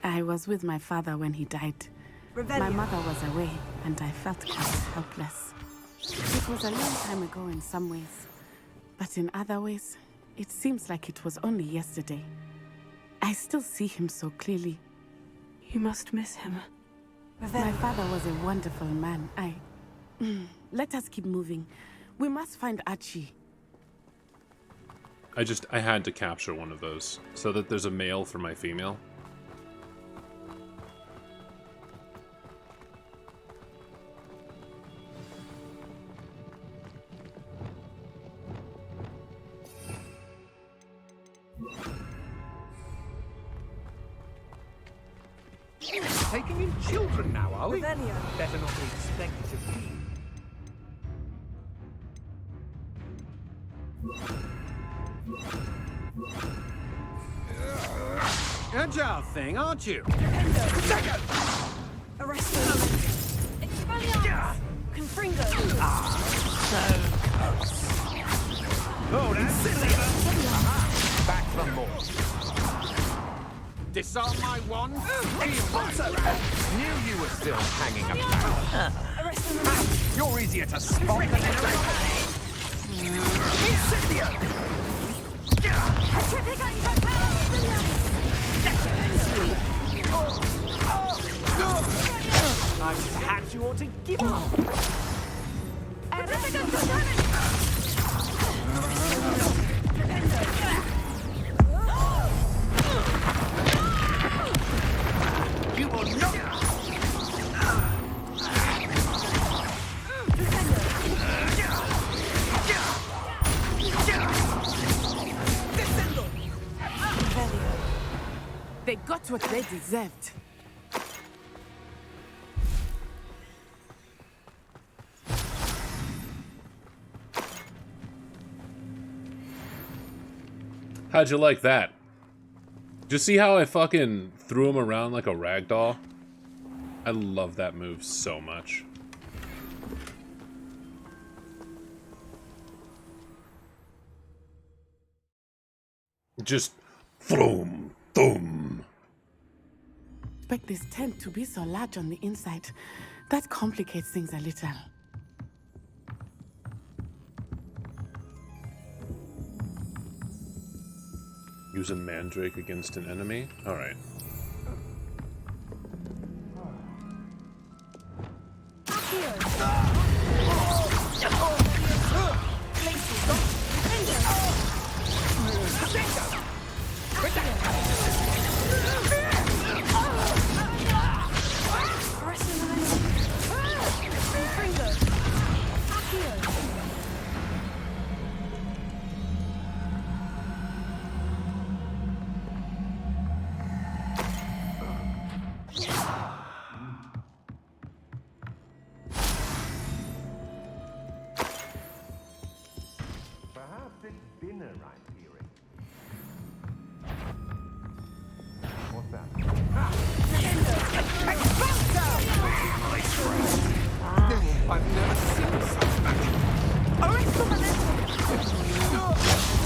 I was with my father when he died. Revelio. My mother was away, and I felt quite helpless. It was a long time ago in some ways, but in other ways, it seems like it was only yesterday. I still see him so clearly. You must miss him. Revelio. My father was a wonderful man. Let us keep moving. We must find Archie. I had to capture one of those so that there's a male for my female. Taking in children now, are we? Revelio. Better not be expected to be. Agile thing, aren't you? Arrest him. Expelliarmus. Confringo. So close. Oh, that's it. Aha. Back for more. Disarm my wand. Knew you were still hanging about. Arrest him. You're easier to spot than Incendio! Perhaps you ought to give up. You will not. They got what they deserved. How'd you like that? Did you see how I fucking threw him around like a ragdoll? I love that move so much. Just throom, thum. Expect this tent to be so large on the inside. That complicates things a little. Use a mandrake against an enemy? Alright. Perhaps it's dinner I'm hearing. What's that? I've never seen such magic.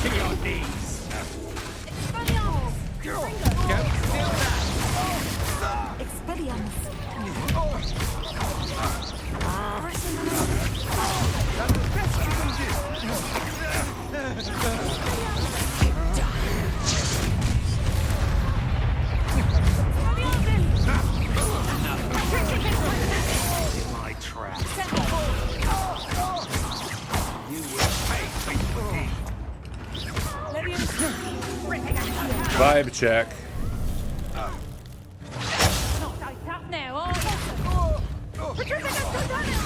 To your knees. Go steal that. Expelliarmus. That's the best you can do. In my trap. You will pay for it. Vibe check. Not like that now, are you? Retreat against the tunnel!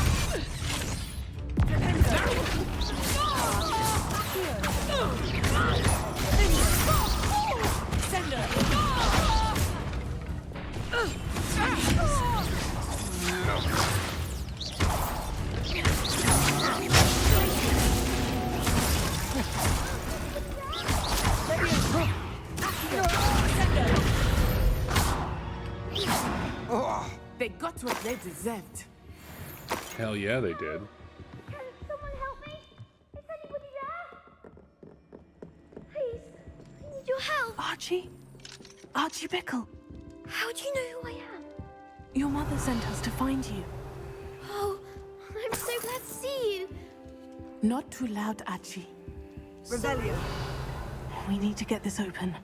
They got what they deserved. Hell yeah, they did. Can someone help me? Is anybody there? Please, I need your help. Archie? Archie Bickle. How do you know who I am? Your mother sent us to find you. Oh, I'm so glad to see you. Not too loud, Archie. Rebellion. We need to get this open.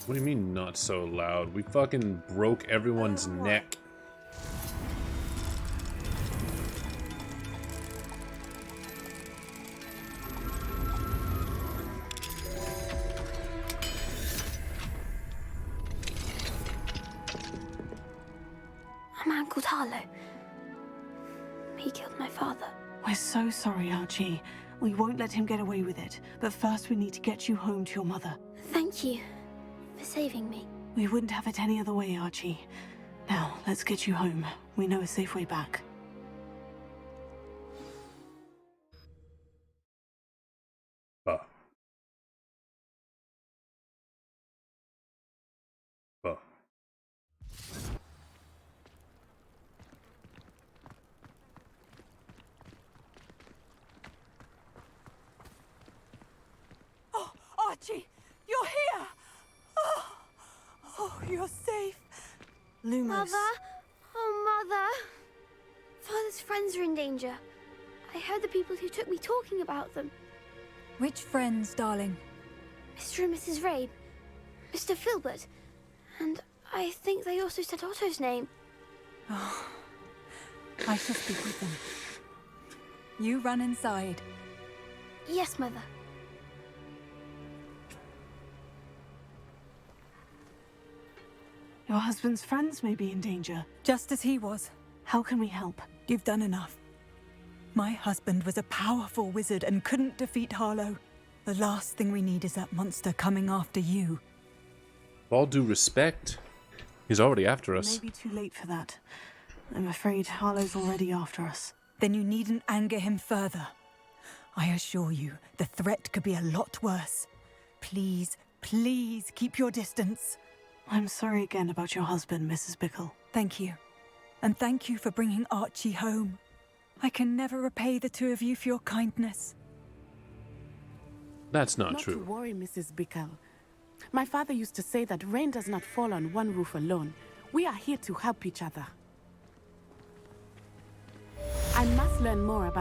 What do you mean, not so loud? We fucking broke everyone's neck. A man called Harlow. He killed my father. We're so sorry, Archie. We won't let him get away with it. But first we need to get you home to your mother. Thank you for saving me. We wouldn't have it any other way, Archie. Now, let's get you home. We know a safe way back. Oh, Archie, you're here! Oh, you're safe. Lumos. Mother! Oh, Mother! Father's friends are in danger. I heard the people who took me talking about them. Which friends, darling? Mr. and Mrs. Rabe, Mr. Filbert, and I think they also said Otto's name. Oh, I shall speak with them. You run inside. Yes, Mother. Your husband's friends may be in danger. Just as he was. How can we help? You've done enough. My husband was a powerful wizard and couldn't defeat Harlow. The last thing we need is that monster coming after you. With all due respect, he's already after us. It may be too late for that. I'm afraid Harlow's already after us. Then you needn't anger him further. I assure you, the threat could be a lot worse. Please, please keep your distance. I'm sorry again about your husband, Mrs. Bickle. Thank you. And thank you for bringing Archie home. I can never repay the two of you for your kindness. That's not Not to true. worry, Mrs. Bickle. My father used to say that rain does not fall on one roof alone. We are here to help each other. I must learn more about